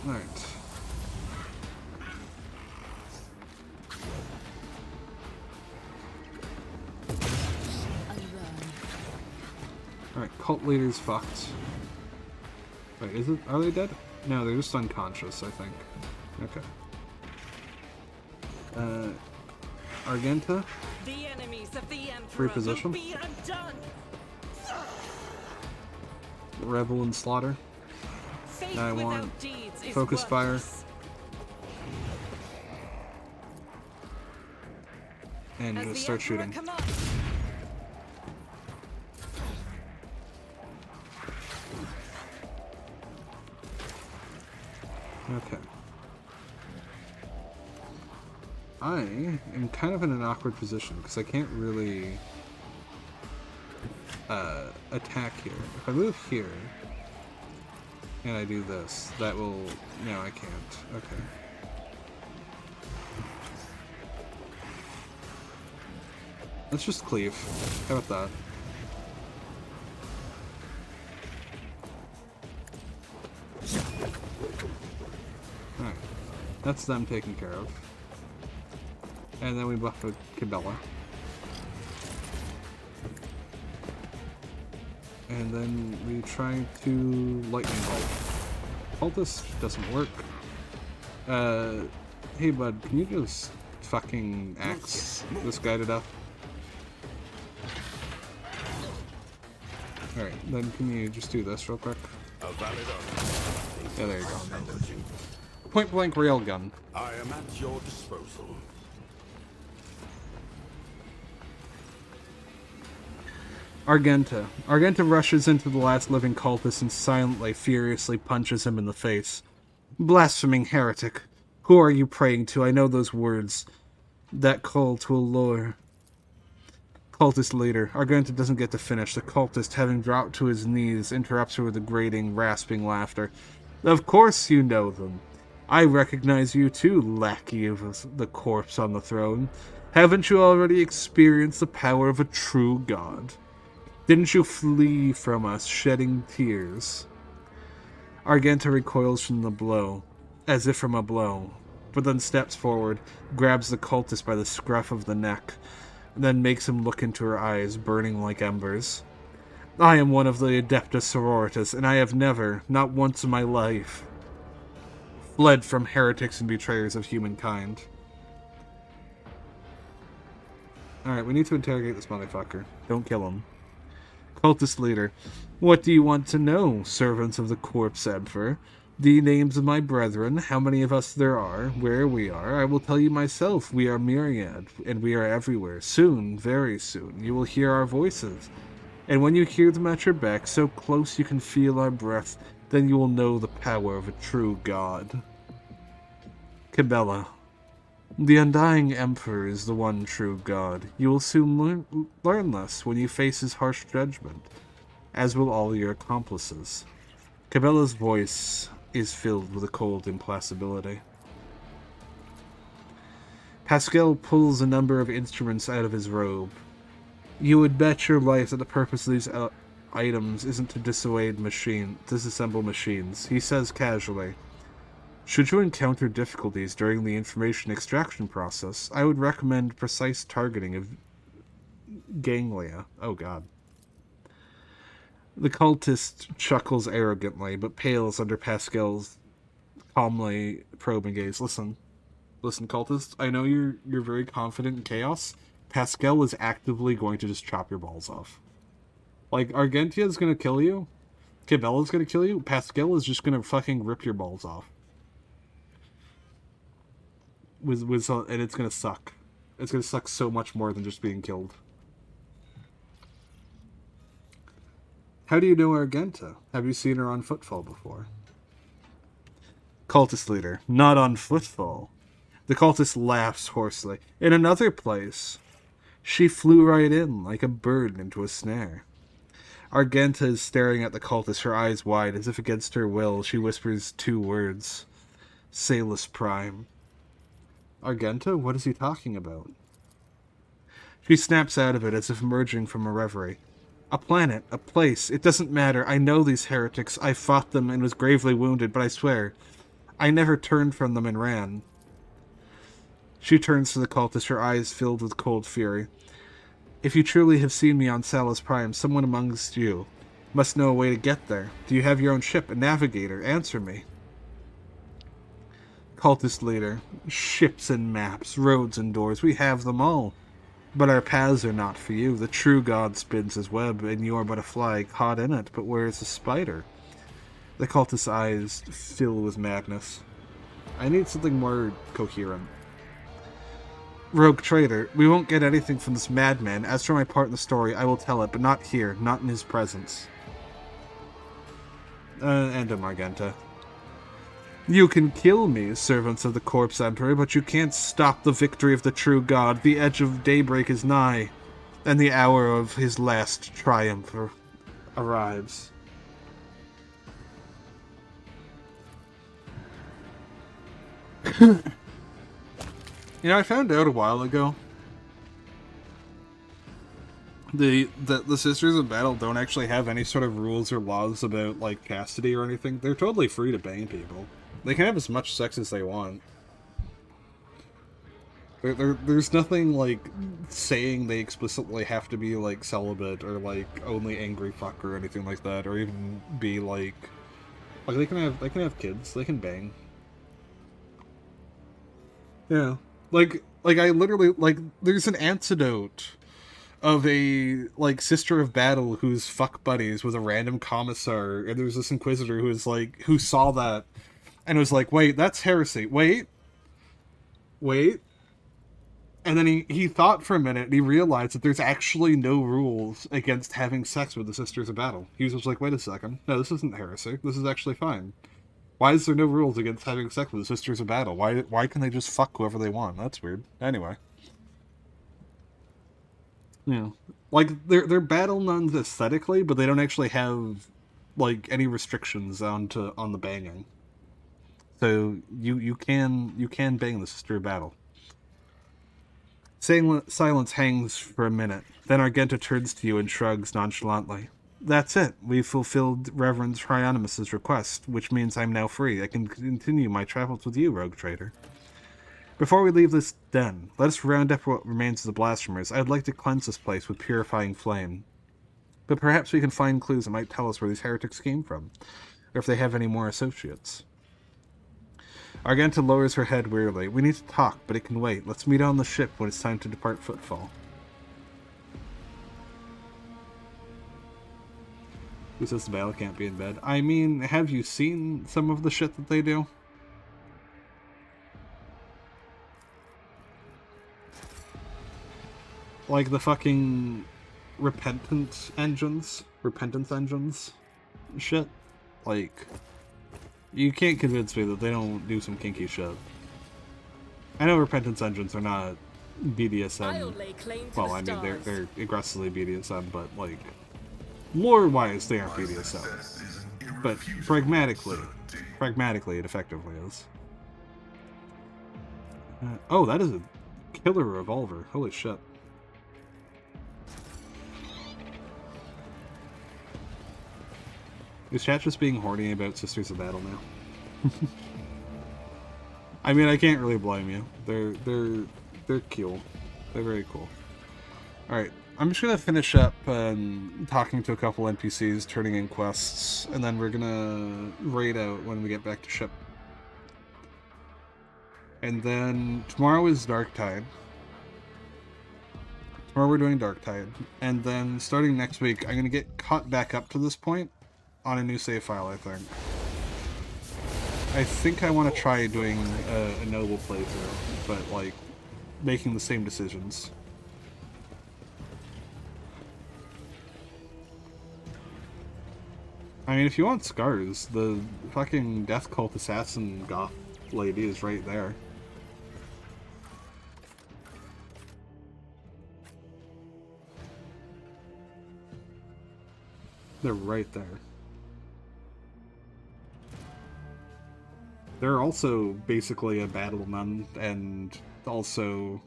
Alright. Alright, cult leader's fucked. Wait, is it? Are they dead? No, they're just unconscious, I think. Okay. Argenta?
The enemies of the Emperor
Reposition.
will be undone.
Revel and Slaughter.
Faith
I
without
want
deeds is
Focus Fire.
worthless.
And
As
just
the
start
Emperor
shooting.
commands.
Okay. I am kind of in an awkward position because I can't really attack here. If I move here and I do this, that will... No, I can't. Okay. Let's just cleave. How about that? Alright. That's them taken care of. And then we buff a Cabela. And then we try to lightning bolt. Cultist doesn't work. Hey bud, can you just fucking axe this guy to death? Alright, then can you just do this real quick? Yeah, there you go. Point blank railgun.
I am at your disposal.
Argenta. Argenta rushes into the last living cultist and silently, furiously punches him in the face. Blaspheming heretic. Who are you praying to? I know those words. That call to a lure. Cultist leader. Argenta doesn't get to finish. The cultist, having dropped to his knees, interrupts her with a grating, rasping laughter. Of course you know them. I recognize you too, lackey of the corpse on the throne. Haven't you already experienced the power of a true god? Didn't you flee from us, shedding tears? Argenta recoils from the blow, as if from a blow, but then steps forward, grabs the cultist by the scruff of the neck, then makes him look into her eyes, burning like embers. I am one of the Adeptus Sororitas, and I have never, not once in my life, fled from heretics and betrayers of humankind. Alright, we need to interrogate this motherfucker. Don't kill him. Cultist leader. What do you want to know, servants of the Corpse Emperor? The names of my brethren, how many of us there are, where we are. I will tell you myself. We are myriad, and we are everywhere. Soon, very soon, you will hear our voices. And when you hear them at your back, so close you can feel our breath, then you will know the power of a true god. Cabela. The Undying Emperor is the one true god. You will soon learn this when you face his harsh judgment, as will all your accomplices. Cabela's voice is filled with a cold implacability. Pascal pulls a number of instruments out of his robe. You would bet your life that the purpose of these items isn't to disassemble machines, he says casually. Should you encounter difficulties during the information extraction process, I would recommend precise targeting of ganglia. Oh god. The cultist chuckles arrogantly, but pales under Pascal's calmly probing gaze. Listen, cultist, I know you're very confident in chaos. Pascal is actively going to just chop your balls off. Like, Argentia's gonna kill you, Cabela's gonna kill you, Pascal is just gonna fucking rip your balls off. And it's gonna suck. It's gonna suck so much more than just being killed. How do you know Argenta? Have you seen her on Footfall before? Cultist leader. Not on Footfall. The cultist laughs hoarsely. In another place. She flew right in, like a bird into a snare. Argenta is staring at the cultist, her eyes wide, as if against her will. She whispers two words. Salus Prime. Argenta? What is he talking about? She snaps out of it as if emerging from a reverie. A planet, a place, it doesn't matter. I know these heretics. I fought them and was gravely wounded, but I swear, I never turned from them and ran. She turns to the cultist, her eyes filled with cold fury. If you truly have seen me on Salus Prime, someone amongst you, Must know a way to get there. Do you have your own ship, a navigator? Answer me. Cultist leader. Ships and maps, roads and doors, we have them all. But our paths are not for you. The true God spins his web, and you are but a fly caught in it. But where is the spider? The cultist's eyes fill with madness. I need something more coherent. Rogue trader, we won't get anything from this madman. As for my part in the story, I will tell it, but not here, not in his presence. And a Margenta. You can kill me, servants of the Corpse Emperor, but you can't stop the victory of the true God. The edge of daybreak is nigh, and the hour of his last triumph arrives. You know, I found out a while ago the Sisters of Battle don't actually have any sort of rules or laws about, like, chastity or anything. They're totally free to bang people. They can have as much sex as they want. There's nothing, like, saying they explicitly have to be, like, celibate or, like, only angry fuck or anything like that, or even be, like they can have kids, they can bang. Yeah. Like I literally, like, there's an antidote of a, like, Sister of Battle who's fuck buddies with a random commissar, and there's this Inquisitor who is, like, who saw that, and was like, wait, that's heresy. Wait. And then he thought for a minute, and he realized that there's actually no rules against having sex with the Sisters of Battle. He was just like, wait a second. No, this isn't heresy. This is actually fine. Why is there no rules against having sex with the Sisters of Battle? Why can they just fuck whoever they want? That's weird. Anyway. Yeah. Like, they're battle nuns aesthetically, but they don't actually have, like, any restrictions on the banging. So you can bang the Sister of Battle. Silence hangs for a minute. Then Argenta turns to you and shrugs nonchalantly. That's it. We've fulfilled Reverend Trionimus's request, which means I'm now free. I can continue my travels with you, Rogue Trader. Before we leave this den, let us round up what remains of the blasphemers. I'd like to cleanse this place with purifying flame. But perhaps we can find clues that might tell us where these heretics came from, or if they have any more associates. Argenta lowers her head wearily. We need to talk, but it can wait. Let's meet on the ship when it's time to depart Footfall. Who says the battle can't be in bed? I mean, have you seen some of the shit that they do? Like the fucking repentance engines shit. Like, you can't convince me that they don't do some kinky shit. I know repentance engines are not BDSM. Well, I mean, they're aggressively BDSM, but, like, lore-wise, they aren't BDSM. But pragmatically, it effectively is. Oh, that is a killer revolver. Holy shit. Is chat just being horny about Sisters of Battle now? I mean, I can't really blame you. They're cool. They're very cool. Alright, I'm just gonna finish up talking to a couple NPCs, turning in quests, and then we're gonna raid out when we get back to ship. And then tomorrow is Darktide. Tomorrow we're doing Darktide. And then starting next week, I'm gonna get caught back up to this point on a new save file, I think. I think I want to try doing a noble playthrough, but, like, making the same decisions. I mean, if you want scars, the fucking Death Cult Assassin goth lady is right there. They're right there. They're also basically a battle nun, and also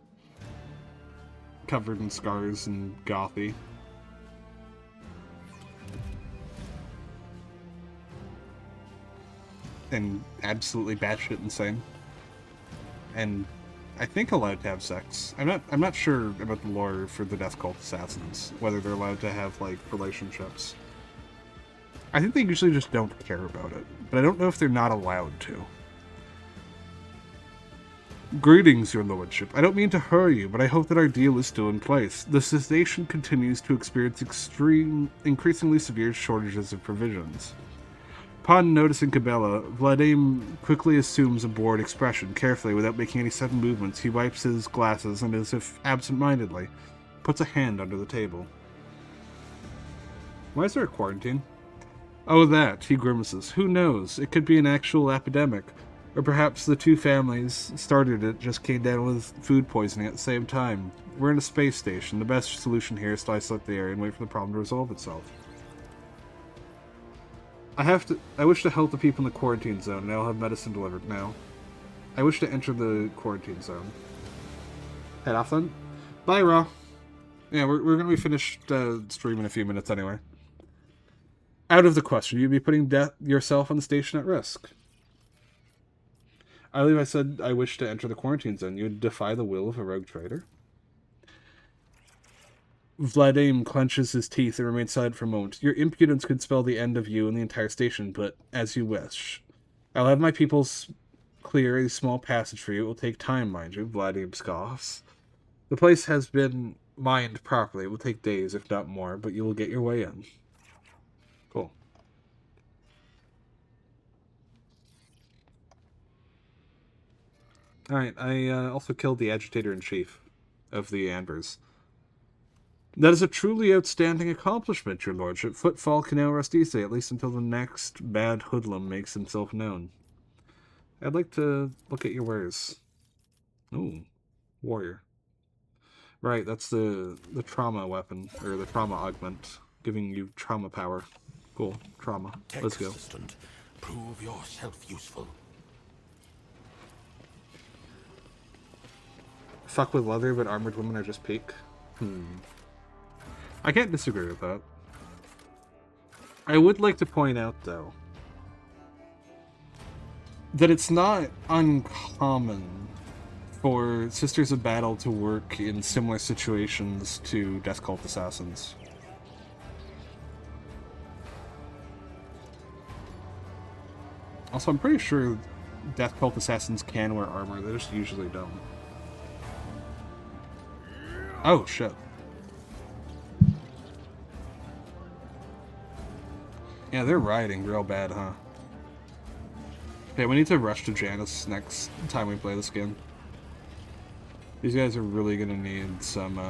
covered in scars and gothy. And absolutely batshit insane. And I think allowed to have sex. I'm not sure about the lore for the Death Cult Assassins, whether they're allowed to have, like, relationships. I think they usually just don't care about it, but I don't know if they're not allowed to. Greetings, your lordship. I don't mean to hurry you, but I hope that our deal is still in place. The cessation continues to experience increasingly severe shortages of provisions. Upon noticing Cabela, Vladimir quickly assumes a bored expression. Carefully, without making any sudden movements, he wipes his glasses and, as if absent-mindedly, puts a hand under the table. Why is there a quarantine? Oh, that, he grimaces. Who knows? It could be an actual epidemic. Or perhaps the two families started it just came down with food poisoning at the same time. We're in a space station. The best solution here is to isolate the area and wait for the problem to resolve itself. I wish to help the people in the quarantine zone, and I'll have medicine delivered now. I wish to enter the quarantine zone. Head off then? Bye, Raw. Yeah, we're going to be finished stream in a few minutes anyway. Out of the question. You'd be putting yourself on the station at risk. I believe I said I wish to enter the quarantine zone. You would defy the will of a rogue trader? Vladimir clenches his teeth and remains silent for a moment. Your impudence could spell the end of you and the entire station, but as you wish. I'll have my people clear a small passage for you. It will take time, mind you, Vladimir scoffs. The place has been mined properly. It will take days, if not more, but you will get your way in. Cool. Alright, I also killed the Agitator-in-Chief of the Ambers. That is a truly outstanding accomplishment, your lordship. Footfall can now rest easy, at least until the next bad hoodlum makes himself known. I'd like to look at your wares. Ooh, warrior. Right, that's the trauma weapon, or the trauma augment, giving you trauma power. Cool, trauma. Let's go.
Assistant, prove yourself useful.
Fuck with leather, but armored women are just peak. I can't disagree with that. I would like to point out, though, that it's not uncommon for Sisters of Battle to work in similar situations to Death Cult Assassins. Also, I'm pretty sure Death Cult Assassins can wear armor, they just usually don't. Oh, shit. Yeah, they're rioting real bad, huh? Okay, we need to rush to Janus next time we play this game. These guys are really gonna need some,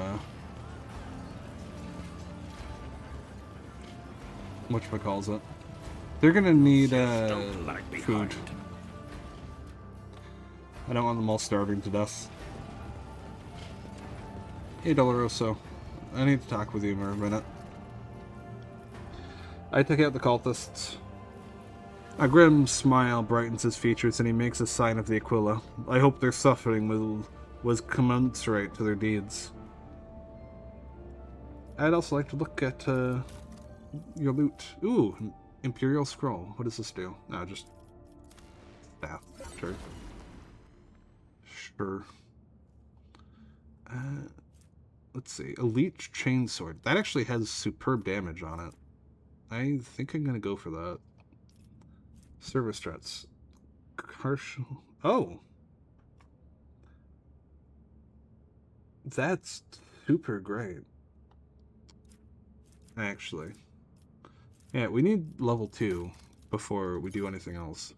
whatchamacallit. They're gonna need, food. I don't want them all starving to death. Hey, Doloroso. I need to talk with you for a minute. I took out the cultists. A grim smile brightens his features and he makes a sign of the Aquila. I hope their suffering was commensurate to their deeds. I'd also like to look at your loot. Ooh, Imperial Scroll. What does this do? No, just staff. Sure. Sure. Let's see. Elite Chainsword. That actually has superb damage on it. I think I'm gonna go for that. Service threats. Partial. Oh! That's super great. Actually. Yeah, we need level 2 before we do anything else.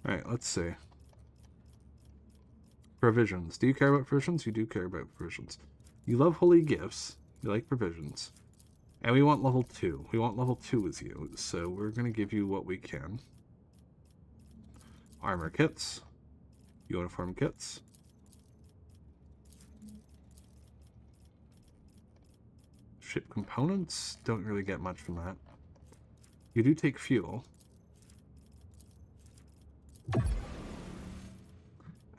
Alright, let's see. Provisions. Do you care about provisions? You do care about provisions. You love holy gifts. You like provisions. And we want level 2. We want level 2 with you. So we're going to give you what we can. Armor kits. Uniform kits. Ship components. Don't really get much from that. You do take fuel.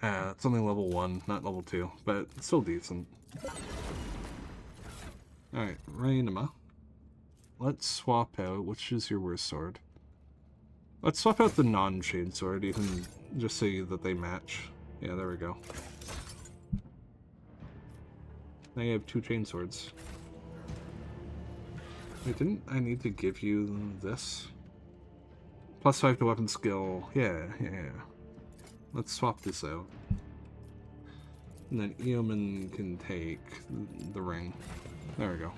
It's only level 1, not level 2, but it's still decent. Alright, Rainama. Let's swap out, which is your worst sword? Let's swap out the non-chain sword, even just so that they match. Yeah, there we go. Now you have 2 chain swords. Wait, didn't I need to give you this? +5 to weapon skill. Yeah. Let's swap this out. And then Eoman can take the ring. There we go.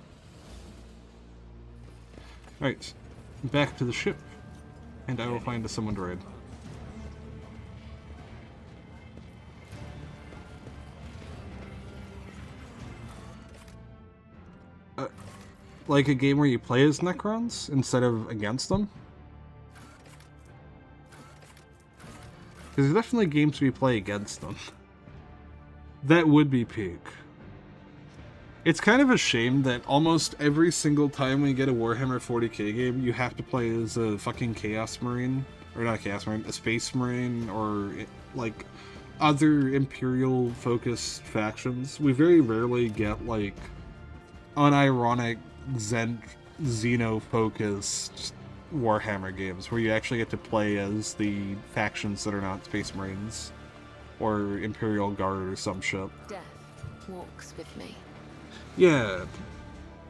Alright. Back to the ship. And I will find someone to raid. Like a game where you play as Necrons instead of against them? Because there's definitely games we play against them. That would be peak. It's kind of a shame that almost every single time we get a Warhammer 40k game, you have to play as a fucking Chaos Marine. Or not a Chaos Marine, a Space Marine, or like other Imperial-focused factions. We very rarely get like unironic Xeno-focused Warhammer games where you actually get to play as the factions that are not Space Marines or Imperial Guard or some shit.
Death walks with me.
Yeah.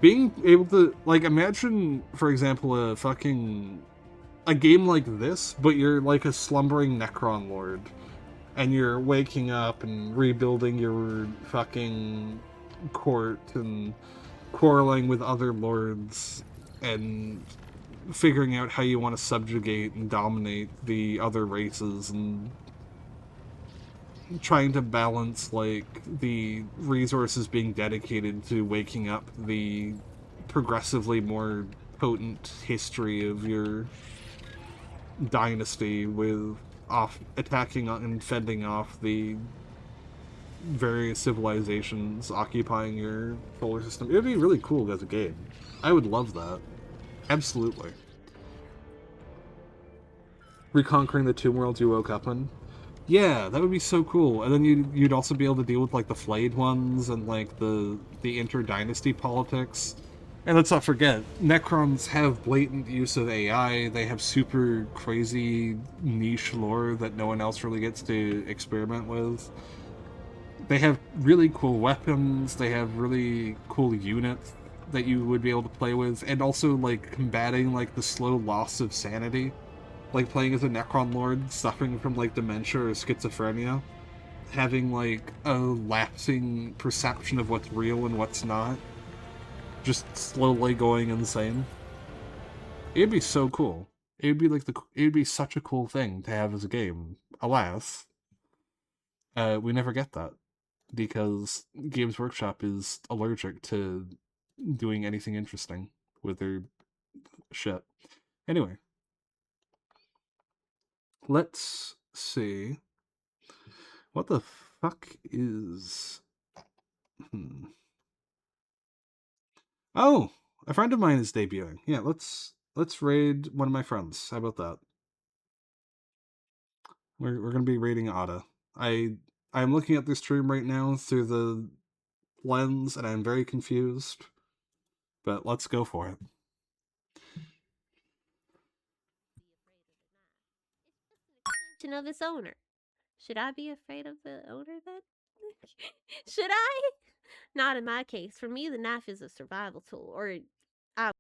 Being able to, like, imagine, for example, a game like this, but you're like a slumbering Necron Lord, and you're waking up and rebuilding your fucking court and quarreling with other lords and figuring out how you want to subjugate and dominate the other races and trying to balance, like, the resources being dedicated to waking up the progressively more potent history of your dynasty with attacking and fending off the various civilizations occupying your solar system. It would be really cool as a game. I would love that. Absolutely. Reconquering the Tomb Worlds you woke up in. Yeah, that would be so cool. And then you'd also be able to deal with like the flayed ones and like the inter-dynasty politics. And let's not forget, Necrons have blatant use of AI. They have super crazy niche lore that no one else really gets to experiment with. They have really cool weapons. They have really cool units that you would be able to play with, and also like combating like the slow loss of sanity. Like playing as a Necron Lord, suffering from like dementia or schizophrenia, having like a lapsing perception of what's real and what's not, just slowly going insane. It'd be so cool. It'd be like it'd be such a cool thing to have as a game. Alas, we never get that because Games Workshop is allergic to doing anything interesting with their shit. Anyway. Let's see. What the fuck is... Oh! A friend of mine is debuting. Yeah, let's raid one of my friends. How about that? We're gonna be raiding Ada. I'm looking at this stream right now through the lens, and I'm very confused. But let's go for it.
Of its owner. Should I be afraid of the owner then? Should I? Not in my case. For me, the knife is a survival tool, or